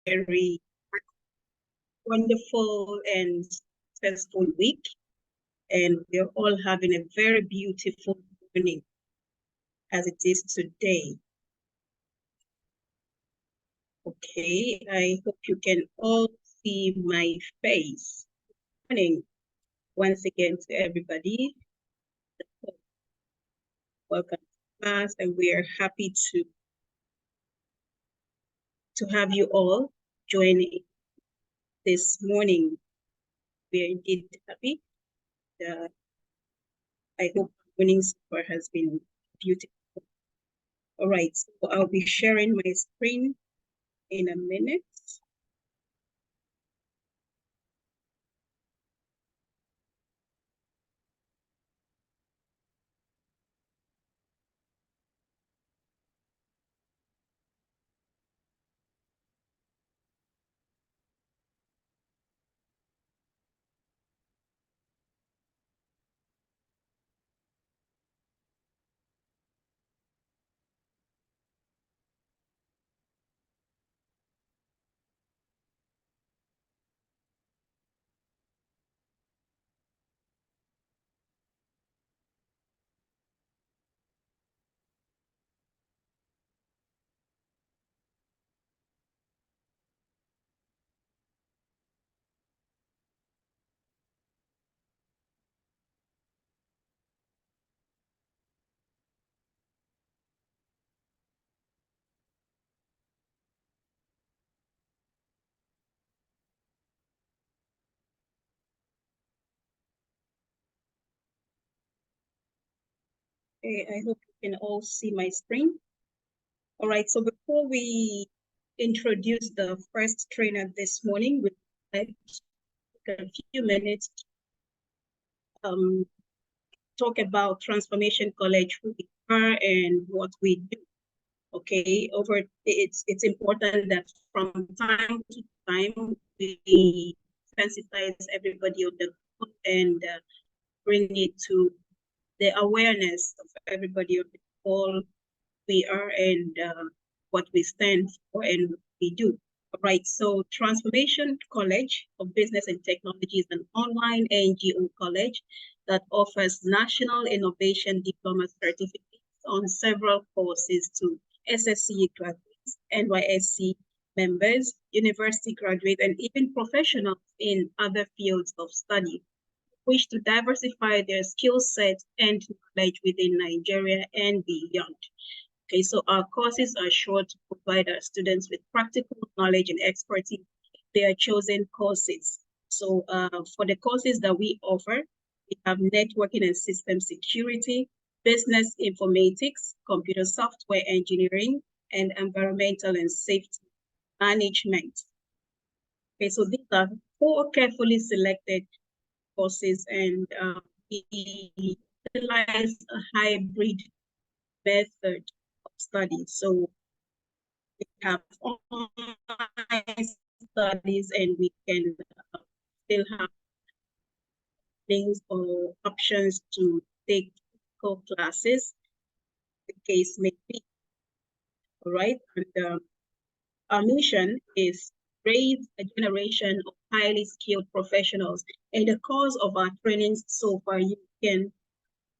very wonderful and successful week. And we're all having a very beautiful morning as it is today. Okay, I hope you can all see my face. Good morning once again to everybody. Welcome to class, and we are happy to have you all joining this morning. We are indeed happy. I hope morning score has been beautiful. All right, so I'll be sharing my screen in a minute. Okay, I hope you can all see my screen. All right, so before we introduce the first trainer this morning, we'd like to take a few minutes talk about Transformation College, who we are and what we do. Okay, it's important that from time to time we sensitize everybody on the group and bring it to the awareness of everybody of all we are and what we stand for and what we do. All right, so Transformation College of Business and Technology is an online NGO college that offers National Innovation Diploma certificates on several courses to SSCE graduates, NYSC members, university graduates, and even professionals in other fields of study wish to diversify their skill set and knowledge within Nigeria and beyond. Okay, so our courses are sure to provide our students with practical knowledge and expertise in their chosen courses. So for the courses that we offer, we have networking and system security, business informatics, computer software engineering, and environmental and safety management. Okay, so these are 4 carefully selected courses, and we utilize a hybrid method of study. So we have online studies, and we can still have things or options to take classes, the case may be. All right, and our mission is raise a generation of highly skilled professionals. And the cause of our trainings so far,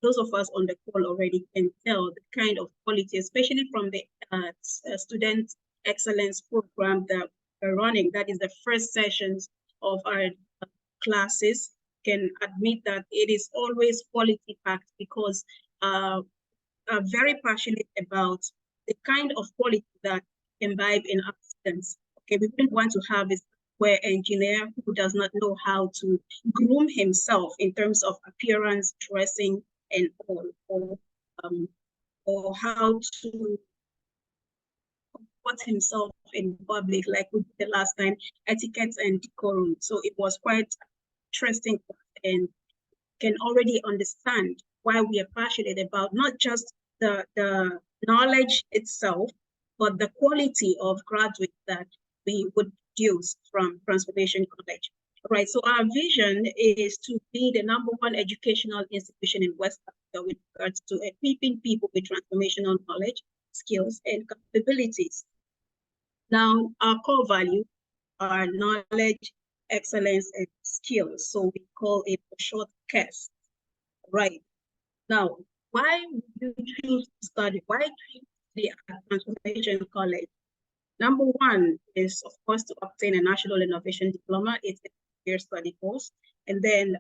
those of us on the call already can tell the kind of quality, especially from the student excellence program that we're running. That is the first sessions of our classes. Can admit that it is always quality packed because are very passionate about the kind of quality that imbibe in our students. Okay, we wouldn't want to have a software engineer who does not know how to groom himself in terms of appearance, dressing, and all, or how to put himself in public, like we did the last time, etiquette and decorum. So it was quite interesting and can already understand why we are passionate about not just the knowledge itself, but the quality of graduates that we would produce from Transformation College. All right, so our vision is to be the #1 educational institution in West Africa with regards to equipping people with transformational knowledge, skills, and capabilities. Now, our core value our knowledge, excellence, and skills. So we call it a short CAST. Right. Now, why would you choose to study? Why choose to study at Transformation College? Number one is, of course, to obtain a National Innovation Diploma. It's a year study course. And then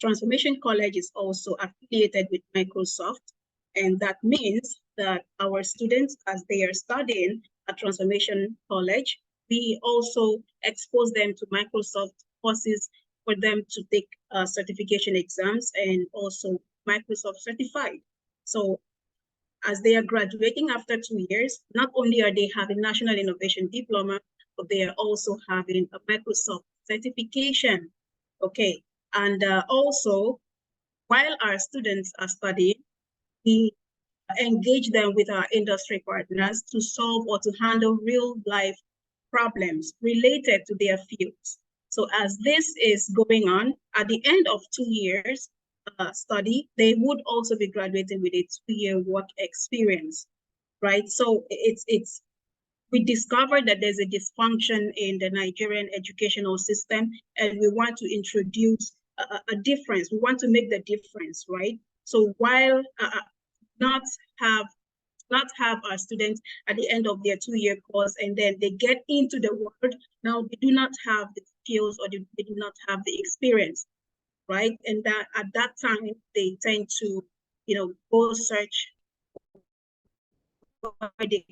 Transformation College is also affiliated with Microsoft. And that means that our students, as they are studying at Transformation College, we also expose them to Microsoft courses for them to take certification exams and also Microsoft certified. So as they are graduating after 2 years, not only are they having National Innovation Diploma, but they are also having a Microsoft certification. Okay, and also, while our students are studying, we engage them with our industry partners to solve or to handle real life problems related to their fields. So as this is going on, at the end of 2 years study, they would also be graduating with a 2-year work experience, right? So we discovered that there's a dysfunction in the Nigerian educational system, and we want to introduce a difference. We want to make the difference, right? So while not have our students at the end of their 2-year course and then they get into the world, now they do not have the skills or they do not have the experience, right? And that at that time they tend to, go search where they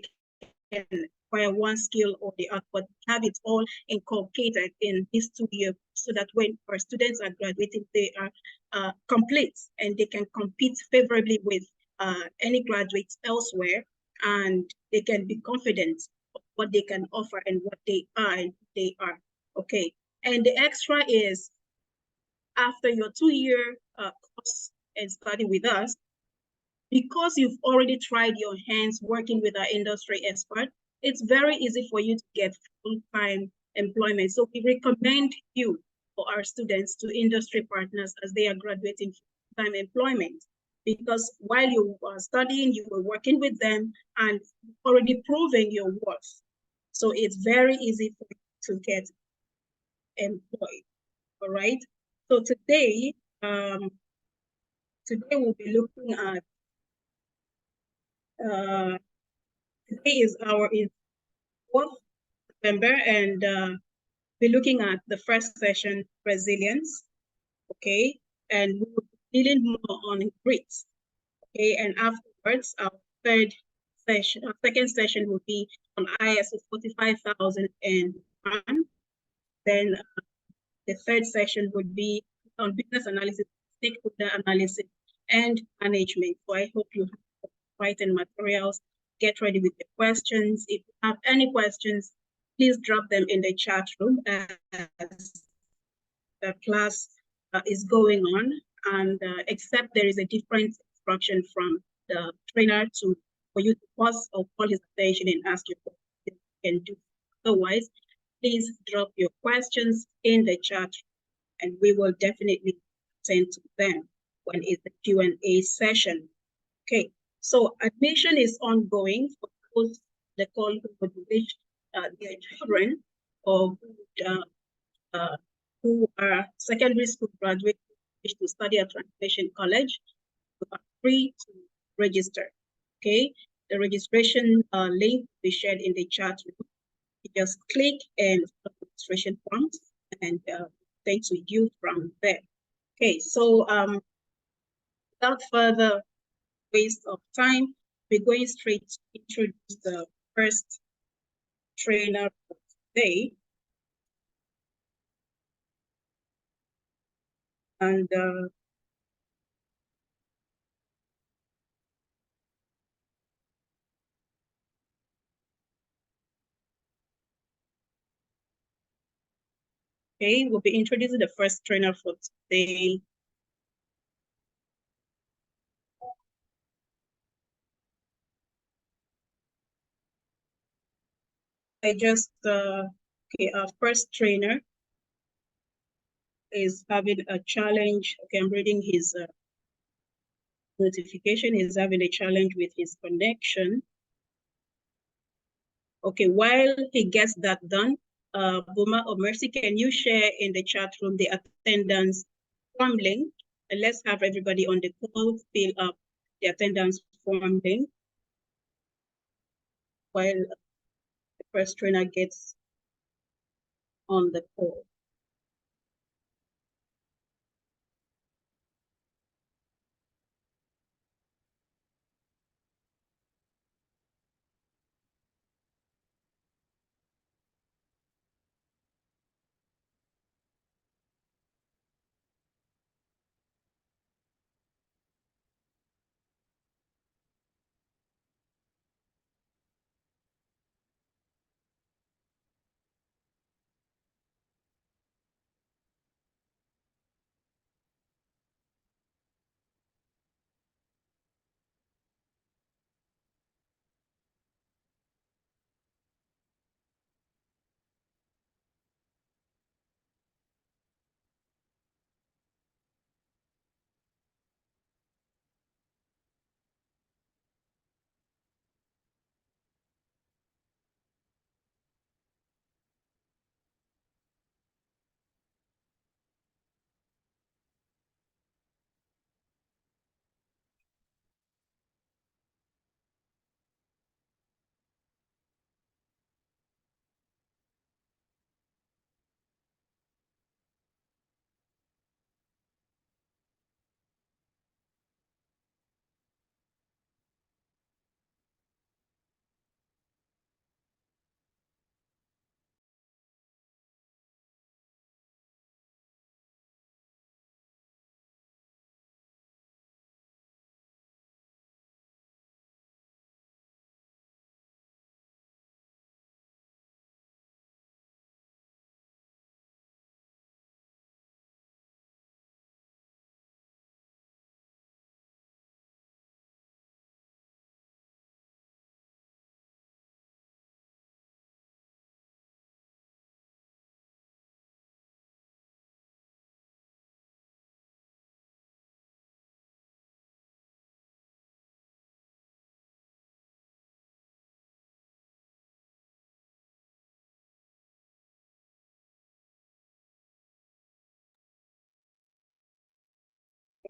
can acquire one skill or the other, but have it all inculcated in this 2 year so that when our students are graduating, they are complete and they can compete favorably with any graduates elsewhere, and they can be confident of what they can offer and what they are. Okay. And the extra is after your 2-year course and study with us, because you've already tried your hands working with our industry expert, it's very easy for you to get full-time employment. So we recommend you for our students to industry partners as they are graduating full-time employment. Because while you are studying, you were working with them and already proving your worth. So it's very easy for you to get employed. All right. So today we'll be looking at today is 4th September, and we're looking at the first session, resilience. Okay, and we will be dealing more on grit. Okay, and afterwards, our second session will be on ISO 45001. Then the third session would be on business analysis, stakeholder analysis, and management. So I hope you have writing materials. Get ready with the questions. If you have any questions, please drop them in the chat room as the class is going on. And except there is a different instruction from the trainer for you to pause or call his attention and ask your questions, you can do. Otherwise, please drop your questions in the chat and we will definitely attend to them when it's the Q&A session. Okay, so admission is ongoing for those the call who would wish their children or who are secondary school graduates who wish to study at Transformation College. You are free to register. Okay, the registration link will be shared in the chat room. You just click and registration forms and thanks to you from there. Okay, so without further waste of time, we're going straight to introduce the first trainer for today. And okay, we'll be introducing the first trainer for today. Okay, our first trainer is having a challenge. Okay, I'm reading his notification. He's having a challenge with his connection. Okay, while he gets that done, Boma or Mercy, can you share in the chat room the attendance form link? And let's have everybody on the call fill up the attendance form link while the first trainer gets on the call.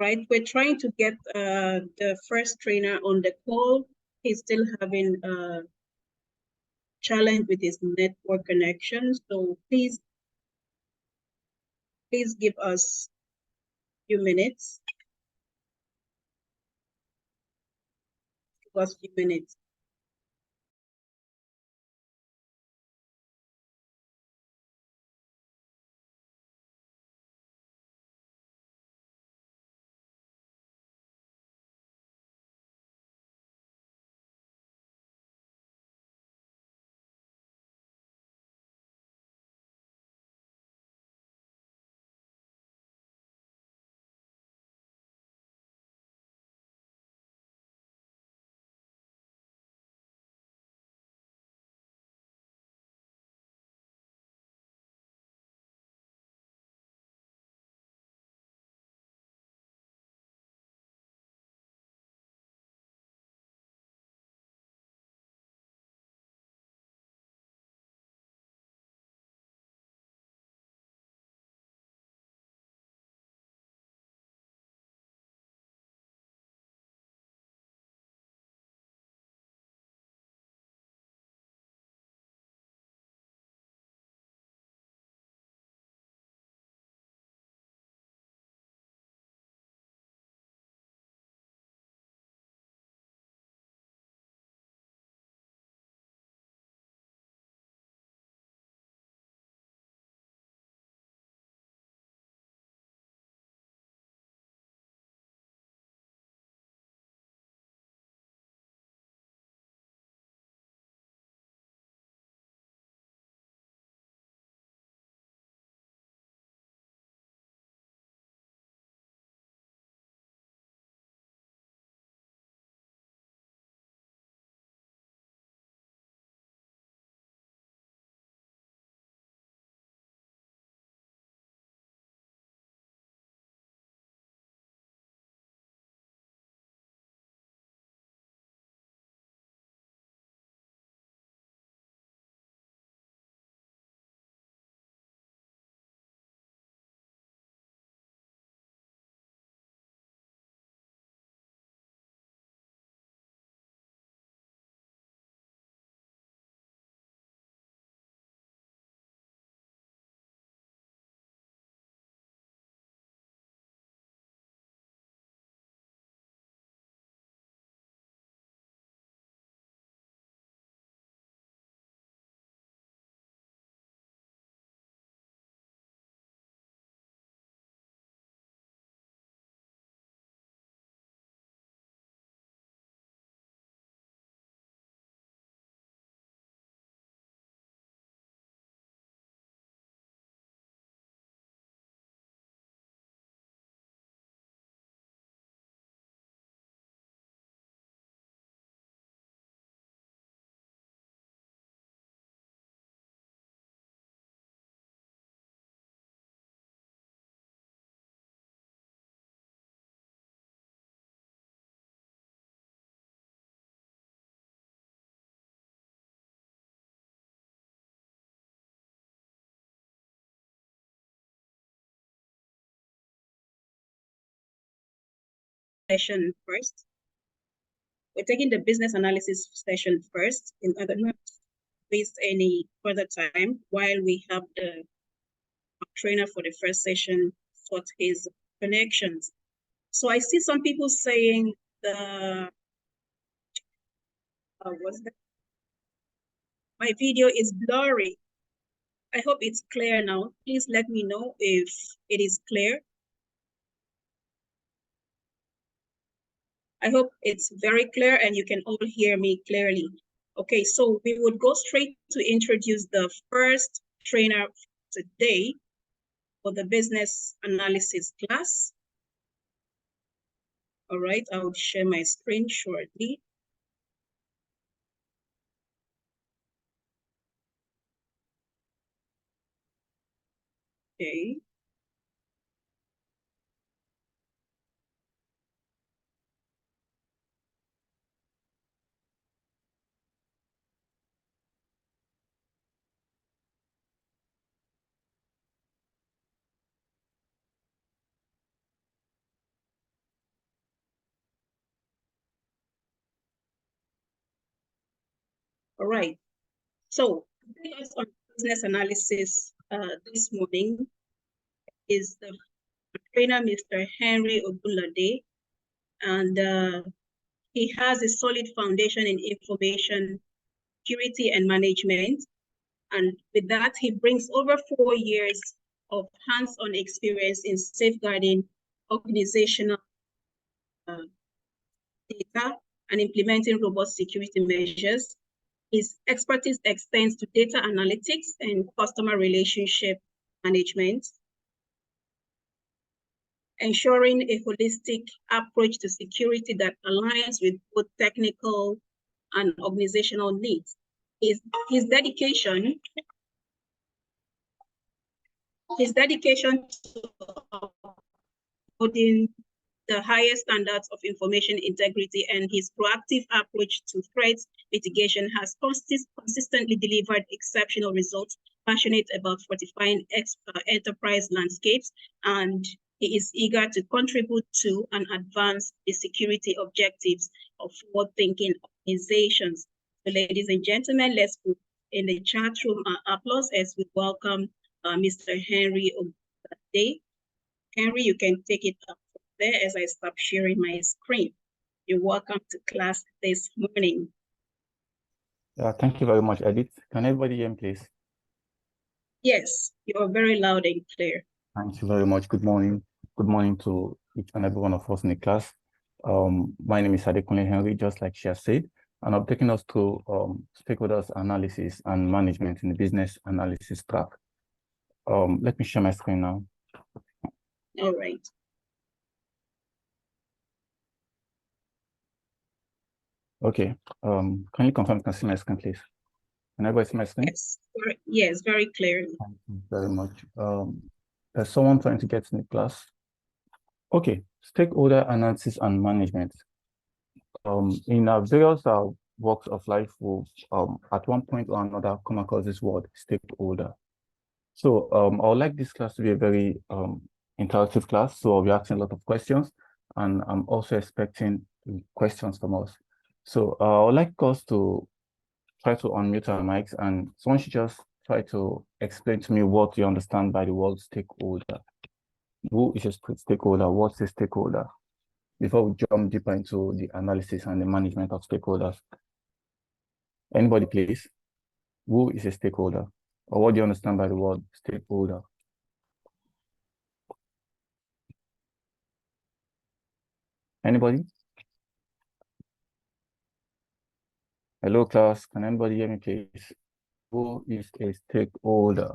Right, we're trying to get the first trainer on the call. He's still having a challenge with his network connection. So please give us a few minutes. Give us a few minutes. session first. We're taking the business analysis session first in order not to waste any further time while we have the trainer for the first session sort his connections. So I see some people saying my video is blurry. I hope it's clear now. Please let me know if it is clear. I hope it's very clear and you can all hear me clearly. Okay, so we would go straight to introduce the first trainer today for the business analysis class. All right, I'll share my screen shortly. Okay. All right. So us on business analysis this morning is the trainer, Mr. Henry Ogunlade, and he has a solid foundation in information security and management. And with that, he brings over 4 years of hands-on experience in safeguarding organizational data and implementing robust security measures. His expertise extends to data analytics and customer relationship management, ensuring a holistic approach to security that aligns with both technical and organizational needs. His dedication to upholding the highest standards of information integrity and his proactive approach to threat mitigation has consistently delivered exceptional results, passionate about fortifying enterprise landscapes, and he is eager to contribute to and advance the security objectives of forward-thinking organizations. So ladies and gentlemen, let's put in the chat room applause as we welcome Mr. Henry Ogunlade. Henry, you can take it up from there as I stop sharing my screen. You're welcome to class this morning. Thank you very much, Edith. Can everybody hear me, please? Yes, you're very loud and clear. Thank you very much. Good morning. Good morning to each and every one of us in the class. My name is Adekunle Henry, just like she has said, and I'm taking us to stakeholders analysis and management in the business analysis track. Let me share my screen now. All right. Okay. Can you confirm you can see my screen, please? Can everybody see my screen? Yes, very clearly. Thank you very much. There's someone trying to get in the class. Okay, stakeholder analysis and management. In our various walks of life, we'll at one point or another come across this word stakeholder. So I would like this class to be a very interactive class. So I'll be asking a lot of questions, and I'm also expecting questions from us. So I would like us to try to unmute our mics, and someone should just try to explain to me what you understand by the word stakeholder. Who is a stakeholder? What's a stakeholder? Before we jump deeper into the analysis and the management of stakeholders. Anybody, please? Who is a stakeholder? Or what do you understand by the word stakeholder? Anybody? Hello, class. Can anybody hear me, please? Who is a stakeholder?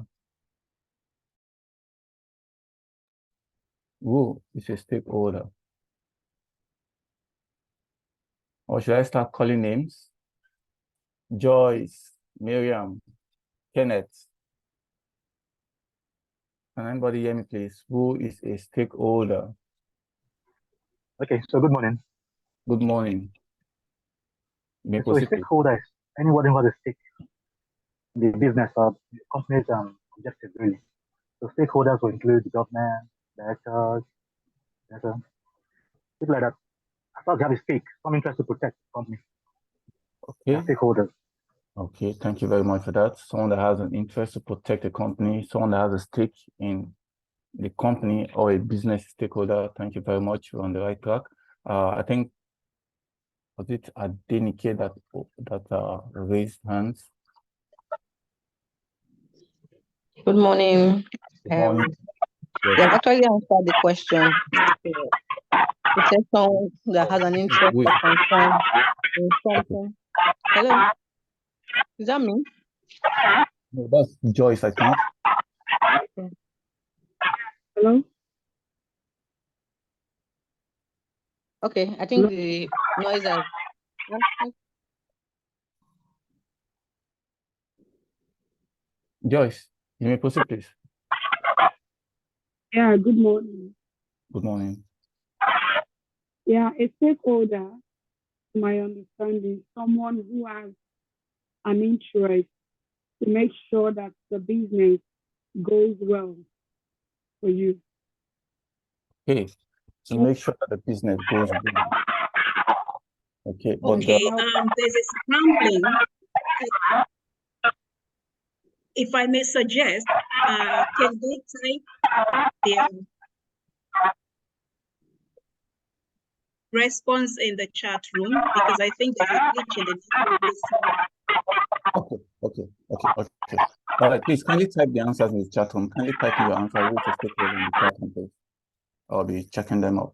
Who is a stakeholder? Or should I start calling names? Joyce, Miriam, Kenneth. Can anybody hear me, please? Who is a stakeholder? Okay, so good morning. Good morning. So a stakeholder is anybody who has a stake in the business of the company's objective, really. So stakeholders will include the government, directors, people like that. Plus, they have a stake, some interest to protect the company. Okay. Stakeholders. Okay, thank you very much for that. Someone that has an interest to protect the company, someone that has a stake in the company or a business stakeholder. Thank you very much. You're on the right track. I think, was it Adenike that raised hands? Good morning. Good morning. You have actually answered the question. It says someone that has an interest or concern in something. Hello? Is that me? No, that's Joyce, I think. Okay. Hello? Okay, I think the noise has... Joyce, you may proceed, please. Yeah, good morning. Good morning. Yeah, a stakeholder, to my understanding, someone who has an interest to make sure that the business goes well for you. Okay, to make sure that the business goes well. Okay, but Okay, there's a scrambling. If I may suggest, can they type their response in the chat room? Because I think there's a glitch in the Okay. All right, please kindly type the answers in the chat room. Kindly type in your answer with the stakeholder in the chat room, please. I'll be checking them out.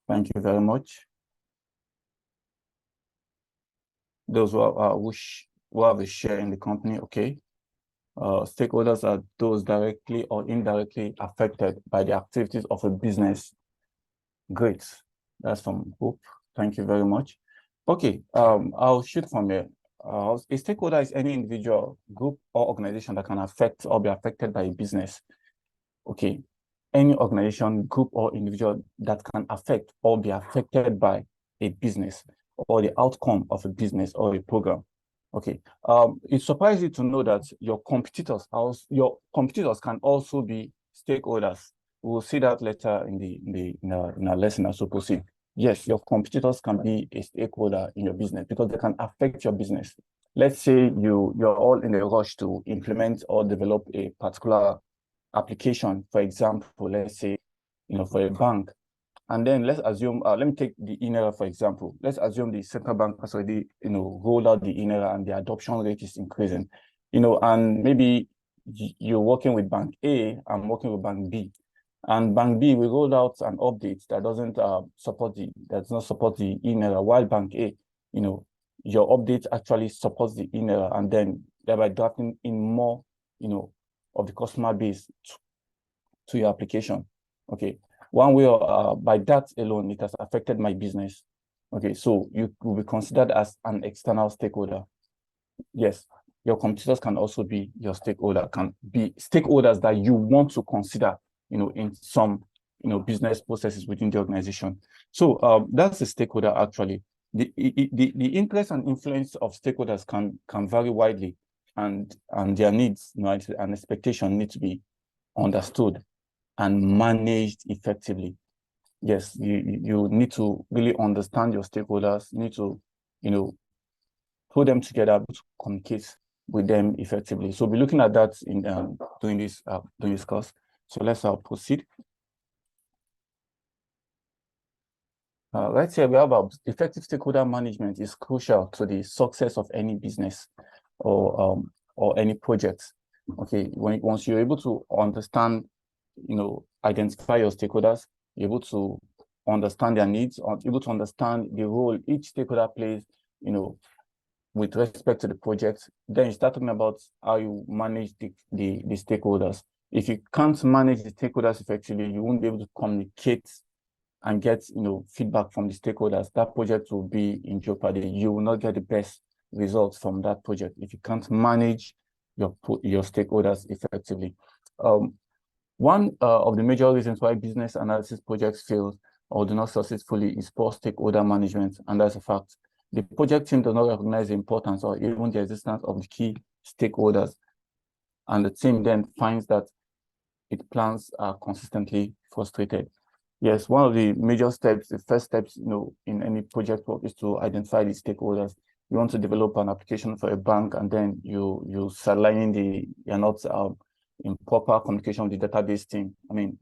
Thank you very much. Those who have a share in the company, okay. Stakeholders are those directly or indirectly affected by the activities of a business. Great. That's from Hope. Thank you very much. Okay, I'll shoot from here. A stakeholder is any individual, group, or organization that can affect or be affected by a business. Okay, any organization, group, or individual that can affect or be affected by a business or the outcome of a business or a program. Okay, it's surprising to know that your competitors can also be stakeholders. We'll see that later in our lesson as we proceed. Yes, your competitors can be a stakeholder in your business because they can affect your business. Let's say you're all in a rush to implement or develop a particular application, for example, let's say, for a bank. And then let's assume, let me take the INERA, for example. Let's assume the central bank has already, rolled out the INERA and the adoption rate is increasing, and maybe you're working with bank A, I'm working with bank B. And bank B, we rolled out an update that does not support the INERA, while bank A, your update actually supports the INERA, and then thereby drafting in more, of the customer base to your application. Okay. One way or by that alone, it has affected my business. Okay, so you will be considered as an external stakeholder. Yes, your competitors can also be your stakeholder, can be stakeholders that you want to consider, in some, business processes within the organization. So that's a stakeholder actually. The interest and influence of stakeholders can vary widely, and their needs, and expectation need to be understood and managed effectively. Yes, you need to really understand your stakeholders, you need to, put them together to communicate with them effectively. So we'll be looking at that in during this course. So let's proceed. Right here we have effective stakeholder management is crucial to the success of any business or any project. Okay, once you're able to understand, identify your stakeholders, you're able to understand their needs, or able to understand the role each stakeholder plays, with respect to the project, then you start talking about how you manage the stakeholders. If you can't manage the stakeholders effectively, you won't be able to communicate and get, feedback from the stakeholders. That project will be in jeopardy. You will not get the best results from that project if you can't manage your stakeholders effectively. One of the major reasons why business analysis projects fail or do not successfully is poor stakeholder management, and that's a fact. The project team does not recognize the importance or even the existence of the key stakeholders, and the team then finds that its plans are consistently frustrated. yes, one of the major steps, the first steps, in any project work is to identify the stakeholders. You want to develop an application for a bank, and then you start lining you're not in proper communication with the database team. I mean,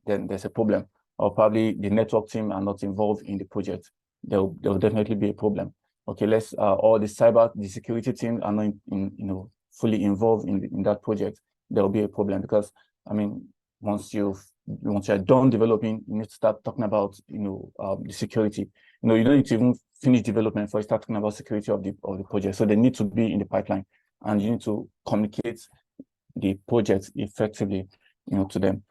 then there's a problem, or probably the network team are not involved in the project. There'll definitely be a problem. Okay, all the security team are not fully involved in that project. There will be a problem, because I mean, once you're done developing, you need to start talking about the security. You don't need to even finish development before you start talking about security of the project. So they need to be in the pipeline, and you need to communicate the project effectively to them.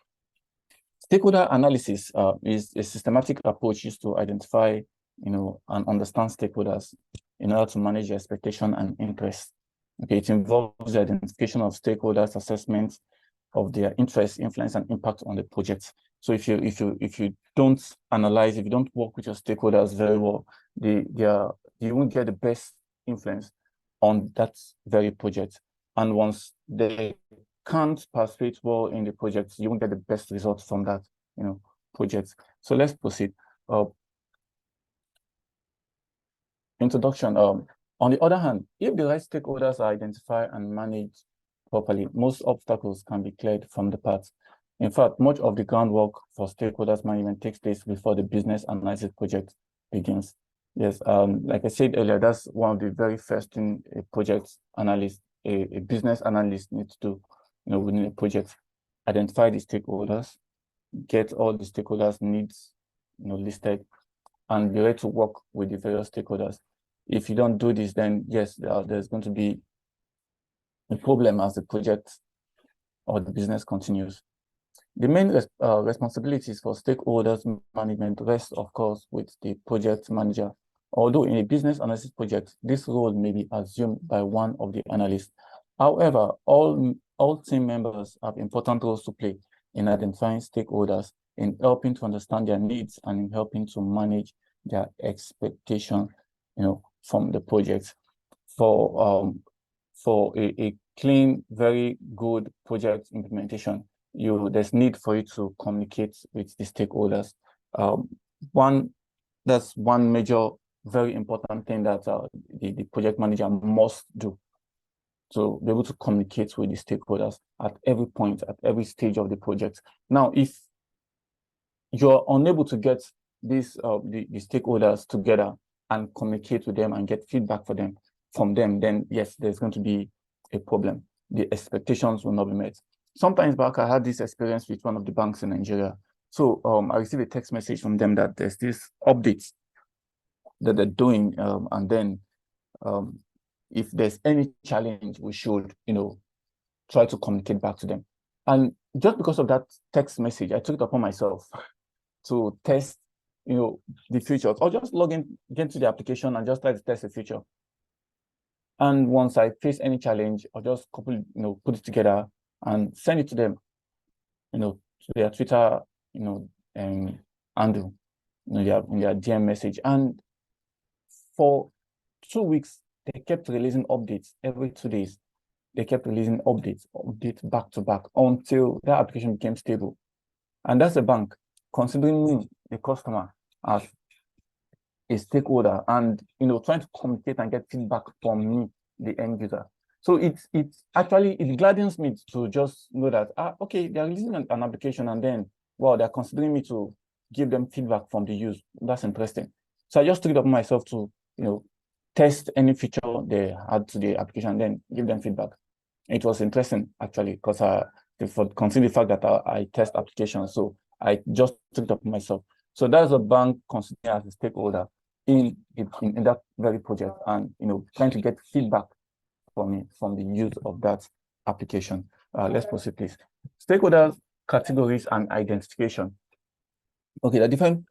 Stakeholder analysis is a systematic approach used to identify and understand stakeholders in order to manage their expectation and interest. Okay, it involves the identification of stakeholders, assessment of their interest, influence, and impact on the project. So if you don't analyze, if you don't work with your stakeholders very well, you won't get the best influence on that very project. And once they can't participate well in the project, you won't get the best results from that project. So let's proceed. Introduction. On the other hand, if the right stakeholders are identified and managed properly, most obstacles can be cleared from the path. In fact, much of the groundwork for stakeholders management takes place before the business analysis project begins. Yes, like I said earlier, that's one of the very first thing a project analyst, a business analyst needs to do, within a project. Identify the stakeholders, get all the stakeholders' needs, listed, and be ready to work with the various stakeholders. If you don't do this, then yes, there's going to be a problem as the project or the business continues. The main responsibilities for stakeholders management rest, of course, with the project manager. Although in a business analysis project, this role may be assumed by one of the analysts. However, all team members have important roles to play in identifying stakeholders, in helping to understand their needs, and in helping to manage their expectation, from the project. For a clean, very good project implementation, there's need for you to communicate with the stakeholders. That's one major, very important thing that the project manager must do, to be able to communicate with the stakeholders at every point, at every stage of the project. Now, if you're unable to get the stakeholders together and communicate with them and get feedback from them, then yes, there's going to be a problem. The expectations will not be met. Sometimes back, I had this experience with one of the banks in Nigeria. So I received a text message from them that there's this update that they're doing, and then if there's any challenge, we should, try to communicate back to them. And just because of that text message, I took it upon myself to test, the features, or just log in, get into the application and just try to test the feature. And once I face any challenge, I'll just put it together and send it to them, to their Twitter, handle, in their DM message. And for 2 weeks, they kept releasing updates every 2 days. They kept releasing updates back to back until that application became stable. And that's a bank, considering me, the customer, as a stakeholder, and trying to communicate and get feedback from me, the end user. So it gladdens me to just know that okay, they're releasing an application, and then they're considering me to give them feedback from the use. That's interesting. So I just took it upon myself to test any feature they had to the application and then give them feedback. It was interesting, actually, because considering the fact that I test applications, so I just took it upon myself. So that's a bank considered as a stakeholder in that very project, and trying to get feedback from the use of that application. Let's proceed, please. Stakeholders, categories, and identification. Okay, the different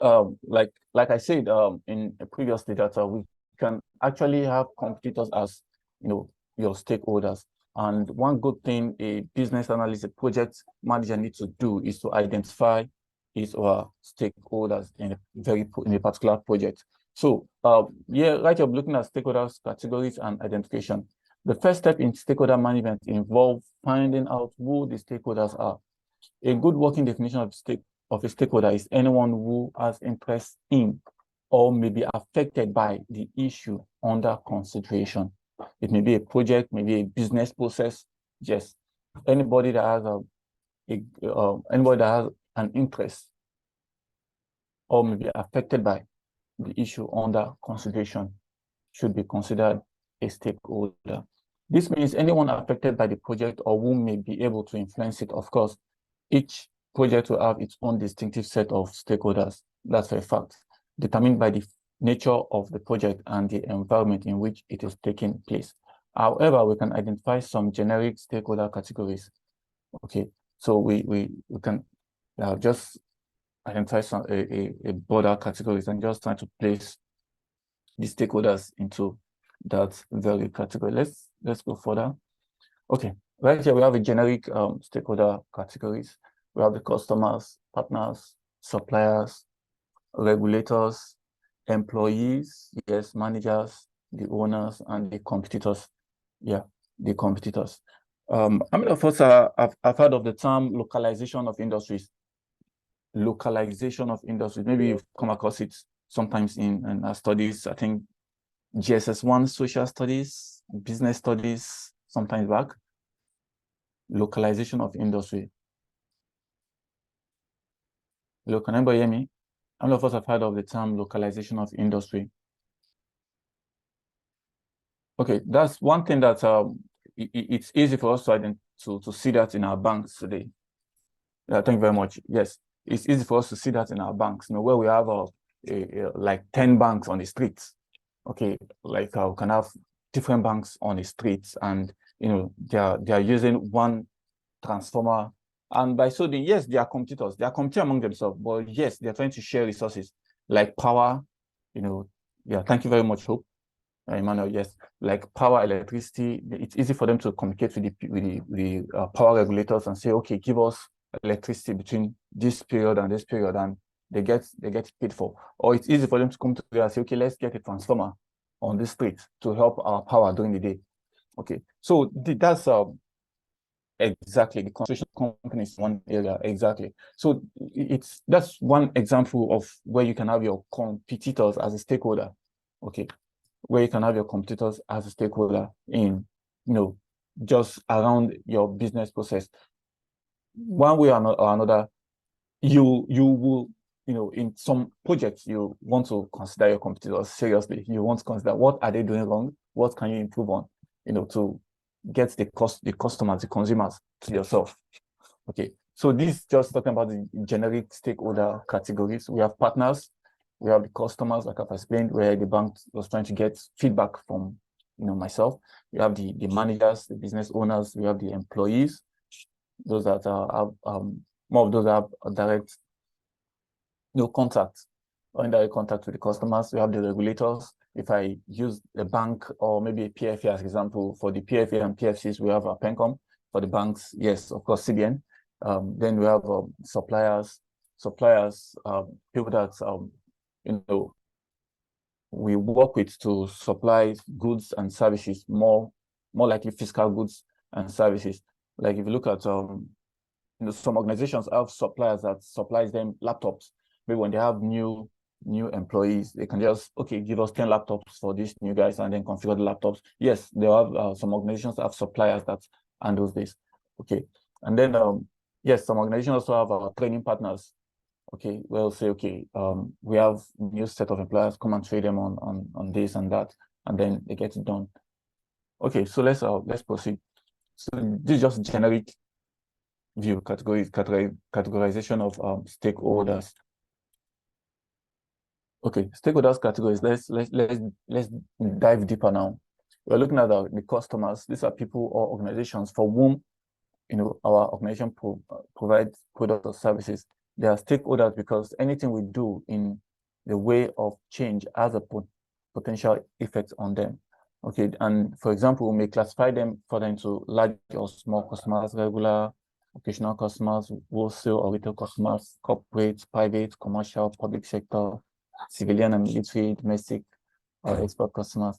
like I said in a previous data, we can actually have competitors as your stakeholders. And one good thing a business analyst, a project manager needs to do is to identify his or her stakeholders in a particular project. So right here, we're looking at stakeholders, categories, and identification. The first step in stakeholder management involves finding out who the stakeholders are. A good working definition of of a stakeholder is anyone who has interest in or may be affected by the issue under consideration. It may be a project, maybe a business process. Yes, anybody that has anybody that has an interest or may be affected by the issue under consideration should be considered a stakeholder. This means anyone affected by the project or who may be able to influence it. Of course, each project will have its own distinctive set of stakeholders. That's a fact, determined by the nature of the project and the environment in which it is taking place. However, we can identify some generic stakeholder categories. Okay, so we can just identify some a broader categories and just try to place the stakeholders into that very category. Let's go further. Okay, right here we have a generic stakeholder categories. We have the customers, partners, suppliers, regulators, employees, yes, managers, the owners, and the competitors. Yeah, the competitors. How many of us have heard of the term localization of industries? Localization of industries. Maybe you've come across it sometimes in our studies. I think GSS1 social studies, business studies, sometimes back. Localization of industry. Hello, can anybody hear me? How many of us have heard of the term localization of industry? Okay, that's one thing that it's easy for us to see that in our banks today. Yeah, thank you very much. Yes, it's easy for us to see that in our banks, where we have like 10 banks on the streets. Okay, like we can have different banks on the streets, and they are using one transformer, and by so doing, yes, they are competitors. They are competing among themselves, but yes, they are trying to share resources like power. Yeah, thank you very much, Hope. Emmanuel, yes, like power, electricity. It's easy for them to communicate with the power regulators and say, okay, give us electricity between this period and this period, and they get paid for. Or it's easy for them to come together and say, okay, let's get a transformer on the street to help our power during the day. Okay, so that's exactly the construction companies one area, exactly. So that's one example of where you can have your competitors as a stakeholder. Okay, where you can have your competitors as a stakeholder in, just around your business process. One way or another, you will, in some projects, you want to consider your competitors seriously. You want to consider what are they doing wrong, what can you improve on, to get the customers, the consumers to yourself. Okay, so this just talking about the generic stakeholder categories. We have partners, we have the customers, like I've explained, where the bank was trying to get feedback from, myself. We have the managers, the business owners. We have the employees, those that have more of those that have direct, contact or indirect contact with the customers. We have the regulators. If I use a bank or maybe a PFA as example, for the PFA and PFCs, we have a PENCOM. For the banks, yes, of course, CBN. Then we have suppliers, people that we work with to supply goods and services, more likely physical goods and services. Like if you look at some organizations have suppliers that supplies them laptops. Maybe when they have new employees, they can just, okay, give us 10 laptops for these new guys and then configure the laptops. Yes, they have some organizations have suppliers that handles this. Okay, and then yes, some organizations also have training partners. Okay, we'll say, okay, we have new set of employers, come and train them on this and that, and then they get it done. Okay, so let's proceed. So this is just generic view categorization of stakeholders. Okay, stakeholders categories. Let's dive deeper now. We're looking at the customers. These are people or organizations for whom our organization provides products or services. They are stakeholders because anything we do in the way of change has a potential effect on them. Okay, and for example, we may classify them further into large or small customers, regular, occasional customers, wholesale or retail customers, corporate, private, commercial, public sector, civilian and military, domestic, or export customers.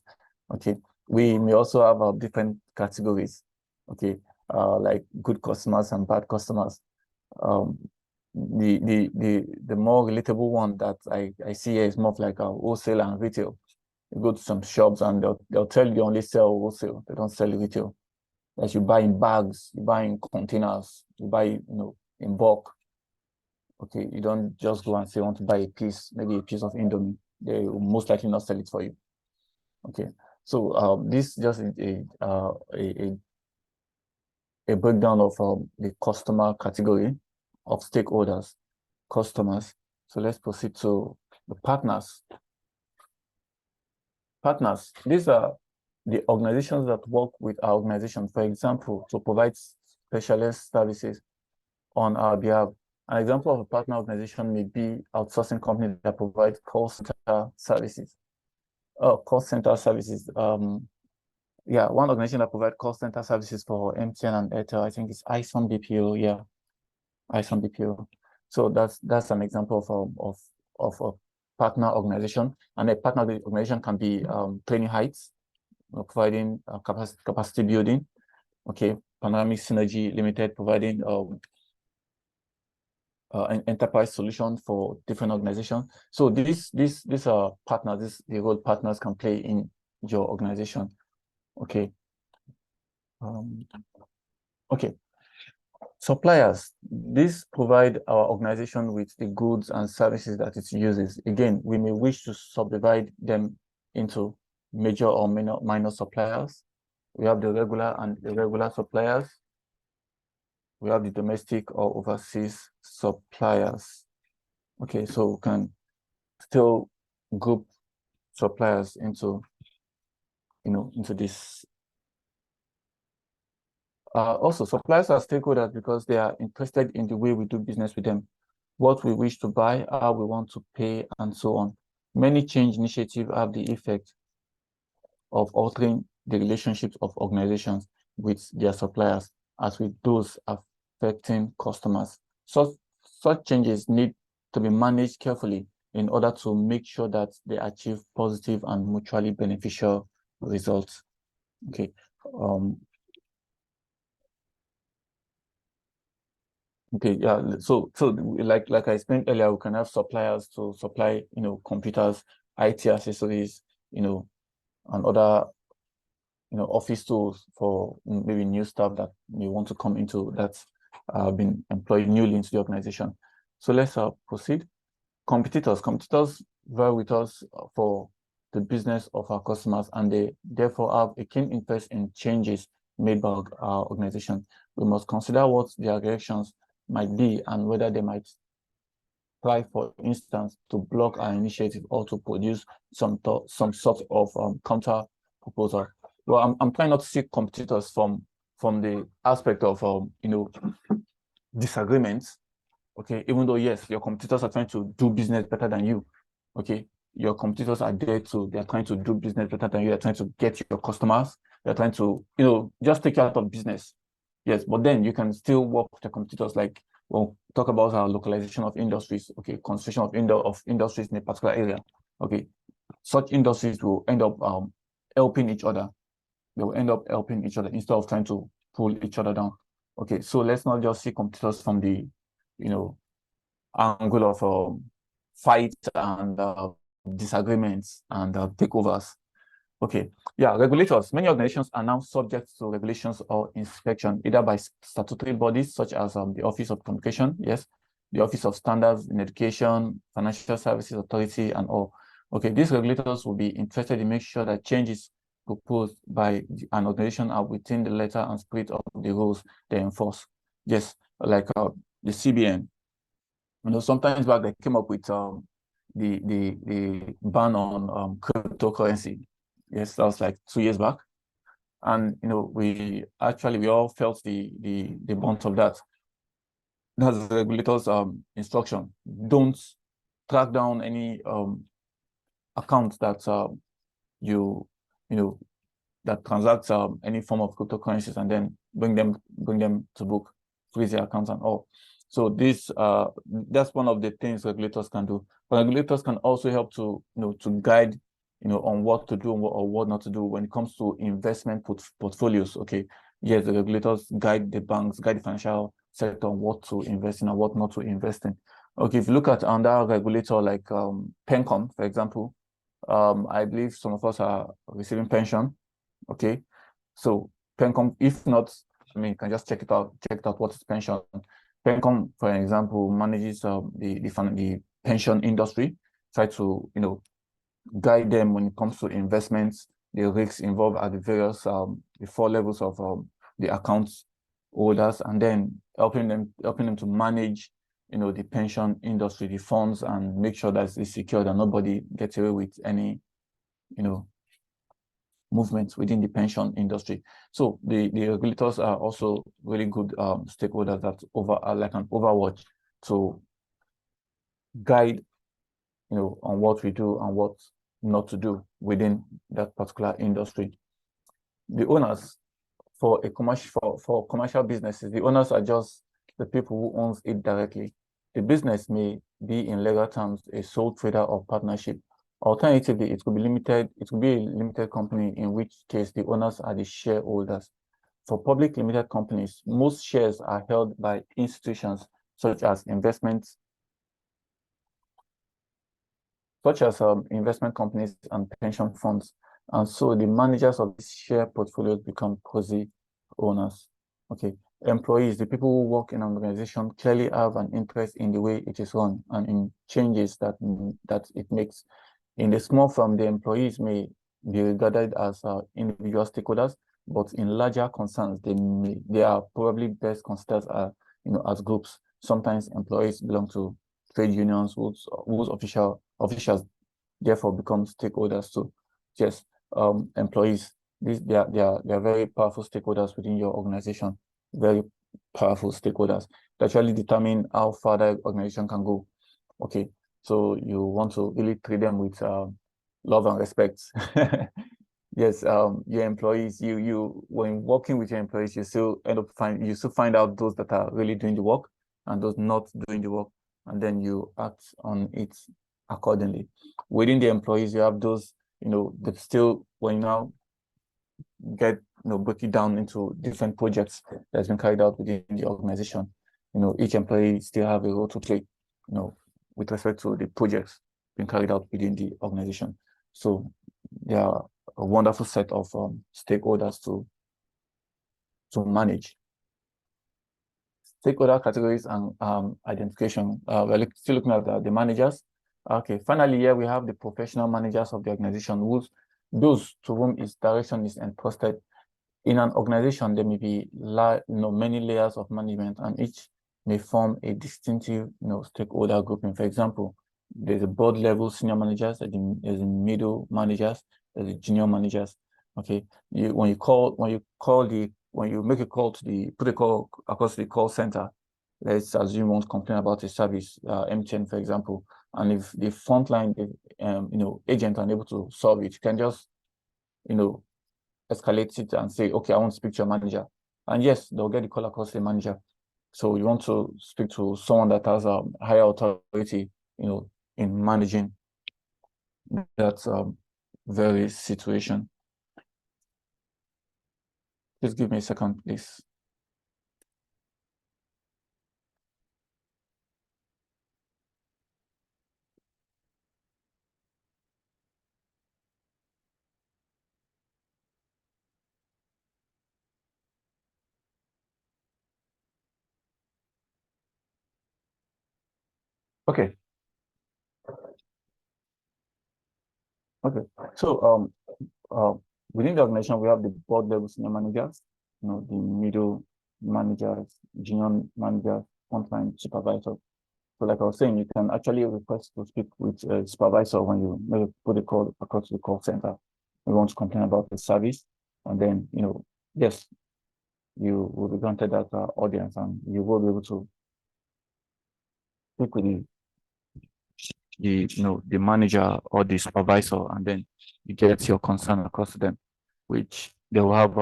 Okay, we may also have different categories. Okay, like good customers and bad customers. the more relatable one that I see here is more of like a wholesale and retail. You go to some shops and they'll tell you they only sell wholesale, they don't sell retail. As you buy in bags, you buy in containers, you buy, in bulk. Okay, you don't just go and say you want to buy a piece, maybe a piece of Indomie. They will most likely not sell it for you. Okay, so this just a breakdown of the customer category of stakeholders, customers. So let's proceed to the partners. Partners, these are the organizations that work with our organization, for example, to provide specialist services on our behalf. An example of a partner organization may be outsourcing company that provides call center services. Yeah, one organization that provides call center services for MTN and Airtel, I think it's iSun BPO. Yeah, iSun BPO. So that's an example of a partner organization, and a partner organization can be Training Heights, providing capacity building. Okay, Panoramic Synergy Limited providing an enterprise solution for different organizations. So these are partners. The role partners can play in your organization. Okay. Okay. Suppliers. These provide our organization with the goods and services that it uses. Again, we may wish to subdivide them into major or minor suppliers. We have the regular and irregular suppliers. We have the domestic or overseas suppliers. Okay, so we can still group suppliers into this. Also, suppliers are stakeholders because they are interested in the way we do business with them, what we wish to buy, how we want to pay, and so on. Many change initiatives have the effect of altering the relationships of organizations with their suppliers as with those affecting customers. Such changes need to be managed carefully in order to make sure that they achieve positive and mutually beneficial results. Okay. Okay, yeah. So like I explained earlier, we can have suppliers to supply, computers, IT accessories, and other, office tools for maybe new staff that may want to come into that's been employed newly into the organization. So let's proceed. Competitors vary with us for the business of our customers, and they therefore have a keen interest in changes made by our organization. We must consider what their reactions might be and whether they might try, for instance, to block our initiative or to produce some sort of counter proposal. Well, I'm trying not to see competitors from the aspect of disagreements. Okay, even though yes, your competitors are trying to do business better than you. Okay, your competitors are they're trying to do business better than you. They're trying to get your customers. They're trying to just take you out of business. Yes, but then you can still work with the competitors. Like we'll talk about our localization of industries. Okay, concentration of industries in a particular area. Okay, such industries will end up helping each other. They will end up helping each other instead of trying to pull each other down. Okay, so let's not just see competitors from the angle of fight and disagreements and takeovers. Okay, yeah, regulators. Many organizations are now subject to regulations or inspection, either by statutory bodies such as the Office of Communication, yes, the Office of Standards in Education, Financial Services Authority, and all. Okay, these regulators will be interested in making sure that changes proposed by an organization are within the letter and spirit of the rules they enforce. Yes, like the CBN. Sometimes back they came up with the ban on cryptocurrency. Yes, that was like 2 years back. And we all felt the brunt of that. That's the regulator's instruction. Don't track down any accounts that that transacts any form of cryptocurrencies and then bring them to book, freeze their accounts and all. So that's one of the things regulators can do. But regulators can also help to guide on what to do or what not to do when it comes to investment portfolios. Okay, yes, the regulators guide the banks, guide the financial set on what to invest in and what not to invest in. Okay, if you look at another regulator like PENCOM, for example, I believe some of us are receiving pension. Okay, so PENCOM, if not, I mean, you can just check it out what is pension. PENCOM, for example, manages the pension industry, try to, you know, guide them when it comes to investments, the risks involved at the various the 4 levels of the accounts holders, and then helping them to manage, you know, the pension industry, the funds, and make sure that it's secure, that nobody gets away with any, you know, movements within the pension industry. So the regulators are also really good stakeholders that are like an overwatch to guide, you know, on what we do and what not to do within that particular industry. The owners for commercial businesses, the owners are just the people who owns it directly. The business may be in legal terms a sole trader or partnership. Alternatively, it could be a limited company, in which case the owners are the shareholders. For public limited companies, most shares are held by institutions such as investment companies and pension funds. And so the managers of these share portfolios become quasi owners. Okay. Employees, the people who work in an organization, clearly have an interest in the way it is run and in changes that it makes. In the small firm, the employees may be regarded as individual stakeholders, but in larger concerns, they are probably best considered you know, as groups. Sometimes employees belong to trade unions whose officials therefore become stakeholders too. Yes, employees, they are very powerful stakeholders within your organization, very powerful stakeholders that actually determine how far the organization can go. Okay, so you want to really treat them with love and respect. Yes, your employees, when working with your employees, you still find out those that are really doing the work and those not doing the work, and then you act on it accordingly. Within the employees, you have those, you know, that still, when you now get, you know, break it down into different projects that's been carried out within the organization. You know, each employee still have a role to play, you know, with respect to the projects being carried out within the organization. So they are a wonderful set of stakeholders to manage. Stakeholder categories and identification. We're still looking at the managers. Okay, finally, here we have the professional managers of the organization, those to whom its direction is entrusted. In an organization, there may be many layers of management, and each may form a distinctive, you know, stakeholder grouping. For example, there's a board level senior managers, there's a middle managers, there's a junior managers. Okay, when you make a call to put a call across the call center, let's assume you want to complain about a service, MTN, for example, and if the frontline, you know, agent are unable to solve it, you can just, you know, escalate it and say, okay, I want to speak to your manager. And yes, they'll get the call across the manager. So you want to speak to someone that has a higher authority, you know, in managing that very situation. Just give me a second, please. Okay. Okay. So within the organization, we have the board level senior managers, you know, the middle managers, junior managers, frontline supervisor. So like I was saying, you can actually request to speak with a supervisor when you maybe put a call across the call center. You want to complain about the service, and then, you know, yes, you will be granted that audience, and you will be able to speak with the manager or the supervisor, and then you get your concern across to them, which they will have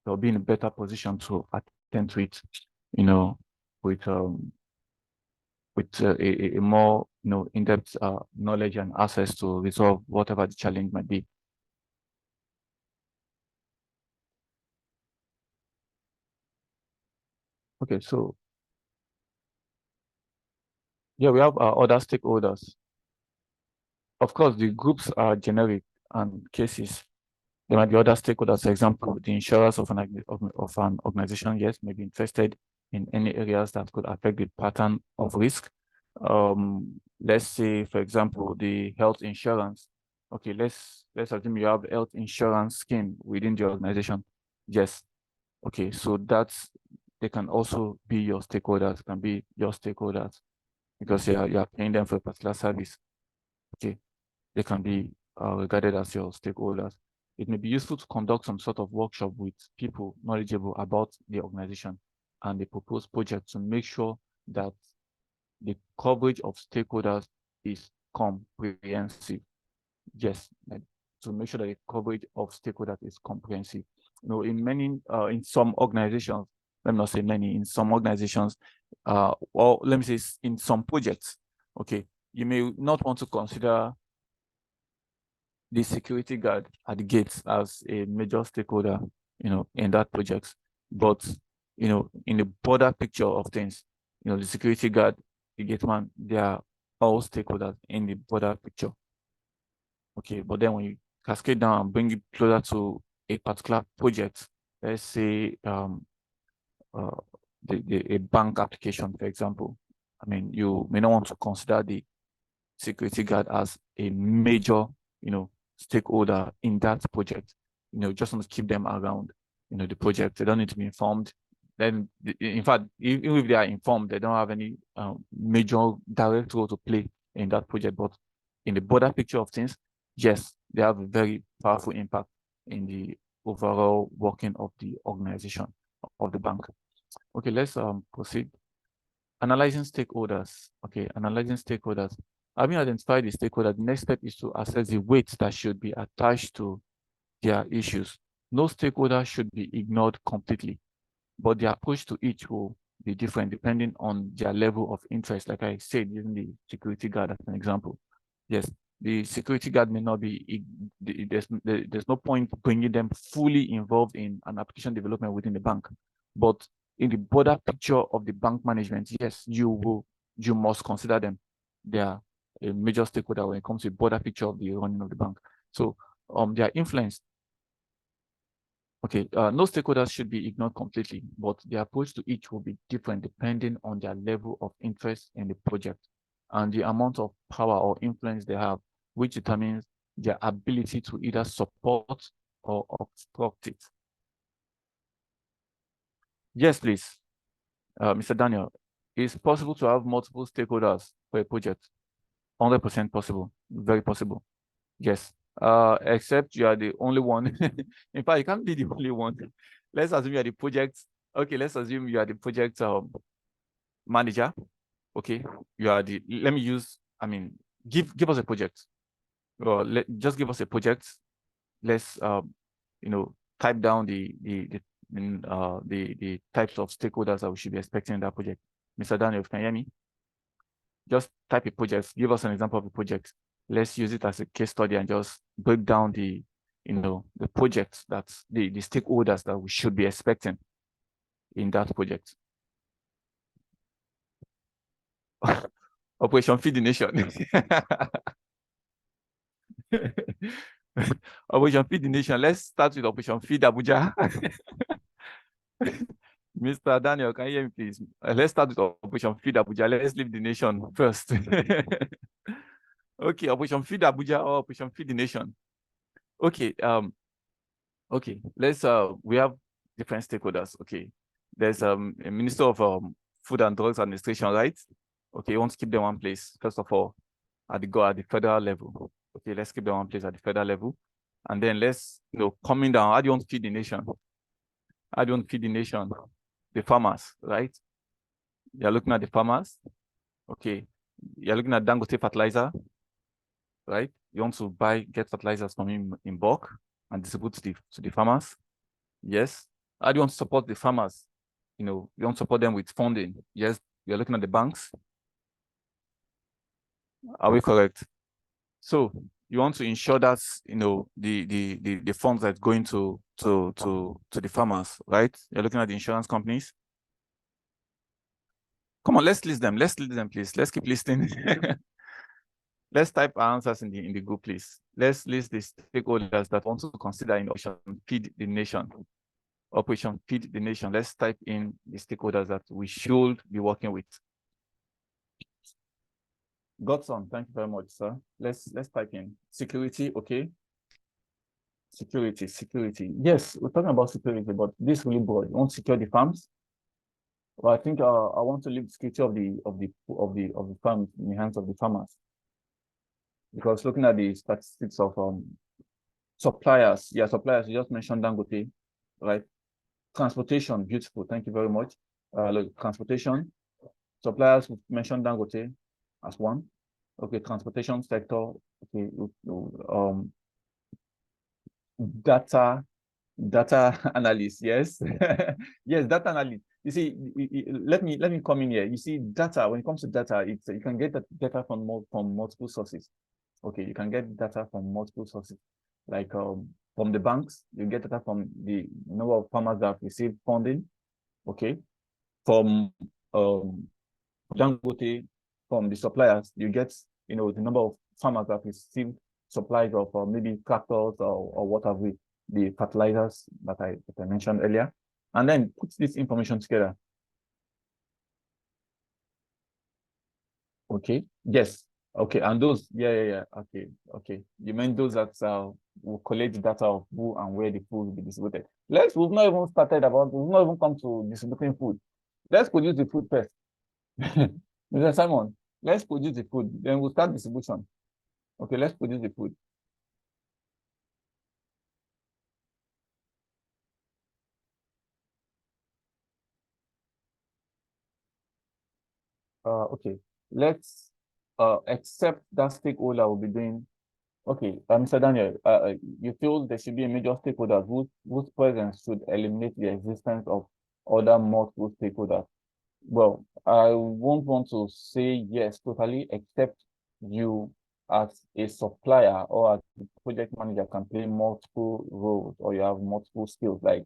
they'll be in a better position to attend to it, you know, with a more, you know, in-depth knowledge and access to resolve whatever the challenge might be. Okay. Okay, so yeah, we have other stakeholders. Of course, the groups are generic and cases. There might be other stakeholders. For example, the insurers of an organization, yes, may be interested in any areas that could affect the pattern of risk. Let's say, for example, the health insurance. Okay, let's assume you have health insurance scheme within the organization. Yes. Okay, so they can also be your stakeholders, because you are paying them for a particular service. Okay, they can be regarded as your stakeholders. It may be useful to conduct some sort of workshop with people knowledgeable about the organization and the proposed project to make sure that the coverage of stakeholders is comprehensive. Yes, to make sure that the coverage of stakeholders is comprehensive. In some organizations, let me not say many, in some organizations, or let me say in some projects, okay, you may not want to consider the security guard at the gates as a major stakeholder, in that project. But, in the broader picture of things, the security guard, the gate man, they are all stakeholders in the broader picture. Okay, but then when you cascade down and bring it closer to a particular project, let's say a bank application, for example, I mean, you may not want to consider the security guard as a major, stakeholder in that project. Just want to keep them around, the project. They don't need to be informed. Then, in fact, even if they are informed, they don't have any major direct role to play in that project. But in the broader picture of things, yes, they have a very powerful impact in the overall working of the organization of the bank. Okay, let's proceed. Analyzing stakeholders. Okay, analyzing stakeholders. Having identified the stakeholder, the next step is to assess the weight that should be attached to their issues. No stakeholder should be ignored completely, but the approach to each will be different depending on their level of interest. Like I said, using the security guard as an example. Yes, the security guard may not be, there's no point bringing them fully involved in an application development within the bank. But in the broader picture of the bank management, yes, you must consider them. They are a major stakeholder when it comes to the broader picture of the running of the bank. So their influence. Okay, no stakeholders should be ignored completely, but the approach to each will be different depending on their level of interest in the project and the amount of power or influence they have, which determines their ability to either support or obstruct it. Yes, please. Mr. Daniel, it's possible to have multiple stakeholders for a project. 100% possible, very possible. Yes, except you are the only one. In fact, you can't be the only one. Let's assume you are the project. Okay, let's assume you are the project manager. Okay, you are the. Let me use. I mean, give us a project. Just give us a project. Let's type down the types of stakeholders that we should be expecting in that project. Mr. Daniel, can you hear me? Just type a project. Give us an example of a project. Let's use it as a case study and just break down the projects that's the stakeholders that we should be expecting in that project. Operation Feed the Nation. Operation Feed the Nation. Let's start with Operation Feed Abuja. Mr. Daniel, can you hear me, please? Let's start with Operation Feed Abuja. Let's leave the nation first. Okay, Operation Feed Abuja or Operation Feed the Nation. Okay, okay, let's we have different stakeholders. Okay, there's a Minister of Food and Drugs Administration, right? Okay, you want to keep them one place first of all at the federal level. Okay, let's keep them one place at the federal level, and then let's coming down. How do you want to feed the nation? How do you want to feed the nation? The farmers, right? You're looking at the farmers. Okay, you're looking at Dangote fertilizer, right? You want to get fertilizers from him in bulk and distribute to the farmers. Yes. How do you want to support the farmers? You want to support them with funding. Yes. You're looking at the banks. Are we correct? So you want to ensure that the funds that's going to the farmers, right? You're looking at the insurance companies. Come on, let's list them. Let's list them, please. Let's keep listing. Let's type our answers in the group, please. Let's list the stakeholders that want to consider in Operation Feed the Nation. Operation Feed the Nation. Let's type in the stakeholders that we should be working with. Godson, thank you very much, sir. Let's type in security, okay? Security. Yes, we're talking about security, but this really broad. You want to secure the farms? Well, I think I want to leave the security of the farms in the hands of the farmers. Because looking at the statistics of suppliers, you just mentioned Dangote, right? Transportation, beautiful, thank you very much. Look, transportation, suppliers, mentioned Dangote as one. Okay, transportation sector, okay, data analyst, yes. Yes, data analyst. You see, let me come in here. You see, data, when it comes to data, you can get that data from multiple sources. Okay, you can get data from multiple sources. Like from the banks, you get data from the number of farmers that have received funding. Okay. From Dangote, from the suppliers, you get the number of farmers that have received supplies of maybe tractors or what have we, the fertilizers that I mentioned earlier, and then put this information together. Okay. Yes. Okay. And those, yeah. Okay. You mean those that will collect the data of who and where the food will be distributed. We've not even come to distributing food. Let's produce the food first. Mr. Simon, let's produce the food, then we'll start distribution. Okay, let's produce the food. Okay, let's accept that stakeholder will be doing. Okay, Mr. Daniel, you feel there should be a major stakeholder whose presence should eliminate the existence of other multiple stakeholders. Well, I won't want to say yes totally, except you as a supplier or as a project manager can play multiple roles, or you have multiple skills. Like,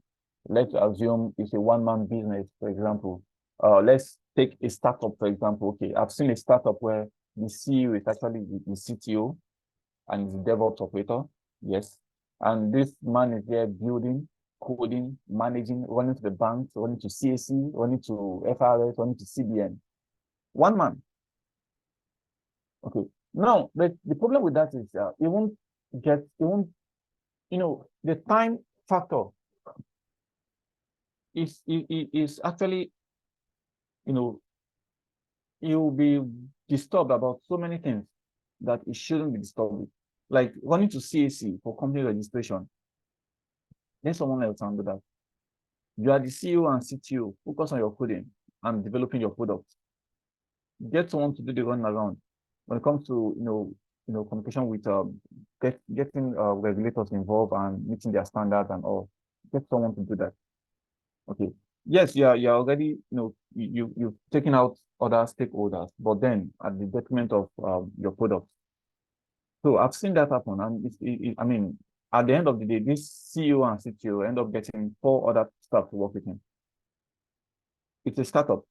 let's assume it's a one-man business, for example. Let's take a startup, for example. Okay, I've seen a startup where the CEO is actually the CTO and is a DevOps operator. Yes. And this man is there building, coding, managing, running to the banks, running to CAC, running to FRS, running to CBN. One man. Okay. Now, the problem with that is the time factor is actually, you'll be disturbed about so many things that it shouldn't be disturbed with. Like running to CAC for company registration. Then someone else handle that. You are the CEO and CTO. Focus on your coding and developing your product. Get someone to do the run around. When it comes to communication with getting regulators involved and meeting their standards and all, get someone to do that. Okay. Yes, you're already you've taken out other stakeholders, but then at the detriment of your product. So I've seen that happen, and I mean, at the end of the day, this CEO and CTO end up getting 4 other staff to work with him. It's a startup,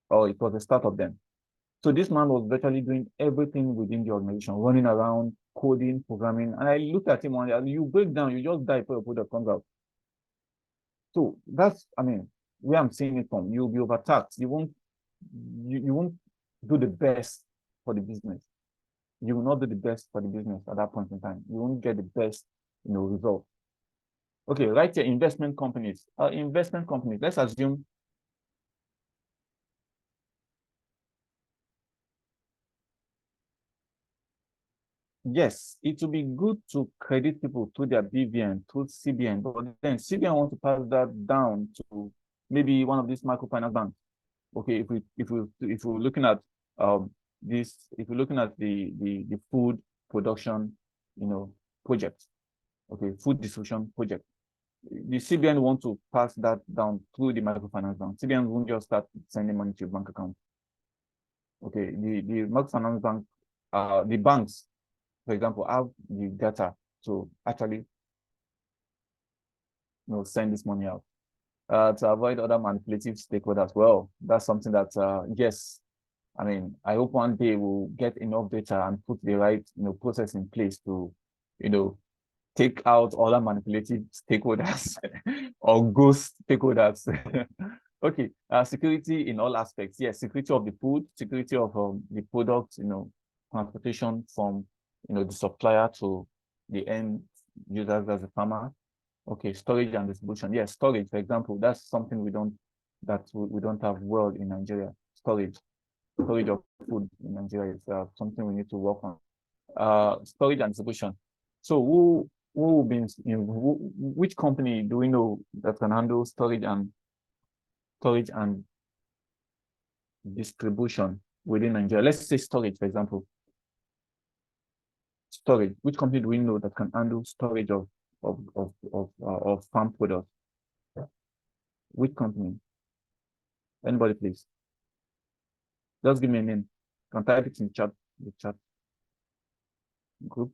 or it was a startup then. So this man was virtually doing everything within the organization, running around, coding, programming. And I looked at him and you break down, you just die before your product comes out. So that's, I mean, where I'm seeing it from. You'll be overtaxed. You won't do the best for the business. You will not do the best for the business at that point in time. You won't get the best, result. Okay, right here, investment companies. Let's assume yes, it will be good to credit people to their BVN, to CBN, but then CBN wants to pass that down to maybe one of these microfinance banks. Okay, if we're looking at if we're looking at the food production, project, okay, food distribution project, the CBN want to pass that down through the microfinance bank. CBN won't just start sending money to your bank account. Okay, the microfinance bank, the banks, for example, have the data to actually send this money out. to avoid other manipulative stakeholders. Well, that's something that, yes, I mean, I hope one day we'll get enough data and put the right, process in place to, take out other manipulative stakeholders or ghost stakeholders. Okay, security in all aspects. Yes, security of the food, security of the product, transportation from, the supplier to the end users as a farmer. Okay, storage and distribution. Yes, storage, for example, that's something we don't have well in Nigeria. Storage of food in Nigeria is something we need to work on. Storage and distribution. So which company do we know that can handle storage and distribution within Nigeria? Let's say storage, for example. Storage. Which company do we know that can handle storage of farm products? Which company? Anybody, please? Just give me a name. You can type it in the chat group.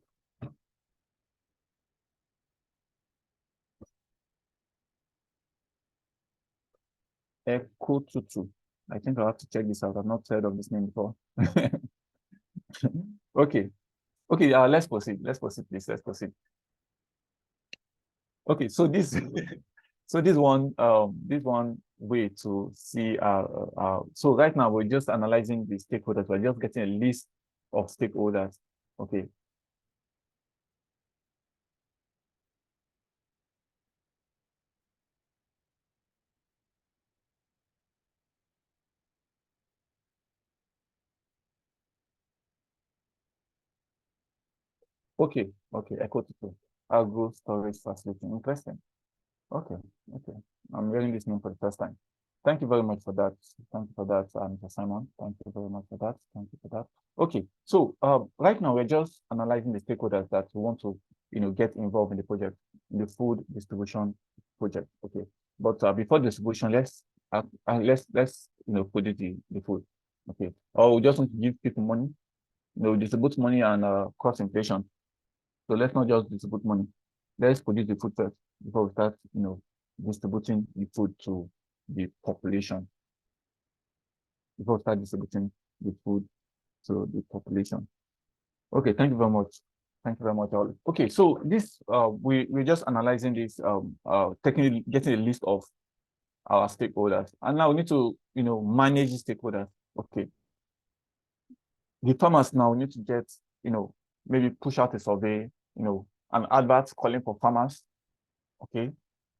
Echo Tutu. I think I'll have to check this out. I've not heard of this name before. Okay. Let's proceed. Please. Let's proceed. Okay, so this this one way to see so right now we're just analyzing the stakeholders. We're just getting a list of stakeholders. Okay. Okay, echo to agro storage facility. Interesting. Okay. I'm hearing this name for the first time. Thank you very much for that. Thank you for that, Mr. Simon. Thank you very much for that. Thank you for that. Okay, so right now we're just analyzing the stakeholders that we want to, get involved in the project, in the food distribution project. Okay, but before distribution, let's put it the food. Okay, or we just want to give people money, distribute money and cost inflation. So let's not just distribute money. Let's produce the food first before we start, distributing the food to the population. Before we start distributing the food to the population. Okay, thank you very much. Thank you very much, all. Okay, so this we're just analyzing this, getting a list of our stakeholders, and now we need to, manage the stakeholders. Okay, the farmers now need to get, maybe push out a survey, an advert calling for farmers. Okay,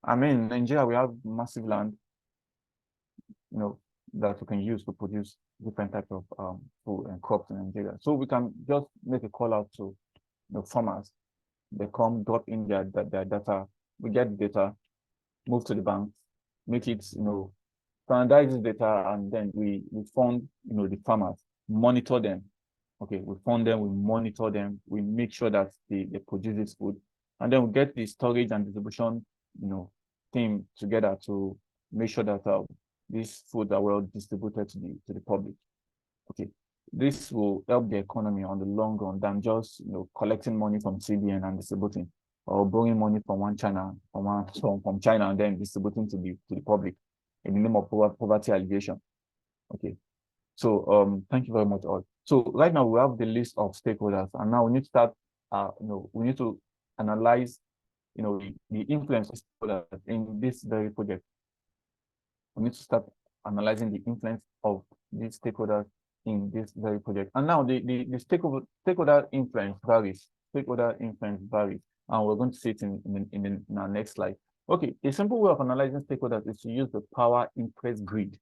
I mean, in Nigeria, we have massive land, that we can use to produce different types of food and crops in Nigeria. So we can just make a call out to farmers. They come, drop in their data. We get the data, move to the bank, make it, standardize this data, and then we fund, the farmers, monitor them. Okay, we fund them, we monitor them, we make sure that they produce this food, and then we get the storage and distribution, team together to make sure that these foods are well distributed to the public. Okay, this will help the economy on the long run than just collecting money from CBN and distributing, or borrowing money from China and then distributing to the public in the name of poverty alleviation. Okay, so thank you very much all. So right now we have the list of stakeholders, and now we need to start we need to analyze the influence of stakeholders in this very project. We need to start analyzing the influence of these stakeholders in this very project. And now the stakeholder influence varies. Stakeholder influence varies, and we're going to see it in our next slide. Okay, a simple way of analyzing stakeholders is to use the power interest grid.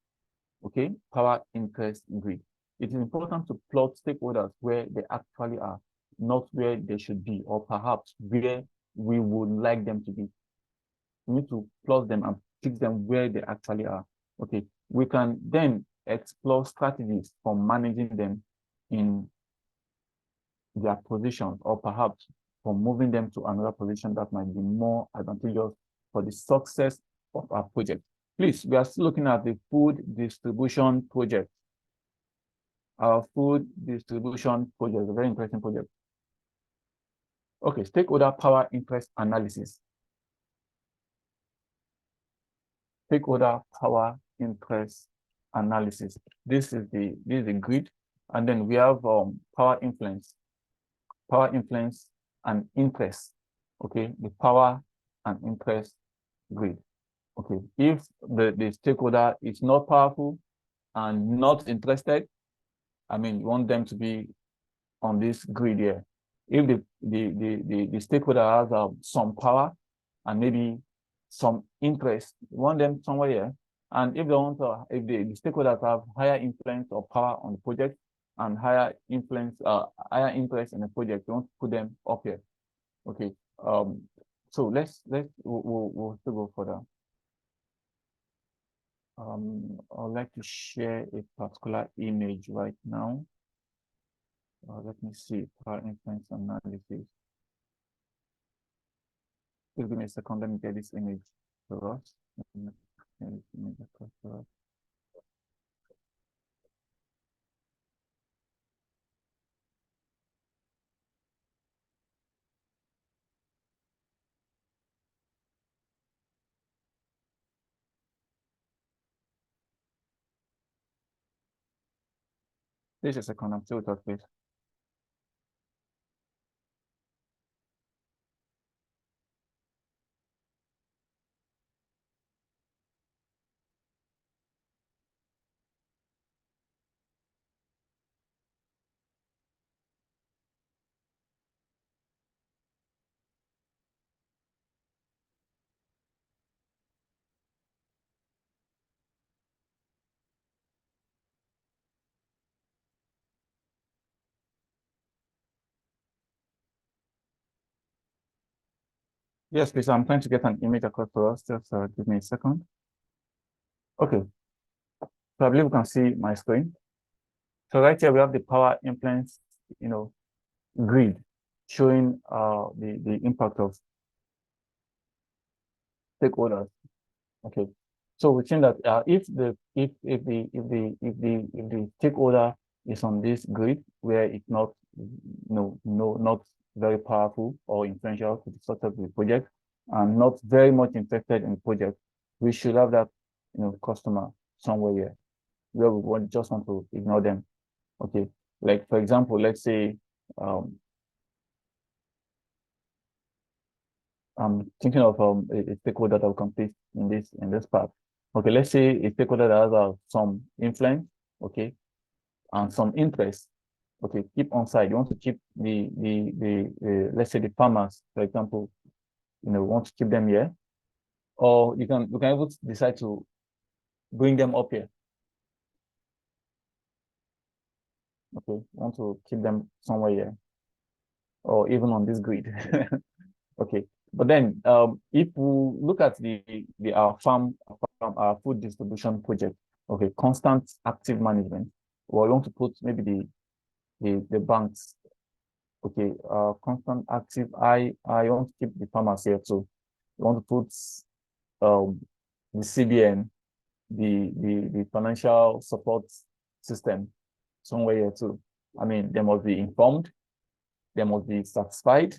Okay, power interest grid. It is important to plot stakeholders where they actually are, not where they should be, or perhaps where we would like them to be. We need to plot them and fix them where they actually are. Okay, we can then explore strategies for managing them in their position, or perhaps for moving them to another position that might be more advantageous for the success of our project. Please, we are still looking at the food distribution project. Our food distribution project is a very interesting project. Okay, stakeholder power interest analysis. stakeholder power interest analysis. This is the grid, and then we have power influence and interest. Okay, the power and interest grid. Okay, if the stakeholder is not powerful and not interested, I mean, you want them to be on this grid here. If the stakeholder has some power and maybe some interest, you want them somewhere here. And if they want to, if the stakeholders have higher influence or power on the project and higher influence, higher interest in the project, you want to put them up here. Okay. So we'll still go further. I'd like to share a particular image right now. Let me see, power influence analysis. Please give me a second, let me get this image for us. This is a second, I'm still with please. Yes, please, I'm trying to get an image across for us. Just give me a second. Okay, so I believe you can see my screen. So right here we have the power influence, grid showing the impact of stakeholders. Okay, so we're saying that if the stakeholder is on this grid where it's not not very powerful or influential to the sort of the project and not very much interested in the project, we should have that customer somewhere here where we just want to ignore them. Okay, like for example, let's say I'm thinking of a stakeholder that will compete in this part. Okay, let's say a stakeholder that has some influence, okay, and some interest. Okay, keep on side. You want to keep the let's say the farmers, for example, want to keep them here, or you can even decide to bring them up here. Okay, want to keep them somewhere here, or even on this grid. Okay, but then if we look at our our food distribution project, okay, constant active management, we want to put maybe the banks, okay, constant active. I want to keep the farmers here too. We want to put the CBN, the financial support system somewhere here too. I mean, they must be informed, they must be satisfied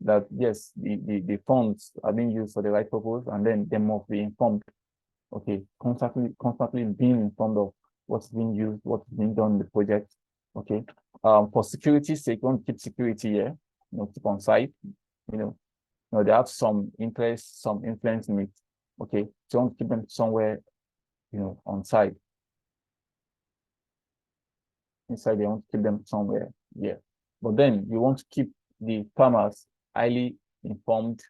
that yes, the funds are being used for the right purpose, and then they must be informed. Okay, constantly being informed of what's being used, what's being done in the project. Okay. For security's sake, we want to keep security here, keep on site, they have some interest, some influence in it. Okay. So you want to keep them somewhere, on site. Inside, they want to keep them somewhere, yeah. But then you want to keep the farmers highly informed,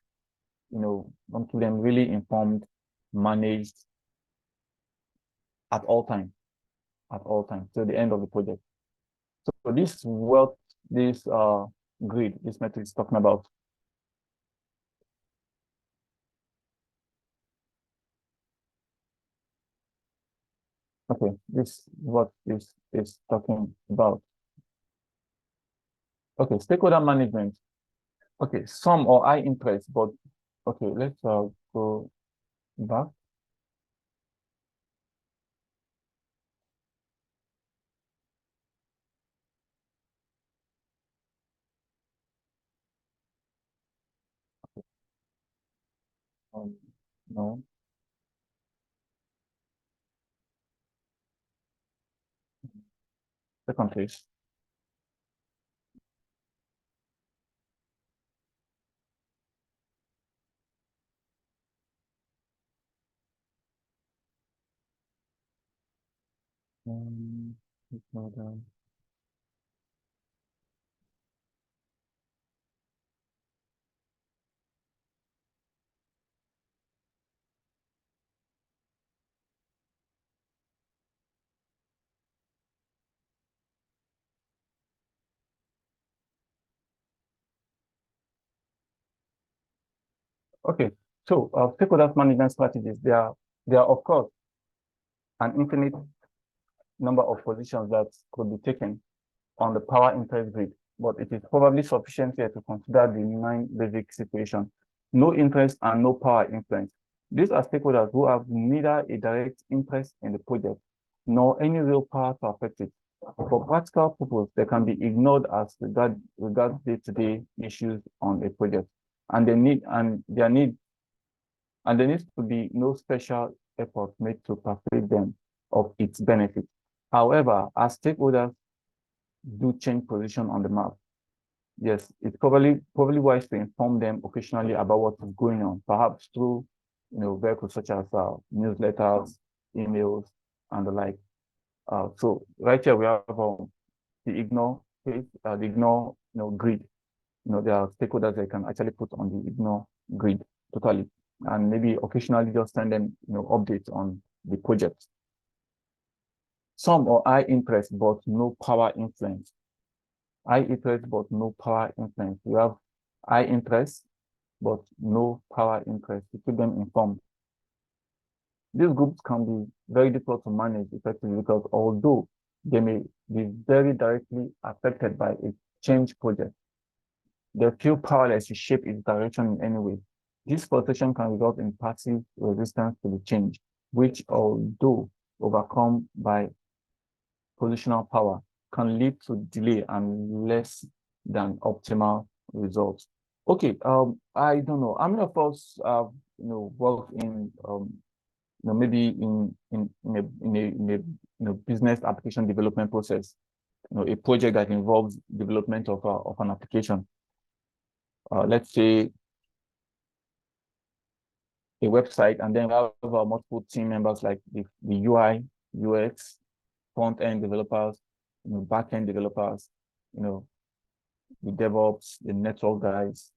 want to keep them really informed, managed at all times, till the end of the project. So this is what this grid, this metric is talking about. Okay, this is what this is talking about. Okay, stakeholder management. Okay, some or high interest, but okay, let's go back. No. Second, please. Okay, so stakeholder management strategies, there are of course an infinite number of positions that could be taken on the power interest grid, but it is probably sufficient here to consider the 9 basic situations: no interest and no power influence. These are stakeholders who have neither a direct interest in the project nor any real power to affect it. For practical purposes, they can be ignored as regard day-to-day issues on a project, and there needs to be no special effort made to persuade them of its benefit. However, as stakeholders do change position on the map, yes, it's probably wise to inform them occasionally about what is going on, perhaps through vehicles such as newsletters, emails, and the like. So right here we have the ignore page, the ignore grid. There are stakeholders that can actually put on the ignore grid totally, and maybe occasionally just send them updates on the project. Some or high interest but no power influence. High interest but no power influence. We have high interest but no power interest to keep them informed. These groups can be very difficult to manage effectively because although they may be very directly affected by a change project, they feel powerless to shape its direction in any way. This frustration can result in passive resistance to the change, which, although overcome by positional power, can lead to delay and less than optimal results. Okay, I don't know. How many of us work in maybe in a business application development process, a project that involves development of an application. Let's say a website, and then we have multiple team members like the UI, UX, front-end developers, back-end developers, the DevOps, the network guys.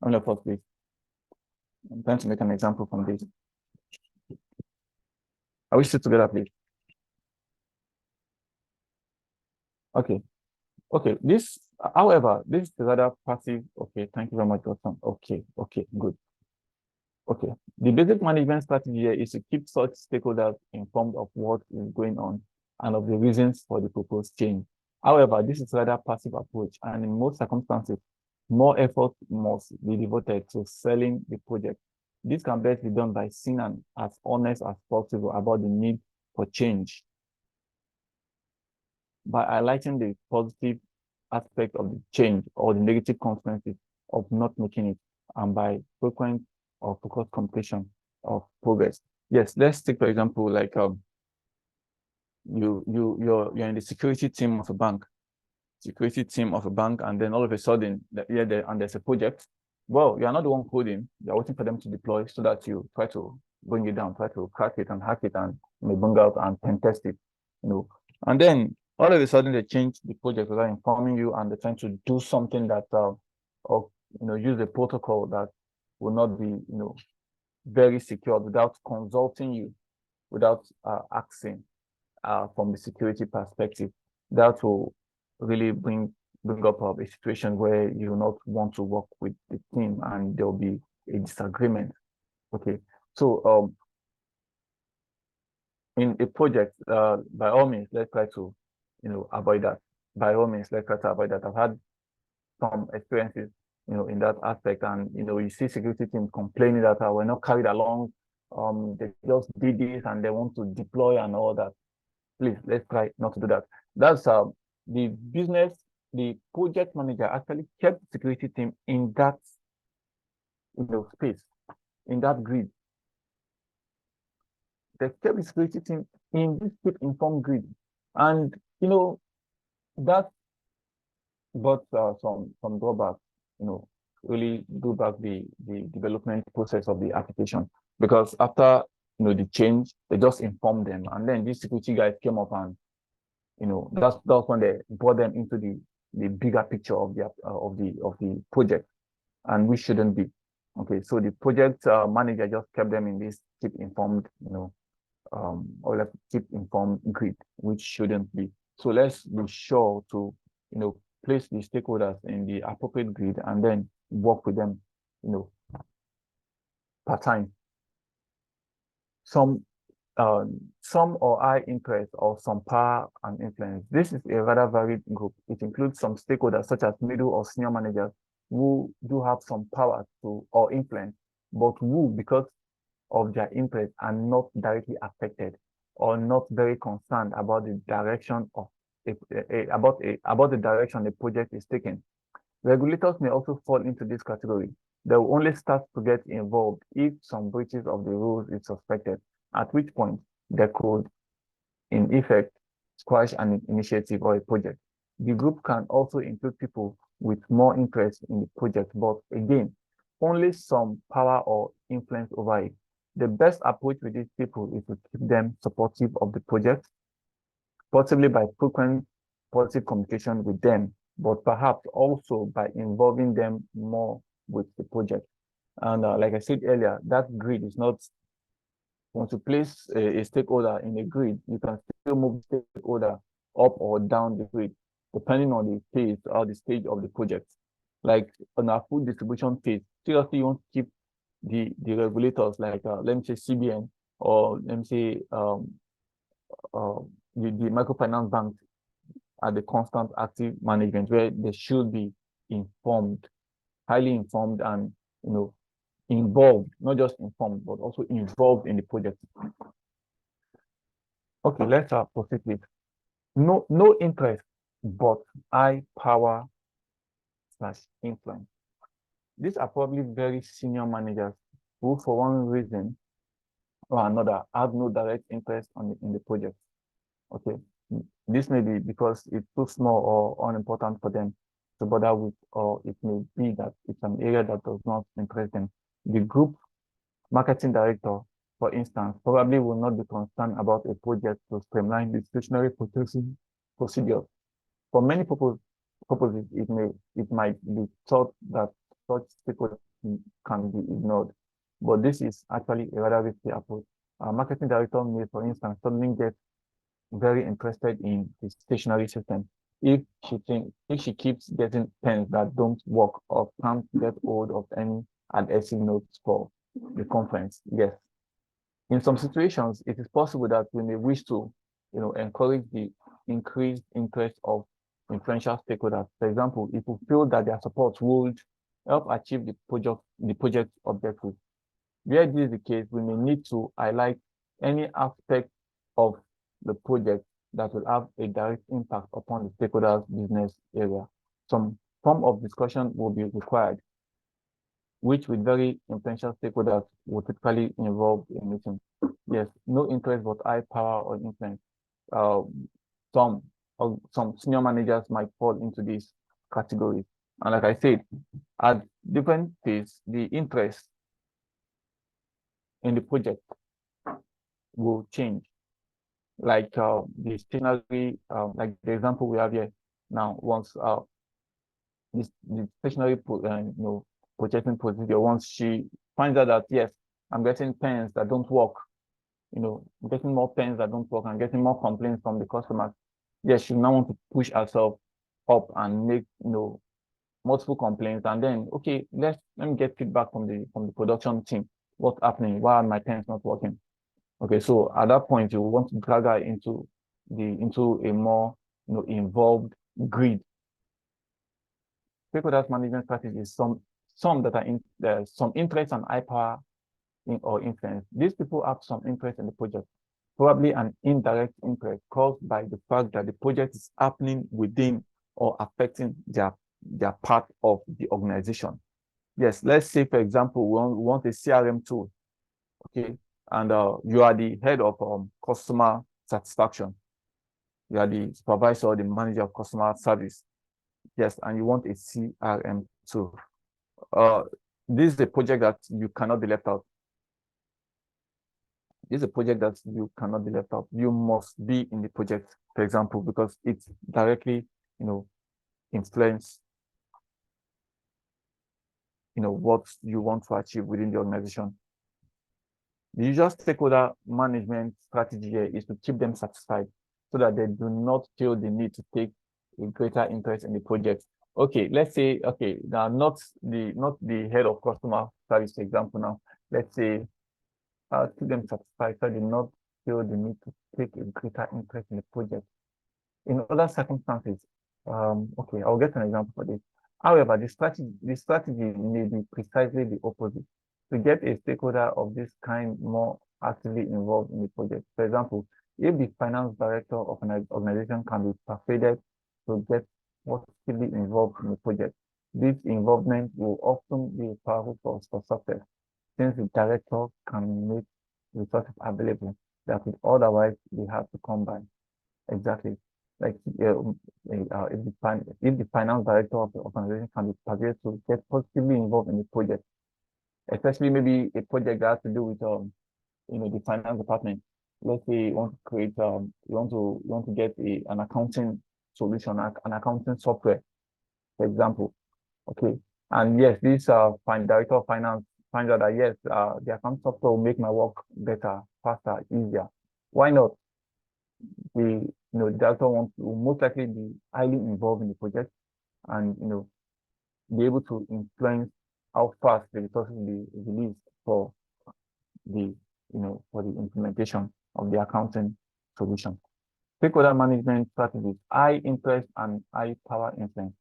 I'm going to put this. I'm trying to make an example from this. Are we still together, please? Okay. Okay. This, however, this is rather passive. Okay. Thank you very much, Dawson. Okay. Okay. Good. Okay. The basic management strategy here is to keep such stakeholders informed of what is going on and of the reasons for the proposed change. However, this is rather passive approach, and in most circumstances, more effort must be devoted to selling the project. This can best be done by being as honest as possible about the need for change, by highlighting the positive aspect of the change or the negative consequences of not making it, and by frequent or focused completion of progress. Yes, let's take for example, like you're in the security team of a bank, and then all of a sudden there's a project. Well, you're not the one coding, you're waiting for them to deploy so that you try to bring it down, try to crack it and hack it and bring out and pen test it, and then all of a sudden they change the project without informing you, and they're trying to do something that or use a protocol that will not be very secure without consulting you, without asking from the security perspective. That will really bring up a situation where you will not want to work with the team and there'll be a disagreement. Okay, so in a project, by all means, let's try to avoid that. By all means, let's try to avoid that. I've had some experiences in that aspect, and you see security teams complaining that we're not carried along, they just did this and they want to deploy and all that. Please, let's try not to do that. That's the project manager actually kept the security team in that space, in that grid. They kept the security team in this keep informed grid. And that brought some drawbacks, really do back the development process of the application, because after the change, they just informed them, and then these security guys came up and that's when they brought them into the bigger picture of the project, and we shouldn't be. Okay, so the project manager just kept them in this keep informed, or like keep informed grid, which shouldn't be. So let's be sure to place the stakeholders in the appropriate grid and then work with them, part time. Some or high interest or some power and influence. This is a rather varied group. It includes some stakeholders such as middle or senior managers who do have some power to or influence, but who, because of their interest, are not directly affected or not very concerned about the direction of about the direction the project is taking. Regulators may also fall into this category. They will only start to get involved if some breaches of the rules is suspected, at which point they could, in effect, squash an initiative or a project. The group can also include people with more interest in the project, but again, only some power or influence over it. The best approach with these people is to keep them supportive of the project, possibly by frequent positive communication with them, but perhaps also by involving them more with the project. And like I said earlier, that grid is not, once you place a stakeholder in a grid, you can still move the stakeholder up or down the grid, depending on the phase or the stage of the project. Like on our food distribution phase, seriously, you want to keep the regulators, like let me say CBN, or let me say the microfinance bank, at the constant active management, where they should be informed, highly informed, and involved, not just informed, but also involved in the project. Okay, let's proceed with no interest, but high power / influence. These are probably very senior managers who, for one reason or another, have no direct interest in the project. Okay, this may be because it's too small or unimportant for them to bother with, or it may be that it's an area that does not interest them. The group marketing director, for instance, probably will not be concerned about a project to streamline the stationary processing procedure. For many purposes, it might be thought that such stakeholders can be ignored, but this is actually a rather risky approach. A marketing director may, for instance, suddenly get very interested in the stationary system if she keeps getting pens that don't work or can't get hold of any adhesive notes for the conference. Yes, in some situations, it is possible that we may wish to, encourage the increased interest of influential stakeholders. For example, if we feel that their support would help achieve the project objective. Where this is the case, we may need to highlight any aspect of the project that will have a direct impact upon the stakeholders' business area. Some form of discussion will be required, which with very influential stakeholders will typically involve a meeting. Yes, no interest but high power or influence. Some senior managers might fall into this category. And like I said, at different phase, the interest in the project will change. Like the stationary, like the example we have here now, once the stationary purchasing procedure, once she finds out that, yes, I'm getting pens that don't work, getting more pens that don't work and getting more complaints from the customers, yes, she now want to push herself up and make, multiple complaints, and then, okay, let me get feedback from the production team. What's happening? Why are my pens not working? Okay, so at that point, you want to drag her into a more involved grid. Stakeholders management strategies, some that are in some interest and high power or influence. These people have some interest in the project, probably an indirect interest caused by the fact that the project is happening within or affecting their part of the organization. Yes, let's say, for example, we want a CRM tool, okay, and you are the head of customer satisfaction. You are the supervisor or the manager of customer service. Yes, and you want a CRM tool. This is a project that you cannot be left out. This is a project that you cannot be left out. You must be in the project, for example, because it's directly, influence, what you want to achieve within the organization. The usual stakeholder management strategy here is to keep them satisfied so that they do not feel the need to take a greater interest in the project. Okay, let's say, okay, now not the head of customer service, for example, now. Let's say keep them satisfied so they do not feel the need to take a greater interest in the project. In other circumstances, okay, I'll get an example for this. However, the strategy may be precisely the opposite. To get a stakeholder of this kind more actively involved in the project. For example, if the finance director of an organization can be persuaded to get more actively involved in the project, this involvement will often be a powerful force for success, since the director can make resources available that would otherwise be hard to come by. Exactly. Like if the finance director of the organization can be persuaded to get positively involved in the project, especially maybe a project that has to do with the finance department. Let's say you want to create you want to get an accounting solution, an accounting software, for example. Okay. And yes, this director of finance finds out that yes, the accounting software will make my work better, faster, easier. Why not? The director will most likely be highly involved in the project and be able to influence how fast the resources will be released for the implementation of the accounting solution. Stakeholder management strategies, high interest and high power influence.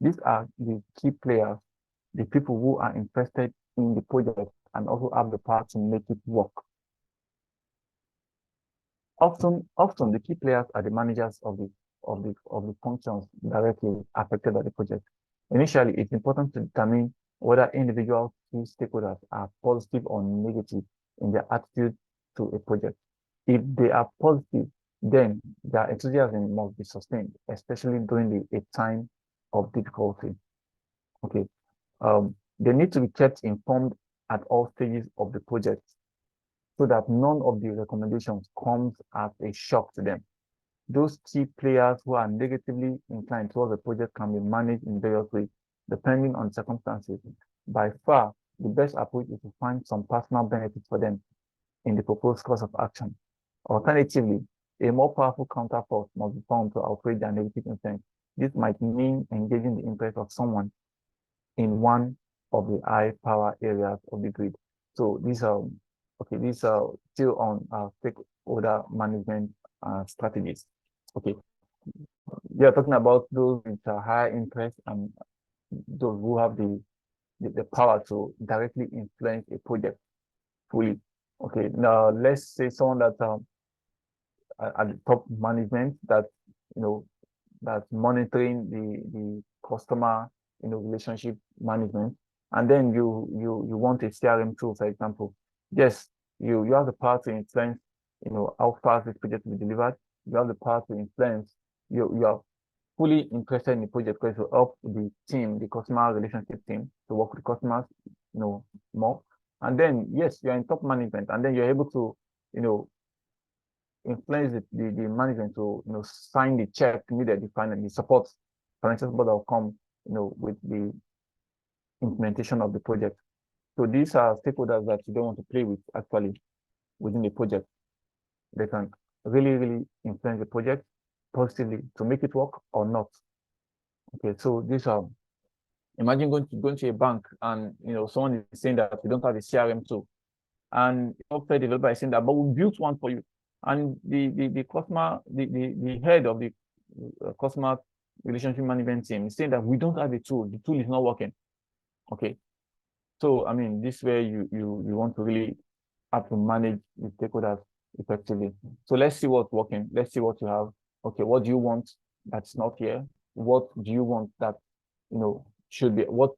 These are the key players, the people who are interested in the project and also have the power to make it work. Often the key players are the managers of the functions directly affected by the project. Initially, it's important to determine whether individual key stakeholders are positive or negative in their attitude to a project. If they are positive, then their enthusiasm must be sustained, especially during a time of difficulty. Okay. They need to be kept informed at all stages of the project so that none of the recommendations comes as a shock to them. Those key players who are negatively inclined towards the project can be managed in various ways, depending on circumstances. By far, the best approach is to find some personal benefit for them in the proposed course of action. Alternatively, a more powerful counterforce must be found to outweigh their negative influence. This might mean engaging the interest of someone in one of the high power areas of the grid. So these are still on stakeholder management strategies. Okay, we are talking about those with high interest and those who have the power to directly influence a project fully. Okay, now let's say someone that at the top management that's monitoring the customer relationship management, and then you want a CRM tool, for example. Yes, you have the power to influence how fast this project will be delivered. You have the power to influence. You are fully interested in the project because to help the team, the customer relationship team, to work with customers more. And then yes, you're in top management, and then you're able to influence the management to sign the check needed, the support, financial support that will come with the implementation of the project. So these are stakeholders that you don't want to play with actually within the project. They can really influence the project positively to make it work or not. Okay, so these are, imagine going to a bank and someone is saying that we don't have a CRM tool, and software developer is saying that, but we built one for you. And the customer, the head of the customer relationship management team is saying that we don't have a tool, the tool is not working. Okay, so I mean, this way you want to really have to manage the stakeholders effectively. So let's see what's working. Let's see what you have. Okay, what do you want that's not here? What do you want that should be? What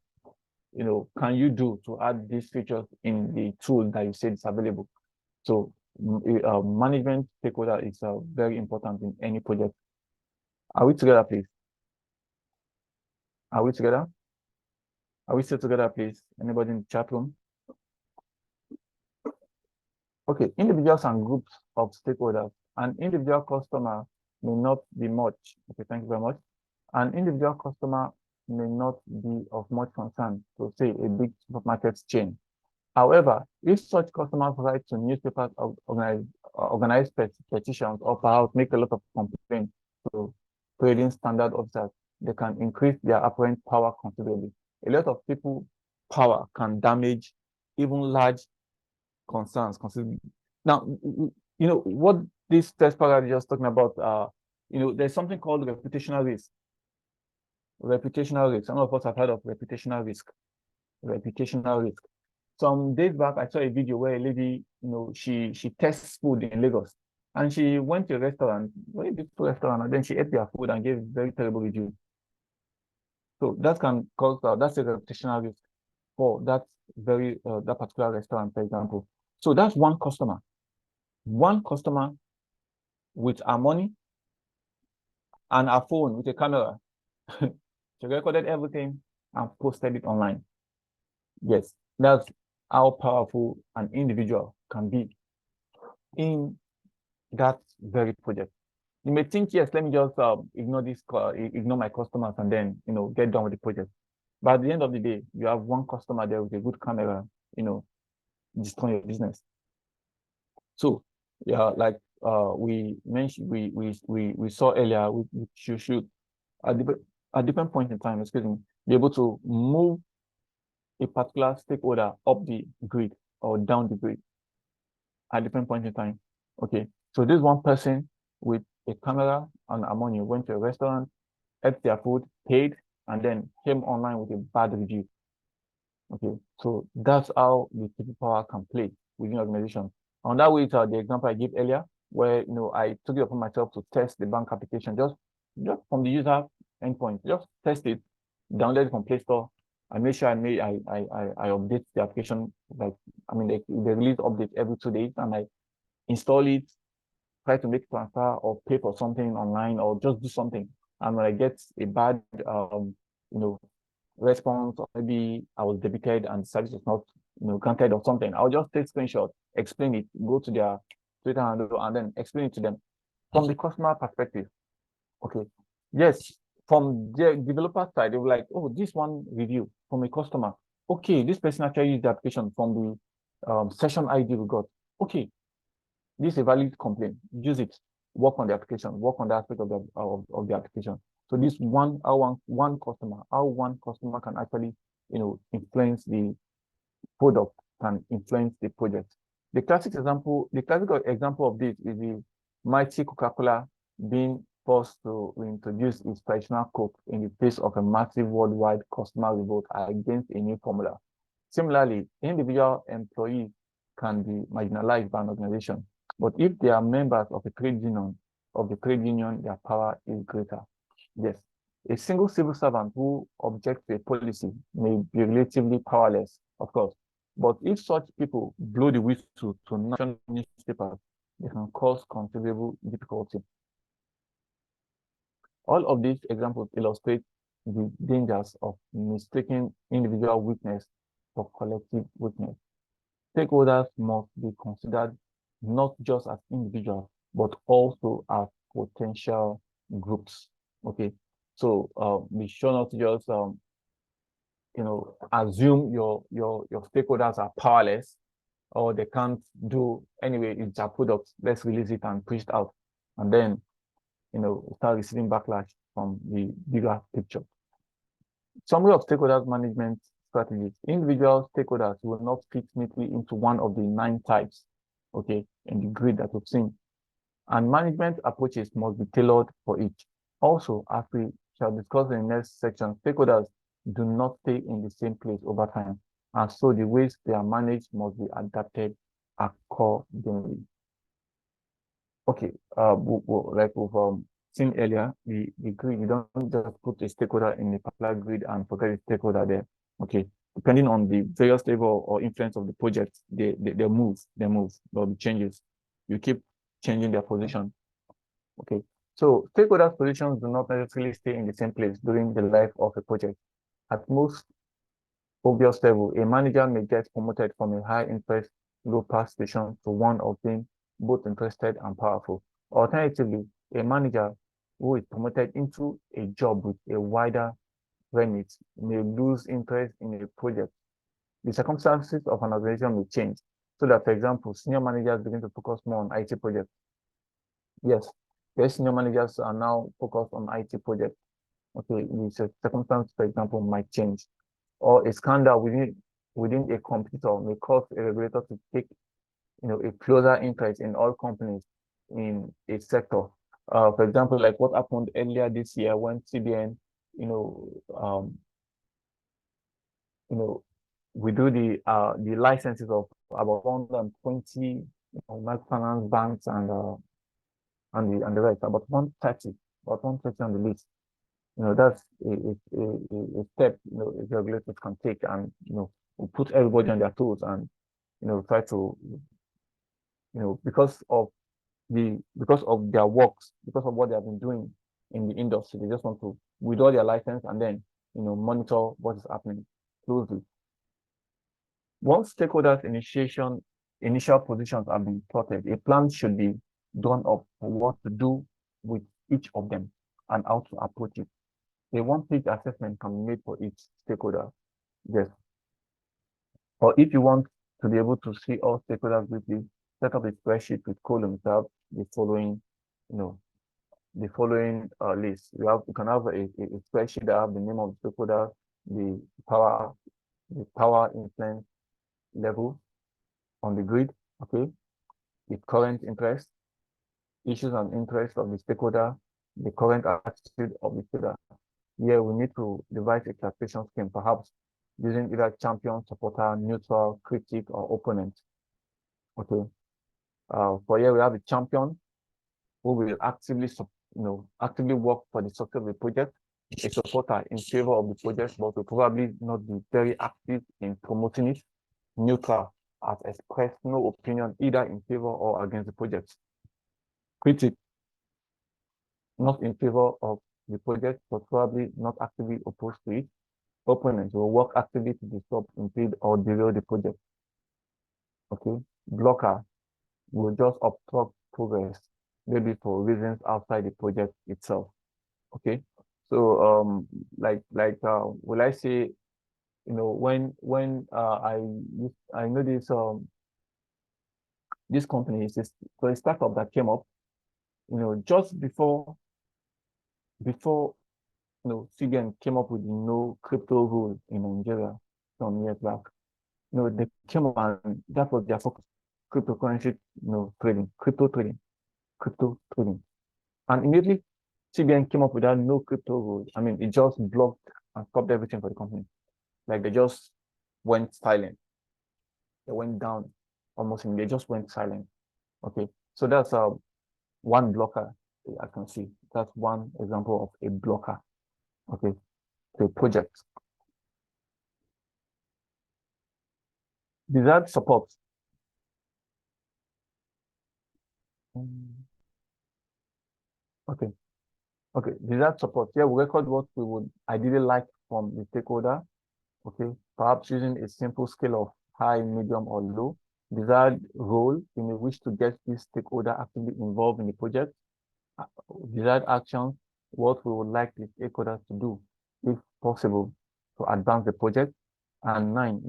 can you do to add these features in the tool that you said is available? So management stakeholder is very important in any project. Are we together, please? Are we together? Are we still together, please? Anybody in the chat room? Okay, individuals and groups of stakeholders. An individual customer may not be much. Okay, thank you very much. An individual customer may not be of much concern to, say, a big supermarket chain. However, if such customers write to newspapers, organize petitions, or perhaps make a lot of complaints to trading standard officers, they can increase their apparent power considerably. A lot of people power can damage even large concerns considerably. Now, you know what this test paragraph is just talking about. You know, there's something called reputational risk. Reputational risk. Some of us have heard of reputational risk. Reputational risk. Some days back, I saw a video where a lady, you know, she tests food in Lagos, and she went to a restaurant, very beautiful restaurant, and then she ate their food and gave very terrible review. So that can cause that's a reputational risk for that that particular restaurant, for example. So that's one customer with our money and our phone with a camera. She recorded everything and posted it online. Yes, that's how powerful an individual can be in that very project. You may think, yes, let me just ignore my customers and then, you know, get done with the project. But at the end of the day, you have one customer there with a good camera, you know, destroy your business. So, yeah, like we mentioned, we saw earlier, you should at different point in time, excuse me, be able to move a particular stakeholder up the grid or down the grid at different point in time. Okay, so this one person with a camera and ammonia went to a restaurant, ate their food, paid, and then came online with a bad review. Okay, so that's how the people power can play within the organization. On that way, the example I gave earlier, where, you know, I took it upon myself to test the bank application just from the user endpoint, just test it, download it from Play Store. I make sure I update the application. Like, I mean, they release update every 2 days, and I install it, try to make transfer or pay for something online or just do something. And when I get a bad, you know, response, or maybe I was debited and the service was not, you know, granted or something, I'll just take screenshot, explain it, go to their Twitter handle, and then explain it to them from the customer perspective. Okay, yes, from the developer side, they were like, oh, this one review from a customer. Okay, this person actually used the application from the session ID we got. Okay, this is a valid complaint. Use it. Work on the application. Work on the aspect of the application. So this one customer can actually, you know, influence the product, can influence the project. The classic example of this is the mighty Coca-Cola being forced to introduce its traditional Coke in the face of a massive worldwide customer revolt against a new formula. Similarly, individual employees can be marginalized by an organization, but if they are members of a trade union, their power is greater. Yes, a single civil servant who objects to a policy may be relatively powerless, of course, but if such people blow the whistle to national newspapers, they can cause considerable difficulty. All of these examples illustrate the dangers of mistaking individual weakness for collective weakness. Stakeholders must be considered not just as individuals, but also as potential groups. Okay, so be sure not to just you know, assume your stakeholders are powerless or they can't do anyway. It's their product. Let's release it and push it out, and then, you know, start receiving backlash from the bigger picture. Summary of stakeholders management strategies. Individual stakeholders will not fit neatly into one of the 9 types, okay, in the grid that we've seen. And management approaches must be tailored for each. Also, as we shall discuss in the next section, stakeholders do not stay in the same place over time. And so the ways they are managed must be adapted accordingly. Okay, like we've seen earlier, the grid, you don't just put a stakeholder in a particular grid and forget the stakeholder there. Okay, depending on the various level or influence of the project, they move, there'll be changes. You keep changing their position. Okay, So stakeholder positions do not necessarily stay in the same place during the life of a project. At most obvious level, a manager may get promoted from a high interest, low pass station to one of being both interested and powerful. Alternatively, a manager who is promoted into a job with a wider remit may lose interest in a project. The circumstances of an organization may change, so that, for example, senior managers begin to focus more on IT projects. Yes, senior managers are now focused on IT projects. Okay, the circumstance, for example, might change, or a scandal within a competitor may cause a regulator to take, a closer interest in all companies in a sector. For example, like what happened earlier this year when CBN, we do the licenses of about 120 microfinance banks and the rest, about 130 on the list. That's a step the regulators can take, and we put everybody on their toes and try to because of their works, because of what they have been doing in the industry, they just want to withdraw their license and then monitor what is happening closely. Once stakeholders initial positions have been plotted, a plan should be drawn up for what to do with each of them and how to approach it. A one-page assessment can be made for each stakeholder. Yes. Or if you want to be able to see all stakeholders briefly, set up a spreadsheet with columns that have the following, list. You can have a spreadsheet that have the name of the stakeholder, the power influence level on the grid, okay, the current interest, issues and interests of the stakeholder, the current attitude of the stakeholder. Here we need to devise a classification scheme, perhaps using either champion, supporter, neutral, critic, or opponent. Okay. For here we have a champion who will actively work for the success of the project, a supporter in favor of the project, but will probably not be very active in promoting it. Neutral has expressed no opinion either in favor or against the project. Critic, not in favor of the project, but probably not actively opposed to it. Opponents will work actively to disrupt, impede, or derail the project. Okay. Blocker will just obstruct progress, maybe for reasons outside the project itself. Okay. So will I say, when I know this company is a startup that came up, just before CBN came up with the no crypto rule in Nigeria some years back. They came up and that was their focus. Cryptocurrency, trading, crypto trading. And immediately CBN came up with that no crypto rule. I mean, it just blocked and stopped everything for the company. Like they just went silent. They went down almost they just went silent. Okay. So that's one blocker I can see. That's one example of a blocker. Okay. To a project. Desired support. Okay. Desired support. Yeah, we record what we would ideally like from the stakeholder. Okay. Perhaps using a simple scale of high, medium, or low. Desired role, you may wish to get this stakeholder actively involved in the project. Desired actions, what we would like the stakeholders to do, if possible, to advance the project. And 9,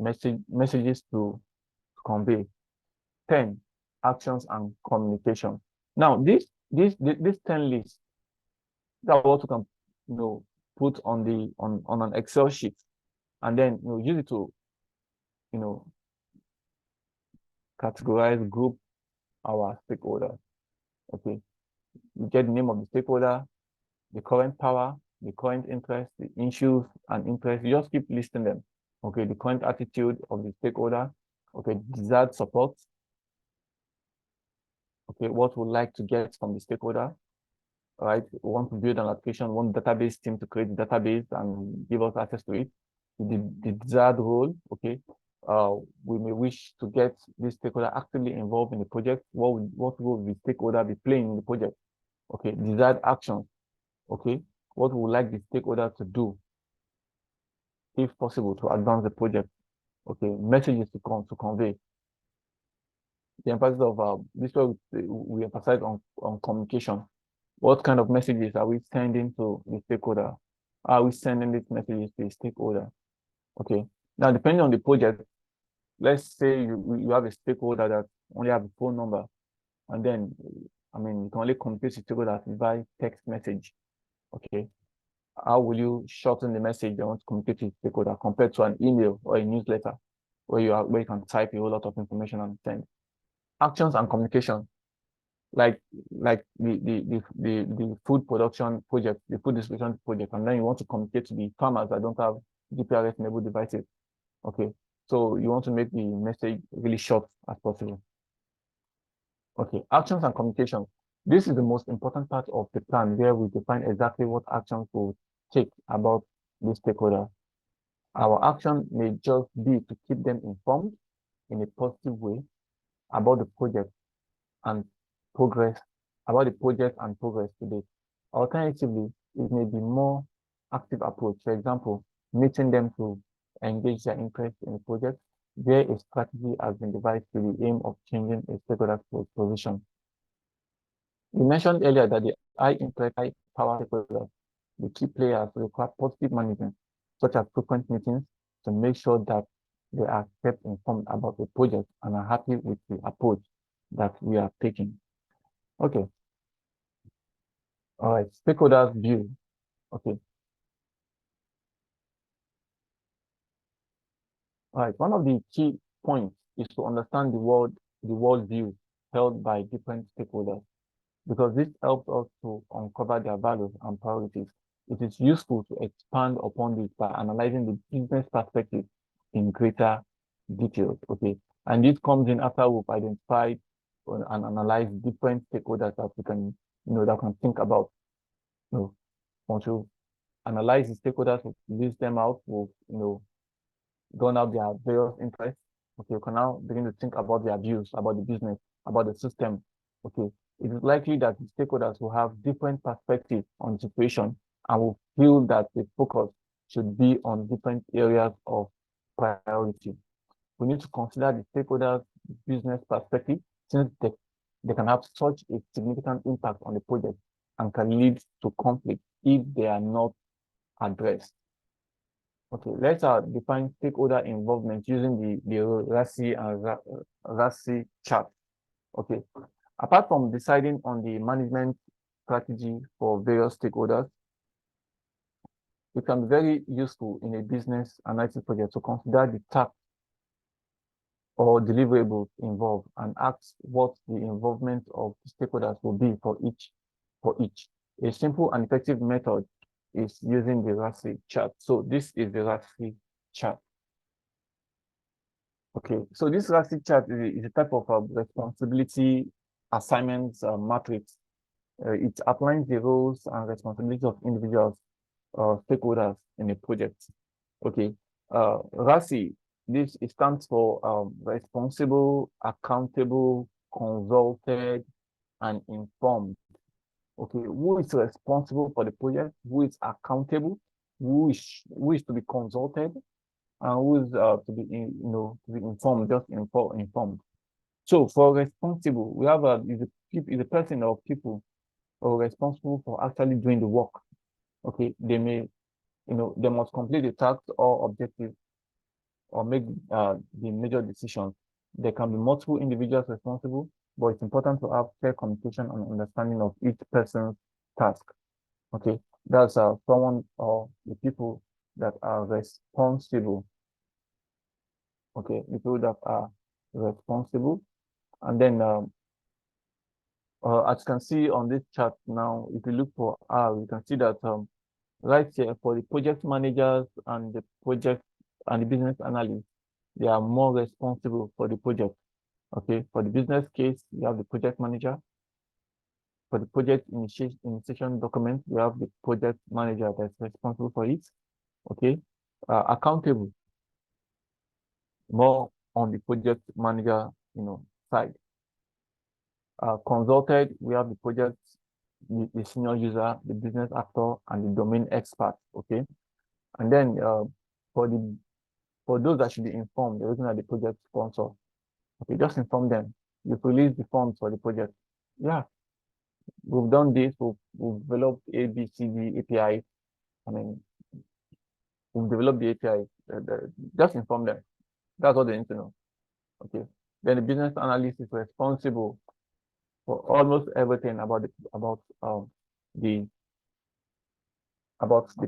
messages to convey. 10, actions and communication. Now, this 10 lists that what you can put on an Excel sheet, and then use it to categorize, group our stakeholders. Okay, you get the name of the stakeholder, the current power, the current interest, the issues and interest. You just keep listing them. Okay, the current attitude of the stakeholder. Okay, desired support. Okay, what we like to get from the stakeholder. All right, we want to build an application, one database team to create the database and give us access to it. The desired role, okay. We may wish to get this stakeholder actively involved in the project. What will the stakeholder be playing in the project? Okay, desired actions. Okay, what we would like the stakeholder to do, if possible, to advance the project. Okay, messages to convey. The emphasis of this way we emphasize on communication. What kind of messages are we sending to the stakeholder? Are we sending these messages to the stakeholder? Okay. Now, depending on the project, let's say you have a stakeholder that only have a phone number, and then, I mean, you can only communicate with stakeholder by text message. Okay. How will you shorten the message you want to communicate with stakeholder compared to an email or a newsletter where you can type a whole lot of information and send? Actions and communication, like the food production project, the food distribution project, and then you want to communicate to the farmers that don't have GPRS enabled devices. Okay, so you want to make the message really short as possible. Okay, actions and communication. This is the most important part of the plan, where we define exactly what actions we'll take about the stakeholder. Our action may just be to keep them informed in a positive way about the project and progress, about the project and progress to date. Alternatively, it may be more active approach. For example, meeting them to engage their interest in the project, where a strategy has been devised with the aim of changing a stakeholder's position. We mentioned earlier that the high impact, high power stakeholders, the key players, require positive management, such as frequent meetings, to make sure that they are kept informed about the project and are happy with the approach that we are taking. Okay. All right, stakeholders view. Okay. All right, one of the key points is to understand the world view held by different stakeholders, because this helps us to uncover their values and priorities. It is useful to expand upon this by analyzing the business perspective in greater details. Okay, and this comes in after we've identified and analyzed different stakeholders that we can, that can think about. Once you analyze the stakeholders, list them out, we've, gone out their various interests. Okay, you can now begin to think about their views, about the business, about the system. Okay, it is likely that the stakeholders will have different perspectives on the situation and will feel that the focus should be on different areas of priority. We need to consider the stakeholders' business perspective, since they can have such a significant impact on the project and can lead to conflict if they are not addressed. Okay, let's define stakeholder involvement using the RASI and RASI chart. Okay, apart from deciding on the management strategy for various stakeholders, it can be very useful in a business analysis project to consider the tasks or deliverables involved and ask what the involvement of the stakeholders will be for each. A simple and effective method is using the RASI chart. So this is the RASI chart. Okay, so this RASI chart is a type of responsibility assignments matrix. It outlines the roles and responsibilities of individuals, stakeholders in a project. Okay, RASI, it stands for responsible, accountable, consulted, and informed. Okay, who is responsible for the project? Who is accountable? Who is to be consulted? And who is to be informed? Just informed. So for responsible, we have is a person or people who are responsible for actually doing the work. Okay, they must complete the task or objective or make the major decisions. There can be multiple individuals responsible, but it's important to have fair communication and understanding of each person's task. Okay, that's someone or the people that are responsible. Okay, the people that are responsible. And then, as you can see on this chart now, if you look for R, you can see that right here for the project managers and the project and the business analysts, they are more responsible for the project. Okay, for the business case, you have the project manager. For the project initiation document, you have the project manager that's responsible for it. Okay, accountable, more on the project manager, side. Consulted, we have the project the senior user, the business actor, and the domain expert. Okay, and then for those that should be informed, they're looking at the project sponsor. Okay, just inform them. You've released the forms for the project. Yeah, we've done this. We've developed A, B, C, D API. I mean, we've developed the API. Just inform them. That's all they need to know. Okay. Then the business analyst is responsible for almost everything about the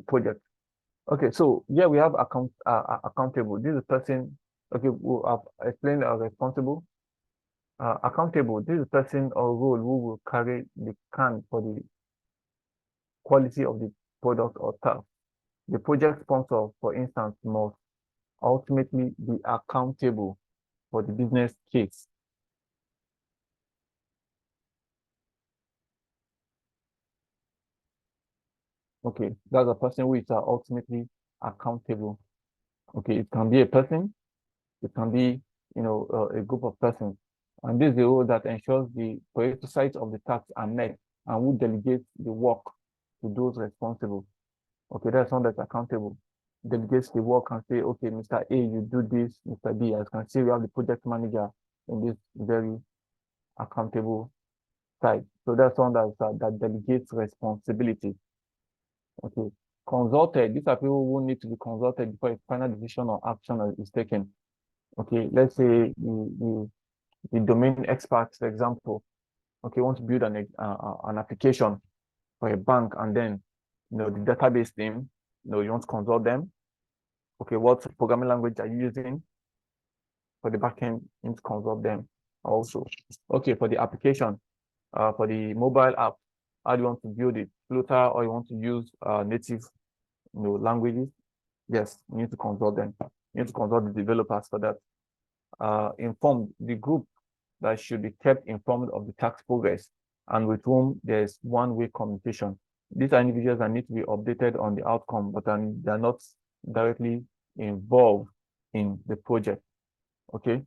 project. Okay, so yeah, we have accountable. This is a person. Okay, we have explained responsible. Accountable. This is a person or role who will carry the can for the quality of the product or task. The project sponsor, for instance, must ultimately be accountable for the business case. Okay, that's a person who is ultimately accountable. Okay, it can be a person, it can be, a group of persons. And this is the role that ensures the priorities of the tasks are met and who delegates the work to those responsible. Okay, that's one that's accountable. Delegates the work and say, okay, Mr. A, you do this, Mr. B. As you can see, we have the project manager in this very accountable side. So that's one that delegates responsibility. Okay, consulted. These are people who need to be consulted before a final decision or action is taken. Okay, let's say the domain experts, for example, okay, want to build an application for a bank, and then the database team, you want to consult them. Okay, what programming language are you using for the backend? You need to consult them also. Okay, for the application, for the mobile app, how do you want to build it? Flutter, or you want to use native languages? Yes, you need to consult them. You need to consult the developers for that. Inform the group that should be kept informed of the task progress and with whom there's one-way communication. These are individuals that need to be updated on the outcome, but they're not directly involved in the project. Okay.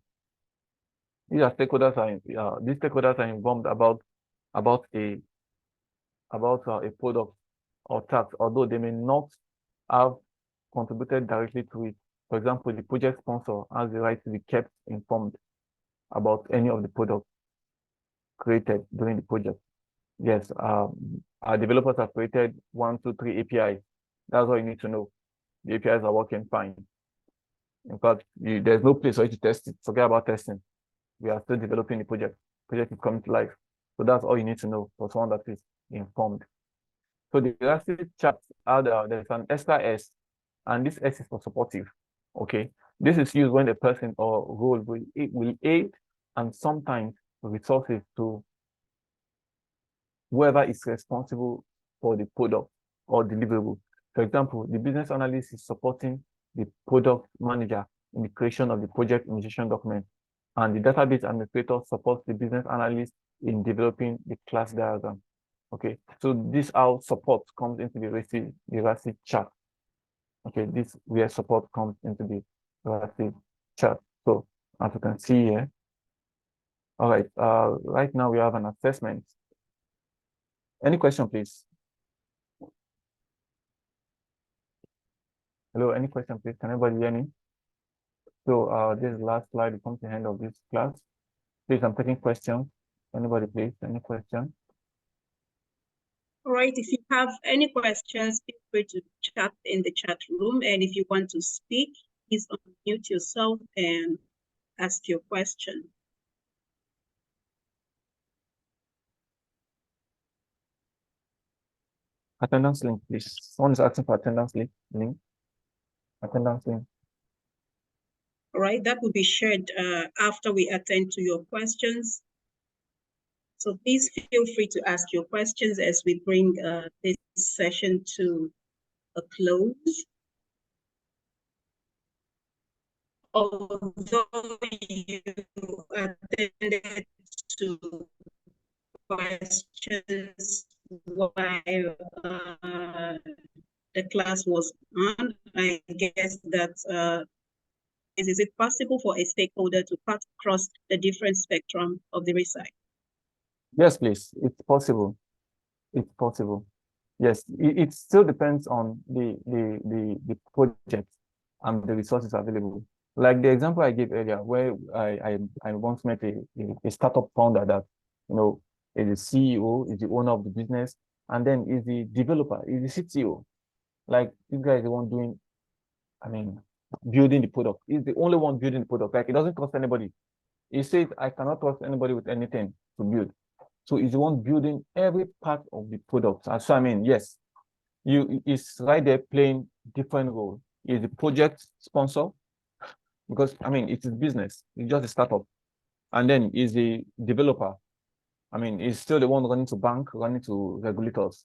These stakeholders are informed about a product or task, although they may not have contributed directly to it. For example, the project sponsor has the right to be kept informed about any of the products created during the project. Yes, our developers have created 1, 2, 3 APIs. That's all you need to know. The APIs are working fine. In fact, there's no place for you to test it. Forget about testing. We are still developing the project. Project is coming to life. So that's all you need to know for someone that is informed. So the last chart, there's an extra S, and this S is for supportive. Okay, this is used when the person or role will aid and sometimes resources to whoever is responsible for the product or deliverable. For example, the business analyst is supporting the product manager in the creation of the project initiation document, and the database administrator supports the business analyst in developing the class diagram. Okay, so this how support comes into the RACI chart. Okay, this where support comes into the RACI chart. So as you can see here, all right, right now we have an assessment. Any question, please? Hello, any question, please? Can anybody hear me? So this is the last slide. We come to the end of this class. Please, I'm taking questions. Anybody, please? Any question? All right, if you have any questions, feel free to chat in the chat room. And if you want to speak, please unmute yourself and ask your question. Attendance link, please. Someone is asking for attendance link. Attendance link. All right, that will be shared after we attend to your questions. So please feel free to ask your questions as we bring this session to a close. Although you attended to questions while the class was on, I guess that is it possible for a stakeholder to cut across the different spectrum of the RACI? Yes, please. It's possible. It's possible. Yes, it still depends on the project and the resources available. Like the example I gave earlier, where I once met a startup founder that, is the CEO, is the owner of the business, and then is the developer, is the CTO. Like this guy is the one doing, building the product. He's the only one building the product. Like it doesn't trust anybody. He said, I cannot trust anybody with anything to build. So he's the one building every part of the product. And so yes, it's right there playing different roles. He's the project sponsor, because it's his business. It's just a startup. And then he's the developer. He's still the one running to bank, running to regulators.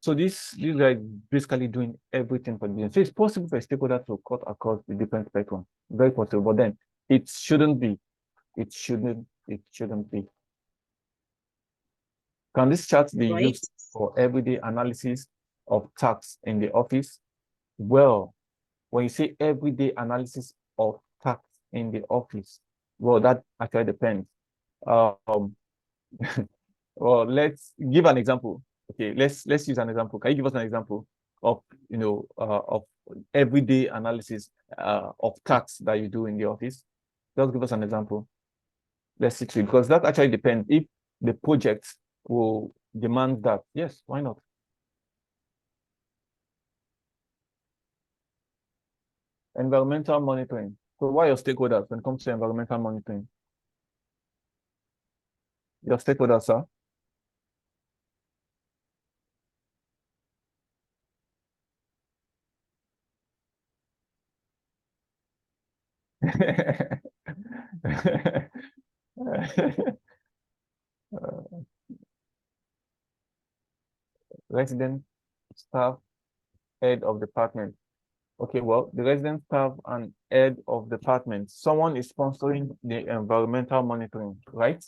So this guy basically doing everything for the business. So it's possible for a stakeholder to cut across the different spectrum. Very possible, but then it shouldn't be. It shouldn't be. Can this chart be used for everyday analysis of tasks in the office? Well, when you say everyday analysis of tasks in the office, well, that actually depends. Well, let's give an example. Okay, let's use an example. Can you give us an example of of everyday analysis of tasks that you do in the office? Just give us an example. Let's see, because that actually depends. If the project will demand that, yes, why not? Environmental monitoring. So what are your stakeholders when it comes to environmental monitoring? Your stakeholders, sir? Resident, staff, head of department. Okay, well, the resident, staff, and head of department. Someone is sponsoring the environmental monitoring, right?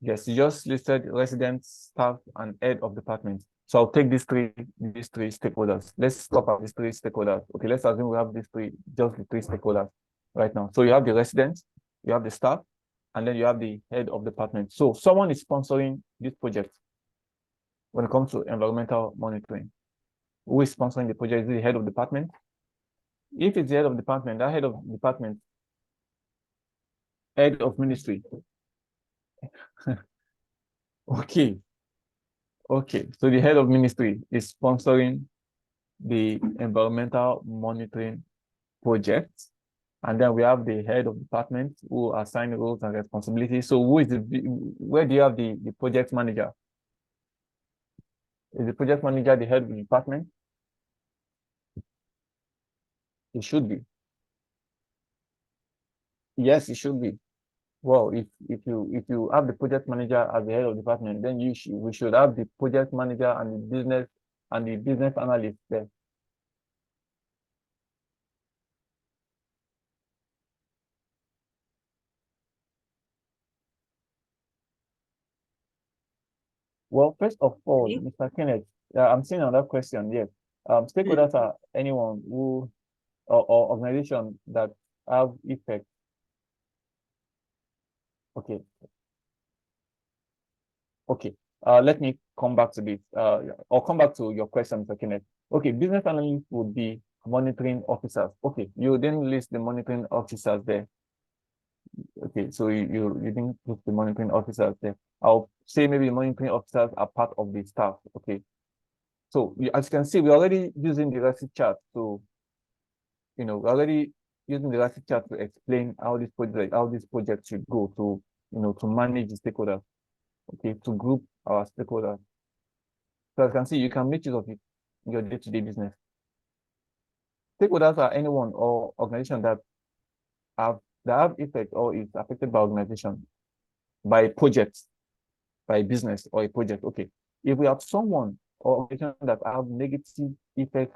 Yes, you just listed residents, staff, and head of department. So I'll take these three stakeholders. Let's stop at these three stakeholders. Okay, let's assume we have just the three stakeholders right now. So you have the residents, you have the staff, and then you have the head of department. So someone is sponsoring this project when it comes to environmental monitoring. Who is sponsoring the project? Is it the head of department? If it's the head of department, that head of department, head of ministry. Okay. So the head of ministry is sponsoring the environmental monitoring project. And then we have the head of department who assign roles and responsibilities. So where do you have the project manager? Is the project manager the head of the department? It should be. Yes, it should be. Well, if you have the project manager as the head of department, then we should have the project manager and the business analyst there. Well, first of all, Mr. Kenneth, I'm seeing another question. Yes. Stakeholders are anyone who or organization that have effect. Okay. Let me come back to this. Or come back to your question, Mr. Kenneth. Okay, business analysts would be monitoring officers. Okay, you didn't list the monitoring officers there. Okay, so you didn't put the monitoring officers there. I'll say maybe the monitoring officers are part of the staff. Okay. So as you can see, we're already using the RACI chart to, we're already using the RACI chart to explain how this project should go to, to manage the stakeholders. Okay, to group our stakeholders. So as you can see, you can make use of it in your day-to-day business. Stakeholders are anyone or organization that have effect or is affected by organization, by projects, by business or a project. Okay, if we have someone or organization that have negative effect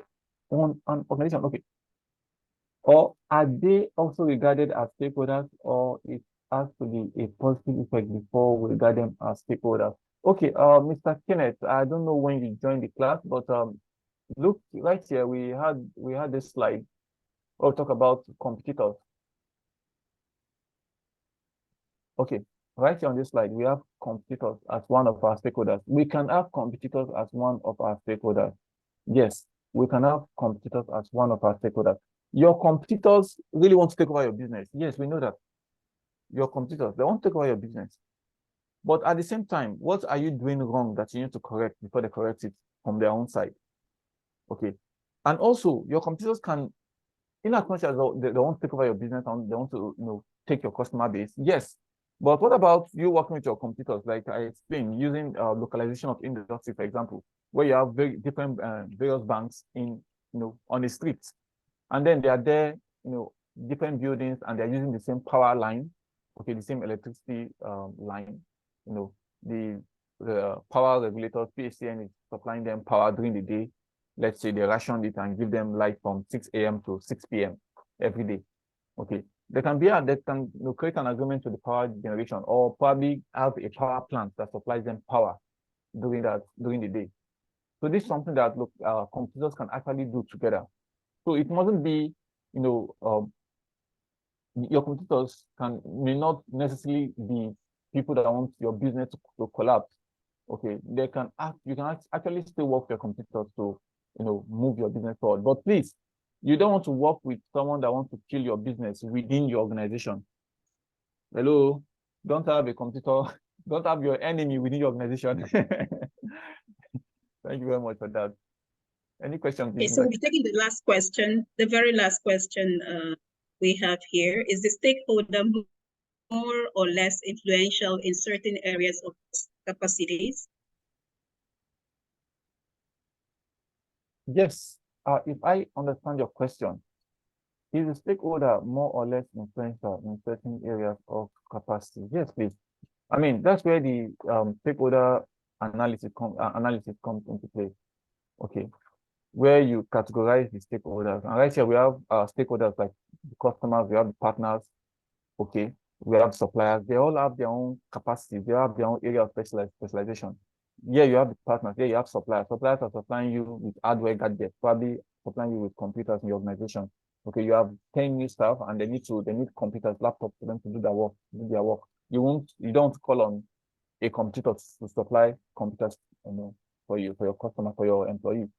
on an organization, okay, or are they also regarded as stakeholders, or it has to be a positive effect before we regard them as stakeholders? Okay, Mr. Kenneth, I don't know when you joined the class, but look right here, we had this slide. We'll talk about competitors. Okay, right here on this slide, we have competitors as one of our stakeholders. We can have competitors as one of our stakeholders. Yes, we can have competitors as one of our stakeholders. Your competitors really want to take over your business. Yes, we know that. Your competitors, they want to take over your business. But at the same time, what are you doing wrong that you need to correct before they correct it from their own side? Okay. And also, your competitors can, in as much as they want to take over your business and they want to take your customer base, yes. But what about you working with your competitors, like I explained, using localization of industry, for example, where you have very different various banks in on the street, and then they are there, different buildings, and they're using the same power line, okay, the same electricity line, the power regulators, PHCN is supplying them power during the day. Let's say they ration it and give them light from 6 a.m. to 6 p.m. every day. Okay, they can create an agreement to the power generation, or probably have a power plant that supplies them power during the day. So this is something that computers can actually do together. So it mustn't be, your competitors may not necessarily be people that want your business to collapse. Okay, you can actually still work with your competitors to move your business forward. But please, you don't want to work with someone that wants to kill your business within your organization. Hello, don't have a competitor, don't have your enemy within your organization. Thank you very much for that. Any questions? Okay, so we're taking the last question, the very last question we have here. Is the stakeholder more or less influential in certain areas of capacities? Yes. If I understand your question, is the stakeholder more or less influential in certain areas of capacity? Yes, please. I mean, that's where the stakeholder analysis comes into play. Okay, where you categorize the stakeholders. And right here we have stakeholders like the customers, we have the partners. Okay, we have suppliers. They all have their own capacity. They have their own area of specialization. Yeah, you have the partners. Yeah, you have suppliers. Suppliers are supplying you with hardware gadgets, probably supplying you with computers in your organization. Okay, you have 10 new staff and they need computers, laptops for them to do their work. You don't call on a computer to supply computers, for your customer, for your employees.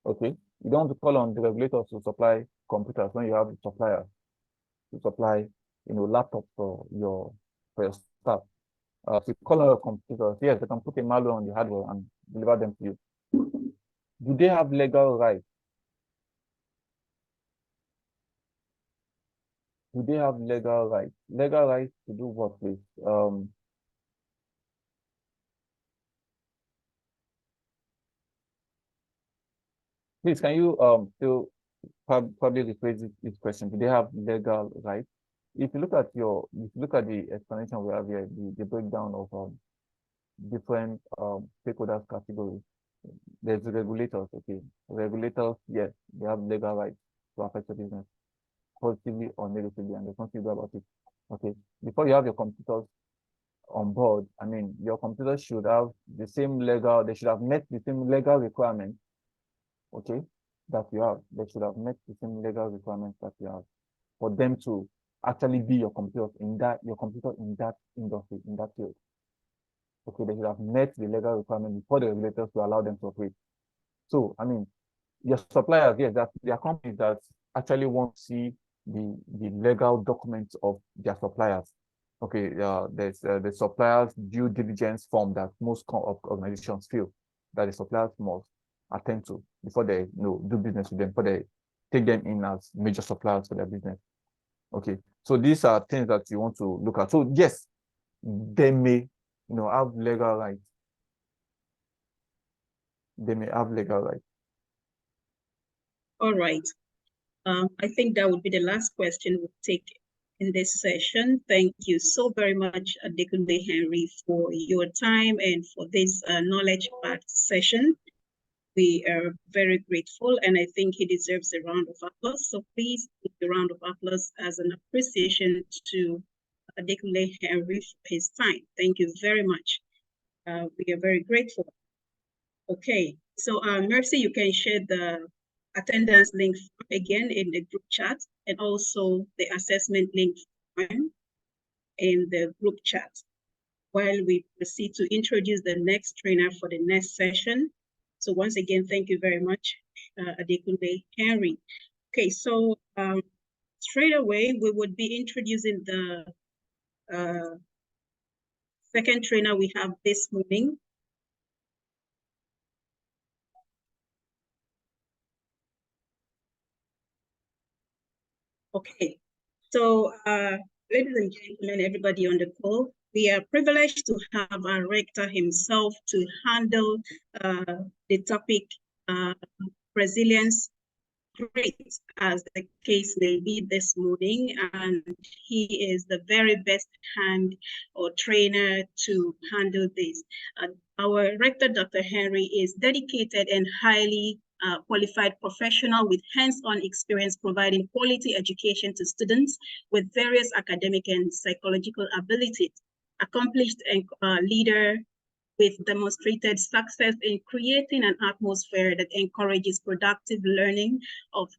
Okay, you don't want to call on the regulators to supply computers when you have suppliers to supply, laptops for your staff. If you call on your computers, yes, they can put a malware on the hardware and deliver them to you. Do they have legal rights? Do they have legal rights? Legal rights to do what, please? Please, can you still probably rephrase this question? Do they have legal rights? If you look at the explanation we have here, the breakdown of different stakeholders categories, there's the regulators. Okay, regulators, yes, they have legal rights to affect the business positively or negatively, and there's nothing to do about it. Okay, before you have your computers on board, I mean, your computers should have the same they should have met the same legal requirements, okay, that you have. They should have met the same legal requirements that you have for them to actually be your computer in that industry, in that field. Okay, they should have met the legal requirement before the regulators to allow them to operate. So, I mean, your suppliers, yes, there are companies that actually want to see the legal documents of their suppliers. Okay, there's the suppliers due diligence form that most organizations feel that the suppliers must attend to before they do business with them, before they take them in as major suppliers for their business. Okay, so these are things that you want to look at. So yes, they may have legal rights. They may have legal rights. All right. I think that would be the last question we'll take in this session. Thank you so very much, Adekunle Henry, for your time and for this knowledge-packed session. We are very grateful, and I think he deserves a round of applause. So please give a round of applause as an appreciation to Adekunle Henry for his time. Thank you very much. We are very grateful. Okay, so Mercy, you can share the attendance link again in the group chat, and also the assessment link. in the group chat while we proceed to introduce the next trainer for the next session. So once again, thank you very much, Adekunle Henry. Okay, so straight away, we would be introducing the second trainer we have this morning. Okay, so ladies and gentlemen, everybody on the call, we are privileged to have our rector himself to handle the topic resilience great, as the case may be this morning, and he is the very best hand or trainer to handle this. Our rector, Dr. Henry, is dedicated and highly qualified professional with hands-on experience providing quality education to students with various academic and psychological abilities. Accomplished leader with demonstrated success in creating an atmosphere that encourages productive learning of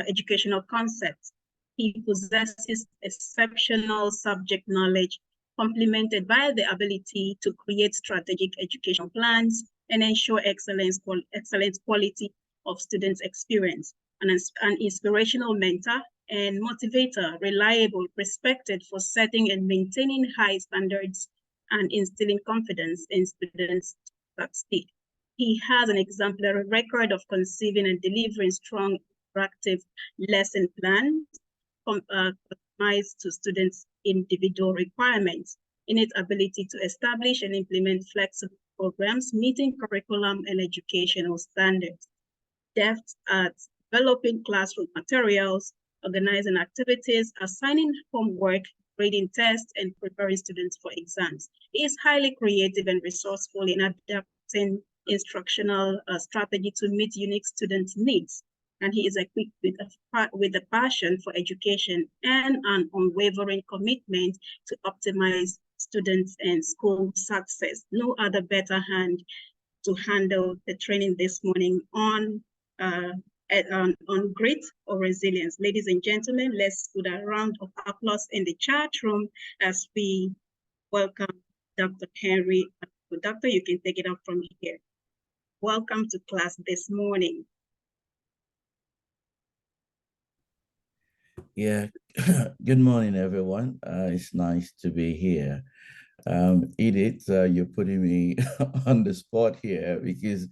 educational concepts. He possesses exceptional subject knowledge, complemented by the ability to create strategic educational plans and ensure excellent quality of students' experience. An inspirational mentor and motivator, reliable, respected for setting and maintaining high standards and instilling confidence in students to succeed. He has an exemplary record of conceiving and delivering strong, interactive lesson plans customized to students' individual requirements, in its ability to establish and implement flexible programs meeting curriculum and educational standards. Depth at developing classroom materials, organizing activities, assigning homework, grading tests, and preparing students for exams. He is highly creative and resourceful in adapting instructional strategy to meet unique students' needs. And he is equipped with a passion for education and an unwavering commitment to optimize students and school success. No other better hand to handle the training this morning on grit or resilience. Ladies and gentlemen, let's put a round of applause in the chat room as we welcome Dr. Henry. Doctor, you can take it up from here. Welcome to class this morning. Yeah, good morning, everyone. It's nice to be here. Edith, you're putting me on the spot here because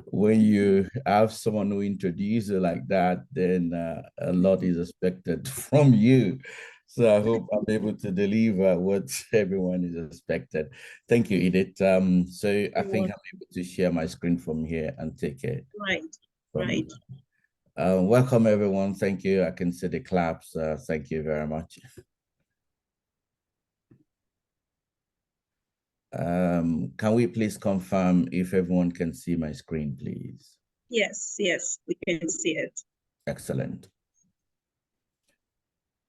when you have someone who introduces you like that, then a lot is expected from you. So I hope I'm able to deliver what everyone is expected. Thank you, Edith. So I think I'm able to share my screen from here and take it. Right. Welcome, everyone. Thank you. I can see the claps. Thank you very much. Can we please confirm if everyone can see my screen, please? Yes, we can see it. Excellent.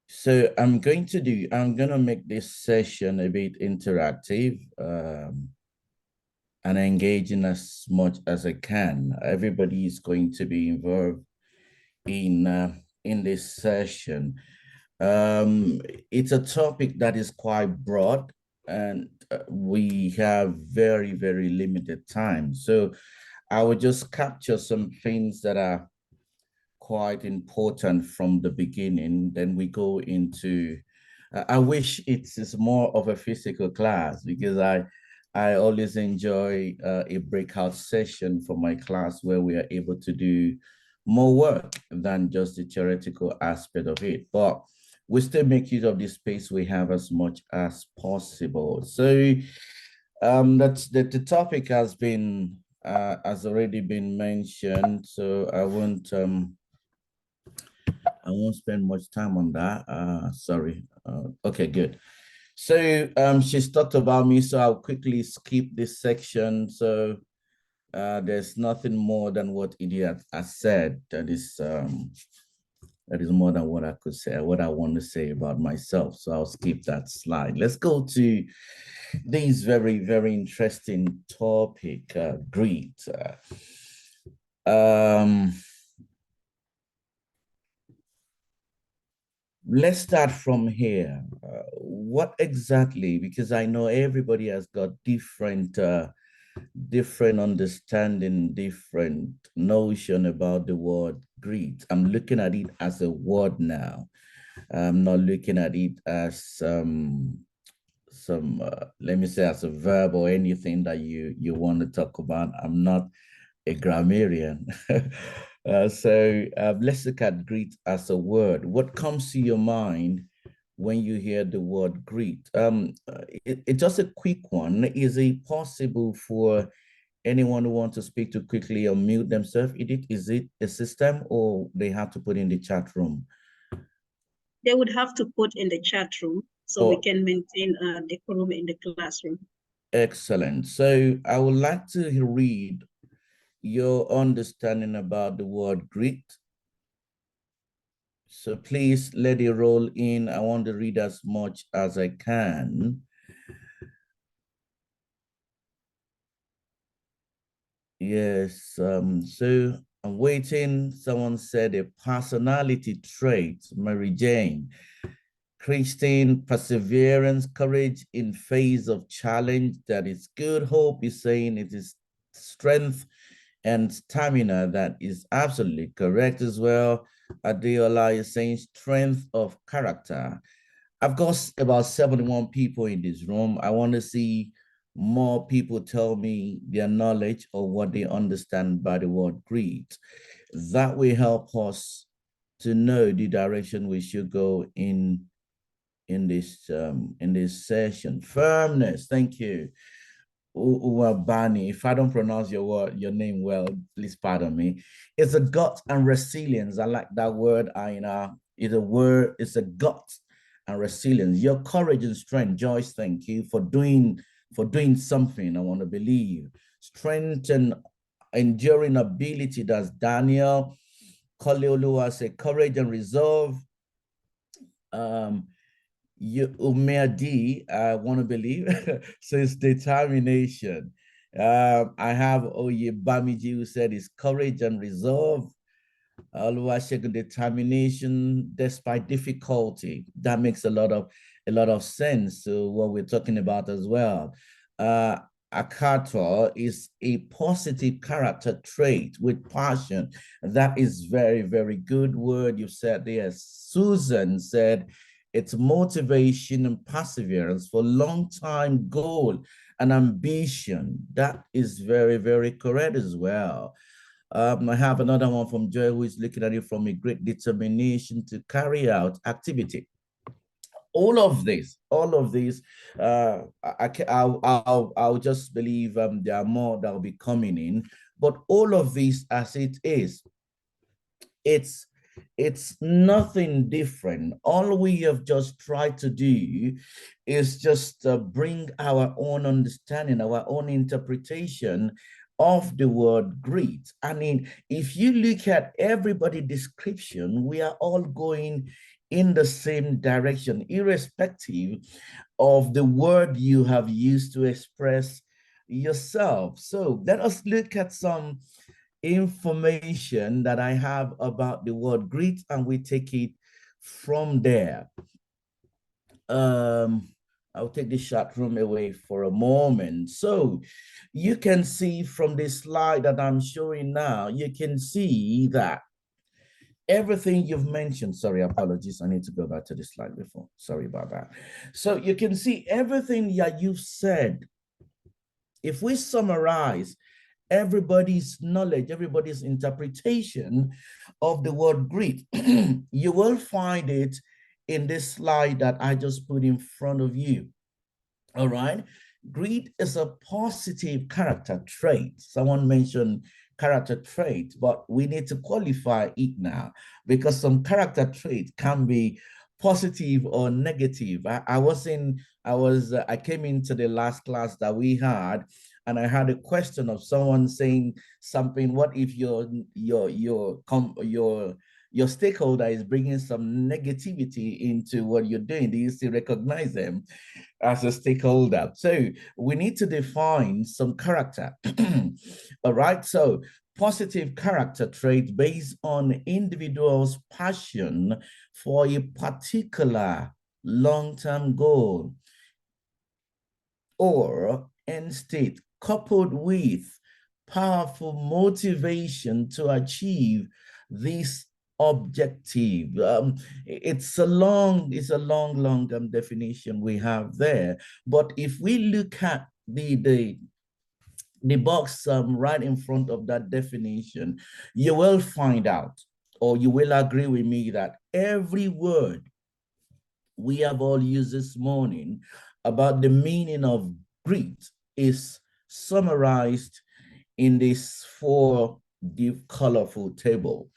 So I'm going to make this session a bit interactive and engaging as much as I can. Everybody is going to be involved in this session. It's a topic that is quite broad and we have very, very limited time. So I will just capture some things that are quite important from the beginning. Then we go into, I wish it is more of a physical class because I always enjoy a breakout session for my class where we are able to do more work than just the theoretical aspect of it. But we still make use of the space we have as much as possible. So that's the topic has already been mentioned. So I won't spend much time on that. Sorry. Okay, good. So she's talked about me, so I'll quickly skip this section. So there's nothing more than what Idiot has said. That is more than what I could say, what I want to say about myself. So I'll skip that slide. Let's go to this very, very interesting topic, greed. let's start from here. What exactly, because I know everybody has got different understanding, different notion about the word greed. I'm looking at it as a word now. I'm not looking at it as let me say, as a verb or anything that you want to talk about. I'm not a grammarian. So let's look at greed as a word. What comes to your mind when you hear the word greed? It's just a quick one. Is it possible for anyone who wants to speak to quickly unmute themselves? Is it a system, or they have to put in the chat room? They would have to put in the chat room so we can maintain decorum in the classroom. Excellent. So I would like to read your understanding about the word greed. So please let it roll in. I want to read as much as I can. Yes, so I'm waiting. Someone said a personality trait, Mary Jane. Christine, perseverance, courage in face of challenge. That is good. Hope is saying it is strength and stamina. That is absolutely correct as well. Adeola is saying strength of character. I've got about 71 people in this room. I want to see more people tell me their knowledge or what they understand by the word greed. That will help us to know the direction we should go in this session. Firmness, thank you. Uwabani, if I don't pronounce your name well, please pardon me. It's a gut and resilience. I like that word. It's a gut and resilience. Your courage and strength, Joyce, thank you for doing something. I want to believe. Strength and enduring ability, that's Daniel. Koleolua said courage and resolve. D, I want to believe, so it's determination. I have Oye Bamiji who said it's courage and resolve. Oluwasegun, determination despite difficulty. That makes a lot of sense to what we're talking about as well. Akato is a positive character trait with passion. That is very, very good word you said there. Susan said it's motivation and perseverance for long-time goal and ambition. That is very, very correct as well. I have another one from Joy who is looking at it from a great determination to carry out activity. All of this, I'll just believe there are more that will be coming in, but all of this as it is, it's nothing different. All we have just tried to do is just bring our own understanding, our own interpretation of the word greed. I mean, if you look at everybody's description, we are all going in the same direction, irrespective of the word you have used to express yourself. So let us look at some information that I have about the word greed, and we take it from there. I'll take the chat room away for a moment. So you can see from this slide that I'm showing now, you can see that everything you've mentioned, sorry, apologies, I need to go back to the slide before, sorry about that. So you can see everything that you've said. If we summarize everybody's knowledge, everybody's interpretation of the word greed, you will find it in this slide that I just put in front of you. All right. Greed is a positive character trait. Someone mentioned character trait, but we need to qualify it now because some character traits can be positive or negative. I came into the last class that we had, and I had a question of someone saying something. What if your stakeholder is bringing some negativity into what you're doing? Do you still recognize them as a stakeholder? So we need to define some character. All right. So positive character trait based on individual's passion for a particular long-term goal, or end state, coupled with powerful motivation to achieve this objective. It's a long definition we have there. But if we look at the box right in front of that definition, you will find out, or you will agree with me, that every word we have all used this morning about the meaning of greed is summarized in this 4-div colorful table.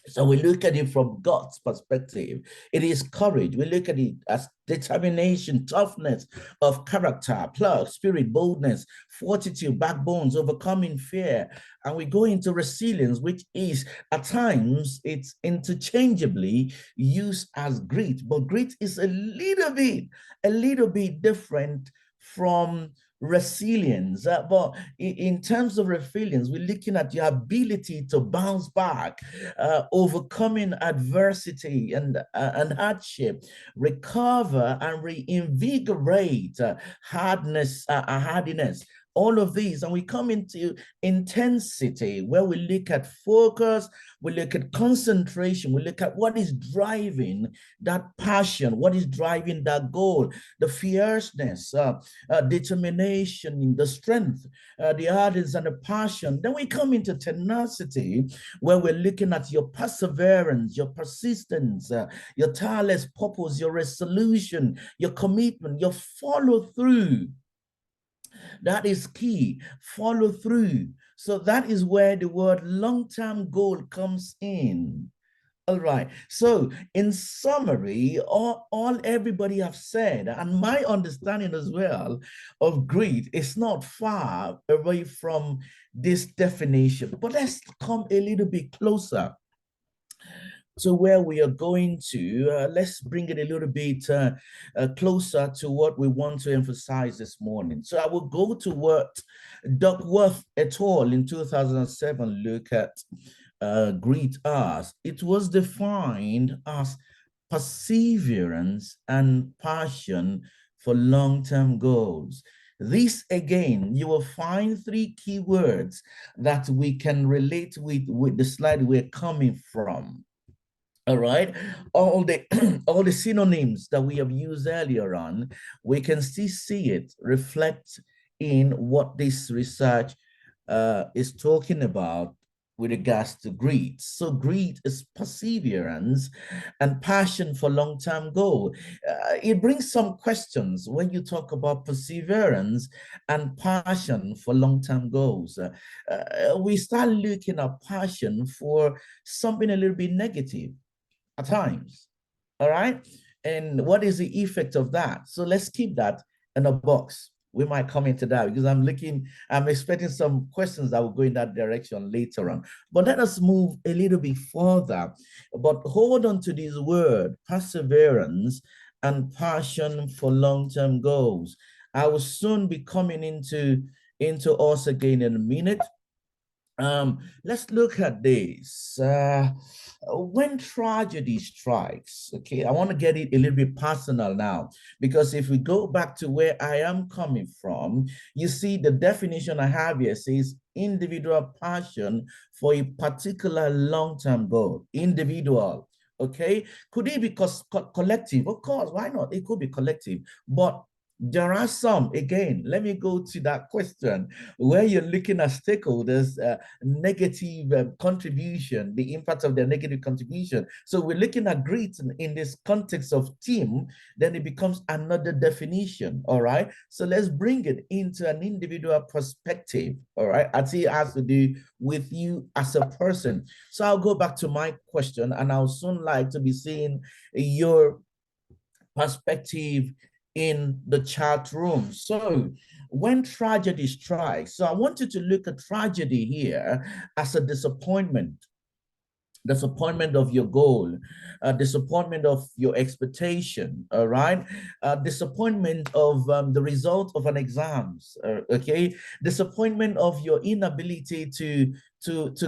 So we look at it from God's perspective. It is courage. We look at it as determination, toughness of character, pluck, spirit, boldness, fortitude, backbones, overcoming fear. And we go into resilience, which is at times it's interchangeably used as grit, but grit is a little bit different from resilience. But in terms of resilience, we're looking at your ability to bounce back, overcoming adversity and hardship, recover and reinvigorate hardiness, all of these. And we come into intensity, where we look at focus, we look at concentration, we look at what is driving that passion, what is driving that goal, the fierceness, determination, the strength, the ardence and the passion. Then we come into tenacity, where we're looking at your perseverance, your persistence, your tireless purpose, your resolution, your commitment, your follow through. That is key, follow through. So that is where the word long-term goal comes in. All right. So in summary, all everybody have said, and my understanding as well of greed is not far away from this definition. But let's come a little bit closer to where we are going to. Let's bring it a little bit closer to what we want to emphasize this morning. So I will go to what Duckworth et al. In 2007 look at greed as. It was defined as perseverance and passion for long-term goals. This again, you will find 3 key words that we can relate with the slide we're coming from. All right, all the all the synonyms that we have used earlier on, we can still see it reflect in what this research is talking about with regards to greed. So greed is perseverance and passion for long-term goal. It brings some questions when you talk about perseverance and passion for long-term goals. We start looking at passion for something a little bit negative at times. All right. And what is the effect of that? So let's keep that in a box. We might come into that because I'm expecting some questions that will go in that direction later on. But let us move a little bit further. But hold on to this word, perseverance and passion for long-term goals. I will soon be coming into us again in a minute. Let's look at this. When tragedy strikes, okay, I want to get it a little bit personal now, because if we go back to where I am coming from, you see the definition I have here says individual passion for a particular long-term goal. Individual, okay? Could it be collective? Of course, why not? It could be collective, but there are some, again, let me go to that question where you're looking at stakeholders' negative contribution, the impact of their negative contribution. So we're looking at greed in this context of team, then it becomes another definition, all right? So let's bring it into an individual perspective, all right? As it has to do with you as a person. So I'll go back to my question, and I'll soon like to be seeing your perspective in the chat room. So when tragedy strikes, so I want you to look at tragedy here as a disappointment, disappointment of your goal, disappointment of your expectation, all right, disappointment of the result of an exams, okay, disappointment of your inability to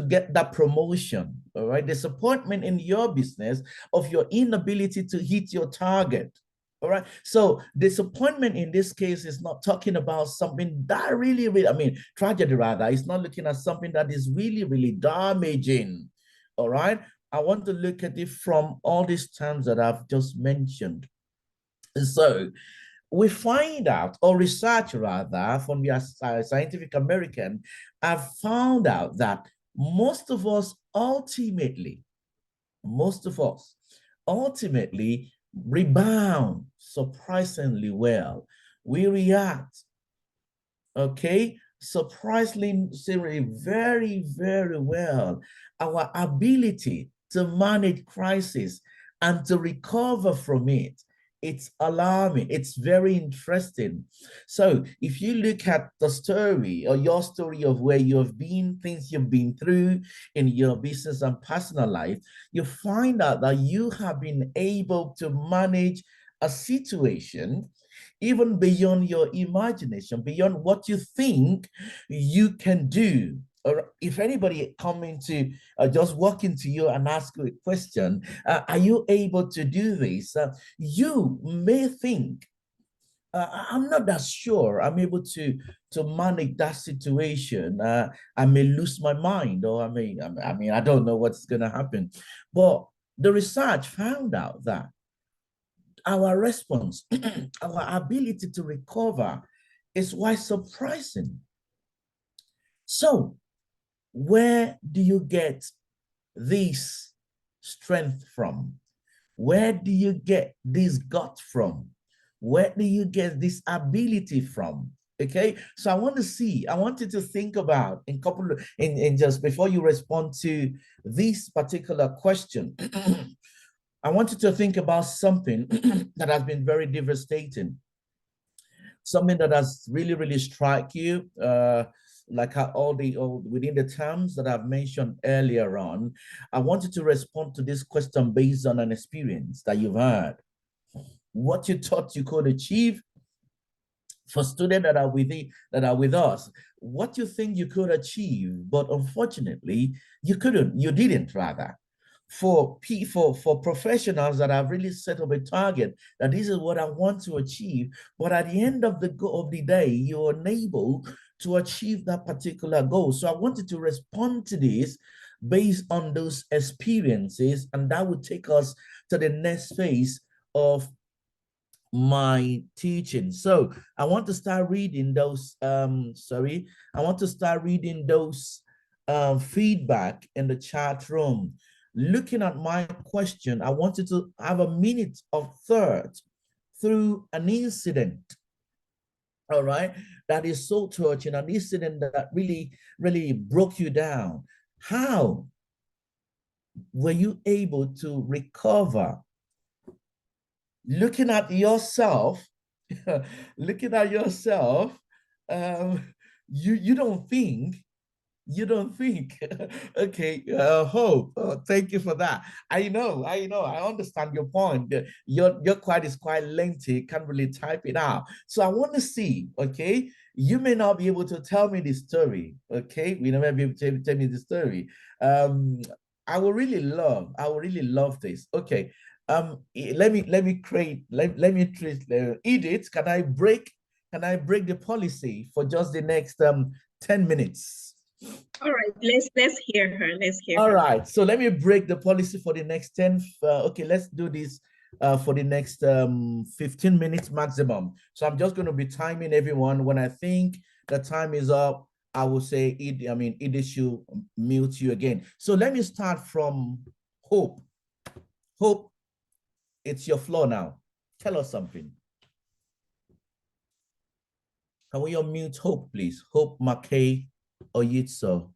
get that promotion, all right, disappointment in your business of your inability to hit your target. All right. So disappointment in this case is not talking about something that really, I mean, tragedy rather. It's not looking at something that is really damaging. All right. I want to look at it from all these terms that I've just mentioned. And so we find out, or research rather, from the Scientific American, have found out that most of us ultimately rebound surprisingly well. We react, okay, surprisingly very well. Our ability to manage crisis and to recover from it, it's alarming. It's very interesting. So if you look at the story or your story of where you have been, things you've been through in your business and personal life, you find out that you have been able to manage a situation even beyond your imagination, beyond what you think you can do. Or if anybody come into, just walk into you and ask you a question, are you able to do this? You may think, I'm not that sure I'm able to manage that situation. I may lose my mind, or I mean, I don't know what's going to happen. But the research found out that our response, our ability to recover is quite surprising. So where do you get this strength from? Where do you get this gut from? Where do you get this ability from? Okay, so I want you to think about in just before you respond to this particular question. I want you to think about something that has been very devastating, something that has really struck you, like all within the terms that I've mentioned earlier on. I want you to respond to this question based on an experience that you've had, what you thought you could achieve. For students that are with us, what you think you could achieve, but unfortunately you didn't rather. For professionals that have really set up a target that this is what I want to achieve, but at the end of the day, you're unable to achieve that particular goal. So I wanted to respond to this based on those experiences, and that would take us to the next phase of my teaching. So I want to start reading those feedback in the chat room. Looking at my question, I wanted to have a minute of thought through an incident, all right, that is so touching, an incident that really broke you down. How were you able to recover? Looking at yourself, you don't think. Okay, Hope, thank you for that. I know, I understand your point. Your quite is quite lengthy, can't really type it out. So I want to see, okay, you may not be able to tell me the story, okay, we never be able to tell me the story. I would really love this. Okay, let me treat Edith, can I break the policy for just the next 10 minutes? All right, let's hear her. All right, so let me break the policy for the next 10. Okay, let's do this for the next 15 minutes maximum. So I'm just going to be timing everyone. When I think the time is up, I will say Edith should mute you again. So let me start from Hope. Hope, it's your floor now. Tell us something. Can we unmute Hope, please? Hope Makay Oyitso.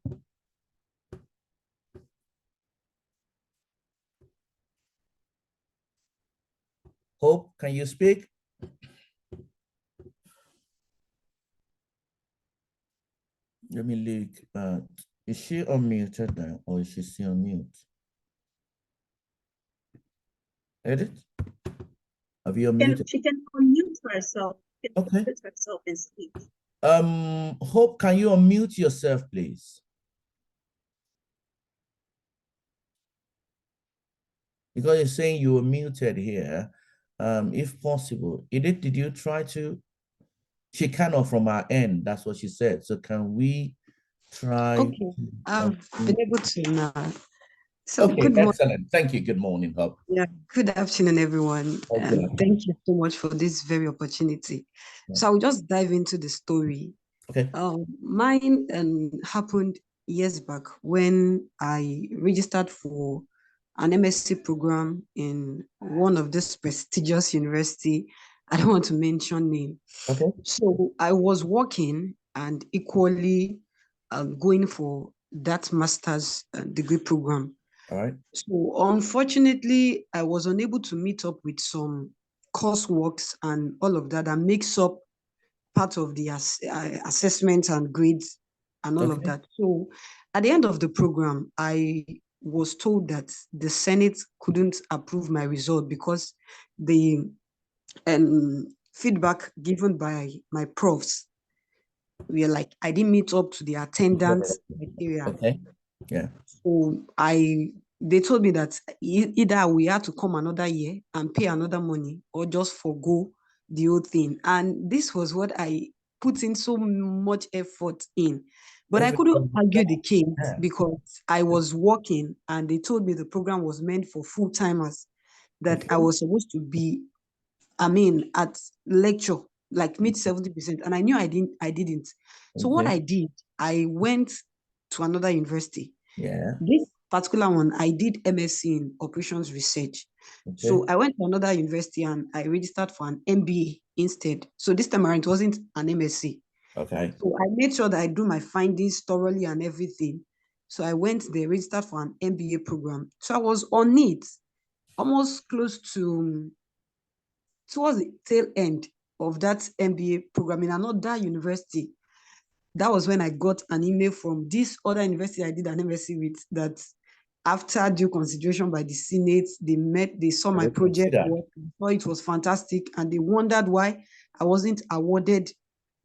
Hope, can you speak? Let me look. Is she unmuted now, or is she still on mute? Edith? Have you unmuted? She can unmute herself. She can Okay. unmute herself and speak. Hope, can you unmute yourself, please? Because you're saying you were muted here. If possible, Edith, did you try to? She cannot from our end. That's what she said. So can we try? Okay, I've been able to now. So okay, good morning. excellent. Thank you. Good morning, Hope. Yeah, good afternoon, everyone. Okay. And thank you so much for this very opportunity. Yeah. So I'll just dive into the story. Okay. Mine happened years back when I registered for an MSc program in one of this prestigious university. I don't want to mention name. Okay. So I was working and equally going for that master's degree program. All right. So unfortunately, I was unable to meet up with some courseworks and all of that makes up part of the assessments and grades and all of that. So at the end of the program, I was told that the Senate couldn't approve my result because the feedback given by my profs were like, I didn't meet up to the attendance criteria. Okay. Yeah. So they told me that either we had to come another year and pay another money or just forgo the whole thing. And this was what I put in so much effort in. But I couldn't argue the case because I was working and they told me the program was meant for full-timers, that I was supposed to be, at lecture, like meet 70%. And I knew I didn't. So what I did, I went to another university. Yeah. This particular one, I did MSc in operations research. So I went to another university and I registered for an MBA instead. So this time around, it wasn't an MSc. Okay. So I made sure that I do my findings thoroughly and everything. So I went there, registered for an MBA program. So I was on it, almost close to, towards the tail end of that MBA program in another university. That was when I got an email from this other university I did an MSc with, that after due consideration by the Senate, they saw my project work, thought it was fantastic, and they wondered why I wasn't awarded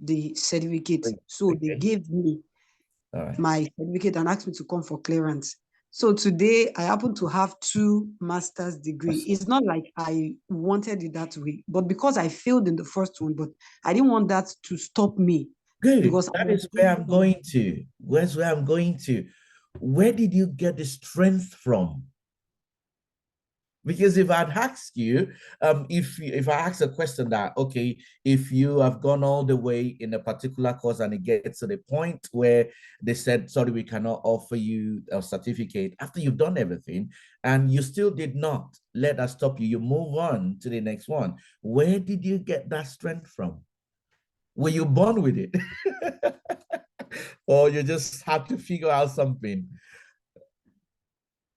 the certificate. So they gave me my certificate and asked me to come for clearance. So today I happen to have 2 master's degrees. It's not like I wanted it that way, but because I failed in the first one, but I didn't want that to stop me. Good. Because that is where I'm going to. Where's where I'm going to? Where did you get the strength from? Because if I'd asked you, if I ask a question that, okay, if you have gone all the way in a particular course and it gets to the point where they said, sorry, we cannot offer you a certificate after you've done everything, and you still did not let us stop you, you move on to the next one. Where did you get that strength from? Were you born with it? Or you just had to figure out something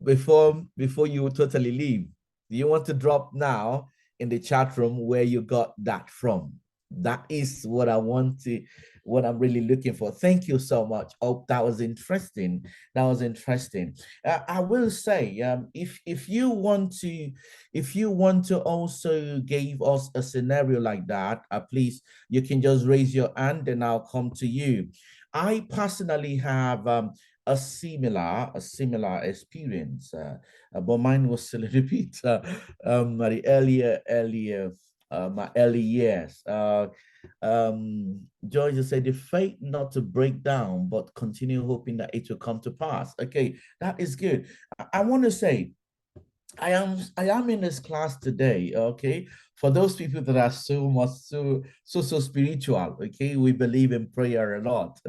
before you totally leave? Do you want to drop now in the chat room where you got that from? That is what I want to, what I'm really looking for. Thank you so much. Oh, that was interesting. That was interesting. I will say, if you want to also give us a scenario like that, please, you can just raise your hand and I'll come to you. I personally have a similar experience, but mine was a little bit at the my early years. Georgia said, the faith not to break down, but continue hoping that it will come to pass. Okay, that is good. I want to say, I am in this class today, okay, for those people that are so spiritual, okay, we believe in prayer a lot,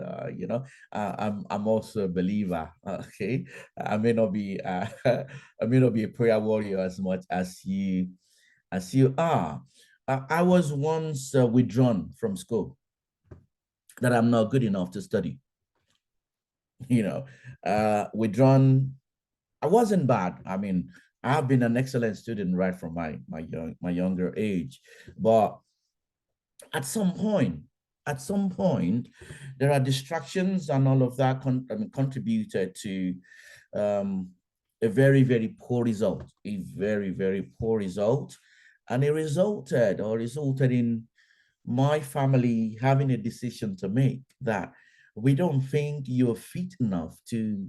I'm also a believer, okay. I may not be a prayer warrior as much as you are. I was once withdrawn from school, that I'm not good enough to study, withdrawn. I wasn't bad. I mean, I've been an excellent student right from my younger age, but at some point, there are distractions and all of that contributed to a very, very poor result, a very, very poor result. And it resulted in my family having a decision to make that we don't think you're fit enough to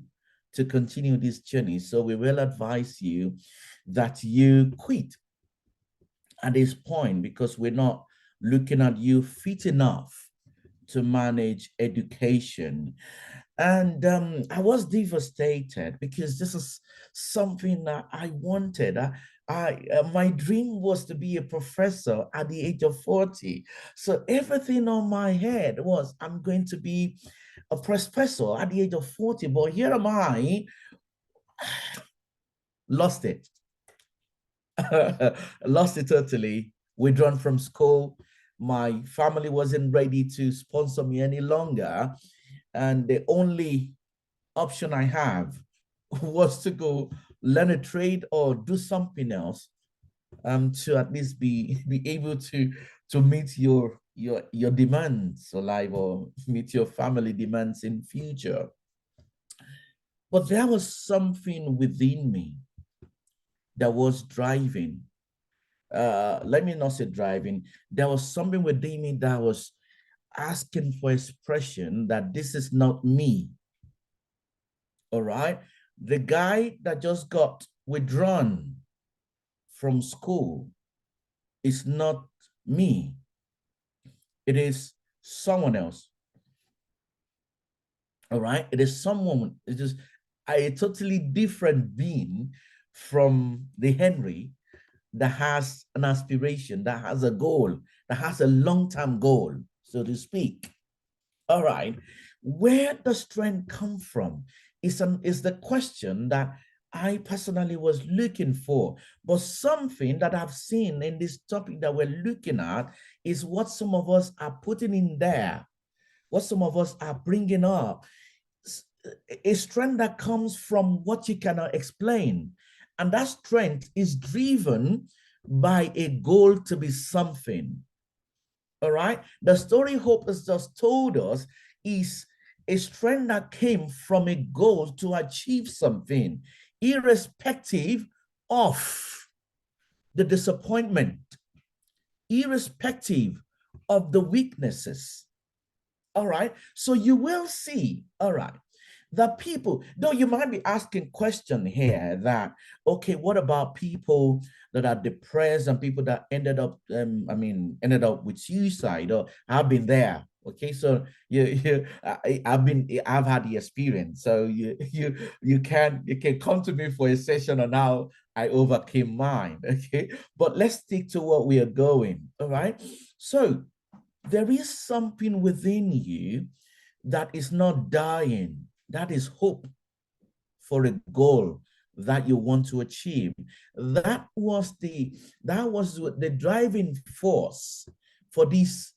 continue this journey. So we will advise you that you quit at this point, because we're not looking at you fit enough to manage education. And I was devastated, because this is something that I wanted. My dream was to be a professor at the age of 40. So everything on my head was, I'm going to be a professor at the age of 40. But here am I, lost it. Lost it totally, withdrawn from school. My family wasn't ready to sponsor me any longer. And the only option I have was to go learn a trade or do something else, to at least be able to meet your demands or life, or meet your family demands in future. But there was something within me that was driving. Let me not say driving. There was something within me that was asking for expression that this is not me. All right. The guy that just got withdrawn from school is not me. It is someone else. All right. It is someone. It is a totally different being from the Henry that has an aspiration, that has a goal, that has a long-term goal, so to speak. All right. Where does strength come from? Is the question that I personally was looking for. But something that I've seen in this topic that we're looking at is what some of us are putting in there, what some of us are bringing up. A strength that comes from what you cannot explain. And that strength is driven by a goal to be something. All right. The story Hope has just told us is a strength that came from a goal to achieve something, irrespective of the disappointment, irrespective of the weaknesses. All right. So you will see, all right, the people, though you might be asking question here that, okay, what about people that are depressed and people that ended up with suicide? Or I've been there. Okay, so I've had the experience. So you can come to me for a session on how I overcame mine. Okay, but let's stick to what we are going. All right. So there is something within you that is not dying. That is hope for a goal that you want to achieve. That was the driving force for this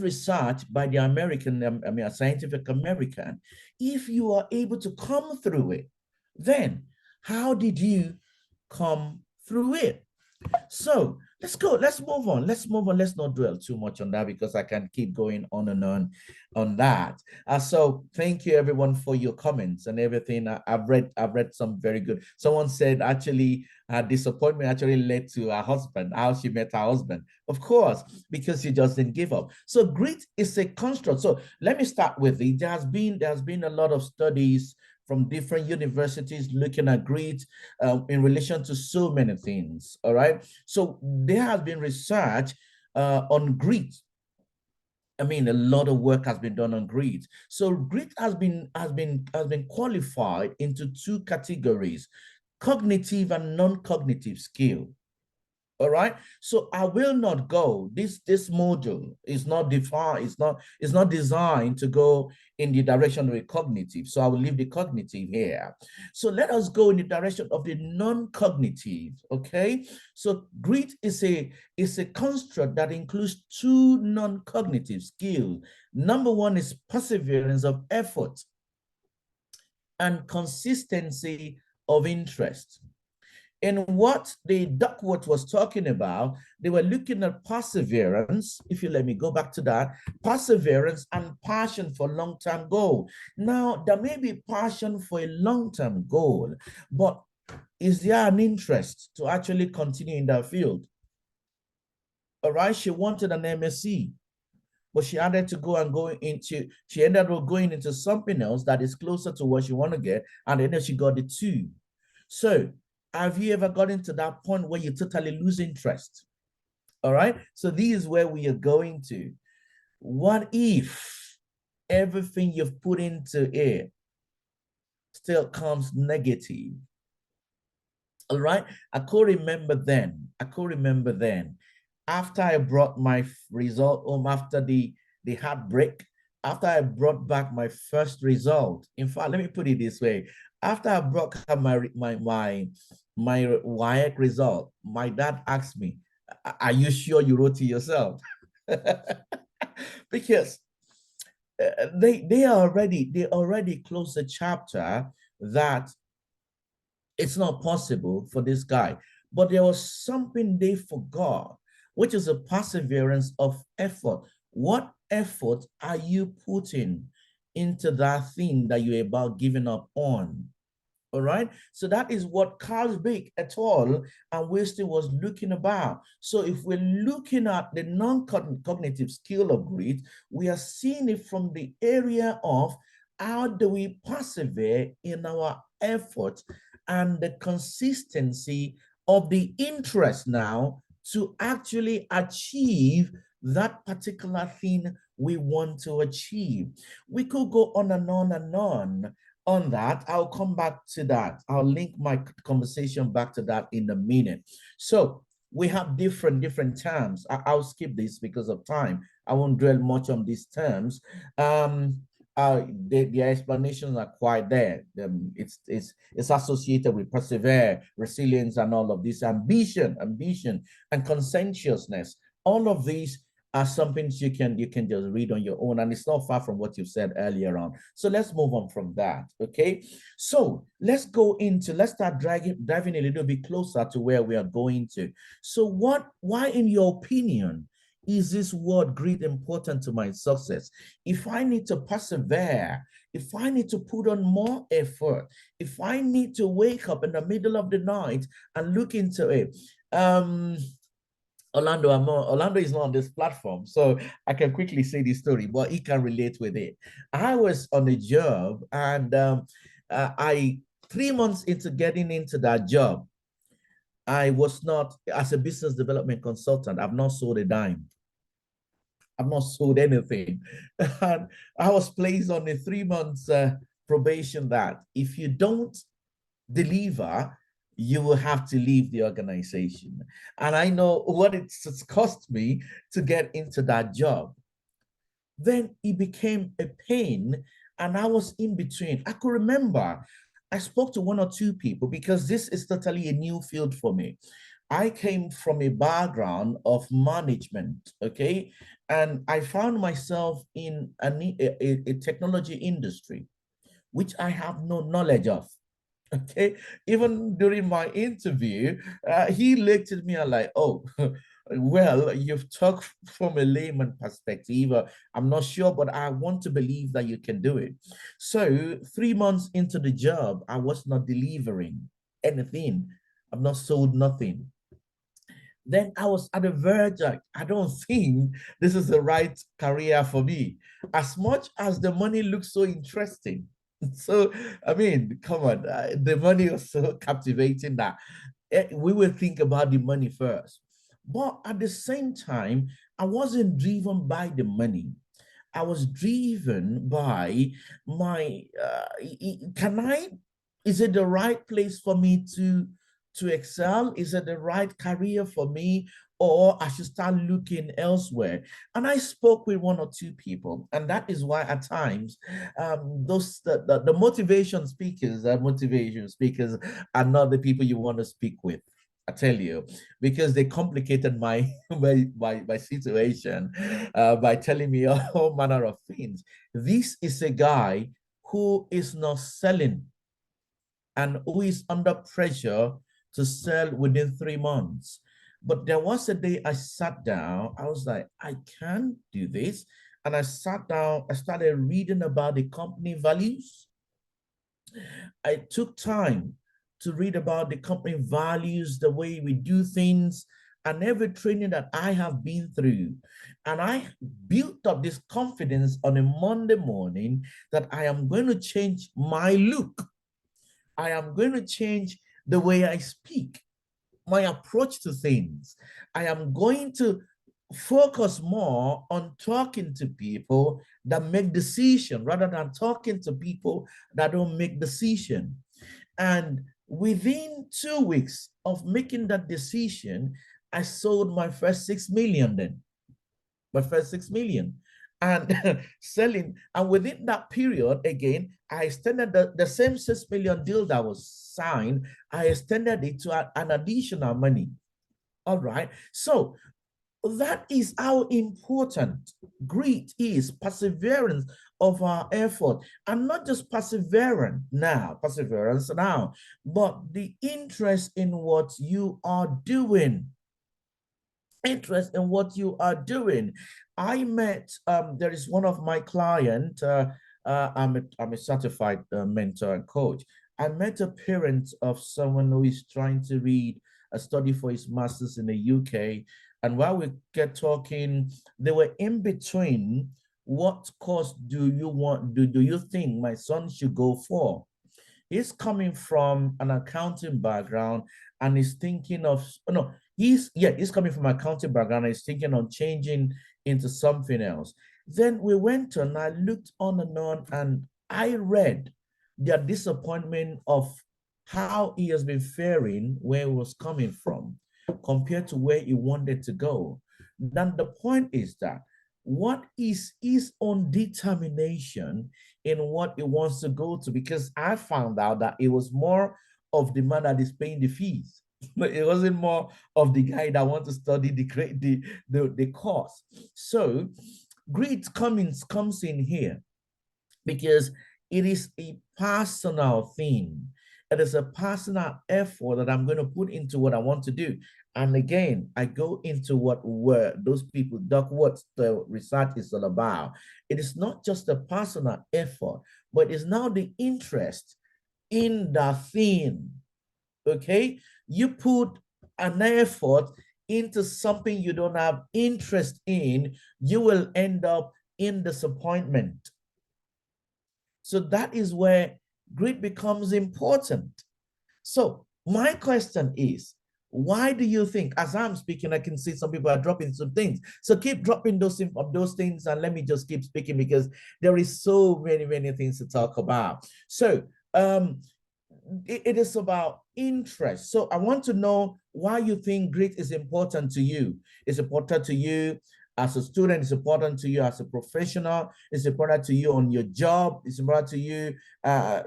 research by the American, Scientific American. If you are able to come through it, then how did you come through it? So let's go. Let's move on. Let's not dwell too much on that, because I can keep going on and on that. So thank you everyone for your comments and everything. I've read some very good. Someone said actually disappointment actually led to her husband, how she met her husband. Of course, because she just didn't give up. So grit is a construct. So let me start with it. There has been a lot of studies from different universities looking at grit in relation to so many things. All right. So there has been research on grit. I mean, a lot of work has been done on grit. So grit has been qualified into two categories: cognitive and non-cognitive skill. All right. So I will not go. This module is not defined. It's not designed to go in the direction of the cognitive. So I will leave the cognitive here. So let us go in the direction of the non-cognitive. Okay. So grit is a construct that includes two non-cognitive skills. Number one is perseverance of effort and consistency of interest. And what the Duckworth was talking about, they were looking at perseverance. If you let me go back to that, perseverance and passion for long-term goal. Now, there may be passion for a long-term goal, but is there an interest to actually continue in that field? All right, she wanted an MSc, but she had to she ended up going into something else that is closer to what she want to get, and then she got the 2. So have you ever gotten to that point where you totally lose interest? All right, so this is where we are going to. What if everything you've put into it still comes negative? All right, I could remember then. After I brought my result home after the heartbreak, after I brought back my first result. In fact, let me put it this way. After I brought my WAEC result, my dad asked me, "Are you sure you wrote it yourself?" Because they already closed the chapter that it's not possible for this guy. But there was something they forgot, which is a perseverance of effort. What effort are you putting into that thing that you're about giving up on? All right, so that is what Carlsbach et al. And Wasting was looking about. So if we're looking at the non-cognitive skill of grit, we are seeing it from the area of how do we persevere in our effort and the consistency of the interest now to actually achieve that particular thing we want to achieve. We could go on and on and on that. I'll come back to that. I'll link my conversation back to that in a minute. So we have different terms. I'll skip this because of time. I won't dwell much on these terms. The explanations are quite there. It's associated with persevere, resilience, and all of this, ambition, and conscientiousness. All of these are some things you can just read on your own, and it's not far from what you said earlier on. So let's move on from that. Okay, so let's start diving a little bit closer to where we are going to. So why in your opinion is this word grit important to my success? If I need to persevere, if I need to put on more effort, if I need to wake up in the middle of the night and look into it, Orlando is not on this platform, so I can quickly say this story, but he can relate with it. I was on a job, and 3 months into getting into that job, I was not, as a business development consultant, I've not sold a dime. I've not sold anything. And I was placed on a 3 months probation that if you don't deliver, you will have to leave the organization. And I know what it's cost me to get into that job. Then it became a pain, and I was in between. I could remember I spoke to 1 or 2 people because this is totally a new field for me. I came from a background of management, okay? And I found myself in a technology industry, which I have no knowledge of. Okay, even during my interview, he looked at me and like, oh, well, you've talked from a layman perspective. I'm not sure, but I want to believe that you can do it. So 3 months into the job, I was not delivering anything. I've not sold nothing. Then I was at the verge of, I don't think this is the right career for me. As much as the money looks so interesting, so, I mean, come on, the money was so captivating that we will think about the money first. But at the same time, I wasn't driven by the money. I was driven by my, is it the right place for me to excel? Is it the right career for me? Or I should start looking elsewhere. And I spoke with 1 or 2 people, and that is why at times the motivation speakers are not the people you want to speak with. I tell you, because they complicated my situation by telling me all manner of things. This is a guy who is not selling and who is under pressure to sell within 3 months. But there was a day I sat down, I was like, I can't do this. And I sat down, I started reading about the company values. I took time to read about the company values, the way we do things, and every training that I have been through. And I built up this confidence on a Monday morning that I am going to change my look. I am going to change the way I speak, my approach to things. I am going to focus more on talking to people that make decisions rather than talking to people that don't make decisions. And within 2 weeks of making that decision, I sold my first 6 million then. My first 6 million. And selling, and within that period, again, I extended the same 6 million deal that was signed, I extended it to an additional money. All right. So that is how important grit is, perseverance of our effort, and not just perseverance now, but the interest in what you are doing. Interest in what you are doing. I met, there is one of my clients, I'm a certified mentor and coach. I met a parent of someone who is trying to read a study for his master's in the UK. And while we get talking, they were in between, what course do you want, do you think my son should go for? He's coming from an accounting background and he's thinking of, no, he's coming from an accounting background and he's thinking of changing into something else. Then we went on, I looked on and I read their disappointment of how he has been faring, where he was coming from, compared to where he wanted to go. Then the point is that what is his own determination in what he wants to go to? Because I found out that it was more of the man that is paying the fees. It wasn't more of the guy that wants to study the course. So grit comes in here because it is a personal thing. It is a personal effort that I'm going to put into what I want to do. And again, I go into what were those people, what the research is all about. It is not just a personal effort, but it's now the interest in the thing. Okay? You put an effort into something you don't have interest in, you will end up in disappointment. So that is where grit becomes important. So my question is, why do you think, as I'm speaking, I can see some people are dropping some things. So keep dropping those things and let me just keep speaking because there is so many things to talk about. So it is about interest. So I want to know why you think grit is important to you. It's important to you as a student, it's important to you as a professional, it's important to you on your job, it's important to you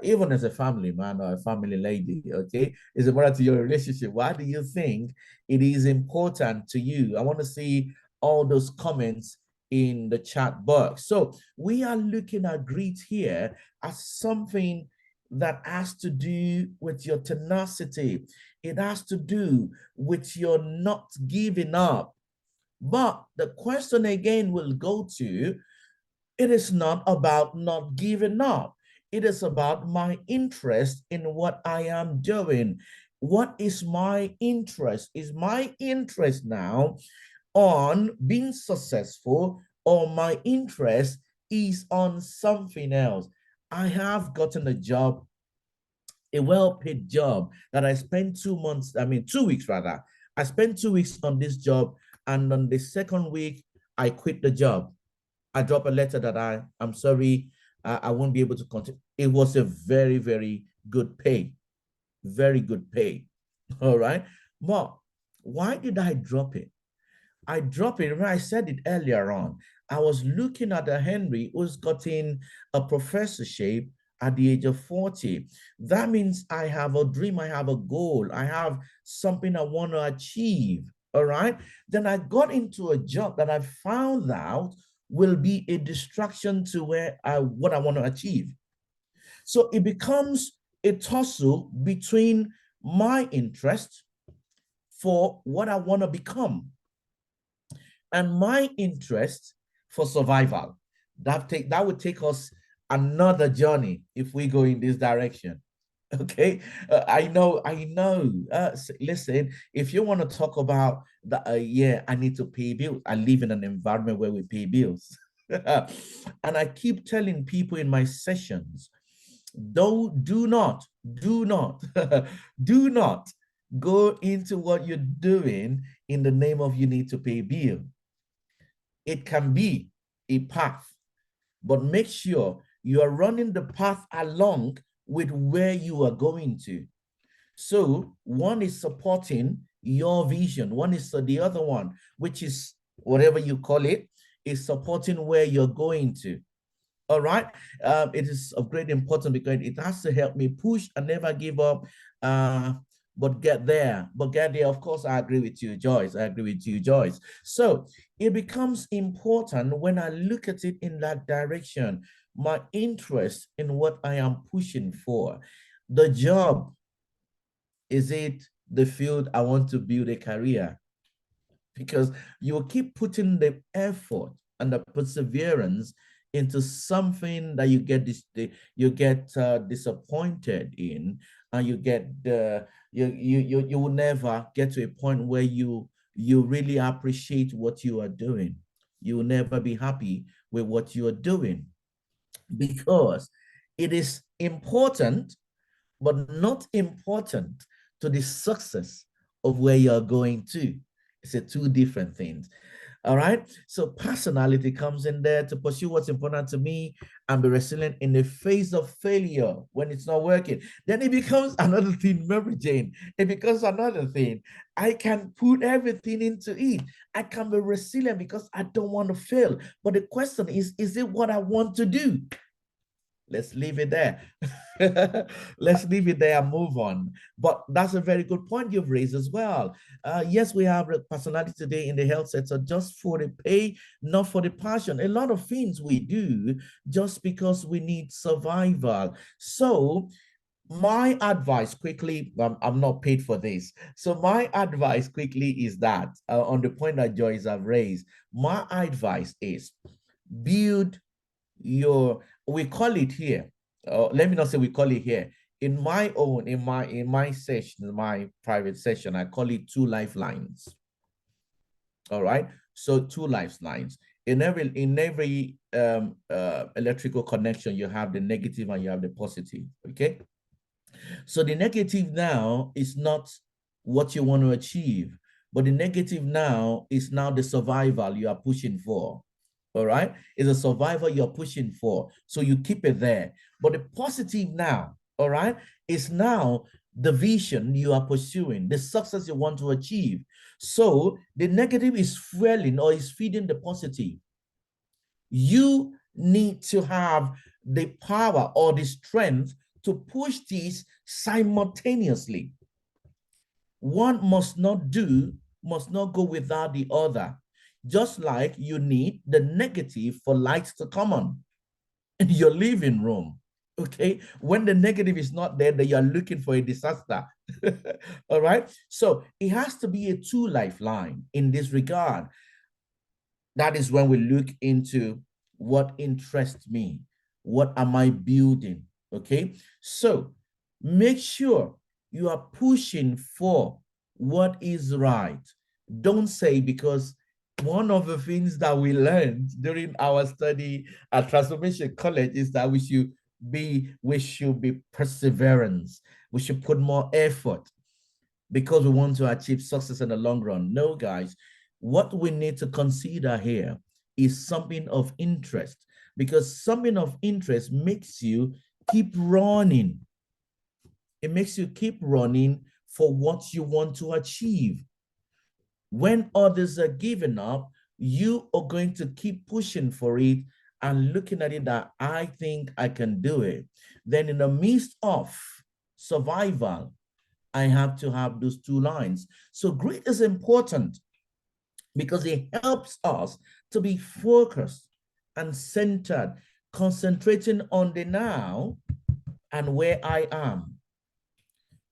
even as a family man or a family lady, okay? It's important to your relationship. Why do you think it is important to you? I want to see all those comments in the chat box. So we are looking at grit here as something that has to do with your tenacity. It has to do with your not giving up. But the question again will go to, it is not about not giving up. It is about my interest in what I am doing. What is my interest? Is my interest now on being successful, or my interest is on something else? I have gotten a job, a well-paid job that I spent 2 weeks rather. I spent 2 weeks on this job, and on the second week, I quit the job. I dropped a letter that I'm sorry, I won't be able to continue. It was a very good pay, very good pay. All right, but why did I drop it? I dropped it. Remember, I said it earlier on. I was looking at a Henry who's gotten a professorship at the age of 40. That means I have a dream, I have a goal, I have something I want to achieve. All right. Then I got into a job that I found out will be a distraction to what I want to achieve. So it becomes a tussle between my interest for what I want to become, and my interest for survival. That would take us another journey if we go in this direction. Okay, I know. Listen, if you want to talk about the yeah, I need to pay bills. I live in an environment where we pay bills. And I keep telling people in my sessions, do not do not go into what you're doing in the name of you need to pay bill. It can be a path, but make sure you are running the path along with where you are going to. So one is supporting your vision, one is the other one, which is whatever you call it, is supporting where you're going to. All right. It is of great importance because it has to help me push and never give up, but get there. Of course, I agree with you, Joyce. So it becomes important when I look at it in that direction, my interest in what I am pushing for. The job, is it the field I want to build a career? Because you will keep putting the effort and the perseverance into something that you get disappointed in, and you will never get to a point where you really appreciate what you are doing. You will never be happy with what you are doing, because it is important, but not important to the success of where you're going to. It's two different things. All right. So personality comes in there to pursue what's important to me and be resilient in the face of failure when it's not working. Then it becomes another thing. Remember, Jane, it becomes another thing. I can put everything into it. I can be resilient because I don't want to fail. But the question is it what I want to do? Let's leave it there. Let's leave it there and move on. But that's a very good point you've raised as well. Yes, we have personality today in the health sector just for the pay, not for the passion. A lot of things we do just because we need survival. So my advice quickly, I'm not paid for this. So my advice quickly is that on the point that Joyce have raised, my advice is build we call it here, let me not say we call it here, in my session, my private session, I call it 2 lifelines. All right, so 2 lifelines. In every electrical connection, you have the negative and you have the positive. Okay, so the negative now is not what you want to achieve, but the negative now is now the survival you are pushing for. All right, it's a survival you're pushing for, so you keep it there. But the positive now, all right, is now the vision you are pursuing, the success you want to achieve. So the negative is fueling or is feeding the positive. You need to have the power or the strength to push these simultaneously. One must not go without the other. Just like you need the negative for lights to come on in your living room. Okay, when the negative is not there, then you're looking for a disaster. All right, so it has to be a 2 lifeline in this regard. That is when we look into what interests me, what am I building. Okay, so make sure you are pushing for what is right. Don't say, because one of the things that we learned during our study at Transformation College is that we should be perseverance. We should put more effort because we want to achieve success in the long run. No, guys, what we need to consider here is something of interest, because something of interest makes you keep running. It makes you keep running for what you want to achieve. When others are giving up, you are going to keep pushing for it and looking at it that I think I can do it. Then in the midst of survival, I have to have those 2 lines. So grit is important because it helps us to be focused and centered, concentrating on the now and where I am.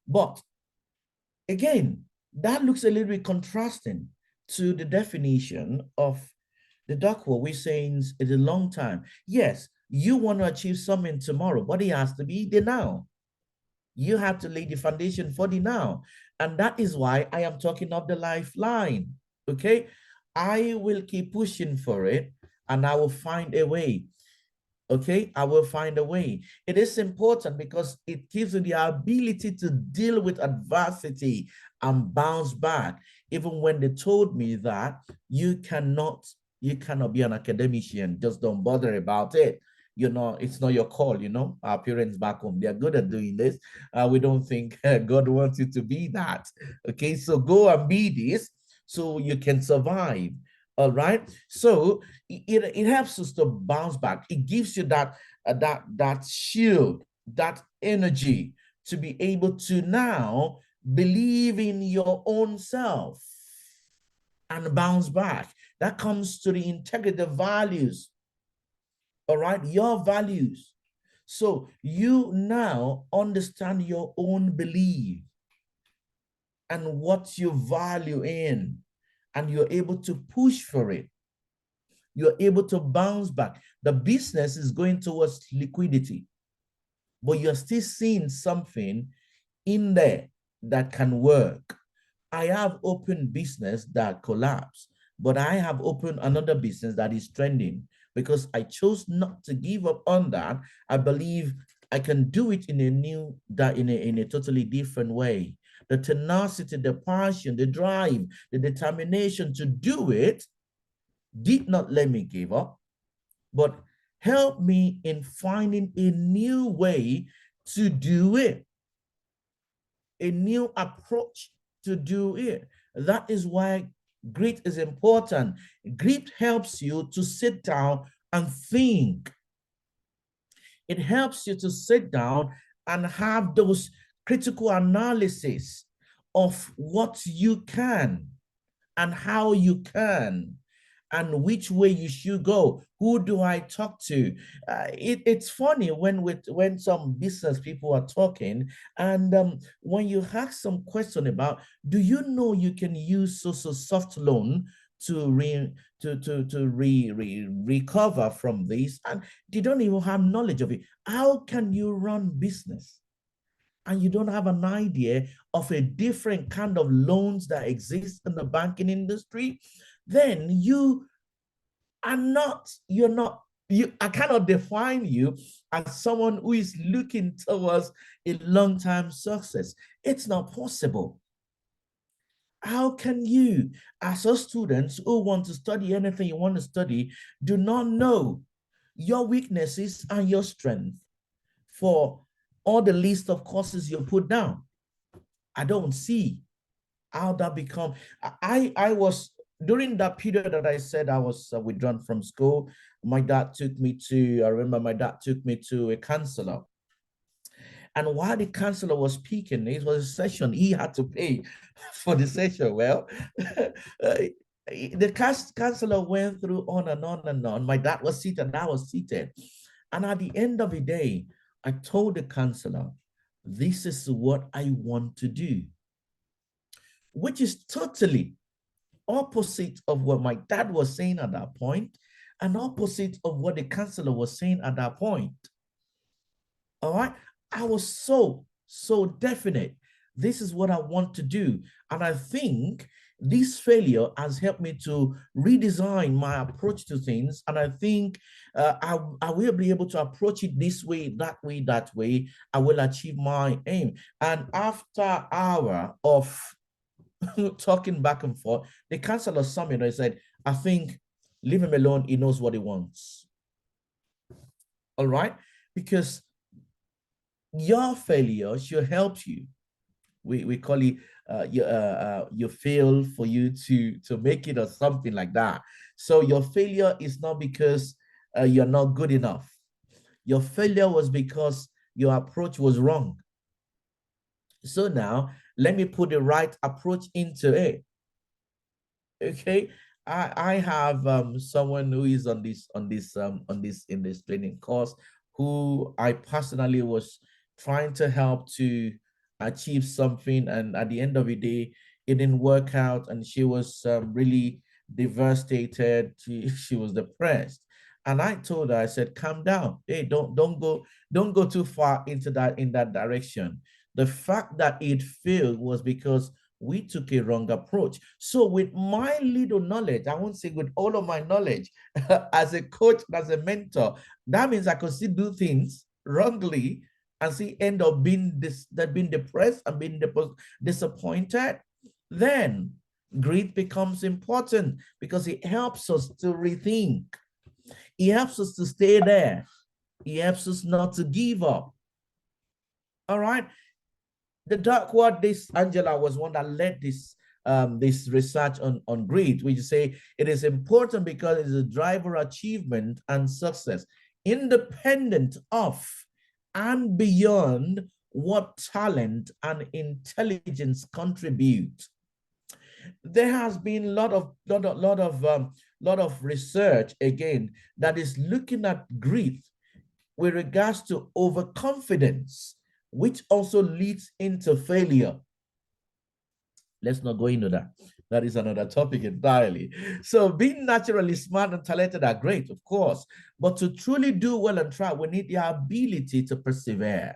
But Again, that looks a little bit contrasting to the definition of the Duckworth. We're saying it's a long time. Yes, you want to achieve something tomorrow, but it has to be the now. You have to lay the foundation for the now. And that is why I am talking of the lifeline. Okay, I will keep pushing for it and I will find a way. Okay, I will find a way. It is important because it gives you the ability to deal with adversity and bounce back. Even when they told me that you cannot be an academician, just don't bother about it. You know, it's not your call. You know, our parents back home, they're good at doing this. We don't think God wants you to be that. Okay, so go and be this so you can survive. All right, so it helps us to bounce back. It gives you that that shield, that energy to be able to now believe in your own self and bounce back. That comes to the integrity values. All right, your values. So you now understand your own belief and what you value in, and you're able to push for it. You're able to bounce back. The business is going towards liquidity, but you're still seeing something in there that can work. I have opened business that collapsed, but I have opened another business that is trending because I chose not to give up on that. I believe I can do it in a totally different way. The tenacity, the passion, the drive, the determination to do it did not let me give up, but help me in finding a new way to do it, a new approach to do it. That is why grit is important. Grit helps you to sit down and think. It helps you to sit down and have those critical analysis of what you can and how you can and which way you should go. Who do I talk to? It's funny when some business people are talking, and when you ask some question about, do you know you can use soft loan to recover from this, and they don't even have knowledge of it. How can you run business and you don't have an idea of a different kind of loans that exist in the banking industry? Then I cannot define you as someone who is looking towards a long-term success. It's not possible. How can you, as a student who want to study anything you want to study, do not know your weaknesses and your strength for all the list of courses you put down? I don't see how that become. I was, during that period that I said I was withdrawn from school, my dad took me to, I remember my dad took me to a counselor. And while the counselor was speaking, it was a session, he had to pay for the session. Well, the counselor went through on and on and on. My dad was seated and I was seated. And at the end of the day, I told the counselor, this is what I want to do, which is totally opposite of what my dad was saying at that point and opposite of what the counselor was saying at that point. All right. I was so definite. This is what I want to do. And I think this failure has helped me to redesign my approach to things. And I think I will be able to approach it this way, that way, that way. I will achieve my aim. And after an hour of talking back and forth, the counselor summoned me and said, I think leave him alone. He knows what he wants. All right. Because your failure should help you. We call it you fail for you to make it or something like that. So your failure is not because you're not good enough. Your failure was because your approach was wrong. So now let me put the right approach into it. Okay, I have someone who is in this training course who I personally was trying to help to achieve something, and at the end of the day, it didn't work out, and she was really devastated. She was depressed. And I told her, I said, calm down. Hey, don't go too far into that direction. The fact that it failed was because we took a wrong approach. So with my little knowledge, I won't say with all of my knowledge, as a coach, as a mentor, that means I could still do things wrongly and see end up being depressed and being disappointed. Then grief becomes important because it helps us to rethink. It helps us to stay there. It helps us not to give up. All right. The dark word, this Angela was one that led this this research on greed, which say it is important because it is a driver achievement and success, independent of and beyond what talent and intelligence contribute. There has been a lot of research again that is looking at greed with regards to overconfidence, which also leads into failure. Let's not go into that. That is another topic entirely. So being naturally smart and talented are great, of course, but to truly do well and try, we need the ability to persevere.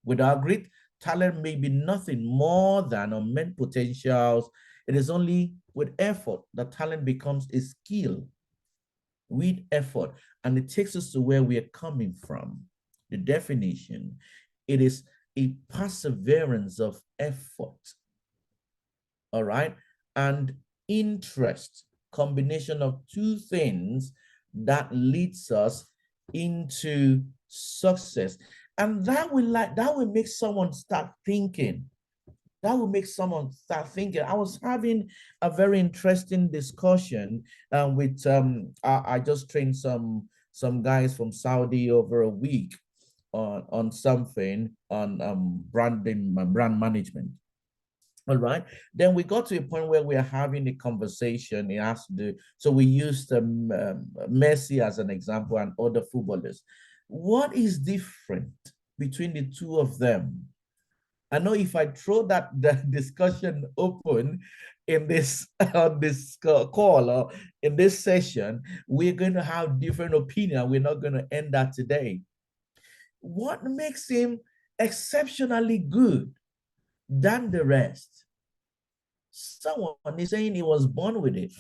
Without grit, talent may be nothing more than unmet potentials. It is only with effort that talent becomes a skill. With effort, and it takes us to where we are coming from. The definition, it is a perseverance of effort, all right, and interest, combination of two things that leads us into success. And that will make someone start thinking. That will make someone start thinking. I was having a very interesting discussion with I just trained some guys from Saudi over a week on something on brand management. All right. Then we got to a point where we are having a conversation. It has to do. So we used Messi as an example and other footballers. What is different between the two of them? I know if I throw the discussion open in this on this call or in this session, we're going to have different opinion. We're not going to end that today. What makes him exceptionally good than the rest? Someone is saying he was born with it.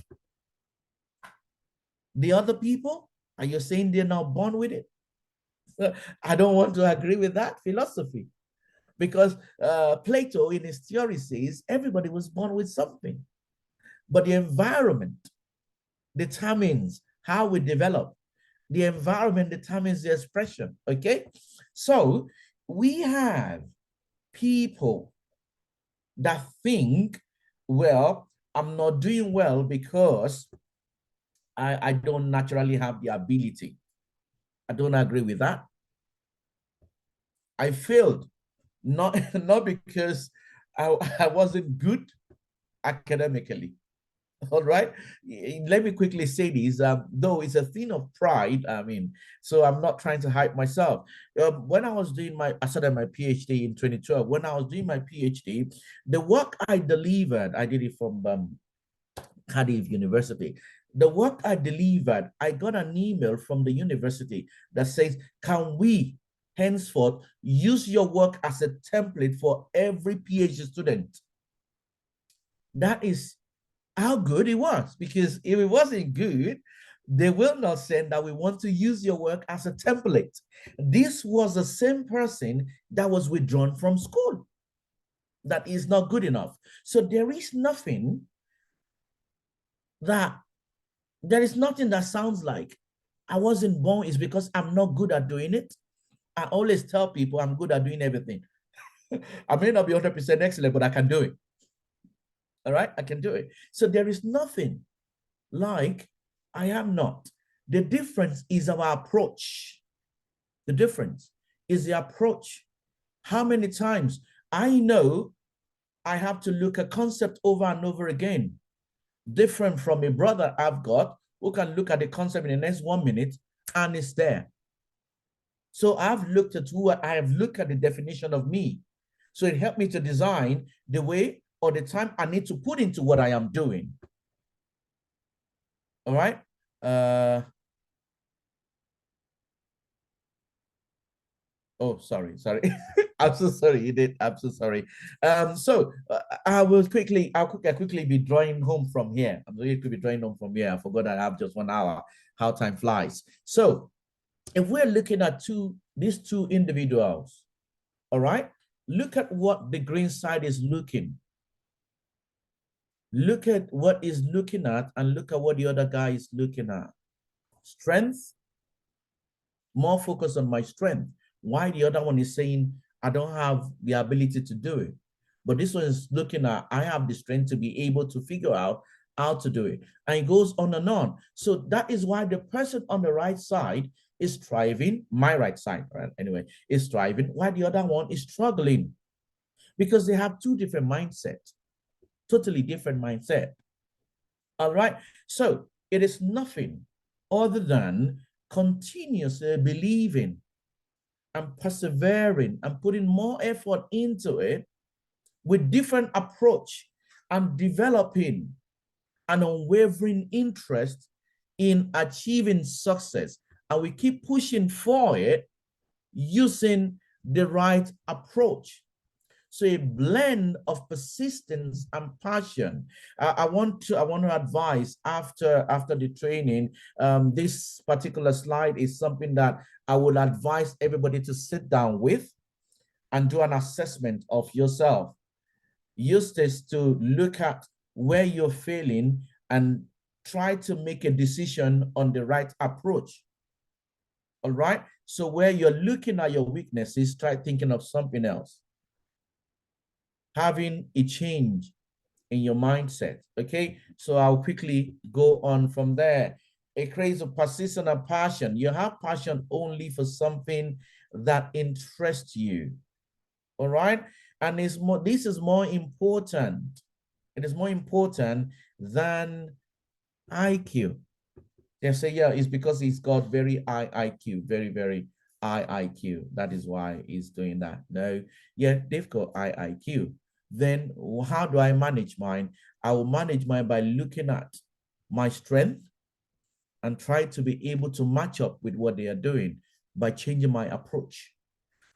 The other people, are you saying they're not born with it? I don't want to agree with that philosophy. Because Plato in his theory says everybody was born with something, but the environment determines how we develop. The environment determines the expression, okay? So we have people that think, well, I'm not doing well because I don't naturally have the ability. I don't agree with that. I failed. Not because I wasn't good academically. All right. Let me quickly say this, though it's a thing of pride. I mean, so I'm not trying to hype myself. When I started my PhD in 2012. When I was doing my PhD, the work I delivered, I did it from Cardiff University. The work I delivered, I got an email from the university that says, can we henceforth use your work as a template for every PhD student? That is how good it was, because if it wasn't good, they will not send that we want to use your work as a template. This was the same person that was withdrawn from school. That is not good enough. So there is nothing that sounds like I wasn't born is because I'm not good at doing it. I always tell people I'm good at doing everything. I may not be 100% excellent, but I can do it. All right, I can do it. So there is nothing like I am not. The difference is our approach. The difference is the approach. How many times I know I have to look a concept over and over again, different from a brother I've got who can look at the concept in the next 1 minute and it's there. So I have looked at the definition of me. So it helped me to design the way or the time I need to put into what I am doing. All right. Oh, sorry. I'm so sorry. You did. I'm so sorry. I'll quickly be drawing home from here. I'm going to be drawing home from here. I forgot I have just 1 hour, how time flies. So if we're looking at these two individuals, all right, look at what the green side is looking. Look at what is looking at and look at what the other guy is looking at. Strength, more focus on my strength. Why the other one is saying, I don't have the ability to do it. But this one is looking at, I have the strength to be able to figure out how to do it. And it goes on and on. So that is why the person on the right side is thriving, my right side, right? Anyway, is thriving, while the other one is struggling. Because they have two different mindsets, totally different mindset. All right. So it is nothing other than continuously believing and persevering and putting more effort into it with different approach and developing an unwavering interest in achieving success. And we keep pushing for it using the right approach. So a blend of persistence and passion. I want to advise after the training. This particular slide is something that I would advise everybody to sit down with and do an assessment of yourself. Use this to look at where you're failing and try to make a decision on the right approach. All right. So where you're looking at your weaknesses, try thinking of something else. Having a change in your mindset. Okay, so I'll quickly go on from there. A craze of persistence and passion. You have passion only for something that interests you. All right, and this is more important. It is more important than IQ. They say, yeah, it's because he's got very high IQ, very, very high IQ. That is why he's doing that. No, yeah, they've got high IQ. Then how do I manage mine? I will manage mine by looking at my strength and try to be able to match up with what they are doing by changing my approach.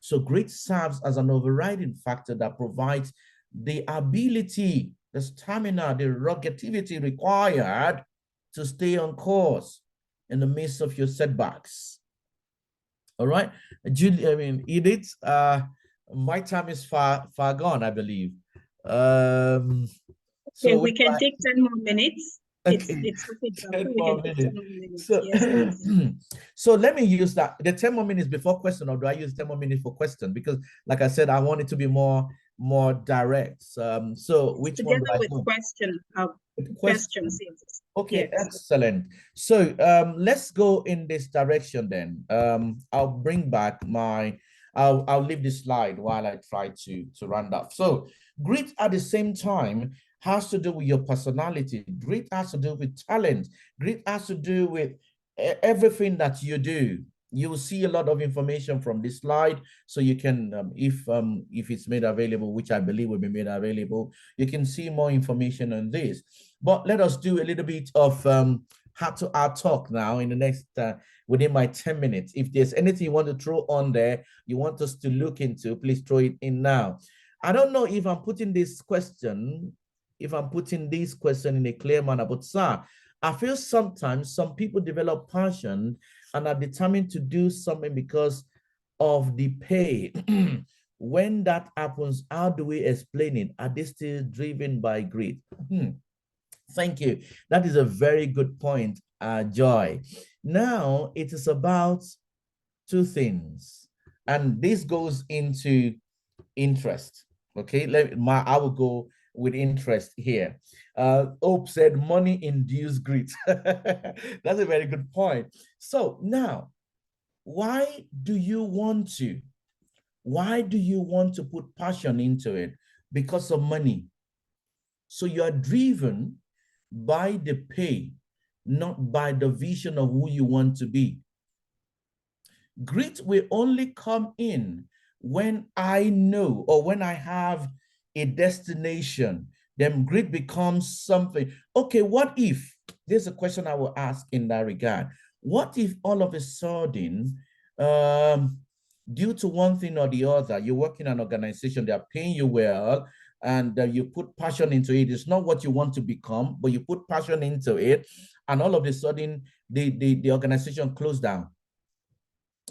So grit serves as an overriding factor that provides the ability, the stamina, the ruggedity required to stay on course in the midst of your setbacks. All right, Julie, Edith, my time is far gone, I believe. So we can take 10 more minutes. Okay. It's 10 more minutes. So, yes, so let me use that, the 10 more minutes before question, or do I use 10 more minutes for question? Because like I said, I want it to be more direct. So which together one with questions. Yes. Okay, yes. Excellent. So let's go in this direction then. I'll bring back I'll leave this slide while I try to round up. So grit at the same time has to do with your personality. Grit has to do with talent. Grit has to do with everything that you do. You will see a lot of information from this slide, so you can, if it's made available, which I believe will be made available, you can see more information on this. But let us do a little bit of heart-to-heart talk now in the next, within my 10 minutes. If there's anything you want to throw on there, you want us to look into, please throw it in now. I don't know if I'm putting this question in a clear manner, but sir, I feel sometimes some people develop passion and are determined to do something because of the pay. When that happens, how do we explain it? Are they still driven by greed? Thank you. That is a very good point, Joy. Now, it is about two things, and this goes into interest. Okay, I will go with interest here. Hope said money induced greed. That's a very good point. So now, why do you want to put passion into it? Because of money. So you are driven by the pay, not by the vision of who you want to be. Grit will only come in when I know, or when I have a destination, then greed becomes something. Okay, what if, there's a question I will ask in that regard. What if all of a sudden, due to one thing or the other, you work in an organization, they are paying you well, and you put passion into it. It's not what you want to become, but you put passion into it, and all of a sudden, the organization closed down.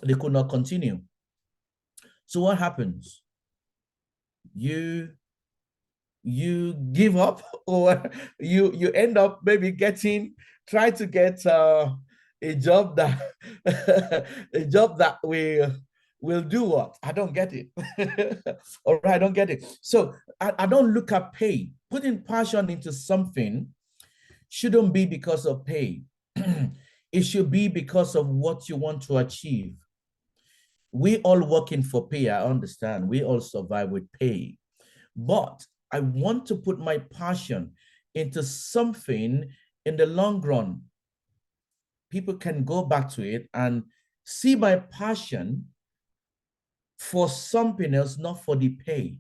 They could not continue. So what happens? You give up, or you end up maybe try to get a job that a job that will do what? I don't get it. All right, I don't get it. So I don't look at pay. Putting passion into something shouldn't be because of pay. It should be because of what you want to achieve. We all working for pay, I understand. We all survive with pay. But I want to put my passion into something in the long run. People can go back to it and see my passion for something else, not for the pay.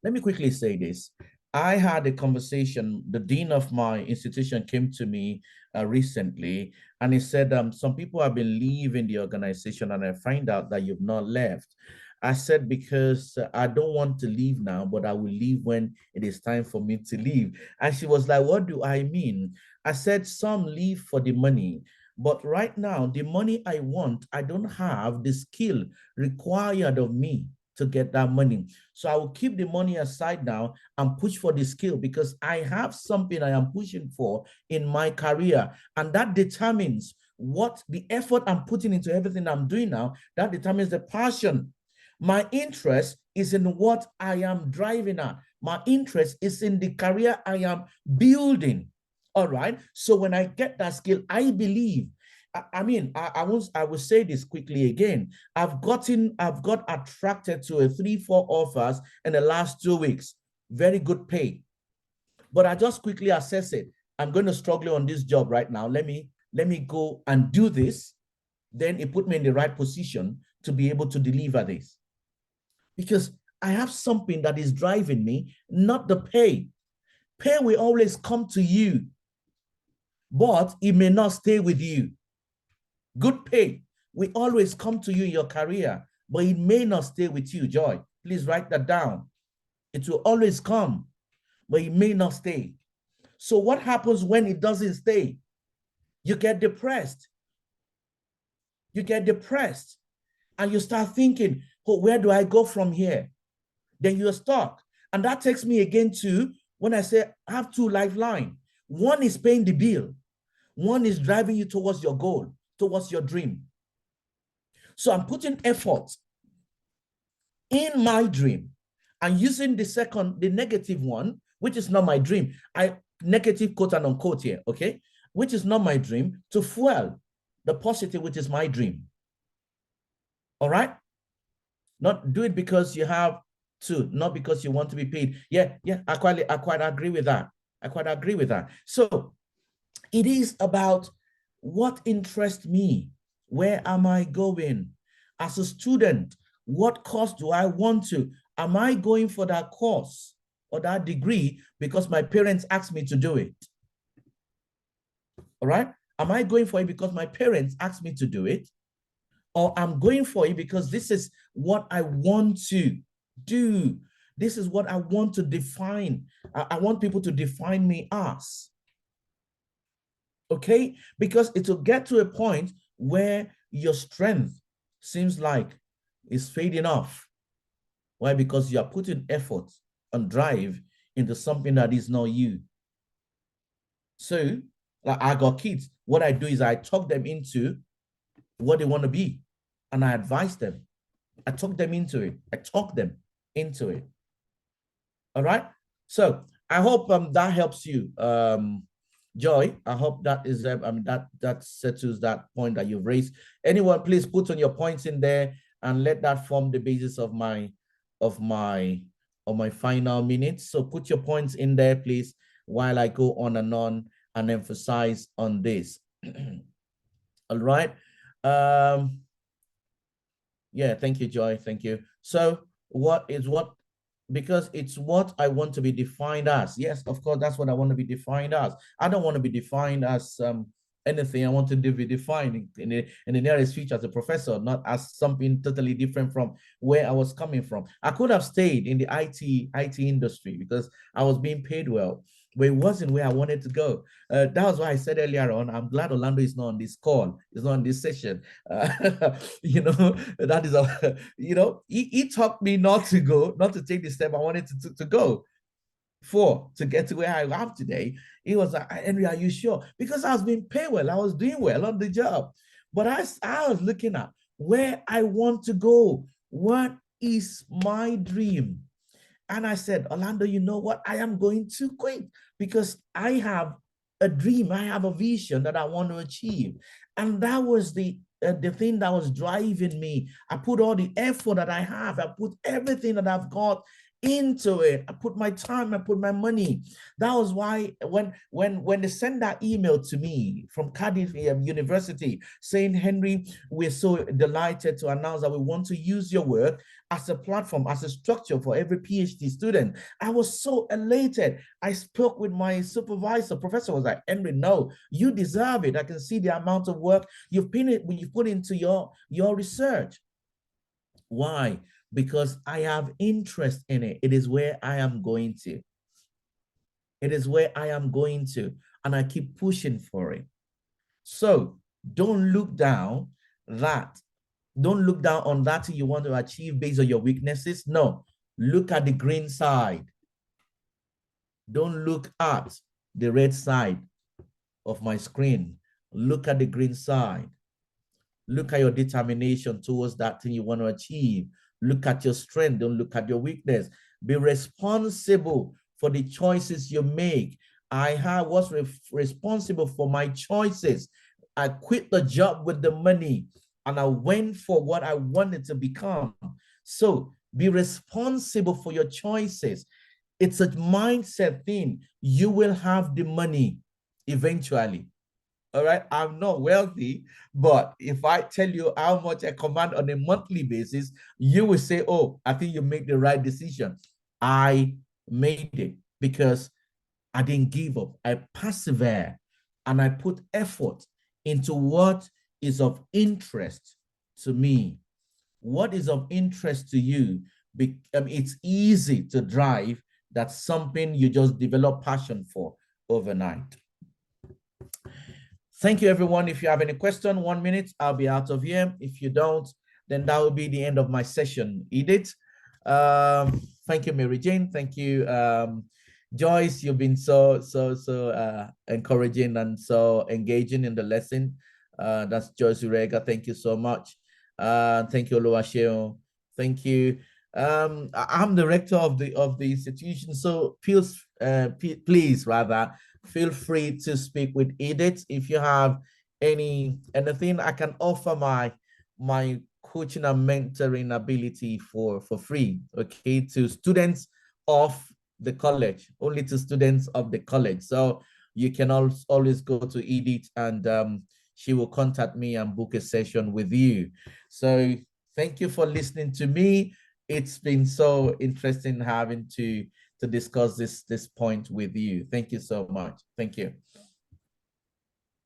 Let me quickly say this. I had a conversation, the dean of my institution came to me recently, and he said, some people have been leaving the organization, and I find out that you've not left. I said, because I don't want to leave now, but I will leave when it is time for me to leave. And she was like, what do I mean? I said, some leave for the money, but right now, the money I want, I don't have the skill required of me to get that money. So I will keep the money aside now and push for the skill, because I have something I am pushing for in my career. And that determines what the effort I'm putting into everything I'm doing now, that determines the passion. My interest is in what I am driving at. My interest is in the career I am building. All right. So when I get that skill, I believe, I will say this quickly again. I've got attracted to 3-4 offers in the last 2 weeks. Very good pay. But I just quickly assess it. I'm going to struggle on this job right now. Let me go and do this. Then it put me in the right position to be able to deliver this. Because I have something that is driving me, not the pay. Pay will always come to you, but it may not stay with you. Good pay will always come to you in your career, but it may not stay with you, Joy. Please write that down. It will always come, but it may not stay. So what happens when it doesn't stay? You get depressed. You get depressed, and you start thinking, oh, where do I go from here? Then you're stuck. And that takes me again to when I say I have 2 lifelines. One is paying the bill. One is driving you towards your goal, towards your dream. So I'm putting effort in my dream and using the negative one, which is not my dream. Negative quote and unquote here, okay? Which is not my dream, to fuel the positive, which is my dream. All right? Not do it because you have to, not because you want to be paid. Yeah, I quite agree with that. I quite agree with that. So it is about what interests me. Where am I going? As a student, what course do I want to? Am I going for that course or that degree because my parents asked me to do it? All right? Am I going for it because my parents asked me to do it? Or I'm going for it because this is what I want to do. This is what I want to define. I want people to define me as. Okay? Because it will get to a point where your strength seems like it's fading off. Why? Because you are putting effort and drive into something that is not you. So, like, I got kids. What I do is I talk them into what they want to be, and I advise them. I talk them into it. All right. So I hope that helps you, Joy. I hope that is that settles that point that you've raised. Anyone, please put on your points in there and let that form the basis of my final minutes. So put your points in there, please, while I go on and emphasize on this. All right. Yeah, thank you, Joy. Thank you. So because it's what I want to be defined as. Yes, of course, that's what I want to be defined as. I don't want to be defined as anything. I want to be defined in the nearest future as a professor, not as something totally different from where I was coming from. I could have stayed in the IT industry because I was being paid well, but it wasn't where I wanted to go. That was why I said earlier on, I'm glad Orlando is not on this call, is not on this session. You know, that is, he taught me not to go, not to take the step I wanted to go to get to where I am today. He was like, Henry, are you sure? Because I was being paid well, I was doing well on the job. But I was looking at where I want to go. What is my dream? And I said, Orlando, you know what? I am going to quit because I have a dream. I have a vision that I want to achieve. And that was the thing that was driving me. I put all the effort that I have. I put everything that I've got into it. I put my time, I put my money. That was why when they sent that email to me from Cardiff University saying, Henry, we're so delighted to announce that we want to use your work as a platform, as a structure for every PhD student. I was so elated. I spoke with my supervisor. Professor was like, Henry, no, you deserve it. I can see the amount of work you've put into your research. Why? Because I have interest in it. It is where I am going to. It is where I am going to. And I keep pushing for it. So don't look down that. Don't look down on that thing you want to achieve based on your weaknesses. No, look at the green side. Don't look at the red side of my screen. Look at the green side. Look at your determination towards that thing you want to achieve. Look at your strength. Don't look at your weakness. Be responsible for the choices you make. I was responsible for my choices. I quit the job with the money and I went for what I wanted to become. So be responsible for your choices. It's a mindset thing. You will have the money eventually. All right, I'm not wealthy, but if I tell you how much I command on a monthly basis, you will say, oh, I think you made the right decision. I made it because I didn't give up. I persevere and I put effort into what is of interest to me. What is of interest to you? It's easy to drive. That's something you just develop passion for overnight. Thank you, everyone. If you have any question, 1 minute, I'll be out of here. If you don't, then that will be the end of my session. Edith, thank you, Mary Jane. Thank you, Joyce. You've been so encouraging and so engaging in the lesson. That's Joyce Urega. Thank you so much. Thank you, Oluwasheo. Thank you. I'm the rector of the institution, so please feel free to speak with Edith. If you have anything, I can offer my coaching and mentoring ability for free, okay, to students of the college, only to students of the college. So you can always go to Edith and she will contact me and book a session with you. So thank you for listening to me. It's been so interesting having to discuss this point with you. Thank you so much. Thank you.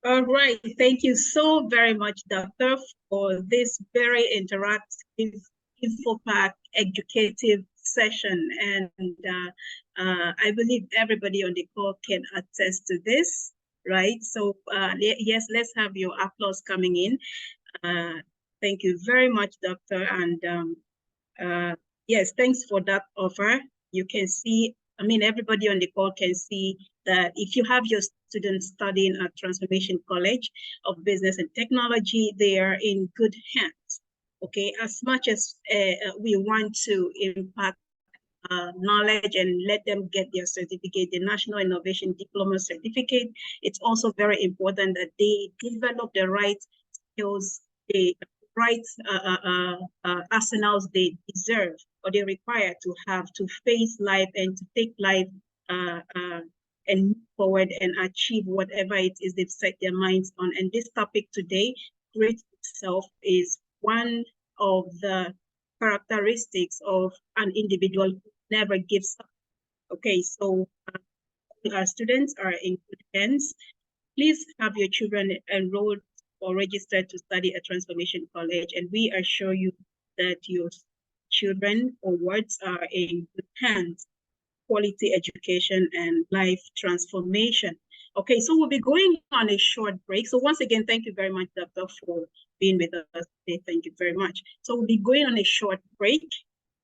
All right. Thank you so very much, Doctor, for this very interactive, info-packed, educative session. And I believe everybody on the call can attest to this, right? So yes, let's have your applause coming in. Thank you very much, Doctor. And yes, thanks for that offer. You can see, I mean, everybody on the call can see that if you have your students studying at Transformation College of Business and Technology, they are in good hands. Okay, as much as we want to impact knowledge and let them get their certificate, the National Innovation Diploma Certificate, it's also very important that they develop the right skills, the right arsenals they deserve or they require to have to face life and to take life and move forward and achieve whatever it is they've set their minds on. And this topic today, Great Self, is one of the characteristics of an individual who never gives up. Okay, so our students are in good hands. Please have your children enrolled or registered to study at Transformation College, and we assure you that your children or wards are in good hands. Quality education and life transformation. Okay, so we'll be going on a short break. So once again, thank you very much, Doctor, for being with us today. Thank you very much. So we'll be going on a short break.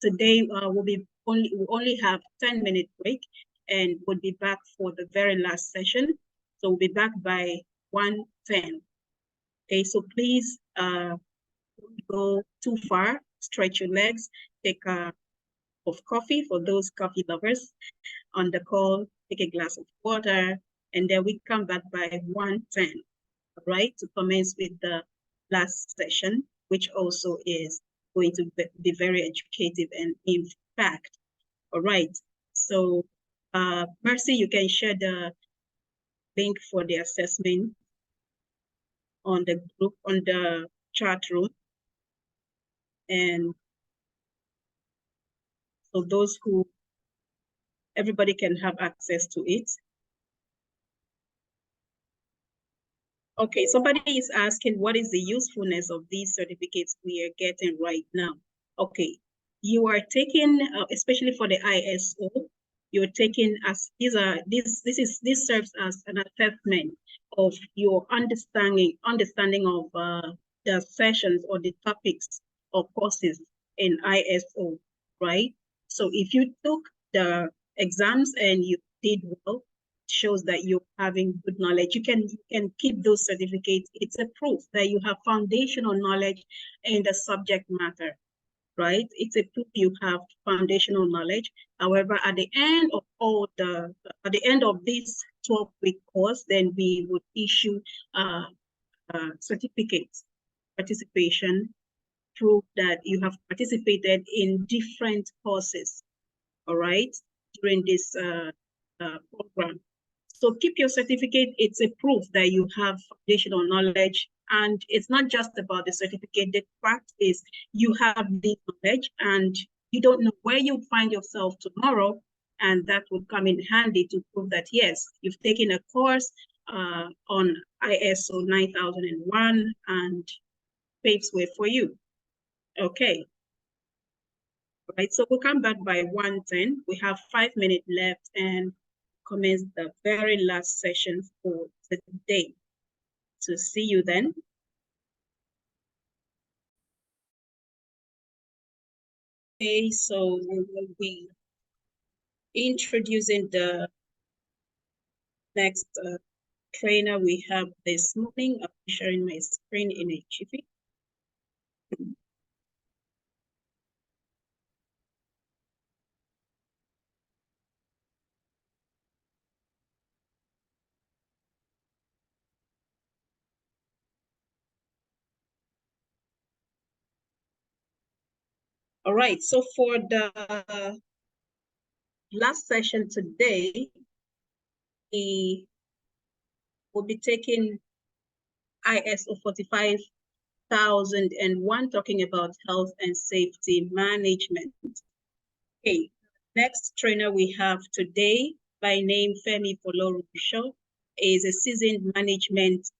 Today we'll only have 10-minute break, and we'll be back for the very last session. So we'll be back by 1:10. Okay, so please don't go too far. Stretch your legs. Take a of coffee for those coffee lovers on the call. Take a glass of water, and then we come back by 1:10. All right, to commence with the last session, which also is going to be very educative and in fact. All right, so Mercy, you can share the link for the assessment on the group, on the chat room. And so those who, everybody can have access to it. Okay, somebody is asking, what is the usefulness of these certificates we are getting right now? Okay, you are taking, especially for the ISO, you're taking as this serves as an assessment of your understanding of the sessions or the topics or courses in ISO, right? So if you took the exams and you did well, shows that you're having good knowledge. You can keep those certificates. It's a proof that you have foundational knowledge in the subject matter, right? It's a proof you have foundational knowledge. However, at the end of this 12-week course, then we would issue certificates, participation, proof that you have participated in different courses, all right, during this program. So keep your certificate. It's a proof that you have foundational knowledge. And it's not just about the certificate. The fact is you have the knowledge and you don't know where you'll find yourself tomorrow. And that would come in handy to prove that, yes, you've taken a course on ISO 9001 and paves way for you. Okay. All right, so we'll come back by 1:10. We have 5 minutes left and commence the very last session for today. So see you then. Okay, so we will be introducing the next trainer we have this morning. I'll be sharing my screen in a jiffy. All right, so for the last session today, we will be taking ISO 45001, talking about health and safety management. Okay, next trainer we have today, by name Femi Folorusho, is a seasoned management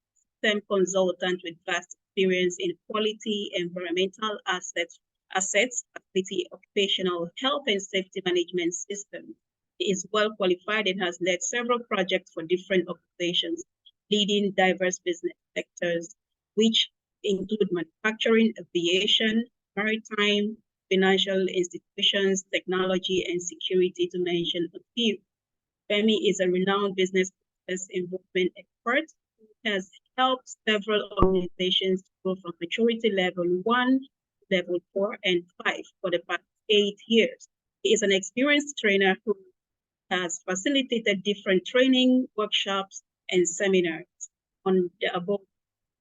system consultant with vast experience in quality, environmental assets, facility, occupational health and safety management systems. He is well qualified and has led several projects for different organizations, leading diverse business sectors, which include manufacturing, aviation, maritime, financial institutions, technology, and security, to mention a few. Femi is a renowned business process involvement expert who has helped several organizations grow from maturity level 1, level 4, and 5 for the past 8 years. He is an experienced trainer who has facilitated different training, workshops, and seminars on the above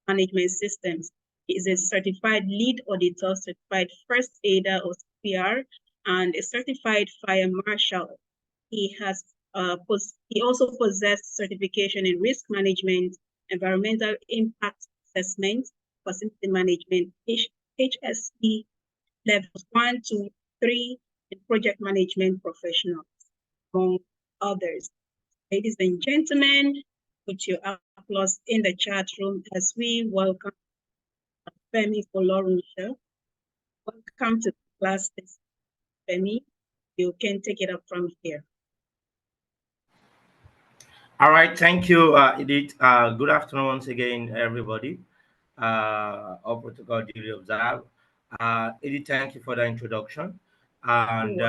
management systems. He is a certified lead auditor, certified first aider or CPR, and a certified fire marshal. He also possessed certification in risk management, environmental impact assessment, facility management, HSE levels 1, 2, 3, and project management professionals, among others. Ladies and gentlemen, put your applause in the chat room as we welcome Femi Folorunse. Welcome to the class, Femi. You can take it up from here. All right, thank you, Edith. Good afternoon once again, everybody. All protocol duly observed. Edith, thank you for the introduction. And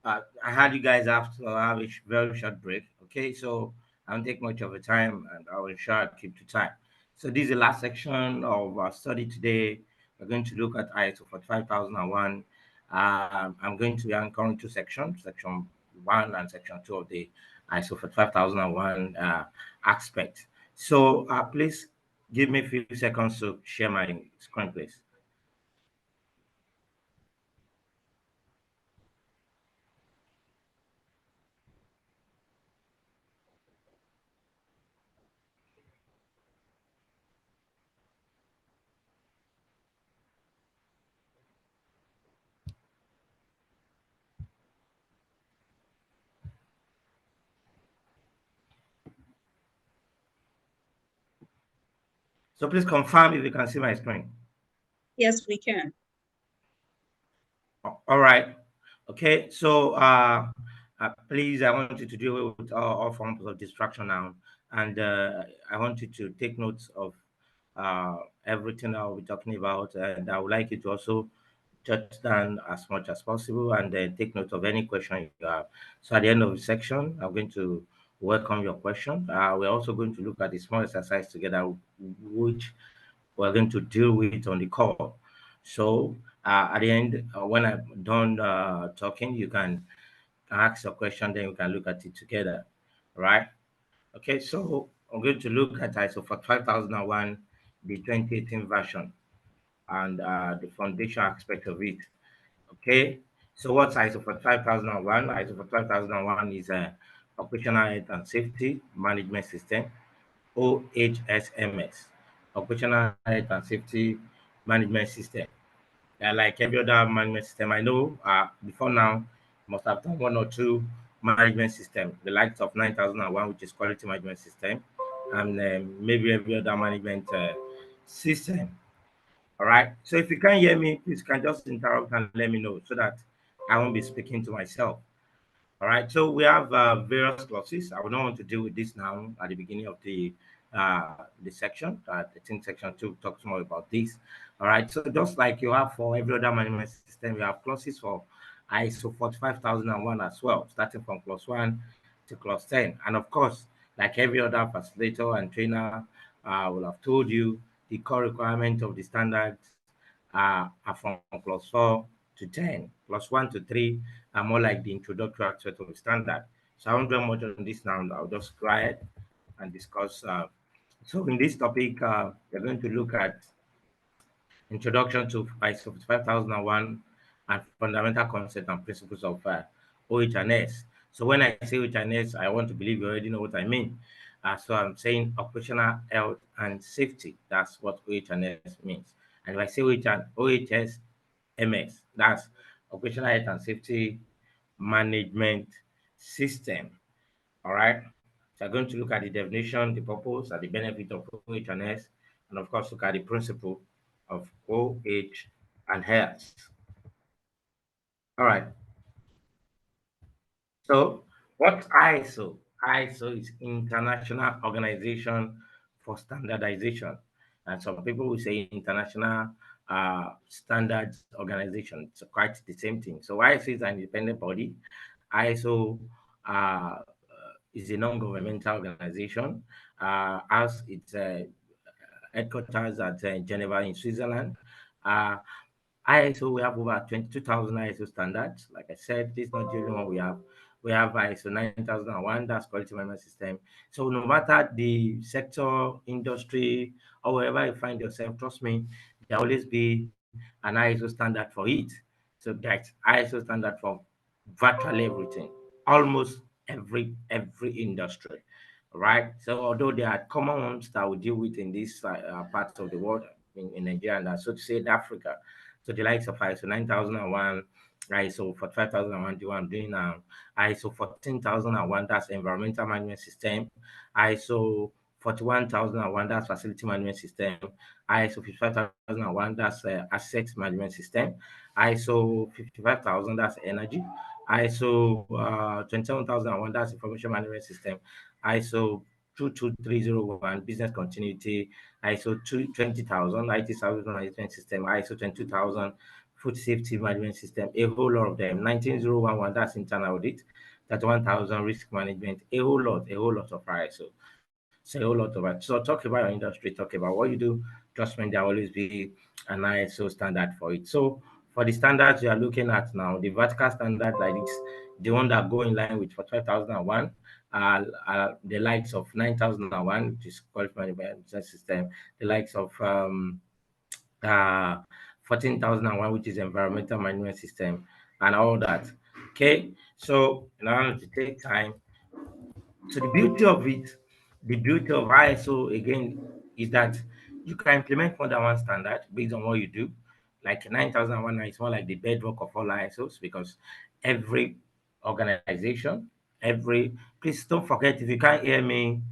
I had you guys have to have a very short break. Okay, so I don't take much of the time, and I will ensure I keep to time. So this is the last section of our study today. We're going to look at ISO 45001. I'm going to be anchoring two sections, section 1 and section 2 of the ISO 45001 aspect. So please give me a few seconds to share my screen, please. So please confirm if you can see my screen. Yes, we can. All right. Okay. So please, I want you to deal with all forms of distraction now. And I want you to take notes of everything I'll be talking about. And I would like you to also jot down as much as possible and then take note of any question you have. So at the end of the section, I'm going to welcome your question. We're also going to look at the small exercise together, which we're going to deal with on the call. So at the end, when I'm done talking, you can ask a question, then we can look at it together, right? Okay, so I'm going to look at ISO 5001, the 2018 version, and the foundation aspect of it. Okay, so what's ISO 5001? ISO 5001 is a operational health and safety management system, OHSMS, operational health and safety management system. Like every other management system, I know before now, must have done one or two management system, the likes of 9001, which is quality management system, and maybe every other management system. All right. So if you can't hear me, please can just interrupt and let me know so that I won't be speaking to myself. All right, so we have various clauses. I would not want to deal with this now at the beginning of the section. I think section 2 talks more about this. All right, so just like you have for every other management system, we have clauses for ISO 45001 as well, starting from clause 1 to clause 10. And of course, like every other facilitator and trainer will have told you, the core requirement of the standards are from clause 4 to 10. Clause 1 to 3 are more like the introductory aspect of the standard. So I won't dwell much on this now. I'll just go ahead and discuss. So in this topic, we're going to look at introduction to ISO 5001 and fundamental concepts and principles of OH&S. So when I say OH&S, I want to believe you already know what I mean. So I'm saying operational health and safety. That's what OH&S means. And if I say OHS MS, that's operational health and safety management system. All right. So I'm going to look at the definition, the purpose, and the benefit of OH&S, and of course, look at the principle of OH and S. All right. So, what's ISO? ISO is International Organization for Standardization, and some people will say International Standards Organization. It's quite the same thing. So, ISO is an independent body. ISO is a non-governmental organization, as its headquarters at Geneva in Switzerland. ISO, we have over 22,000 ISO standards. Like I said, this is not the only one we have. We have ISO 9001, that's quality management system. So no matter the sector, industry, or wherever you find yourself, trust me, there will always be an ISO standard for it. So that's ISO standard for virtually everything, almost every industry, right? So although there are common ones that we deal with in this part of the world, in Nigeria, and so to say in Africa. So the likes of ISO 9001, ISO 45001, the one I'm doing now, ISO 14001, that's environmental management system, ISO 41,001, that's facility management system, ISO 55,001, that's asset management system, ISO 55,000, that's energy, ISO 27,001, that's information management system, ISO 22301, business continuity, ISO 20,000, IT service management system, ISO 22,000, food safety management system, a whole lot of them. 19011, that's internal audit, 31,000 risk management, a whole lot of ISO. So a whole lot of it. So talk about your industry, talk about what you do. Trust me, there will always be an ISO standard for it. So for the standards you are looking at now, the vertical standard like this, the one that go in line with for 12,001, the likes of 9,001, which is qualified management system, the likes of uh, 14,001, which is environmental management system, and all that. Okay, so now to take time. So the beauty of ISO again is that you can implement more than one standard based on what you do. Like 9001 is more like the bedrock of all ISOs because every organization, please don't forget if you can't hear me,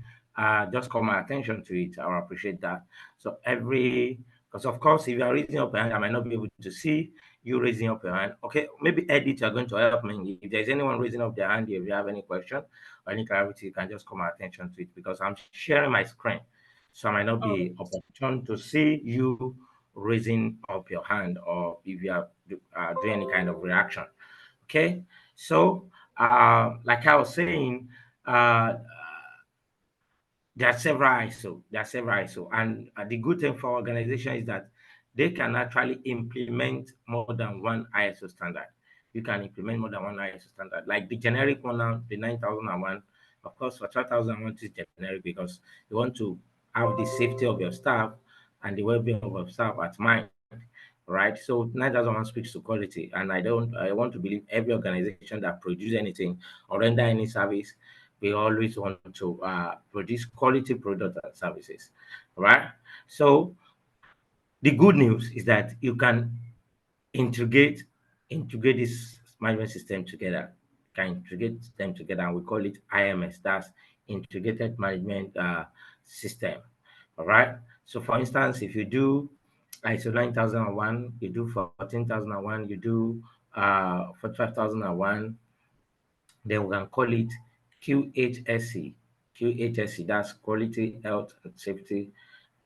just call my attention to it. I'll appreciate that. So because of course, if you are raising up your hand, I might not be able to see you raising up your hand. Okay, maybe edit, you're going to help me. If there's anyone raising up their hand, if you have any question or any clarity, you can just call my attention to it because I'm sharing my screen. So I might not be opportune to see you raising up your hand or if you are doing any kind of reaction. Okay, so like I was saying, uh, there are several ISO, and the good thing for organization is that they can actually implement more than one ISO standard. You can implement more than one ISO standard, like the generic one now, the 9001. Of course, for 12,001 is generic because you want to have the safety of your staff and the well-being of your staff at mind, right? So 9001 speaks to quality, and I want to believe every organization that produce anything or render any service, we always want to produce quality products and services, right? So the good news is that you can integrate this management system together. Can integrate them together, and we call it IMS. That's integrated management system. All right. So, for instance, if you do ISO 9001, you do 14,001, you do 45,001, then we can call it QHSE. QHSE, that's Quality, Health, and Safety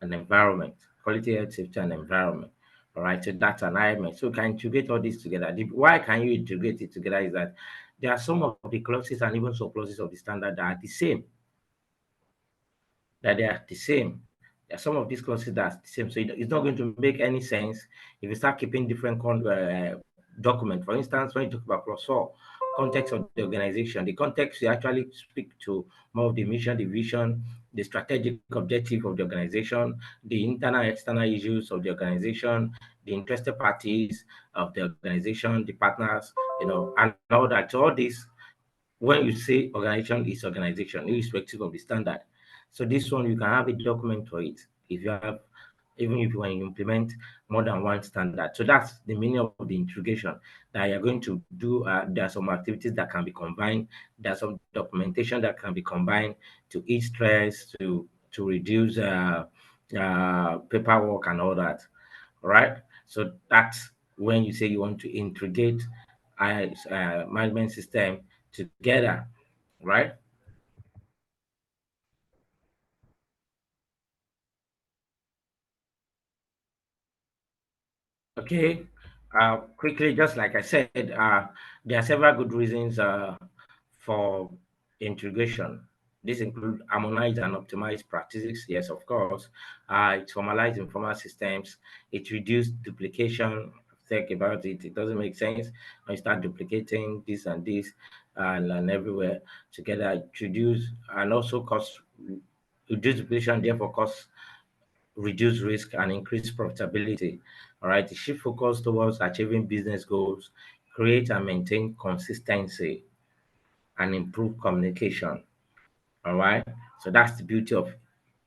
and Environment. Quality, Health, Safety, and Environment. All right, so that's an IMS. So you can integrate all this together. Why can you integrate it together is that there are some of the clauses and even some clauses of the standard that are the same. That they are the same. There are some of these clauses that are the same. So it's not going to make any sense if you start keeping different documents. For instance, when you talk about clause 4, context of the organization, the context will actually speak to more of the mission, the vision, the strategic objective of the organization, the internal and external issues of the organization, the interested parties of the organization, the partners, and all that. So all this, when you say organization is organization, irrespective of the standard. So this one, you can have a document for it if you have, even if you want to implement more than one standard. So that's the meaning of the integration that you're going to do. There are some activities that can be combined. There's some documentation that can be combined to ease stress, to reduce paperwork and all that. Right? So that's when you say you want to integrate management system together, right? Okay. Quickly, just like I said, there are several good reasons for integration. This include harmonized and optimized practices. Yes, of course. It formalized informal systems. It reduced duplication. Think about it. It doesn't make sense when you start duplicating this and this and everywhere together. It reduce and also cost reduce duplication, therefore cost reduce risk and increase profitability. All right, the shift focus towards achieving business goals, create and maintain consistency, and improve communication. All right, so that's the beauty of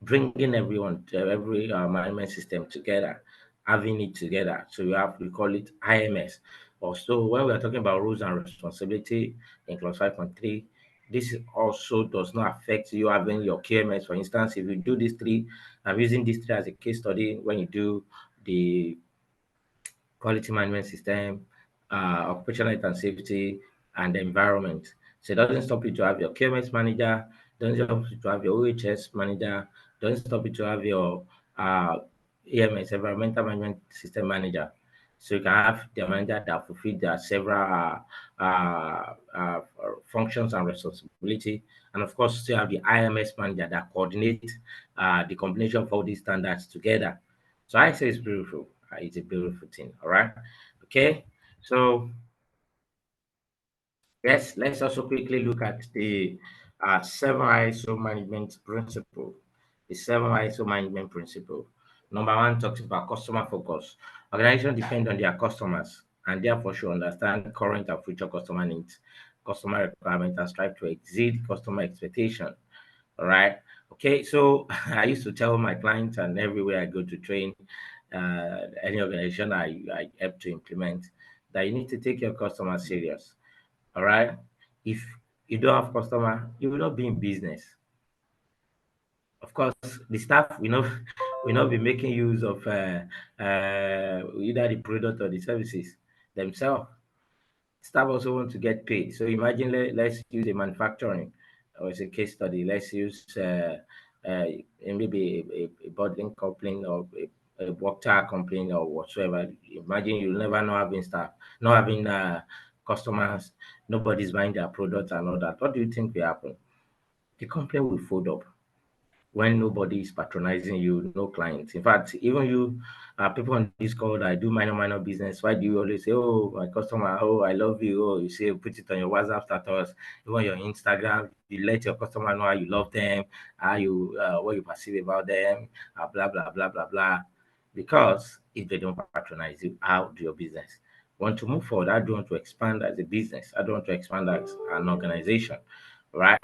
bringing everyone to every management system together. having it together. So we call it IMS. Also, when we are talking about rules and responsibility in clause 5.3, this also does not affect you having your KMS. For instance, if you do these three, I'm using these three as a case study when you do the quality management system, operational health and safety, and the environment. So it doesn't stop you to have your KMS manager, doesn't stop you to have your OHS manager, doesn't stop you to have your EMS, environmental management system manager. So you can have the manager that fulfill their several functions and responsibility, and of course still have the IMS manager that coordinate the combination of all these standards together. So I say it's beautiful. It's a beautiful thing. All right. Okay. So yes, let's also quickly look at the 7 ISO management principle. The 7 ISO management principle. Number one talks about customer focus. Organizations depend on their customers and therefore should understand current and future customer needs, customer requirements, and strive to exceed customer expectation. All right. Okay. So I used to tell my clients, and everywhere I go to train any organization I help to implement, that you need to take your customer serious. All right. If you don't have customer, you will not be in business. Of course, the staff will not will not be making use of either the product or the services themselves. Staff also want to get paid. So imagine let's use a manufacturing or as a case study. Let's use maybe a bottling company or a water company or whatsoever. Imagine you'll never know having staff, not having customers, nobody's buying their products and all that. What do you think will happen? The company will fold up when nobody is patronizing you, no clients. In fact, even you, people on this call that do minor business, why do you always say, "Oh, my customer, oh, I love you"? Oh, you say put it on your WhatsApp status, even on your Instagram. You let your customer know how you love them, how you what you perceive about them, blah blah blah blah blah. Because if they don't patronize you, how do your business want to move forward? I don't want to expand as a business. I don't want to expand as an organization, right?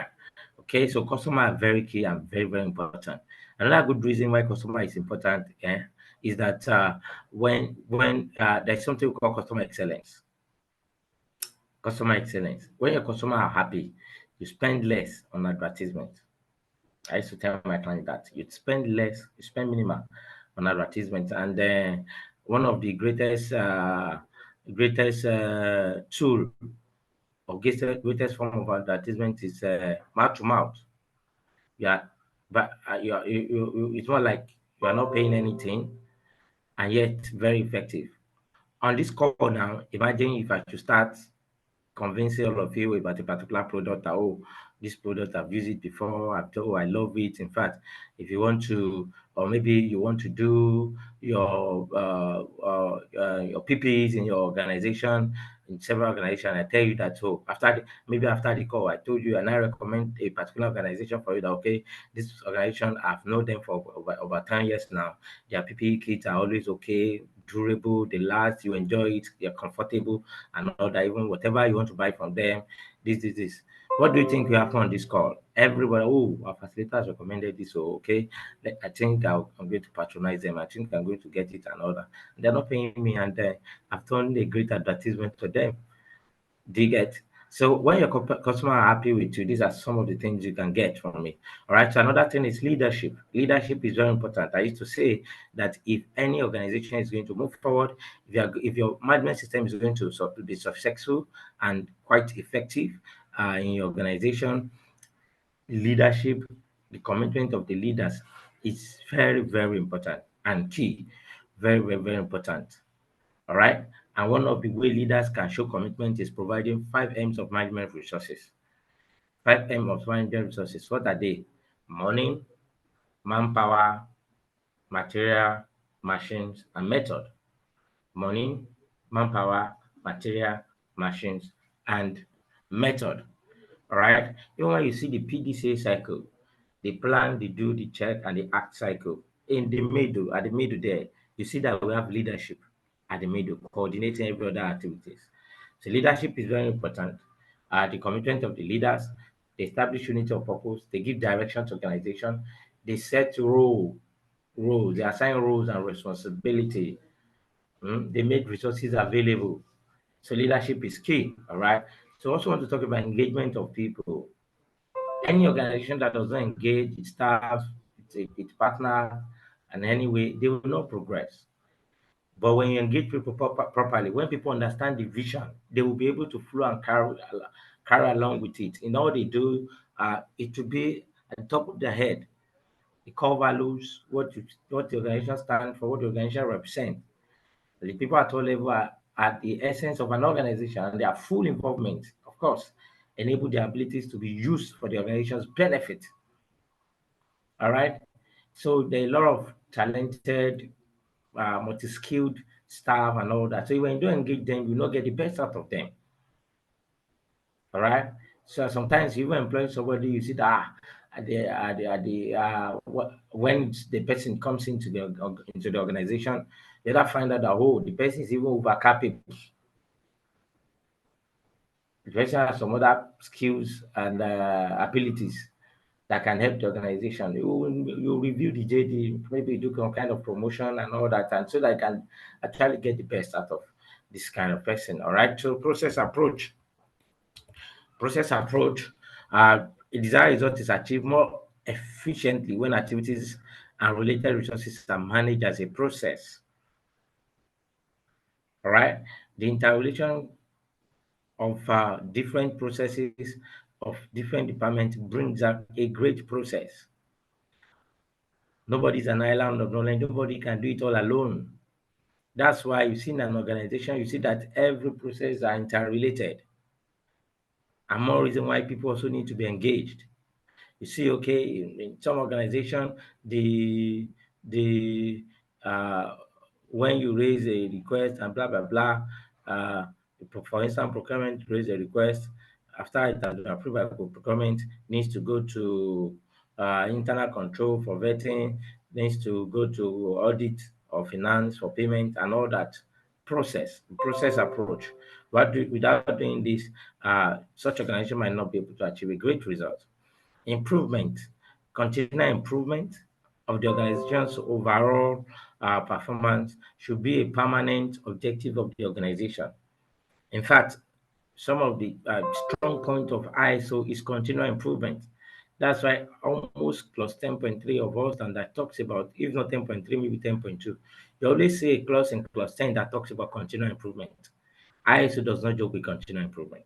Okay, so customer are very key and very important. Another good reason why customer is important is that when there's something we call customer excellence. Customer excellence. When your customer are happy, you spend less on advertisement. I used to tell my client that you spend less, you spend minimal on advertisement, and one of the greatest tool or greatest form of advertisement is mouth to mouth. Yeah, but it's more like you are not paying anything and yet very effective. On this call now, imagine if I should start convincing all of you about a particular product that, oh, this product I've used it before, I've told, oh, I love it. In fact, if you want to, or maybe you want to do your PPs in your organization, in several organizations, I tell you that, so maybe after the call, I told you and I recommend a particular organization for you that, okay, this organization, I've known them for over 10 years now. Their PPE kits are always okay, durable, they last, you enjoy it, they're comfortable and all that. Even whatever you want to buy from them, this. What do you think will happen on this call? Everybody, oh, our facilitator has recommended this, so okay, I think I'm going to patronize them. I think I'm going to get it and all that. They're not paying me, and I've done a great advertisement to them. Do you get? So when your customer are happy with you, these are some of the things you can get from it. All right. So another thing is leadership. Leadership is very important. I used to say that if any organization is going to move forward, if your management system is going to be successful and quite effective in your organization, leadership, the commitment of the leaders is very important and key. Very important. All right. And one of the way leaders can show commitment is providing 5 M's of management resources. 5 M of management resources. What are they? Money, manpower, material, machines, and method. Money, manpower, material, machines, and method. All right. Even when you see the PDCA cycle, the plan, the do, the check, and the act cycle. In the middle, at the middle there, you see that we have leadership at the middle, coordinating every other activities. So leadership is very important. The commitment of the leaders, they establish unity of purpose, they give direction to organization, they set roles, they assign roles and responsibility They make resources available. So leadership is key, all right? So I also want to talk about engagement of people. Any organization that does not engage its staff, its partners, and any way, they will not progress. But when you engage people properly, when people understand the vision, they will be able to flow and carry along with it. In all they do, it will be at the top of their head. The core values, what the organization stands for, what the organization represents. The people at all level are at the essence of an organization, and their full involvement, of course, enable their abilities to be used for the organization's benefit. All right. So there are a lot of talented, multi-skilled staff and all that. So when you don't engage them, you not get the best out of them. All right. So sometimes you even employ somebody, you see that when the person comes into the organization, they don't find out that the person is even over capable. The person has some other skills and abilities that can help the organization. You review the JD, maybe do some kind of promotion and all that, and so that I can actually get the best out of this kind of person. All right. So process approach, a desired result is achieved more efficiently when activities and related resources are managed as a process. All right. The interrelation of different processes of different departments brings out a great process. Nobody's an island of knowledge. Nobody can do it all alone. That's why you see in an organization, you see that every process are interrelated. And more reason why people also need to be engaged. You see, okay, in some organization, the when you raise a request and blah blah blah, uh, for instance, procurement raise a request after it has been approved by procurement, needs to go to internal control for vetting, needs to go to audit or finance for payment and all that process approach. Without doing this, such organization might not be able to achieve a great result. Improvement, continual improvement of the organization's overall performance should be a permanent objective of the organization. In fact, some of the strong point of ISO is continual improvement. That's why almost clause 10.3 of all standard talks about, if not 10.3, maybe 10.2. You always see a clause in clause 10 that talks about continual improvement. ISO does not joke with continual improvement.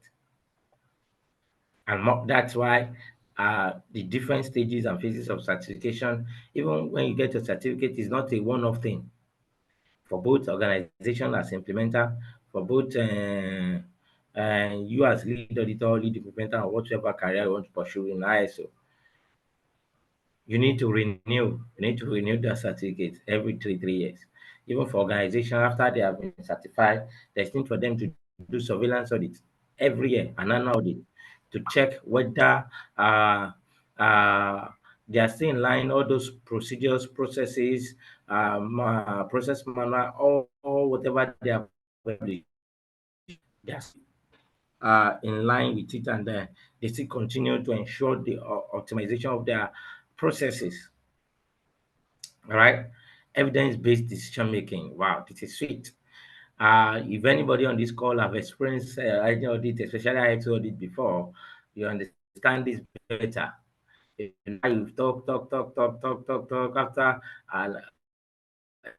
And that's why the different stages and phases of certification, even when you get a certificate, is not a one-off thing. For both organization as implementer, for both you as lead auditor, lead implementer, or whatever career you want to pursue in ISO, you need to renew that certificate every 3 years. Even for organization, after they have been certified, there's need for them to do surveillance audit every year, an annual audit, to check whether they are still in line, all those procedures, processes, process manual, or whatever they are in line with it, and they still continue to ensure the optimization of their processes. All right. Evidence-based decision making. Wow, this is sweet. If anybody on this call have experienced IT audit, especially IT audit before, you understand this better. You've talk after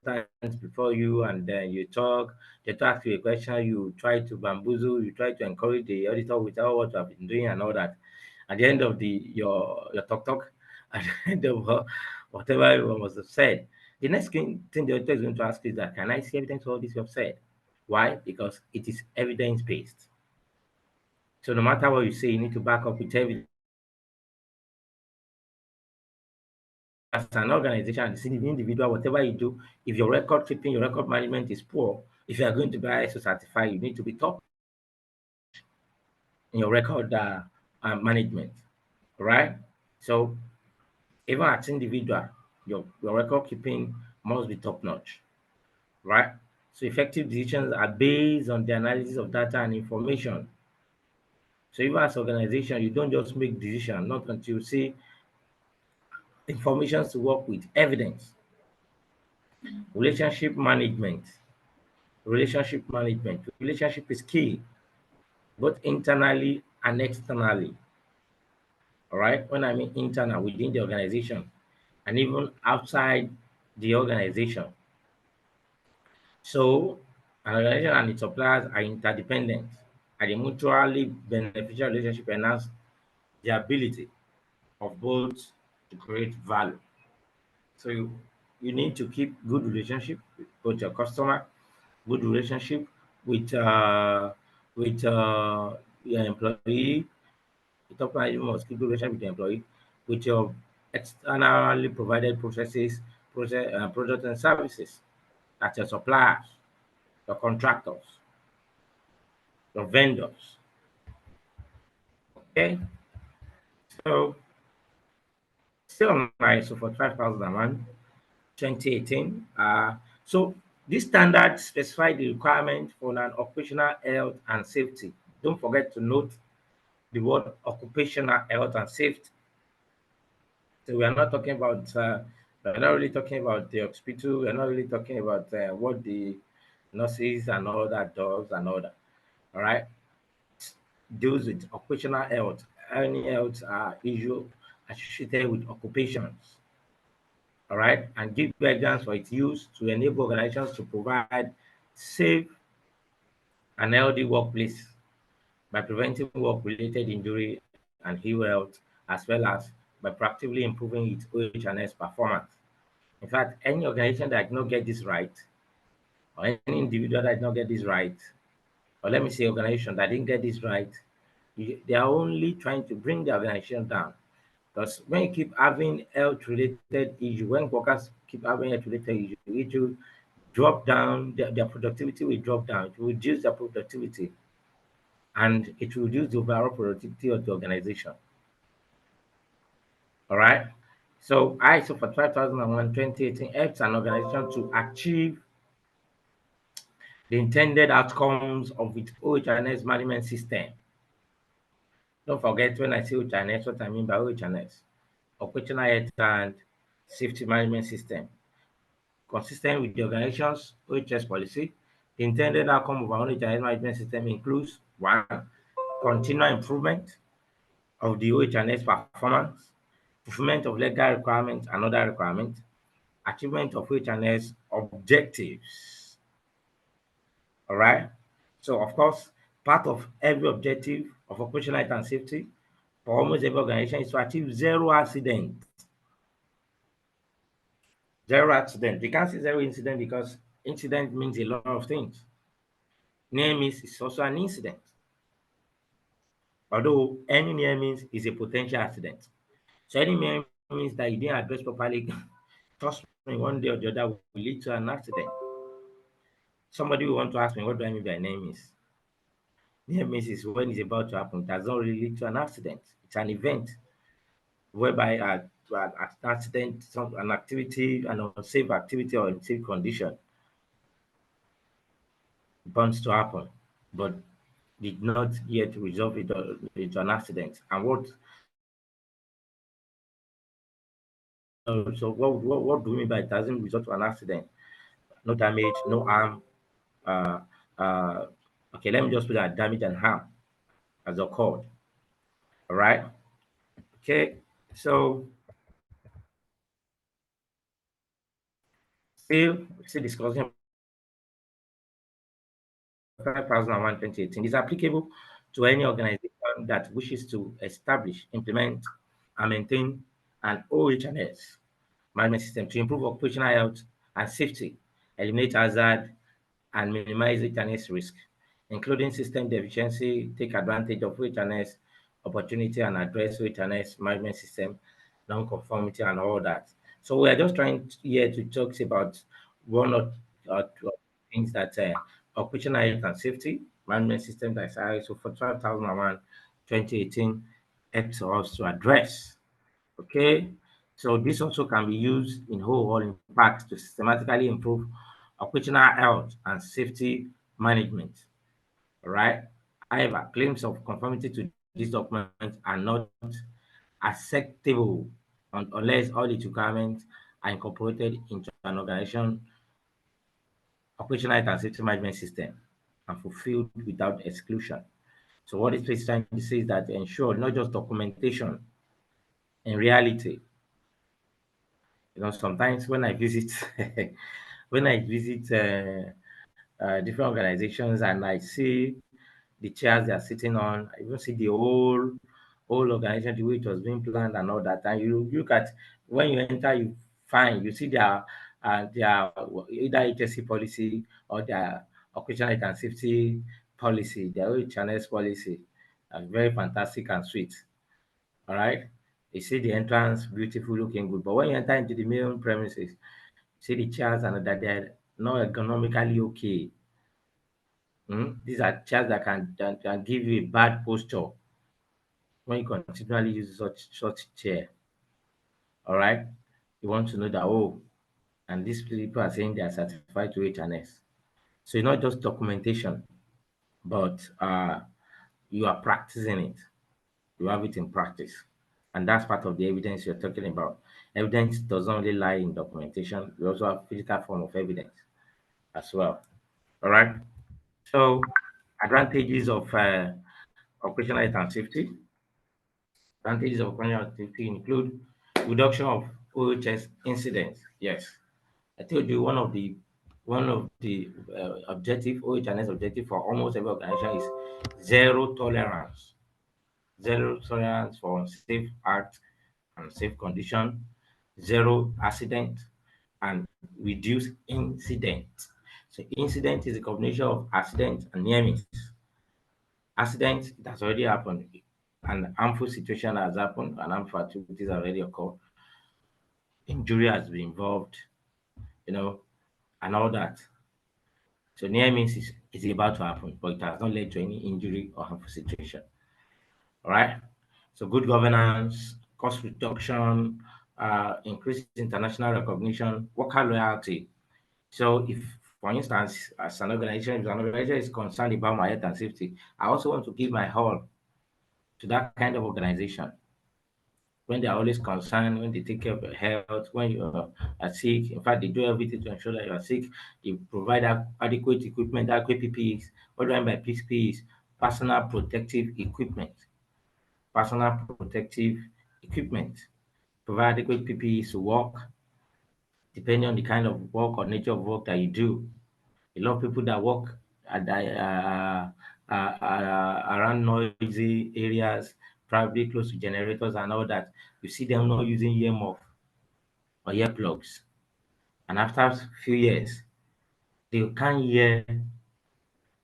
times before you, and then you talk, they ask you a question, you try to bamboozle, you try to encourage the auditor with all what you have been doing and all that. At the end of your talk, at the end of whatever was said, the next thing the auditor is going to ask is that, can I see evidence of all this you have said? Why? Because it is evidence-based. So no matter what you say, you need to back up with evidence. As an organization, as an individual, whatever you do, if your record keeping, your record management is poor, if you are going to be ISO certified, you need to be top in your record management, right? So even as individual, your record keeping must be top notch, right? So effective decisions are based on the analysis of data and information. So even as organization, you don't just make decisions, not until you see information to work with, evidence. Relationship management. relationship management. Relationship is key, both internally and externally. All right. When I mean internal, within the organization, and even outside the organization. So, an organization and its suppliers are interdependent, and a mutually beneficial relationship enhance the ability of both to create value. So, you need to keep good relationship with both your customer, good relationship with your employee. The top line, you must keep good relationship with the employee, with your externally provided products and services, that's your suppliers, your contractors, your vendors. Okay, so still on ISO 45001 2018. So this standard specify the requirement for an occupational health and safety. Don't forget to note the word occupational health and safety. So we are not talking about, we're not really talking about the hospital. We're not really talking about what the nurses and all that does and all that. All right. Deals with occupational health, any health issue associated with occupations. All right. And give guidance for its use to enable organizations to provide safe and healthy workplace by preventing work-related injury and ill health, as well as by proactively improving its OH&S performance. In fact, any organization that did not get this right, or any individual that did not get this right, or let me say organization that didn't get this right, they are only trying to bring the organization down. Because when you keep having health-related issue, when workers keep having health-related issue, it will drop down, their productivity will drop down, it will reduce their productivity, and it will reduce the overall productivity of the organization. All right. So ISO for 5001 2018 helps an organization to achieve the intended outcomes of its OH&S management system. Don't forget, when I say OH&S, what I mean by OH&S, operational health and safety management system. Consistent with the organization's OHS policy, the intended outcome of our OHS management system includes: one, continual improvement of the OH&S performance, fulfillment of legal requirements and other requirements, achievement of OH&S objectives. All right. So, of course, part of every objective of operational health and safety for almost every organization is to achieve zero accident. Zero accident. You can't say zero incident because incident means a lot of things. Near miss is also an incident. Although any near miss is a potential accident. So any near means that you didn't address properly, trust me, one day or the other will lead to an accident. Somebody will want to ask me, what do I mean by near miss? Near miss is when it's about to happen. It does not really lead to an accident. It's an event whereby an accident, an activity, an unsafe activity or unsafe condition bound to happen, but did not yet resolve it into an accident. And what do we mean by it doesn't result to an accident? No damage, no harm. Uh, uh, okay, let me just put that damage and harm as occurred. All right. Okay. So still discussing 5001 2018 is applicable to any organization that wishes to establish, implement, and maintain an OH&S management system to improve occupational health and safety, eliminate hazard, and minimize OH&S risk, including system deficiency, take advantage of OH&S opportunity, and address OH&S management system non-conformity and all that. So we are just trying here to talk about one or two things that occupational health and safety management system that's ISO for 12001 2018 helps us to address. Okay, so this also can be used in whole impact to systematically improve occupational health and safety management. All right. However, claims of conformity to these documents are not acceptable unless all its requirements are incorporated into an organization operational health and safety management system and fulfilled without exclusion. So what this is trying to say is that ensure not just documentation, in reality, sometimes when I visit when I visit different organizations and I see the chairs they are sitting on, I even see the whole organization, the way it was being planned and all that. And you look at when you enter, you see their either HSC policy or their occupational health and safety policy, their OHS policy, very fantastic and sweet. All right. You see the entrance, beautiful, looking good. But when you enter into the main premises, see the chairs and that they're not ergonomically okay. These are chairs that can give you a bad posture when you continually use such chair. All right. You want to know that, and these people are saying they are certified to HNS. So it's not just documentation, but you are practicing it. You have it in practice. And that's part of the evidence you're talking about. Evidence doesn't only lie in documentation. We also have physical form of evidence as well. All right. So advantages of operational health and safety. Advantages of operational health and safety include reduction of OHS incidents. Yes, I told you one of the OHS objective for almost every organization is zero tolerance. Zero tolerance for unsafe acts and safe condition, zero accident, and reduce incident. So incident is a combination of accident and near miss. Accident that's already happened, an harmful situation has happened, and harmful activities already occurred. Injury has been involved, and all that. So near miss is about to happen, but it has not led to any injury or harmful situation. All right. So good governance, cost reduction, increased international recognition, worker loyalty. So if, for instance, as an organization, if an organization is concerned about my health and safety, I also want to give my all to that kind of organization. When they are always concerned, when they take care of your health, when you are sick, in fact, they do everything to ensure that you are sick. They provide adequate equipment, adequate PPEs. What do I mean by PPEs? Personal protective equipment. Personal protective equipment. Provide adequate PPEs to work, depending on the kind of work or nature of work that you do. A lot of people that work at around noisy areas, probably close to generators and all that, you see them not using earmuff or earplugs. And after a few years, they can't hear,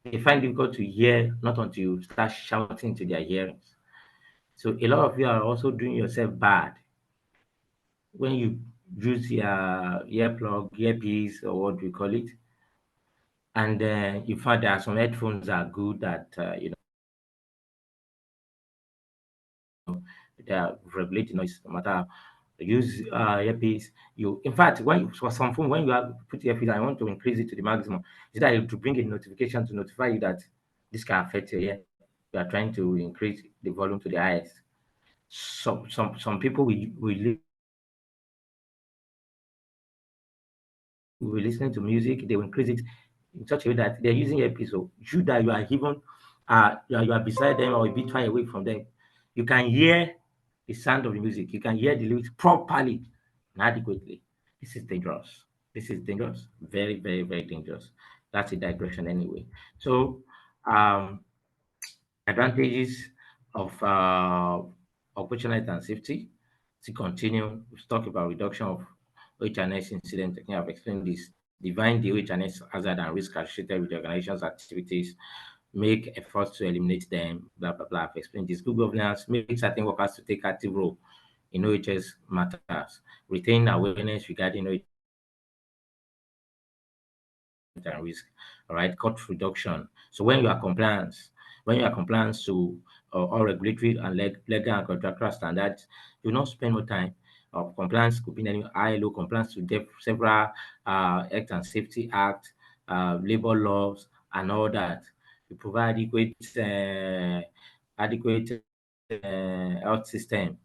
they find it difficult to hear, not until you start shouting to their hearings. So a lot of you are also doing yourself bad when you use your earplug, earpiece, or what do you call it, and you find there are some headphones that are good that they are regulating noise no matter how. Use earpiece. You, in fact, for some phone, when you have put earpiece, I want to increase it to the maximum. Is that to bring a notification to notify you that this can affect your ear. You are trying to increase the volume to the highest. Some people will listening to music, they will increase it in such a way that they're using earpiece. So you that you are even you are beside them or a bit far away from them, you can hear the sound of the music. You can hear the lyrics properly and adequately. This is dangerous. This is dangerous. Very, very, very dangerous. That's a digression anyway. So advantages of operational and safety. To continue, we talk about reduction of OHS incident. I think I've explained this. Define the OHS hazard and risk associated with the organization's activities. Make efforts to eliminate them. Blah blah blah. I've explained this. Good governance. Make certain workers to take active role in OHS matters. Retain awareness regarding OHS and risk. All right, cost reduction. So when you are compliant to all regulatory and legal and contractual standards, you not spend more time. Compliance could be any ILO compliance to several Health and Safety Act, labor laws, and all that. You provide adequate health system,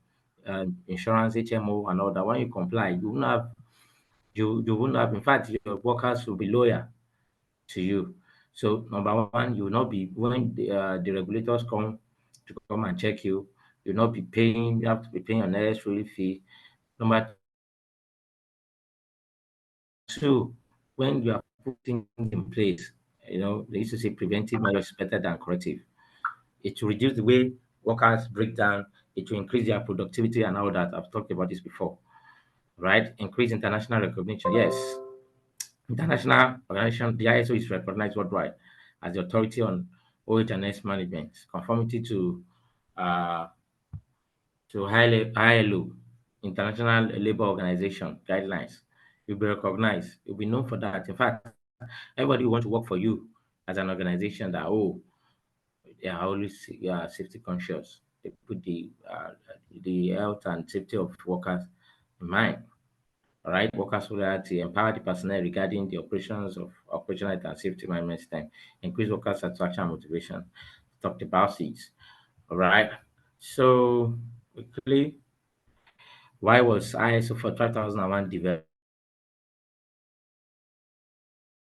insurance, HMO, and all that. When you comply, you won't have. In fact, your workers will be loyal. to you. So number one, you will not be, when the regulators come to come and check you, you'll not be paying, you have to be paying an unnecessary fee. Number two, when you are putting in place, they used to say preventive measures is better than corrective. It will reduce the way workers break down, it will increase their productivity and all that. I've talked about this before, right? Increase international recognition. Yes, international organization, the ISO is recognized worldwide as the authority on OH&S management, conformity uh, to ILO, International Labour Organization guidelines. You'll be recognized. You'll be known for that. In fact, everybody will want to work for you as an organization that, they are always safety conscious. They put the health and safety of workers in mind. All right, workers solidarity, empower the personnel regarding the operations of operational and safety management system, increase worker satisfaction and motivation. Talked about it. All right. So quickly, why was ISO for 5001 developed?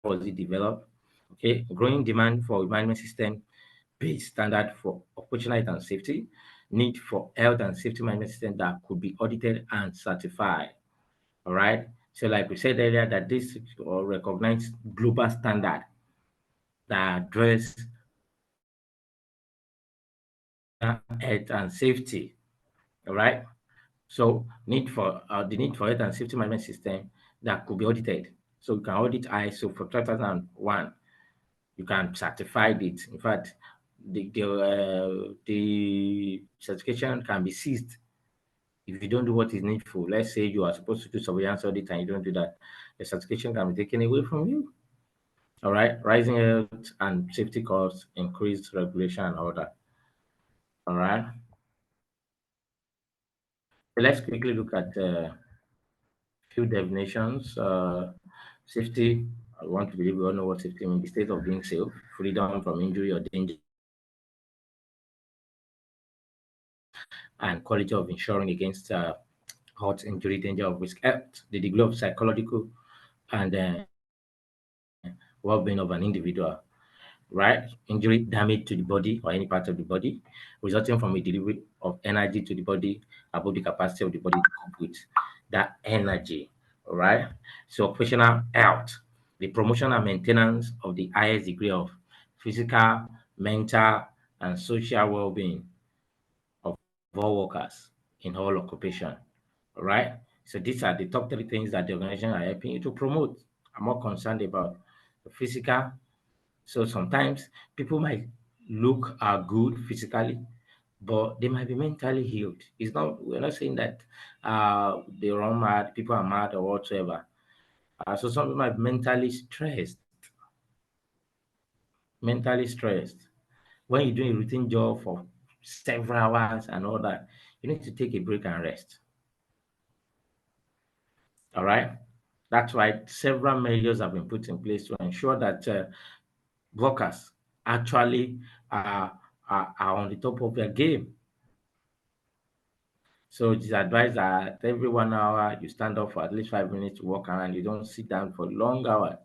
Was it developed? Okay, growing demand for management system based standard for operational health and safety, need for health and safety management system that could be audited and certified. All right. So, like we said earlier, that this recognized global standard that address health and safety. All right. So, the need for health and safety management system that could be audited. So, you can audit ISO for 2001. You can certify it. In fact, the certification can be seized if you don't do what is needful. Let's say you are supposed to do surveillance audit and you don't do that, the certification can be taken away from you. All right, rising health and safety costs, increased regulation and all that. All right. So let's quickly look at few definitions. Safety, I want to believe we all know what safety means: the state of being safe, freedom from injury or danger, and quality of ensuring against health injury, danger of risk, health, the degree of psychological and well-being of an individual, right? Injury, damage to the body or any part of the body, resulting from a delivery of energy to the body above the capacity of the body to cope with that energy, right? So operational health, the promotion and maintenance of the highest degree of physical, mental, and social well-being of all workers in all occupation, right? So these are the top three things that the organization are helping you to promote. I'm more concerned about the physical. So sometimes people might look good physically, but they might be mentally healed. It's not, we're not saying that they run mad, people are mad or whatsoever. So some people might be mentally stressed. Mentally stressed. When you're doing a routine job for several hours and all that, you need to take a break and rest. All right. That's why several measures have been put in place to ensure that workers actually are on the top of their game. So it is advised that every 1 hour you stand up for at least 5 minutes to walk around. You don't sit down for long hours.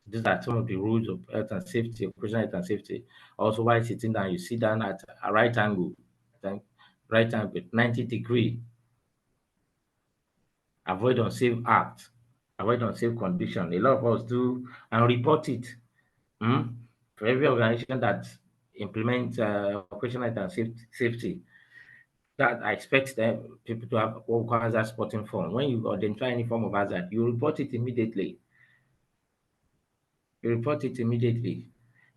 These are some of the rules of health and safety, operational health and safety. Also, while sitting down, you sit down at a right angle, right angle, 90-degree. Avoid unsafe act, avoid unsafe condition. A lot of us do and report it. For every organization that implements operational health and safety, that I expect them people to have what we call hazard spotting form. When you identify any form of hazard, you report it immediately. You report it immediately.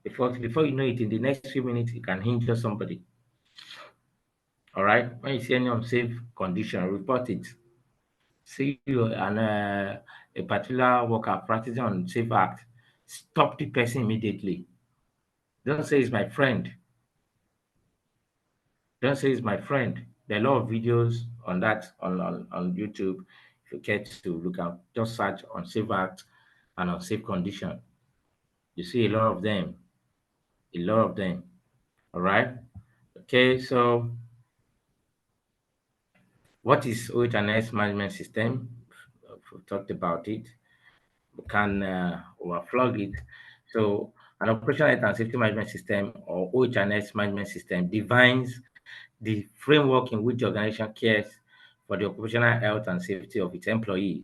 Before you know it, in the next few minutes, you can injure somebody. All right. When you see any unsafe condition, report it. See you and a particular worker practicing unsafe act, stop the person immediately. Don't say it's my friend. Don't say it's my friend. There are a lot of videos on that on YouTube. If you care to look up, just search unsafe act and unsafe condition. You see a lot of them. A lot of them. All right. Okay. So, what is OH&S management system? We've talked about it. We can overflog it. So an operational health and safety management system, or OHS management system, defines the framework in which the organization cares for the occupational health and safety of its employees.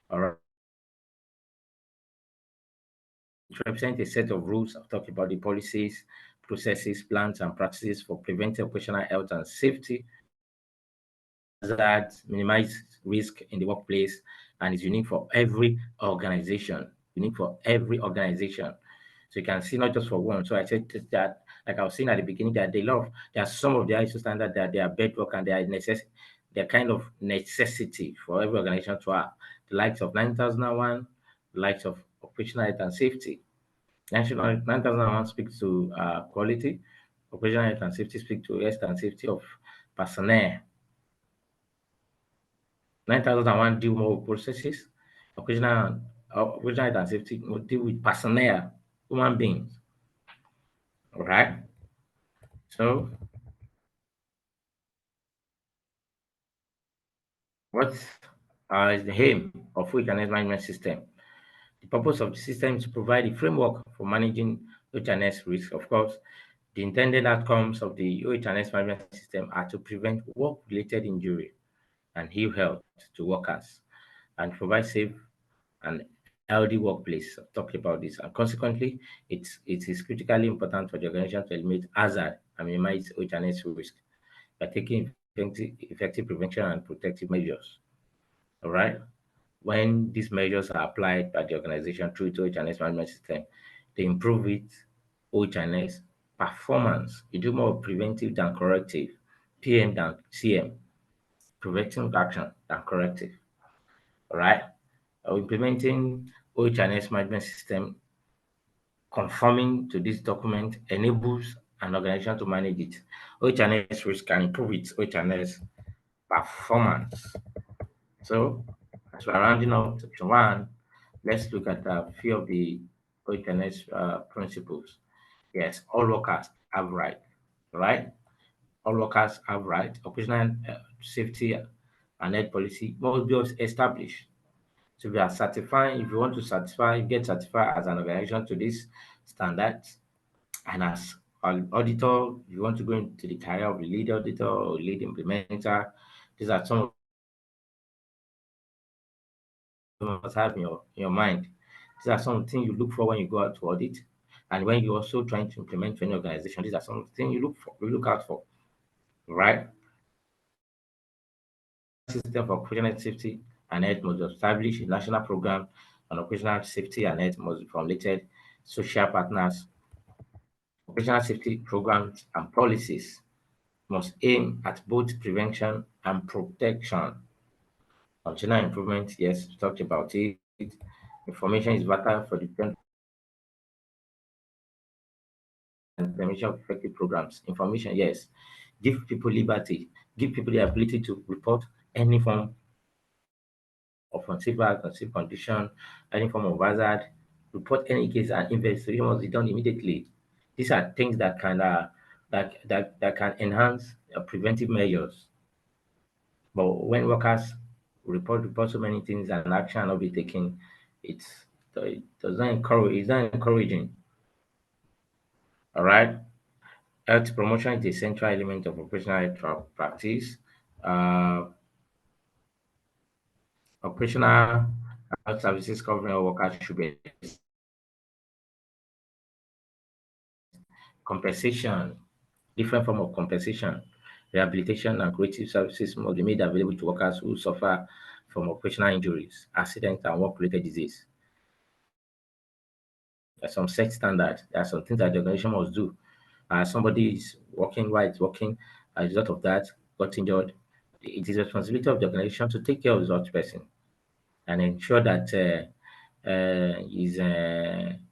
All right. It represents a set of rules. I've talked about the policies, processes, plans, and practices for preventing operational health and safety that minimize risk in the workplace, and is unique for every organization. Unique for every organization. So you can see not just for one. So I said that, like I was saying at the beginning, that there are some of the ISO standards that they are bedrock and they are they're kind of necessity for every organization to have. The likes of 9001, the likes of operational health and safety. National 9001 speaks to quality. Operational health and safety speak to health and safety of personnel. 9001 deal more with processes. Operational health and safety will deal with personnel, human beings. All right. So, what is the aim of OHS management system? The purpose of the system is to provide a framework for managing OHS risk. Of course, the intended outcomes of the OHS management system are to prevent work-related injury and ill health to workers, and provide safe and healthy workplace. I've talked about this, and consequently, it is critically important for the organization to eliminate hazard and minimize OHS risk by taking effective prevention and protective measures. All right. When these measures are applied by the organization through its OHS management system, they improve its OHS performance. You do more preventive than corrective, PM than CM, preventive action than corrective. All right. Implementing OHS management system conforming to this document enables an organization to manage it. OHS risk can improve its OHS performance. So, as we're rounding up section 1, let's look at a few of the OHS principles. Yes, all workers have right, right? All workers have right. Operational safety and health policy must be established. So we are certifying, if you want to get certified as an organization to this standard, and as an auditor, if you want to go into the career of a lead auditor or lead implementer, these are some of must have in your mind. These are some things you look for when you go out to audit, and when you're also trying to implement for any organization. These are some things you look out for, right? System for operational safety and health must establish a national program on operational safety and health must be formulated. Social partners, operational safety programs and policies must aim at both prevention and protection. Continual improvement, yes, we talked about it. Information is vital for the implementation of effective programs. Information, yes. Give people liberty. Give people the ability to report any form of unsafe condition, any form of hazard. Report any case, and investigation must be done immediately. These are things that can that can enhance preventive measures. But when workers report so many things and action not be taken, it does not encourage. It's not encouraging. All right. Health promotion is a central element of operational health practice. Operational health services covering all workers should be compensation, different form of compensation, rehabilitation and creative services must be made available to workers who suffer from operational injuries, accidents, and work-related disease. There are some set standards. There are some things that the organization must do. Somebody is working while it's working, as a result of that, got injured. It is the responsibility of the organization to take care of such person and ensure that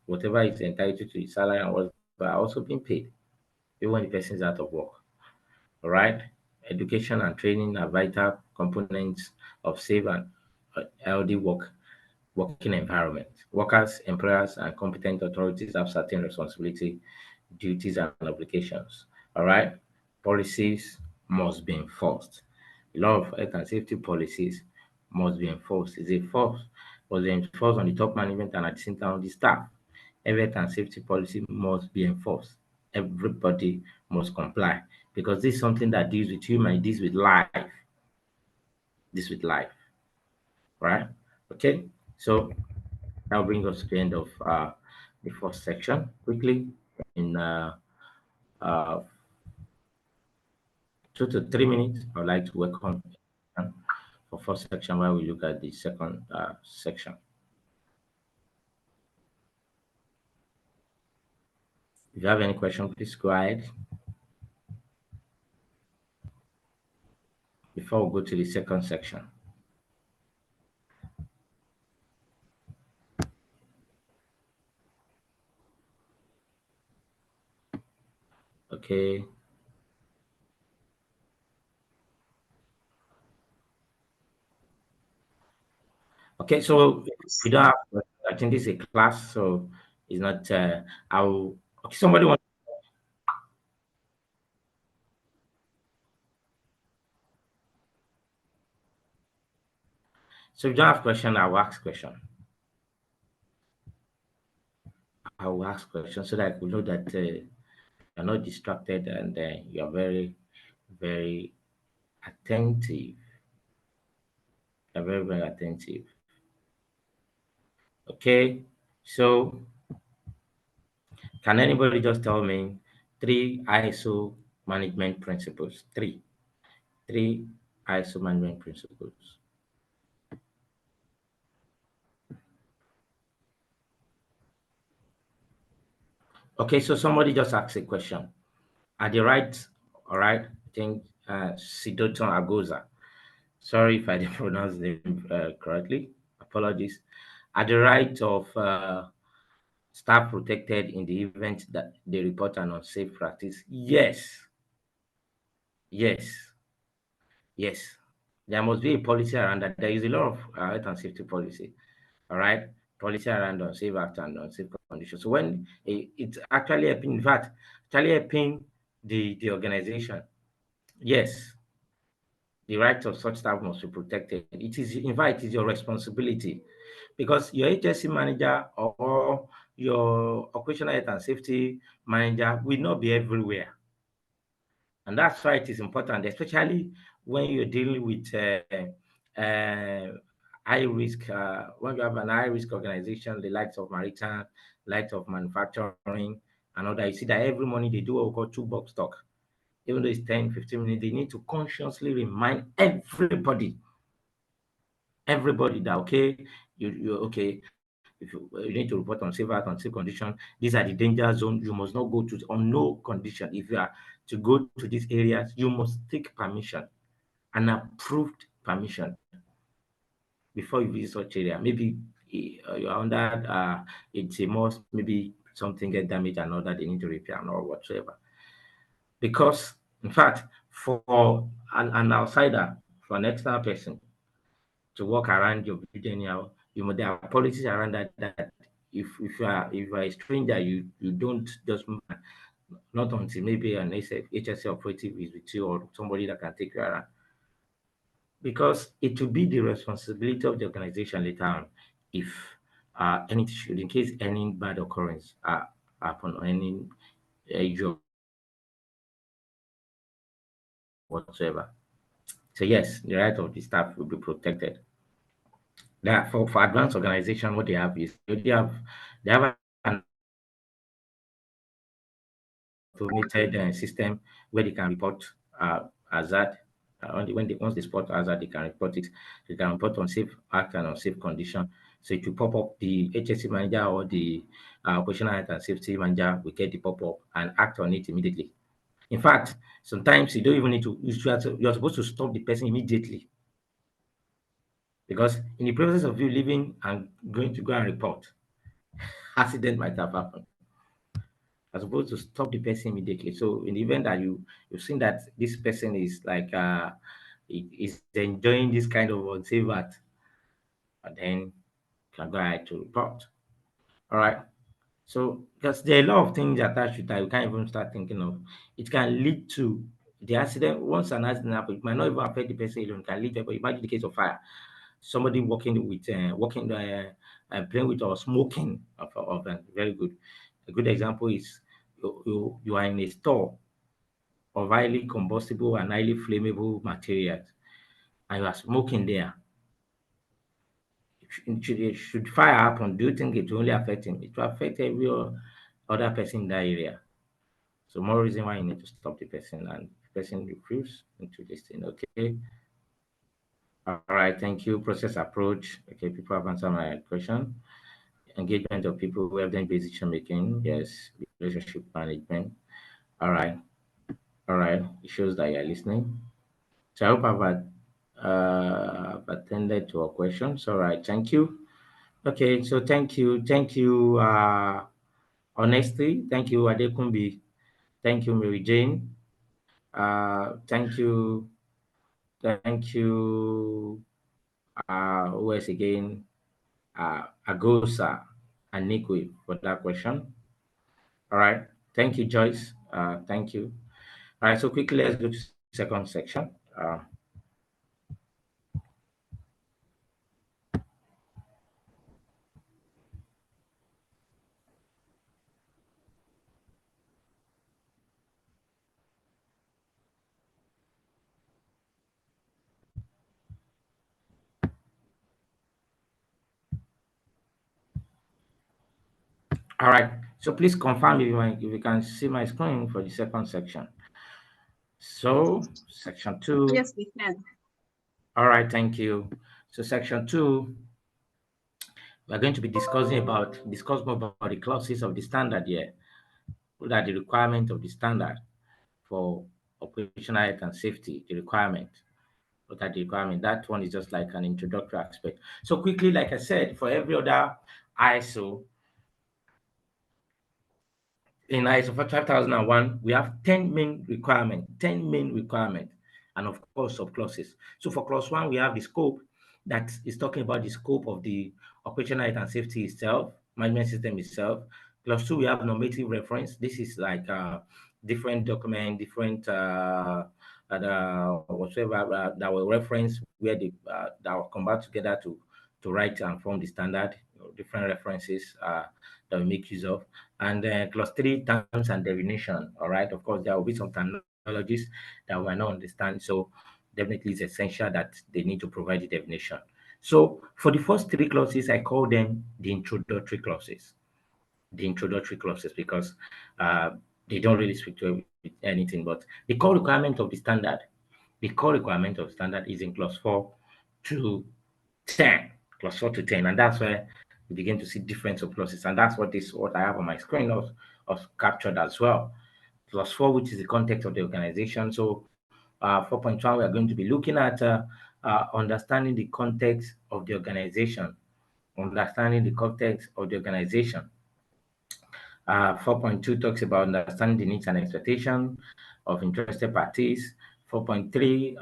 whatever is entitled to his salary and whatever are also being paid, even when the person is out of work. All right. Education and training are vital components of safe and healthy working environment. Workers, employers, and competent authorities have certain responsibility, duties, and obligations. All right. Policies must be enforced. Law of health and safety policies must be enforced. Is a force must be enforced on the top management and at the same time on the staff. every health and safety policy must be enforced. Everybody must comply because this is something that deals with human, deals with life. This with life, right? Okay, so that brings us to the end of the first section. Quickly, in 2 to 3 minutes, I would like to welcome for first section while we look at the second section. If you have any question, please go ahead. Before we go to the second section. Okay. Okay, so we don't have, I think this is a class, so it's not, I'll, okay, somebody want. So if you don't have question, I'll ask question. I'll ask question so that we know that you're not distracted and you're very, very attentive. You're very, very attentive. Okay, so can anybody just tell me 3 ISO management principles? Three ISO management principles. Okay, so somebody just asked a question. At the right, all right, I think Sidoton Agoza. Sorry if I didn't pronounce the name correctly. Apologies. At the right of staff protected in the event that they report an unsafe practice? Yes. Yes. Yes. There must be a policy around that. There is a lot of health and safety policy. All right. Policy around unsafe act and unsafe conditions. So when it's actually helping, in fact, actually helping the organization. Yes. The rights of such staff must be protected. It is, in fact, it is your responsibility because your agency manager or your operational health and safety manager will not be everywhere. And that's why it is important, especially when you're dealing with high risk, when you have an high risk organization, the likes of maritime, likes of manufacturing, and all that. You see that every morning they do what we call toolbox talk. Even though it's 10, 15 minutes, they need to consciously remind everybody that, okay, you okay, if you need to report on safe act, on safe condition, these are the danger zone. You must not go to on no condition. If you are to go to these areas, you must take permission, an approved permission before you visit such area. Maybe you're under it's a must, maybe something get damaged and all that they need to repair or whatsoever. Because in fact, for an outsider, for an external person to walk around your building anyhow, there are policies around that if you are a stranger, you don't just move, not until maybe an HSC operative is with you or somebody that can take you around. Because it will be the responsibility of the organization later on if anything should, in case any bad occurrence happen on any job whatsoever. So yes, the right of the staff will be protected. That for advanced organization, what they have is they have an automated system where they can report hazard. Once they spot hazard, they can report it. They can report on safe act and unsafe condition. So it will pop up. The HSC manager or the operational health and safety manager will get the pop up and act on it immediately. In fact, sometimes you don't even need to. You're supposed to stop the person immediately. Because in the process of you leaving and going to go and report, accident might have happened. As opposed to stop the person immediately. So in the event that you've seen that this person is like is enjoying this kind of unsafe act, and then you can go ahead to report. All right. So because there are a lot of things attached to that, we can't even start thinking of. It can lead to the accident. Once an accident happens, it might not even affect the person alone. It can lead to, but imagine the case of fire. Somebody walking with playing with or smoking of very good. A good example is you are in a store of highly combustible and highly flammable materials, and you are smoking there. Should fire happen, do you think it will only affect him? It will affect every other person in that area. So more reason why you need to stop the person, and the person refuse into this thing. Okay. All right. Thank you. Process approach. Okay. People have answered my question. Engagement of people who have done decision making. Yes. Relationship management. All right. All right. It shows that you're listening. So I hope I've attended to our questions. All right. Thank you. Okay. So thank you. Thank you. Honestly, thank you, Adekumbi. Thank you, Mary Jane. Thank you. Thank you. Who else again? Agosa and Nikwe for that question. All right. Thank you, Joyce. Thank you. All right. So quickly, let's go to second section. All right. So please confirm if you can see my screen for the second section. So section 2. Yes, we can. All right. Thank you. So section 2, we're going to be discuss more about the clauses of the standard here. What are the requirements of the standard for operational health and safety? The requirement. What are the requirements? That one is just like an introductory aspect. So quickly, like I said, for every other ISO, in ISO 5001, we have 10 main requirements, and of course, subclauses. So for clause 1, we have the scope that is talking about the scope of the operational health and safety itself, management system itself. Clause 2, we have normative reference. This is like different document, different whatever that will reference where that will come back together to write and form the standard. Different references that we make use of. And clause 3, terms and definition. All right. Of course, there will be some terminologies that we might not understand. So definitely it's essential that they need to provide the definition. So for the first 3 clauses, I call them the introductory clauses. The introductory clauses, because they don't really speak to anything, but the core requirement of the standard, is in clause 4 to 10. Clause 4 to 10, and that's where you begin to see different subclauses, and that's what I have on my screen of captured as well. Clause 4, which is the context of the organization. So 4.1, we are going to be looking at understanding the context of the organization. 4.2 talks about understanding the needs and expectations of interested parties. 4.3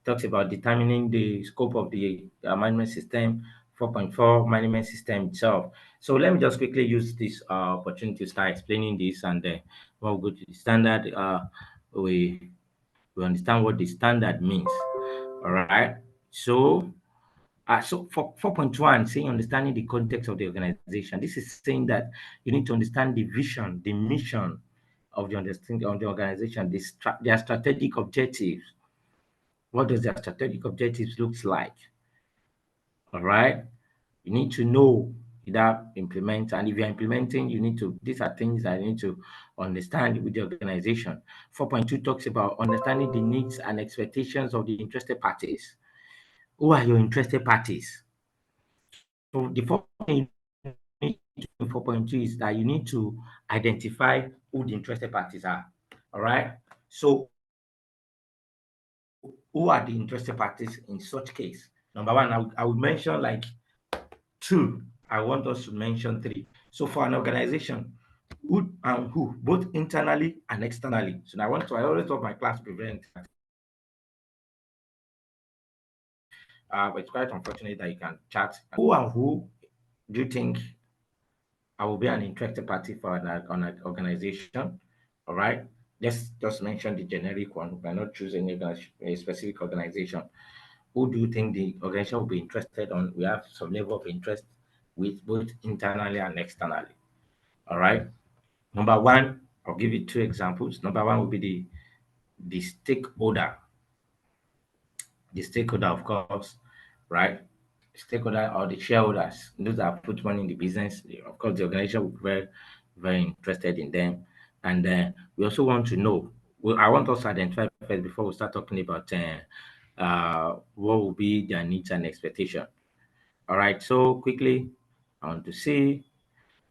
talks about determining the scope of the management system. 4.4, management system itself. So let me just quickly use this opportunity to start explaining this, and then we'll go to the standard. We understand what the standard means. All right. So for 4.1, saying understanding the context of the organization, this is saying that you need to understand the vision, the mission of the organization, their strategic objectives. What does their strategic objectives looks like? All right. You need to know that implement, and if you're implementing, these are things that you need to understand with the organization. 4.2 talks about understanding the needs and expectations of the interested parties. Who are your interested parties? So the first thing you need to do in 4.2 is that you need to identify who the interested parties are. All right. So who are the interested parties in such case? Number one, I will mention like 2. I want us to mention 3. So for an organization, who and who, both internally and externally. So I always want my class to be very interactive. But it's quite unfortunate that you can chat. Who and who do you think I will be an interested party for an organization? All right. Let's just mention the generic one. We cannot choose a specific organization. Who do you think the organization will be interested on? We have some level of interest with both internally and externally. All right. Number one, I'll give you two examples. Number one will be the stakeholder. The stakeholder, of course, right? Stakeholder or the shareholders, those that put money in the business. Of course, the organization will be very, very interested in them. And we also want to know, well, I want us to identify first before we start talking about what will be their needs and expectation. All right, so quickly, I want to see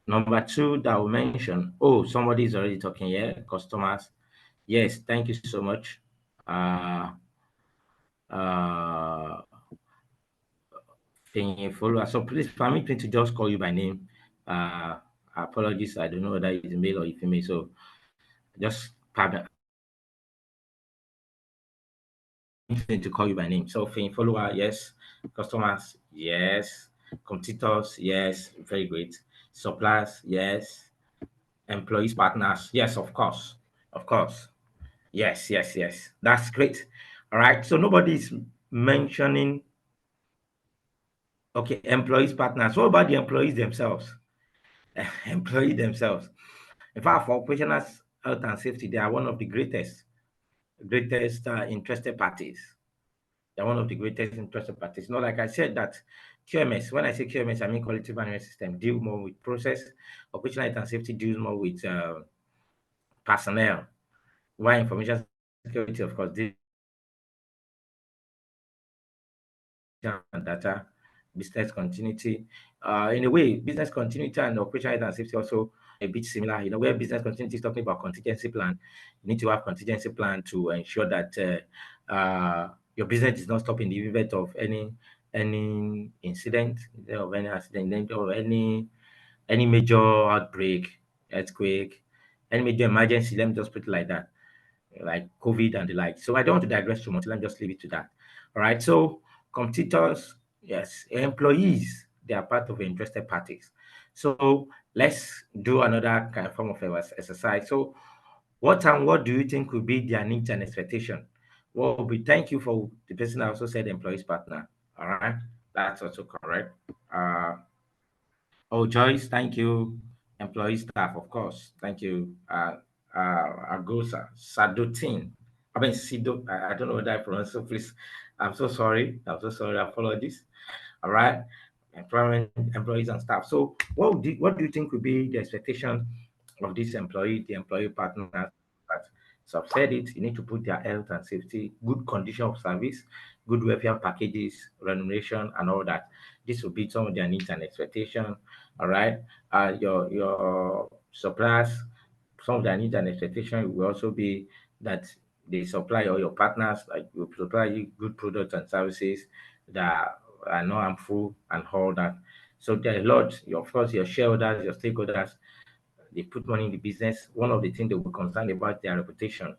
number two that we mention. Oh, somebody is already talking here. Customers. Yes, thank you so much. Follower. So please permit me to just call you by name. Apologies, I don't know whether it's male or female. So just pardon me to call you by name. So follower, yes. Customers, yes. Competitors, yes. Very great. Suppliers, yes. Employees, partners, yes, of course. Of course. Yes, yes, yes. That's great. All right. So nobody's mentioning, okay, employees, partners. What about the employees themselves? Employees themselves. In fact, for operational health and safety, they are one of the greatest interested parties. They're one of the greatest interested parties. Not like I said that QMS, when I say QMS, I mean quality management system, deal more with process. Operational health and safety deals more with personnel. While information security, of course, and data, business continuity. In a way, business continuity and operational health and safety also a bit similar. You know, where business continuity is talking about contingency plan, you need to have contingency plan to ensure that your business is not stopped in the event of any incident, of any accident, or any major outbreak, earthquake, any major emergency. Let me just put it like that, like COVID and the like. So I don't want to digress too much. Let me just leave it to that. All right. So competitors, yes, employees, they are part of interested parties. So let's do another kind of form of exercise. So what do you think would be their needs and expectation? Well, we thank you for the person that also said employees partner. All right. That's also correct. Oh, Joyce, thank you. Employee staff, of course. Thank you. Agosa, Sadotin. I mean, Sido, I don't know what I pronounce, so please, I'm so sorry. I'm so sorry. Apologies. All right. Employment, employees and staff. So what do you think would be the expectation of this employee, the employee partner? So I've said it, you need to put their health and safety, good condition of service, good welfare packages, remuneration, and all that. This will be some of their needs and expectation. All right. Your suppliers, some of their needs and expectation will also be that they supply all your partners, like will supply you good products and services that are not harmful and all that. So there are a lot, of course, your shareholders, your stakeholders, they put money in the business. One of the things they were concerned about their reputation,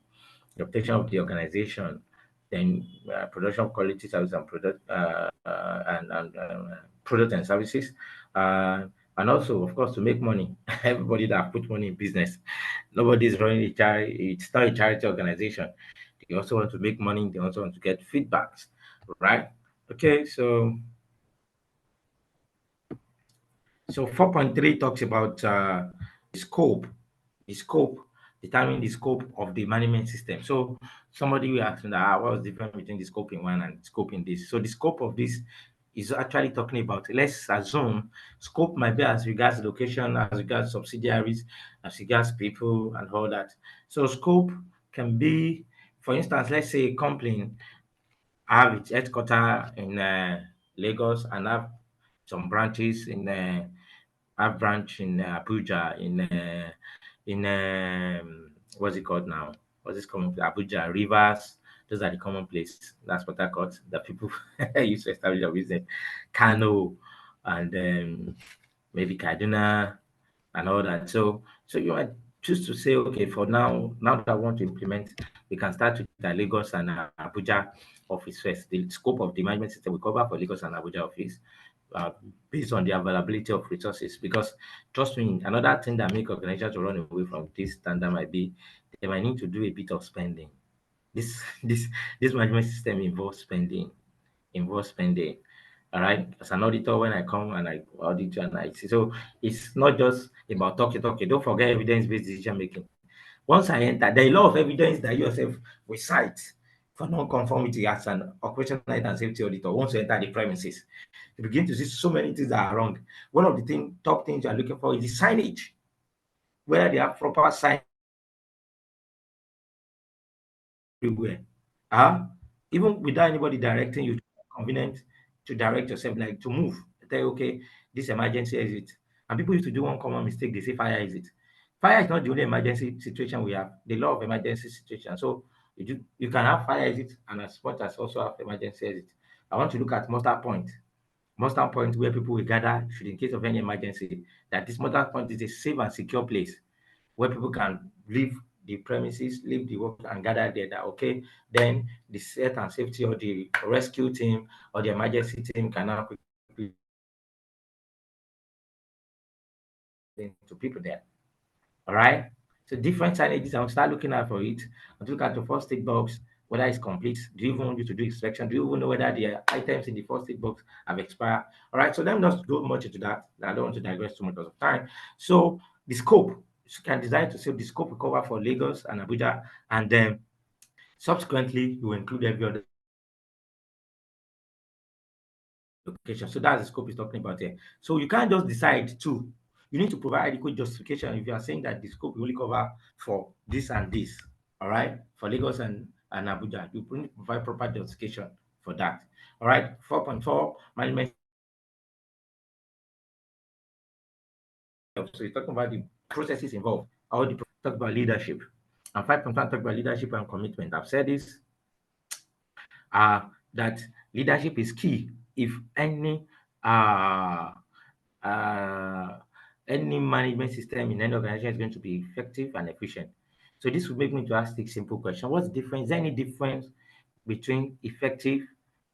the reputation of the organization, then production quality service and product product and services, and also, of course, to make money. Everybody that put money in business, nobody is running a charity. It's not a charity organization. They also want to make money. They also want to get feedbacks, right? Okay, so 4.3 talks about scope, the scope, determining the scope of the management system. So somebody will ask me that what's the difference between the scope in one and scope in this? So the scope of this is actually talking about, let's assume scope might be as regards location, as regards subsidiaries, as regards people and all that. So scope can be, for instance, let's say a company have its headquarters in Lagos and have some branches in have branch in Abuja, in what's it called now? What's this common place? Abuja, Rivers. Those are the common place. That's what I called that people used to establish a business. Kano and maybe Kaduna and all that. So you might choose to say, okay, for now that I want to implement, we can start with the Lagos and Abuja office first. The scope of the management system we cover for Lagos and Abuja office uh, based on the availability of resources. Because trust me, another thing that make organizations to run away from this standard might be they might need to do a bit of spending. This this management system involves spending. All right, as an auditor, when I come and I audit you and I see, so it's not just about talking. Don't forget evidence-based decision making. Once I enter, there are a lot of evidence that you yourself will cite for non-conformity as an operational and safety auditor. Once you enter the premises, you begin to see so many things that are wrong. One of the top things you are looking for is the signage, whether they have proper sign everywhere. Even without anybody directing you, convenient to direct yourself, like to move. Tell you, okay, this emergency exit. And people used to do one common mistake. They say fire exit. Fire is not the only emergency situation we have. The law of emergency situation. So you can have fire exit and as much as also have emergency exit. I want to look at muster point. Muster point where people will gather should in case of any emergency. That this muster point is a safe and secure place where people can leave the premises, leave the work and gather there that, okay, then the health and safety or the rescue team or the emergency team can now quickly to people there. All right. So different signages, I'll start looking out for it. I'll look at the first tick box, whether it's complete. Do you even want you to do inspection? Do you even know whether the items in the first tick box have expired? All right. So let me not go much into that. I don't want to digress too much of time. So the scope, you can design to say the scope will cover for Lagos and Abuja, and then subsequently you will include every other location. So that's the scope he's talking about here. So you can't just decide to. You need to provide adequate justification if you are saying that the scope will only cover for this and this. All right, for Lagos and Abuja, you need to provide proper justification for that. All right, 4.4 management. So he's talking about the processes involved, all the talk about leadership, and 5.1 talk about leadership and commitment. I've said this. That leadership is key if any management system in any organization is going to be effective and efficient. So this would make me to ask the simple question: what's the difference? Is there any difference between effective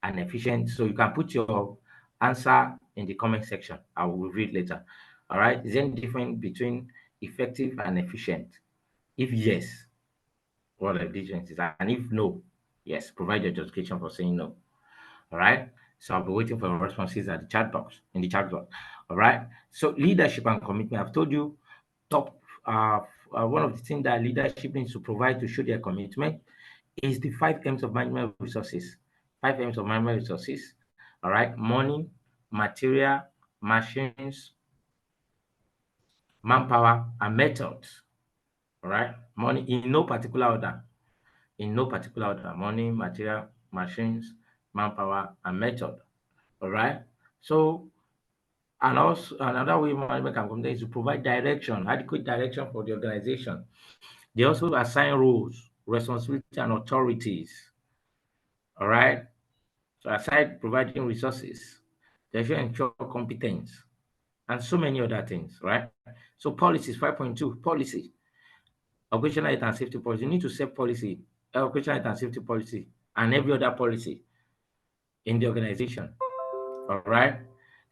and efficient? So you can put your answer in the comment section. I will read later. All right. Is there any difference between effective and efficient? If yes, what are the differences? And if no, yes, provide your justification for saying no. All right. So I'll be waiting for your responses at the chat box, in the chat box. All right. So leadership and commitment. I've told you one of the things that leadership needs to provide to show their commitment is the 5 M's of management resources. 5 M's of management resources. All right. Money, material, machines, manpower, and methods. All right. Money in no particular order. In no particular order. Money, material, machines, manpower, and method. All right. So, and also another way management can come there is to provide direction, adequate direction for the organization. They also assign roles, responsibility, and authorities. All right. So aside providing resources, they should ensure competence and so many other things, right? So policies, 5.2, policy, operational health and safety policy. You need to set policy, operational health and safety policy, and every other policy in the organization. All right.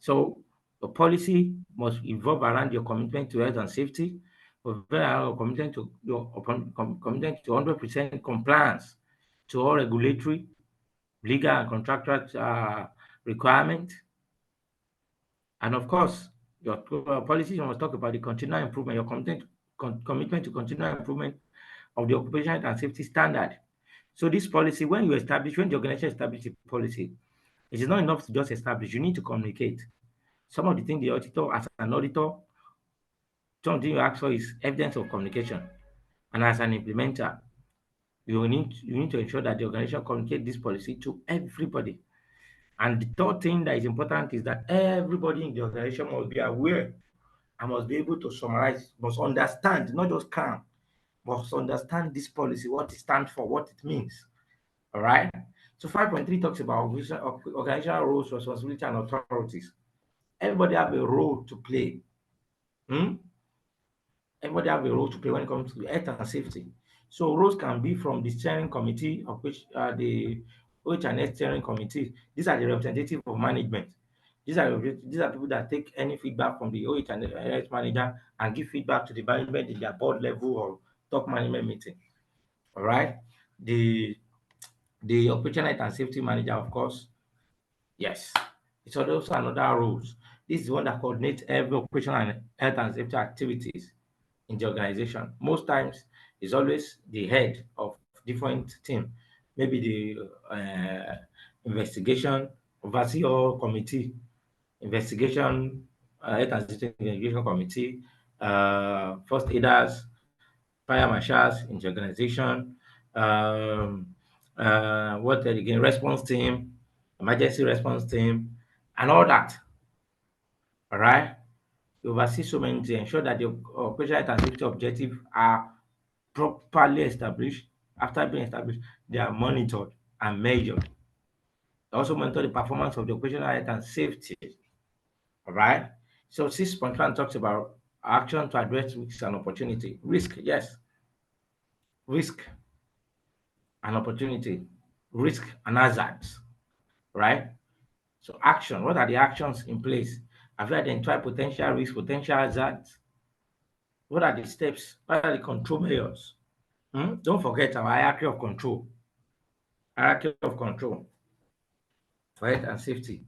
So the policy must evolve around your commitment to health and safety, your commitment to 100% compliance to all regulatory, legal, and contractual requirements. And of course, your policy must talk about the continual improvement, your commitment to continual improvement of the occupational and safety standard. So this policy, when the organization establishes a policy, it is not enough to just establish. You need to communicate. Some of the things the auditor, as an auditor, something you ask for is evidence of communication. And as an implementer, you need to ensure that the organization communicates this policy to everybody. And the third thing that is important is that everybody in the organization must be aware and must be able to summarize, must understand, not just calm, must understand this policy, what it stands for, what it means. All right. So 5.3 talks about organizational roles, responsibility, and authorities. Everybody have a role to play. Everybody have a role to play when it comes to health and safety. So roles can be from the steering committee, of which the OH&S steering committee. These are the representative of management. These are people that take any feedback from the OH&S manager and give feedback to the management in their board level or top management meeting. All right. The operational health and safety manager, of course, yes, It's also another rules. This is the one that coordinates every operational and health and safety activities in the organization. Most times, it's always the head of different team, maybe the investigation overseer committee, investigation health and safety investigation committee, first aiders, fire marshals in the organization, what again, response team, emergency response team, and all that. All right. You oversee so many to ensure that the operational health and safety objectives are properly established. After being established, they are monitored and measured. They also monitor the performance of the operational health and safety. All right. So 6.1 talks about action to address risks and opportunity. Risk, yes. Risk and opportunity. Risk and hazards. Right. So action. What are the actions in place? Have you identified potential risks, potential hazards? What are the steps? What are the control measures? Don't forget our hierarchy of control. Hierarchy of control for health and safety.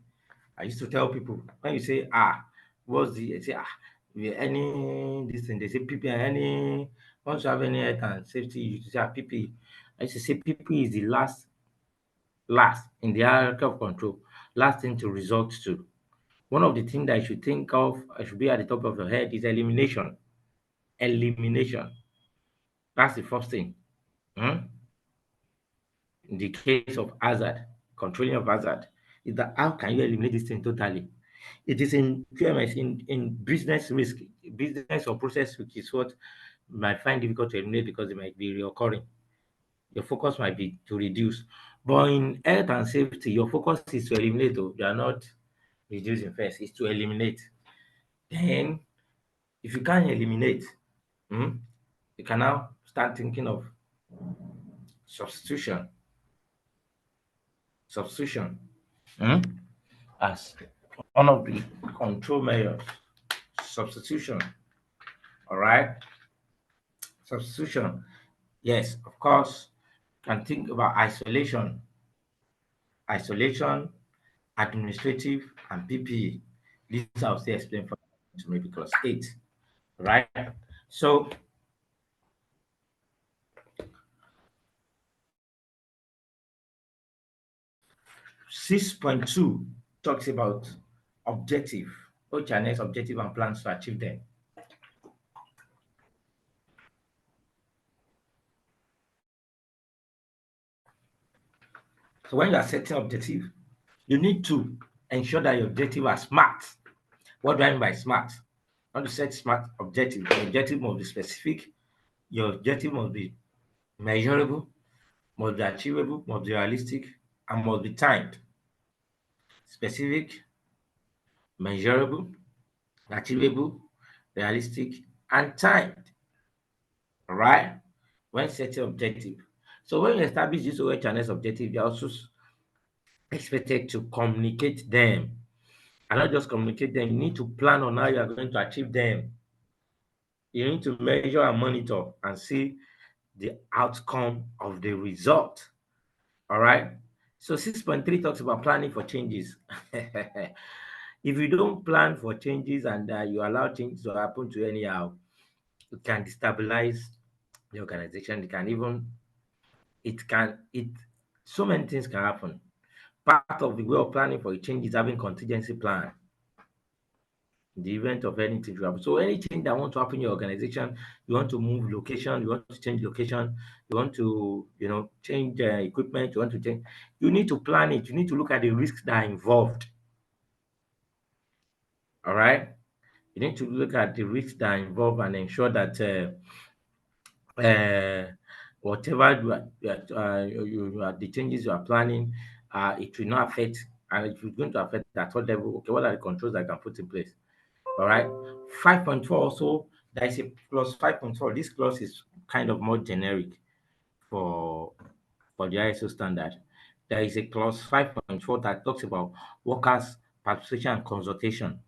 I used to tell people when you say what's the say any this thing, they say PP any once you have any health and safety, you say PP. I used to say PP is the last in the hierarchy of control, last thing to resort to. One of the things that you should think of, should be at the top of your head is elimination. Elimination. That's the first thing. In the case of hazard, controlling of hazard, is that how can you eliminate this thing totally? It is in QMS, in business risk, business or process risk is what you might find difficult to eliminate because it might be reoccurring. Your focus might be to reduce. But in health and safety, your focus is to eliminate. Though. You are not reducing first, it's to eliminate. Then, if you can't eliminate, you can now start thinking of substitution. Substitution as one of the control measures. Substitution. All right. Substitution. Yes, of course. Can think about isolation. Isolation, administrative, and PPE. These I'll say explain for maybe class 8. Right. So 6.2 talks about objective, OHS objective and plans to achieve them. So when you are setting objective, you need to ensure that your objective are smart. What do I mean by smart? I want to set smart objective. Your objective must be specific. Your objective must be measurable, must be achievable, must be realistic, and must be timed. Specific, measurable, achievable, realistic, and timed. All right? When setting objective. So when you establish this OHS objective, you're also expected to communicate them. And not just communicate them, you need to plan on how you are going to achieve them. You need to measure and monitor and see the outcome of the result. All right. So 6.3 talks about planning for changes. If you don't plan for changes and you allow changes to happen to anyhow, it can destabilize the organization. So many things can happen. Part of the way of planning for a change is having contingency plan. In the event of anything to happen. So any change that want to happen in your organization, you want to move location, you want to change location, you want to, change equipment, you want to change, you need to plan it. You need to look at the risks that are involved. All right. You need to look at the risks that are involved and ensure that whatever the changes you are planning, it will not affect, and it will going to affect at what level. Okay, what are the controls I can put in place? All right. 5.4 also, there is a clause 5.4. This clause is kind of more generic for the ISO standard. There is a clause 5.4 that talks about workers' participation and consultation.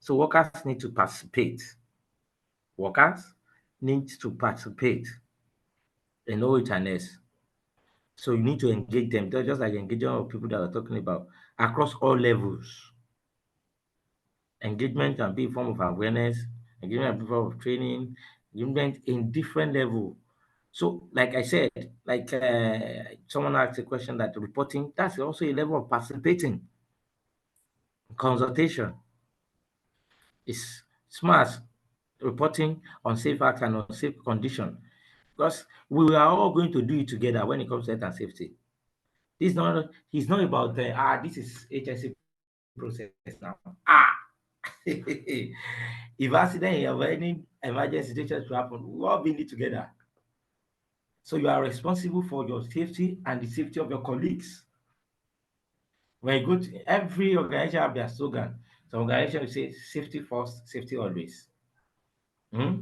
So workers need to participate. Workers need to participate in OHS. So you need to engage them, just like engagement of people that we're talking about across all levels. Engagement can be a form of awareness, engagement can be a form of training, engagement in different level. So, like I said, like someone asked a question that reporting, that's also a level of participating. Consultation is smart reporting on safe acts and unsafe condition, because we are all going to do it together when it comes to health and safety. This is not, it's not about this is HSC process now. If accident or any emergency situation to happen, we all be in it together. So you are responsible for your safety and the safety of your colleagues. When you go to every organization have their slogan. Some organization will say safety first, safety always. All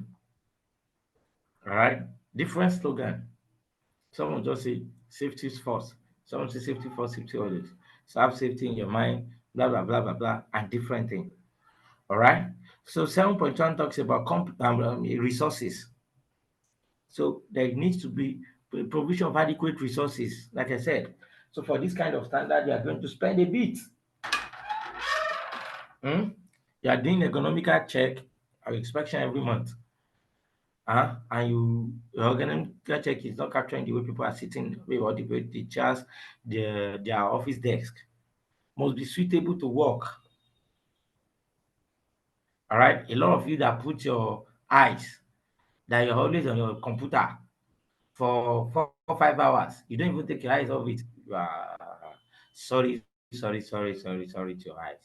right, different slogan. Some will just say safety is first. Some will say safety first, safety always. So have safety in your mind, blah blah blah blah blah, and different thing. All right. So 7.1 talks about resources. So there needs to be provision of adequate resources, like I said. So for this kind of standard, you are going to spend a bit. You are doing economical check or inspection every month. And your economical check is not capturing the way people are sitting, or the chairs, their office desk. Must be suitable to work. All right. A lot of you that put your eyes, that you're always on your computer for 4 or 5 hours. You don't even take your eyes off it. You are sorry to your eyes.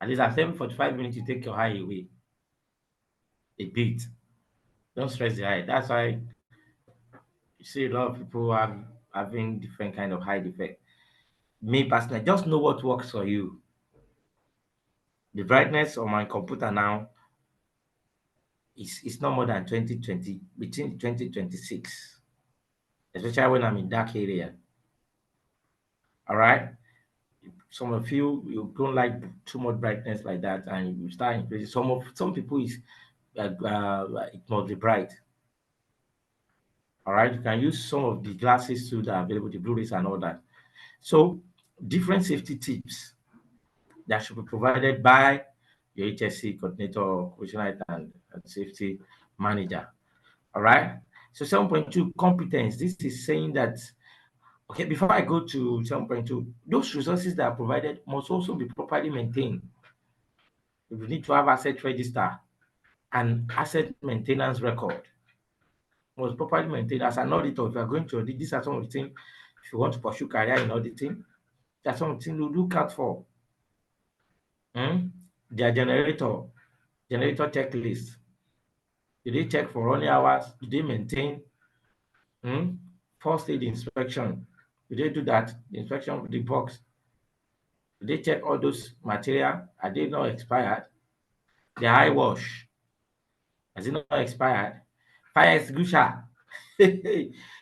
At least at 7:45 minutes, you take your eye away a bit. Don't stress the eye. That's why you see a lot of people having different kind of eye defect. Me personally, just know what works for you. The brightness on my computer now is not more than 2020, between 2026, especially when I'm in dark area. All right. Some of you don't like too much brightness like that, and you start increasing. Some people is it must be bright. All right, you can use some of the glasses too that are available, the Blu-rays and all that. So different safety tips that should be provided by your HSC coordinator, operational and safety manager. All right. So 7.2 competence. This is saying that, okay, before I go to 7.2, those resources that are provided must also be properly maintained. You need to have asset register and asset maintenance record. Must properly maintained. As an auditor, if you are going to audit, these are some of the things, if you want to pursue career in auditing, that's some of the things you look out for. Their generator checklist. Do they check for running hours? Do they maintain? First aid inspection. Do they do that? The inspection of the box. Do they check all those material? Are they not expired? The eye wash. Has it not expired? Fire extinguisher.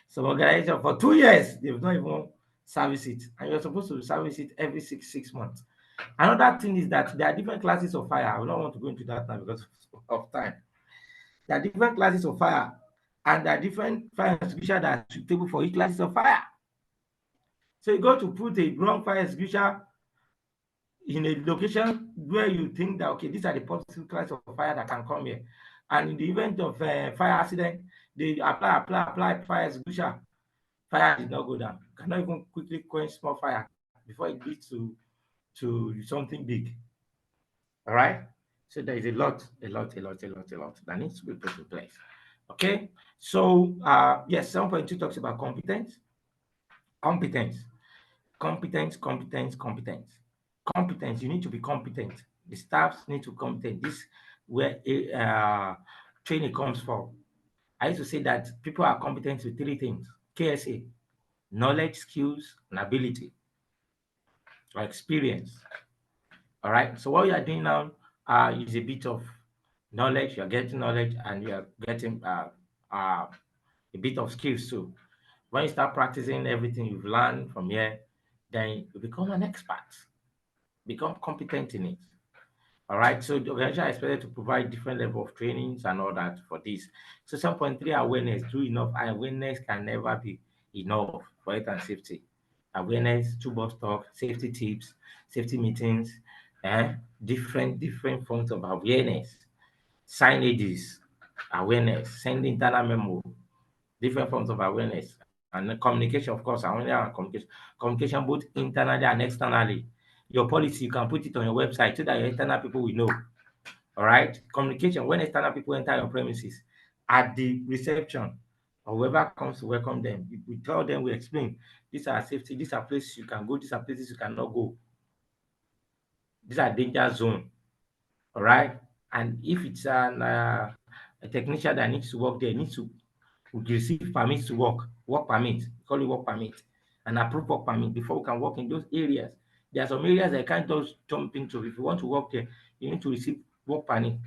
Some organization for 2 years, they've not even serviced it. And you're supposed to service it every six months. Another thing is that there are different classes of fire. I will not want to go into that now because of time. There are different classes of fire, and there are different fire extinguisher that are suitable for each classes of fire. So you go to put a wrong fire extinguisher in a location where you think that, okay, these are the possible classes of fire that can come here. And in the event of fire accident, they apply fire extinguisher. Fire did not go down. You cannot even quickly quench small fire before it leads to something big. All right. So there is a lot that needs to be put in place. Okay. So yes, 7.2 talks about competence. Competence. You need to be competent. The staffs need to be competent. This where training comes from. I used to say that people are competent with 3 things: KSA, knowledge, skills, and ability, or experience. All right. So what you are doing now is a bit of knowledge. You're getting knowledge, and you're getting a bit of skills too. When you start practicing everything you've learned from here, then you become an expert, become competent in it. All right. So the organization is expected to provide different level of trainings and all that for this. So 7.3 awareness. Do enough. Awareness can never be enough for health and safety. Awareness, toolbox talk, safety tips, safety meetings, different forms of awareness, signages, awareness, send internal memo, different forms of awareness, and the communication, of course, communication both internally and externally. Your policy, you can put it on your website so that your internal people will know. All right. Communication, when external people enter your premises at the reception, or whoever comes to welcome them, we tell them, we explain, these are safety, these are places you can go, these are places you cannot go. These are danger zone. All right. And if it's a technician that needs to work there, needs to receive permits to work permit, call it work permit, and approve work permit before we can work in those areas. There are some areas that you can't just jump into. If you want to work there, you need to receive work permit.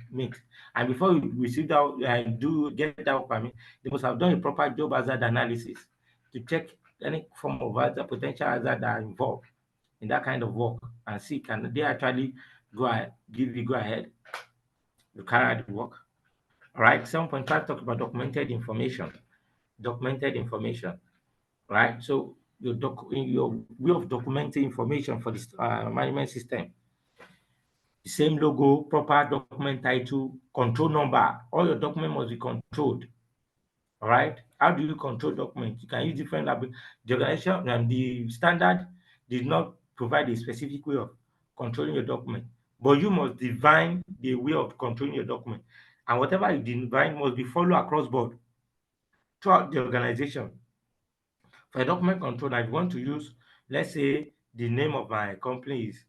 And before you receive that, get that work permit, they must have done a proper job hazard analysis to check any form of potential hazard that are involved in that kind of work, and see can they actually give you go ahead to carry out the work. All right. 7.5 talk about documented information. Right? So your way of documenting information for this management system. The same logo, proper document title, control number. All your document must be controlled. All right. How do you control documents? You can use different language. The organization and the standard did not provide a specific way of controlling your document, but you must define the way of controlling your document. And whatever you define must be followed across board throughout the organization. For a document control, I want to use, let's say, the name of my company is,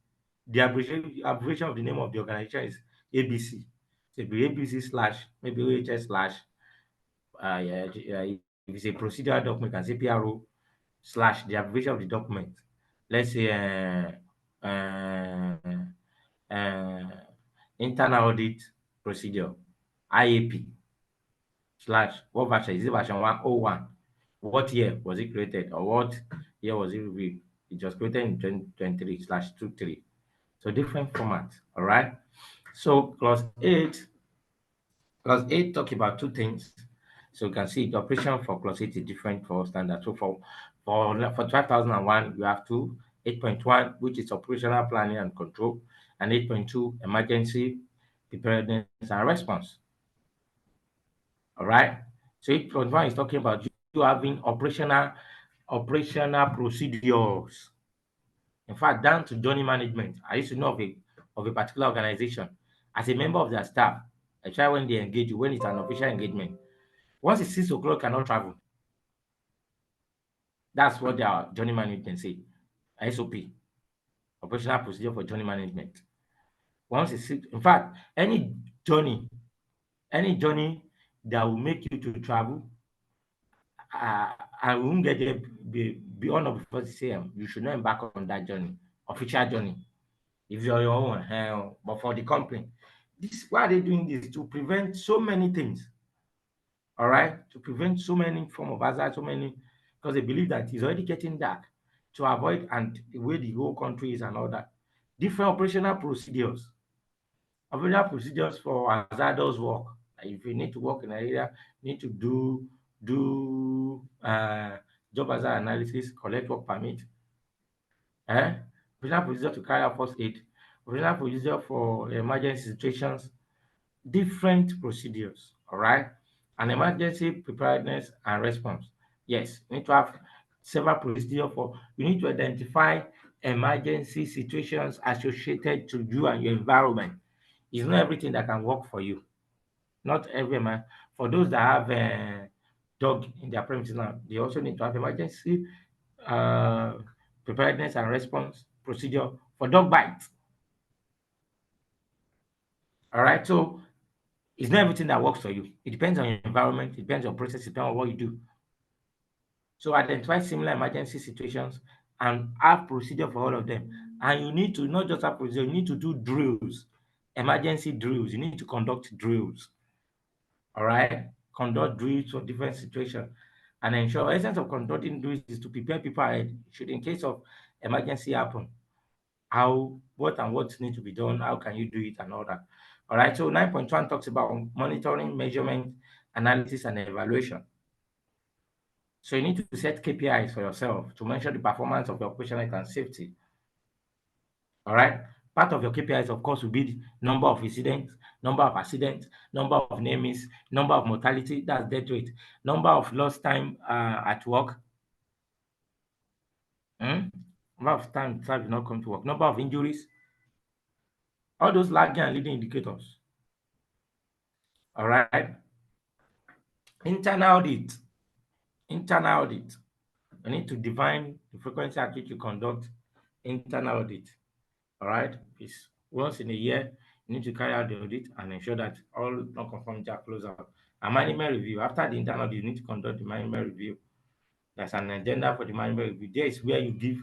the abbreviation of the name of the organization is ABC. So it'll be ABC slash, maybe OHS slash, if it's a procedural document, you can say PRO slash the abbreviation of the document. Let's say uh, uh, internal audit procedure, IAP slash, what version is it? Version 101. What year was it created, or what year was it reviewed? It was created in 2023/23. So different formats. All right. So clause 8 talk about two things. So you can see the operation for clause 8 is different for standard. So for 2001, you have 8.1, which is operational planning and control, and 8.2, emergency preparedness and response. All right. So 8.1 is talking about you having operational procedures. In fact, down to journey management. I used to know of a particular organization. As a member of their staff, I try when they engage you, when it's an official engagement. Once it's 6 o'clock, cannot travel. That's what their journey management say. SOP, operational procedure for journey management. Once it's 6, in fact, any journey that will make you to travel, I won't get there beyond of 40 a.m. You should not embark on that journey, official journey. If you're your own, but for the company, why are they doing this? To prevent so many things. All right, to prevent so many form of hazard, because they believe that it's already getting dark, to avoid, and the way the whole country is and all that. Different operational procedures for hazardous work. If you need to work in an area, you need to do job hazard analysis, collect work permit, operational procedure to carry out first aid, operational procedure for emergency situations, different procedures. All right. An emergency preparedness and response. Yes, you need to have several procedures you need to identify emergency situations associated to you and your environment. It's not everything that can work for you. Not every man. For those that have a dog in their premises now, they also need to have emergency preparedness and response procedure for dog bites. All right. So it's not everything that works for you. It depends on your environment, it depends on process, it depends on what you do. So identify similar emergency situations and have procedure for all of them. And you need to not just have procedure, you need to do drills, emergency drills. You need to conduct drills. All right? Conduct drills for different situations. And ensure the essence of conducting drills is to prepare people ahead, should in case of emergency happen. What needs to be done, how can you do it, and all that. All right, so 9.1 talks about monitoring, measurement, analysis, and evaluation. So you need to set KPIs for yourself to measure the performance of your operation and safety. All right, Part of your KPIs, of course, will be the number of incidents, number of accidents, number of near miss, number of mortality, that's death rate, number of lost time at work, number of time staff did not come to work, number of injuries, all those lagging and leading indicators. All right. Internal audit. Internal audit. You need to define the frequency at which you conduct internal audit. All right. It's once in a year, you need to carry out the audit and ensure that all non-conformity are closed out. A management review. After the internal audit, you need to conduct the management review. There's an agenda for the management review. There is where you give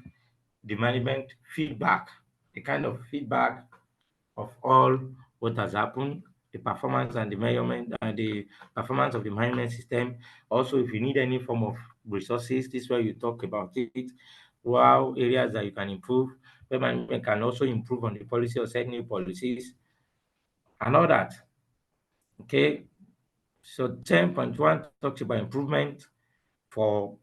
the management feedback, the kind of feedback of all what has happened, the performance and the measurement and the performance of the management system. Also, if you need any form of resources, this is where you talk about it. Wow, areas that you can improve, where management can also improve on the policy or set new policies and all that. Okay, so 10.1 talks about improvement for,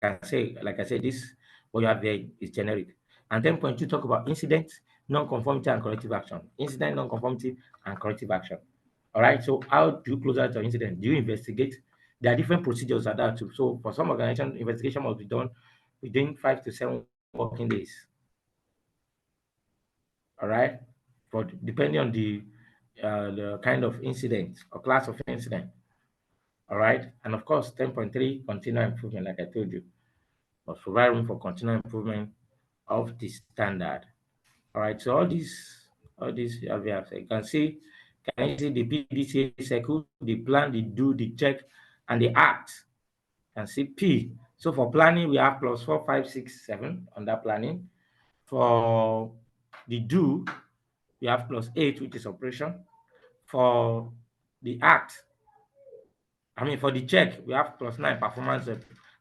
like I said, this what you have there is generic. And 10.2 talk about incident, non-conformity, and corrective action. Incident, non-conformity, and corrective action. All right. So how do you close out your incident? Do you investigate? There are different procedures at that too. So for some organizations, investigation must be done within 5 to 7 working days. All right. But depending on the kind of incident or class of incident. All right. And of course, 10.3, continual improvement, like I told you, must provide room for continual improvement of the standard. All right, so all these you can see the PDCA cycle, the plan, the do, the check, and the act. You can see P. So for planning, we have plus 4, 5, 6, 7 on that planning. For the do, we have plus 8, which is operation. For the act, for the check, we have plus 9, performance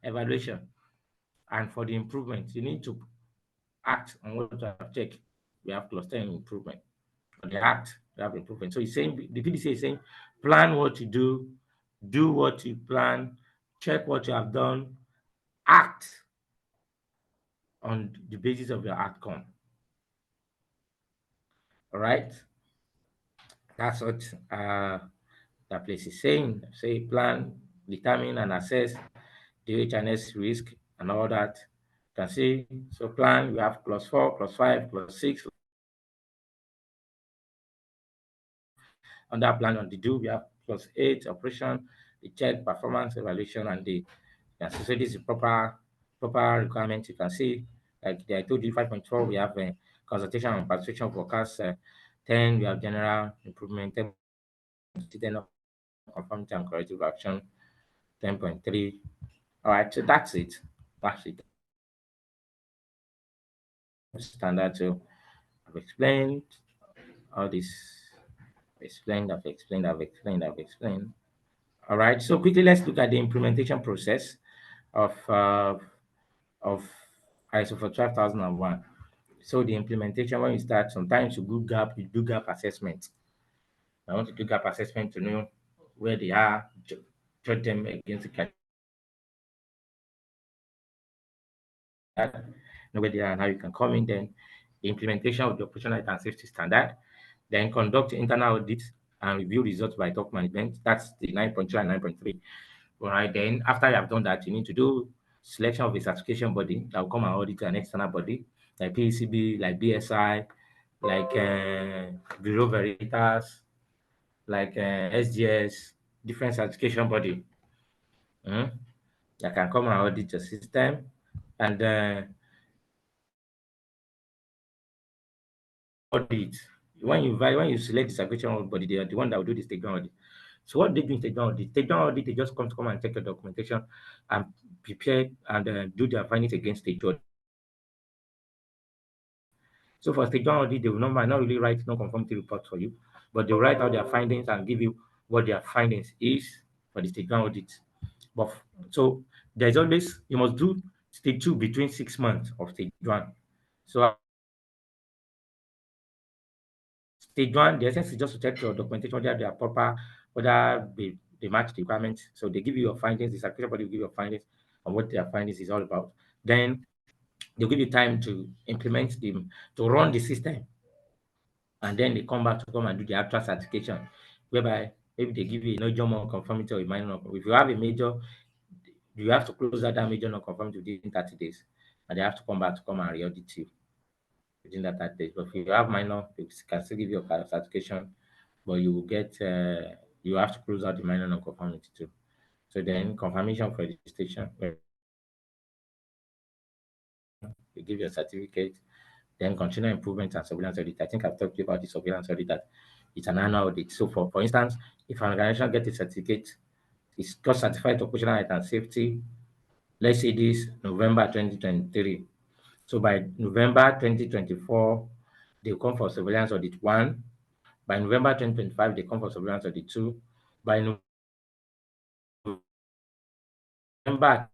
evaluation. And for the improvement, you need to act on what you have checked. We have plus 10 improvement. On the act, we have improvement. So it's saying, the PDCA is saying, plan what you do what you plan, check what you have done, act on the basis of your outcome. All right. That's what that place is saying. Say plan, determine and assess the HNS risk and all that. You can see, so plan, we have plus 4, plus 5, plus 6. On that plan, on the do, we have plus 8 operation, the check, performance evaluation, and the so this is proper requirement. You can see, like I told you, 5.4, we have a consultation and participation forecast. 10, we have general improvement. 10, conformity and corrective action. 10.3. All right, so that's it. That's it. Standard. So I've explained all this. I've explained. All right, so quickly let's look at the implementation process of ISO 14001. So the implementation, when you start, sometimes you do gap assessment. I want to do gap assessment to know where they are, judge them against the criteria, know where they are and how you can come in. Then the implementation of the operational health and safety standard. Then conduct internal audits and review results by top management. That's the 9.2 and 9.3. All right, then after you have done that, you need to do selection of a certification body that will come and audit an external body, like PCB, like BSI, like Bureau Veritas, like SGS, different certification body that can come and audit your system. And audit, when you select the certification body, they are the one that will do the takedown audit. So what they do in takedown audit? Takedown audit, they just come and check your documentation and prepare and do their findings against the judge. So for takedown audit, they will not really write non-conformity report for you, but they will write out their findings and give you what their findings is for the takedown audit. But so there's always, you must do stage 2 between 6 months of stage 1. So stage 1, the essence is just to check your documentation, whether they are proper, whether they match the requirements. So they give you your findings, the certification body will give you your findings on what their findings is all about. Then they'll give you time to implement them, to run the system. And then they come back to come and do the actual certification, whereby maybe they give you a major non-conformity or a minor. If you have a major, you have to close that major non-conformity within 30 days. And they have to come back to come and re-audit you within that 30 days. But if you have minor, they can still give you a certification, but you will get, you have to close out the minor non-conformity too. So then confirmation for registration, you give your certificate, then continual improvement and surveillance audit. I think I've talked to you about the surveillance audit, that it's an annual audit. So for instance, if an organization gets a certificate, it's got certified occupational health and safety, let's say this November 2023. So by November 2024, they come for surveillance audit 1. By November 2025, they come for surveillance audit 2. By November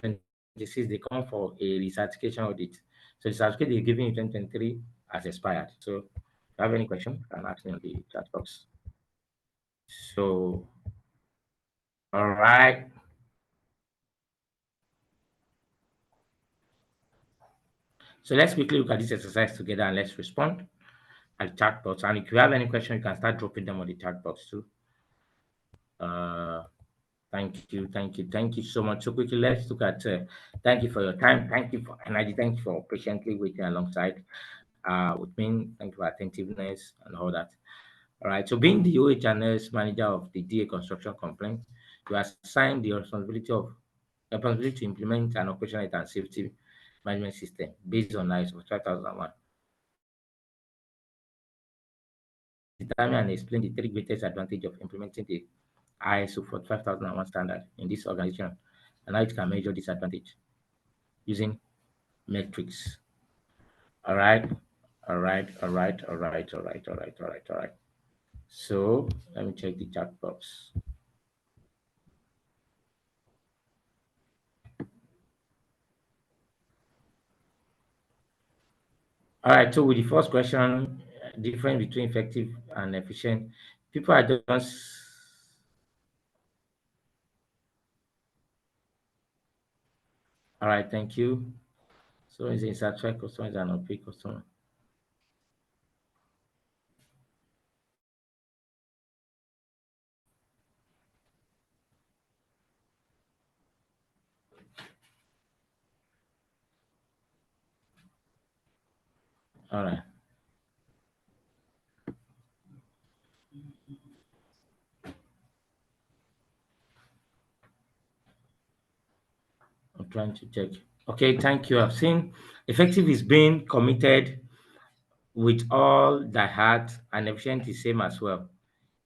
2026, they come for a recertification audit. So the certificate they're giving in 2023 has expired. So if you have any question, you can ask me on the chat box. So, all right. So let's quickly look at this exercise together and let's respond at the chat box. And if you have any question, you can start dropping them on the chat box too. Thank you so much. So quickly, let's look at, thank you for your time. Thank you for energy. Thank you for patiently waiting alongside with me. Thank you for attentiveness and all that. All right. So being the OHS manager of the DA construction complaint, you are assigned the responsibility to implement an operational health and safety management system based on ISO 5001. Determine and explain the 3 greatest advantages of implementing the ISO 45001 standard in this organization and how it can measure this advantage using metrics. All right. So let me check the chat box. All right, so with the first question, difference between effective and efficient, people are just, all right, thank you. So is a satisfied customer, is an unpaid customer. All right. I'm trying to check. Okay, thank you. I've seen effective is being committed with all the heart, and efficient is same as well.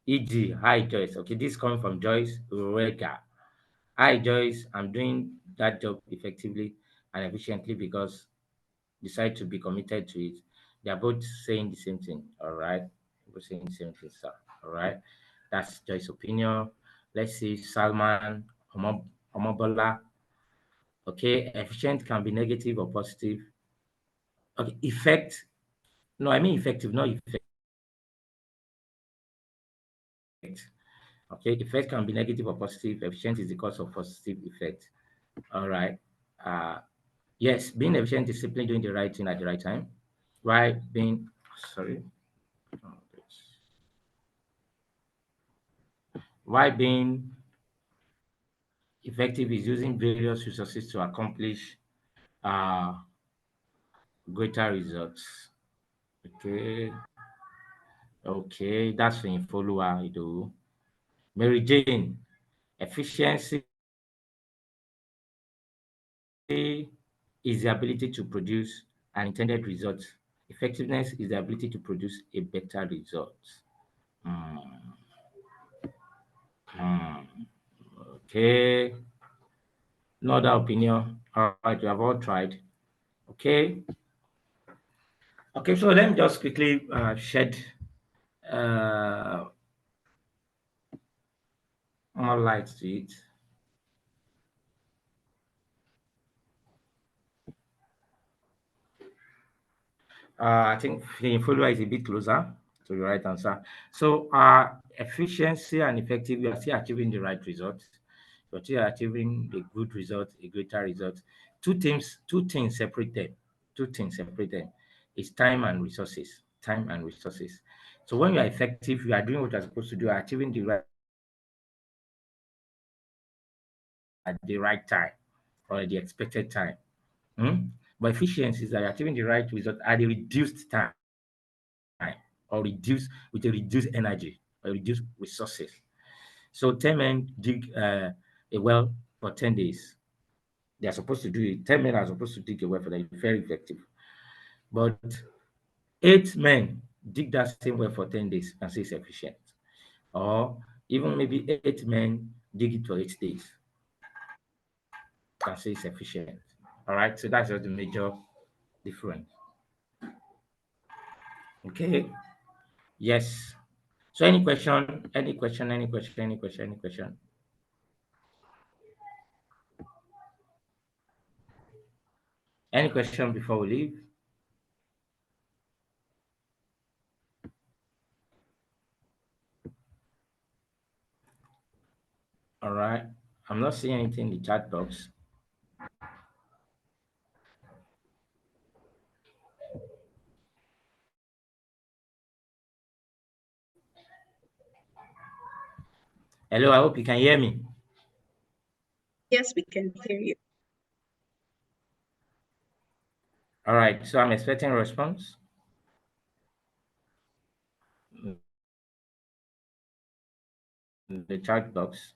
E.g., hi Joyce. Okay, this is coming from Joyce Rega. Hi Joyce, I'm doing that job effectively and efficiently because decide to be committed to it. They are both saying the same thing. All right, both saying the same thing, sir. All right, that's Joyce's opinion. Let's see, Salman Omobola. Okay, efficient can be negative or positive. Okay, effect. No, I mean effective, not effect. Okay, effect can be negative or positive. Efficient is the cause of positive effect. All right. Yes, being efficient is simply doing the right thing at the right time. Why being, sorry. Why being effective is using various resources to accomplish greater results. Okay, that's in follower. Mary Jane, efficiency is the ability to produce an intended result. Effectiveness is the ability to produce a better result. Okay. No other opinion. All right, we have all tried. Okay. Okay, so let me just quickly shed more light to it. I think the follower is a bit closer to the right answer. So efficiency and effective, we are still achieving the right result. but you are achieving a good result, a greater result. Two things separate them. Two things separate them. It's time and resources. Time and resources. So when you are effective, you are doing what you are supposed to do, achieving the right at the right time or at the expected time. But efficiency is that you're achieving the right result at a reduced time or with a reduced energy or reduced resources. So 10 men dig a well for 10 days. They are supposed to do it. 10 men are supposed to dig a well for that. Very effective. But 8 men dig that same well for 10 days and say it's efficient. Or even maybe 8 men dig it for 8 days and say it's efficient. All right. So that's just the major difference. Okay. Yes. So any question, any question, any question, any question, any question? Any question before we leave? All right. I'm not seeing anything in the chat box. Hello, I hope you can hear me. Yes, we can hear you. All right, so I'm expecting a response. In the chat box.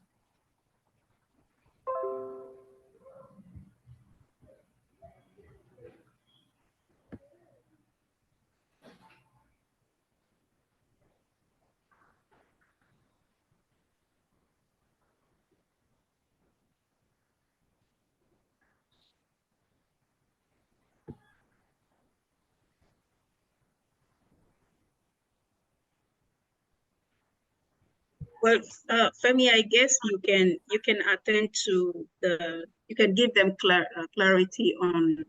Well, Femi, I guess you can attend to you can give them clarity on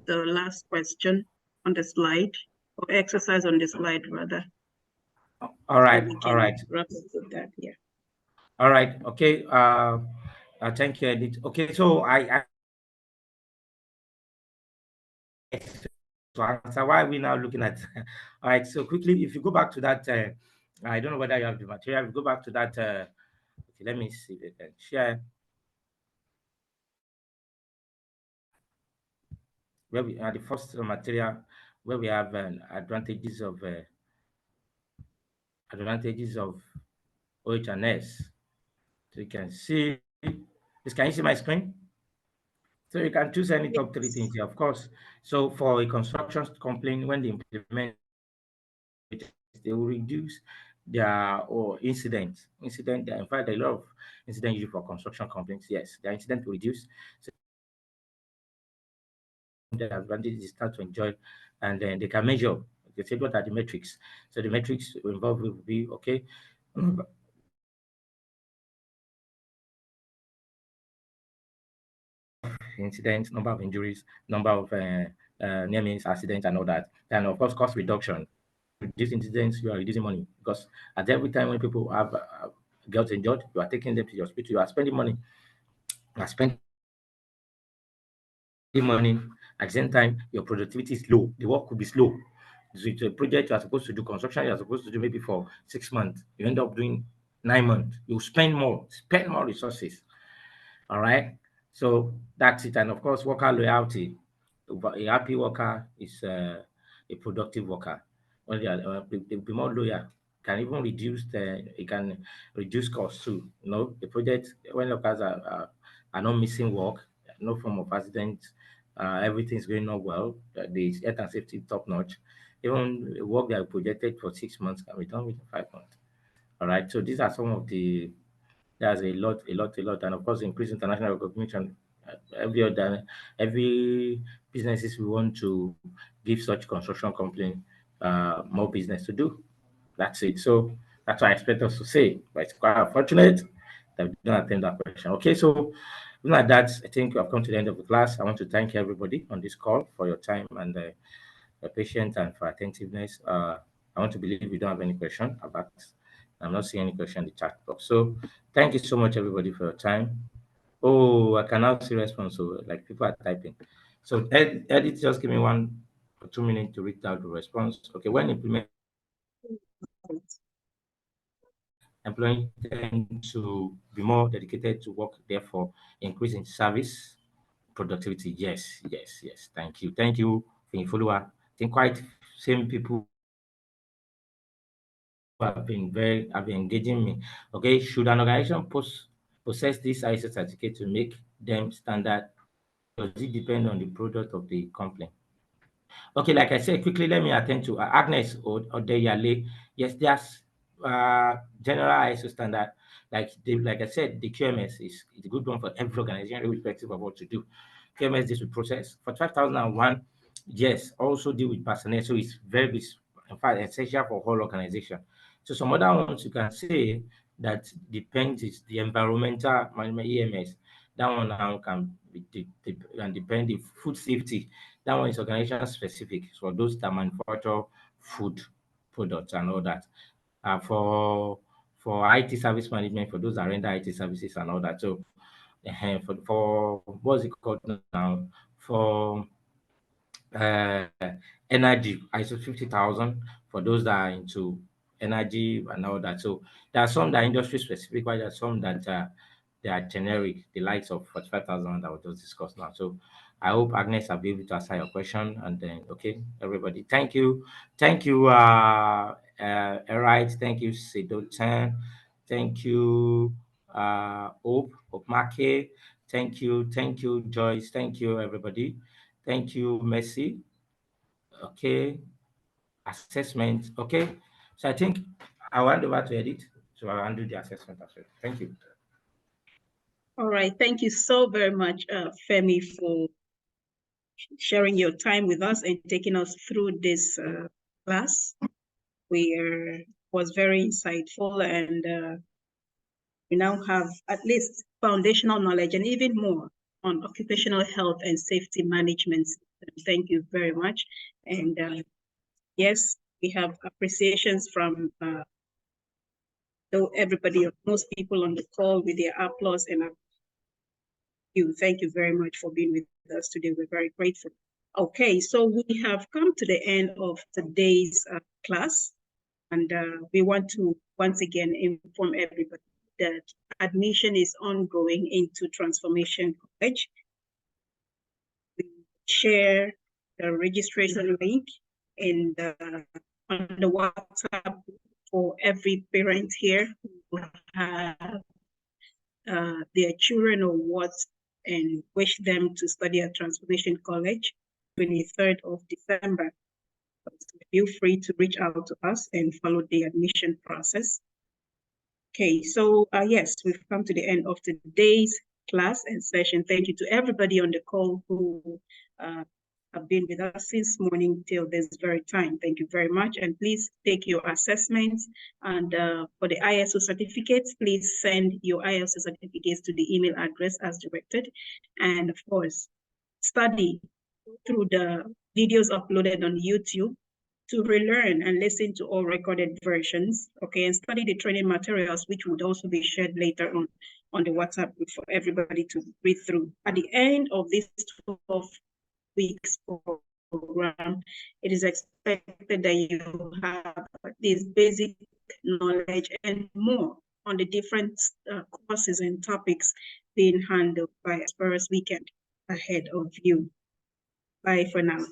the last question on the slide, or exercise on the slide rather. All right, so all right. Wrap up with that, yeah. All right, okay. Thank you, Edith. Okay, so so why are we now looking at? All right, so quickly, if you go back to that, I don't know whether you have the material. If you go back to that, okay, let me see if I can share. Where we are the first material where we have advantages of OH&S. So you can see this. Can you see my screen? So you can choose any top 3 things here, of course. So for a construction complaint, when they implement it, they will reduce their incidents. In fact, a lot of incidents used for construction complaints. Yes, the incident will reduce. So the advantages start to enjoy, and then they can measure. They say what are the metrics. So the metrics involved will be okay. Incidents, number of injuries, number of near miss accidents, and all that. And of course, cost reduction. Reduce incidents, you are reducing money, because at every time when people have girls injured, you are taking them to the hospital, you are spending money. You are spending money. At the same time, your productivity is low. The work could be slow. So it's a project you are supposed to do, construction you are supposed to do maybe for 6 months. You end up doing 9 months. You spend more resources. All right. So that's it. And of course, worker loyalty. A happy worker is a productive worker. Well, they'll be more loyal. Can even reduce it can reduce costs too. You know, the project when workers are not missing work, no form of accident, everything's going on well. The health and safety top notch. Even work they are projected for 6 months can be done within 5 months. All right. So these are some of the There's a lot, and of course, increase international recognition. Every businesses we want to give such construction company more business to do. That's it. So that's what I expect us to say. But it's quite unfortunate that we don't attend that question. Okay, so like that, I think we have come to the end of the class. I want to thank everybody on this call for your time and your patience and for attentiveness. I want to believe we don't have any question about I'm not seeing any question in the chat box. So thank you so much, everybody, for your time. Oh, I can now see response. So like people are typing. So edit, just give me 1 or 2 minutes to read out the response. Okay, when employees tend to be more dedicated to work, therefore increasing service productivity. Yes. Thank you. Thank you, follower. I think quite same people have been engaging me. Okay, should an organization possess this ISO certificate to make them standard? Does it depend on the product of the company? Okay, like I said, quickly, let me attend to Agnes or Deyale. Yes, there's general ISO standard. Like I said, the QMS is a good one for every organization, irrespective of what to do. QMS deals with process. For 5,001, yes, also deal with personnel. So it's very, in fact, essential for whole organization. So some other ones you can say that depends is the environmental management EMS. That one now can depend the food safety. That one is organization specific for those that manufacture food products and all that. For IT service management, for those that render IT services and all that. So for what's it called now? For energy, ISO 50,000 for those that are into energy and all that. So there are some that are industry specific, while there are some that they are generic, the likes of 45,000 that we just discussed now. So I hope Agnes will be able to answer your question. And then, okay, everybody, thank you. Thank you, Erite. Thank you, Sedotan. Thank you, Hope Make. Thank you, Joyce. Thank you, everybody. Thank you, Mercy. Okay, assessment. Okay, so I think I'll hand over to Edith. So I'll handle the assessment as well. Thank you. All right, thank you so very much, Femi, for sharing your time with us and taking us through this class. Was very insightful, and we now have at least foundational knowledge and even more on occupational health and safety management. Thank you very much. And yes, we have appreciations from everybody, most people on the call with their applause, and thank you very much for being with us today. We're very grateful. Okay, so we have come to the end of today's class, and we want to once again inform everybody that admission is ongoing into Transformation College. We share the registration link on the WhatsApp for every parent here who have their children or what, and wish them to study at Transformation College, 23rd of December. So feel free to reach out to us and follow the admission process. Okay, so yes, we've come to the end of today's class and session. Thank you to everybody on the call who have been with us since morning till this very time. Thank you very much. And please take your assessments. And for the ISO certificates, please send your ISO certificates to the email address as directed. And of course, study through the videos uploaded on YouTube to relearn and listen to all recorded versions, okay, and study the training materials, which would also be shared later on the WhatsApp group for everybody to read through. At the end of this 12 weeks program, it is expected that you have this basic knowledge and more on the different courses and topics being handled by Asperger's Weekend ahead of you. Bye for now.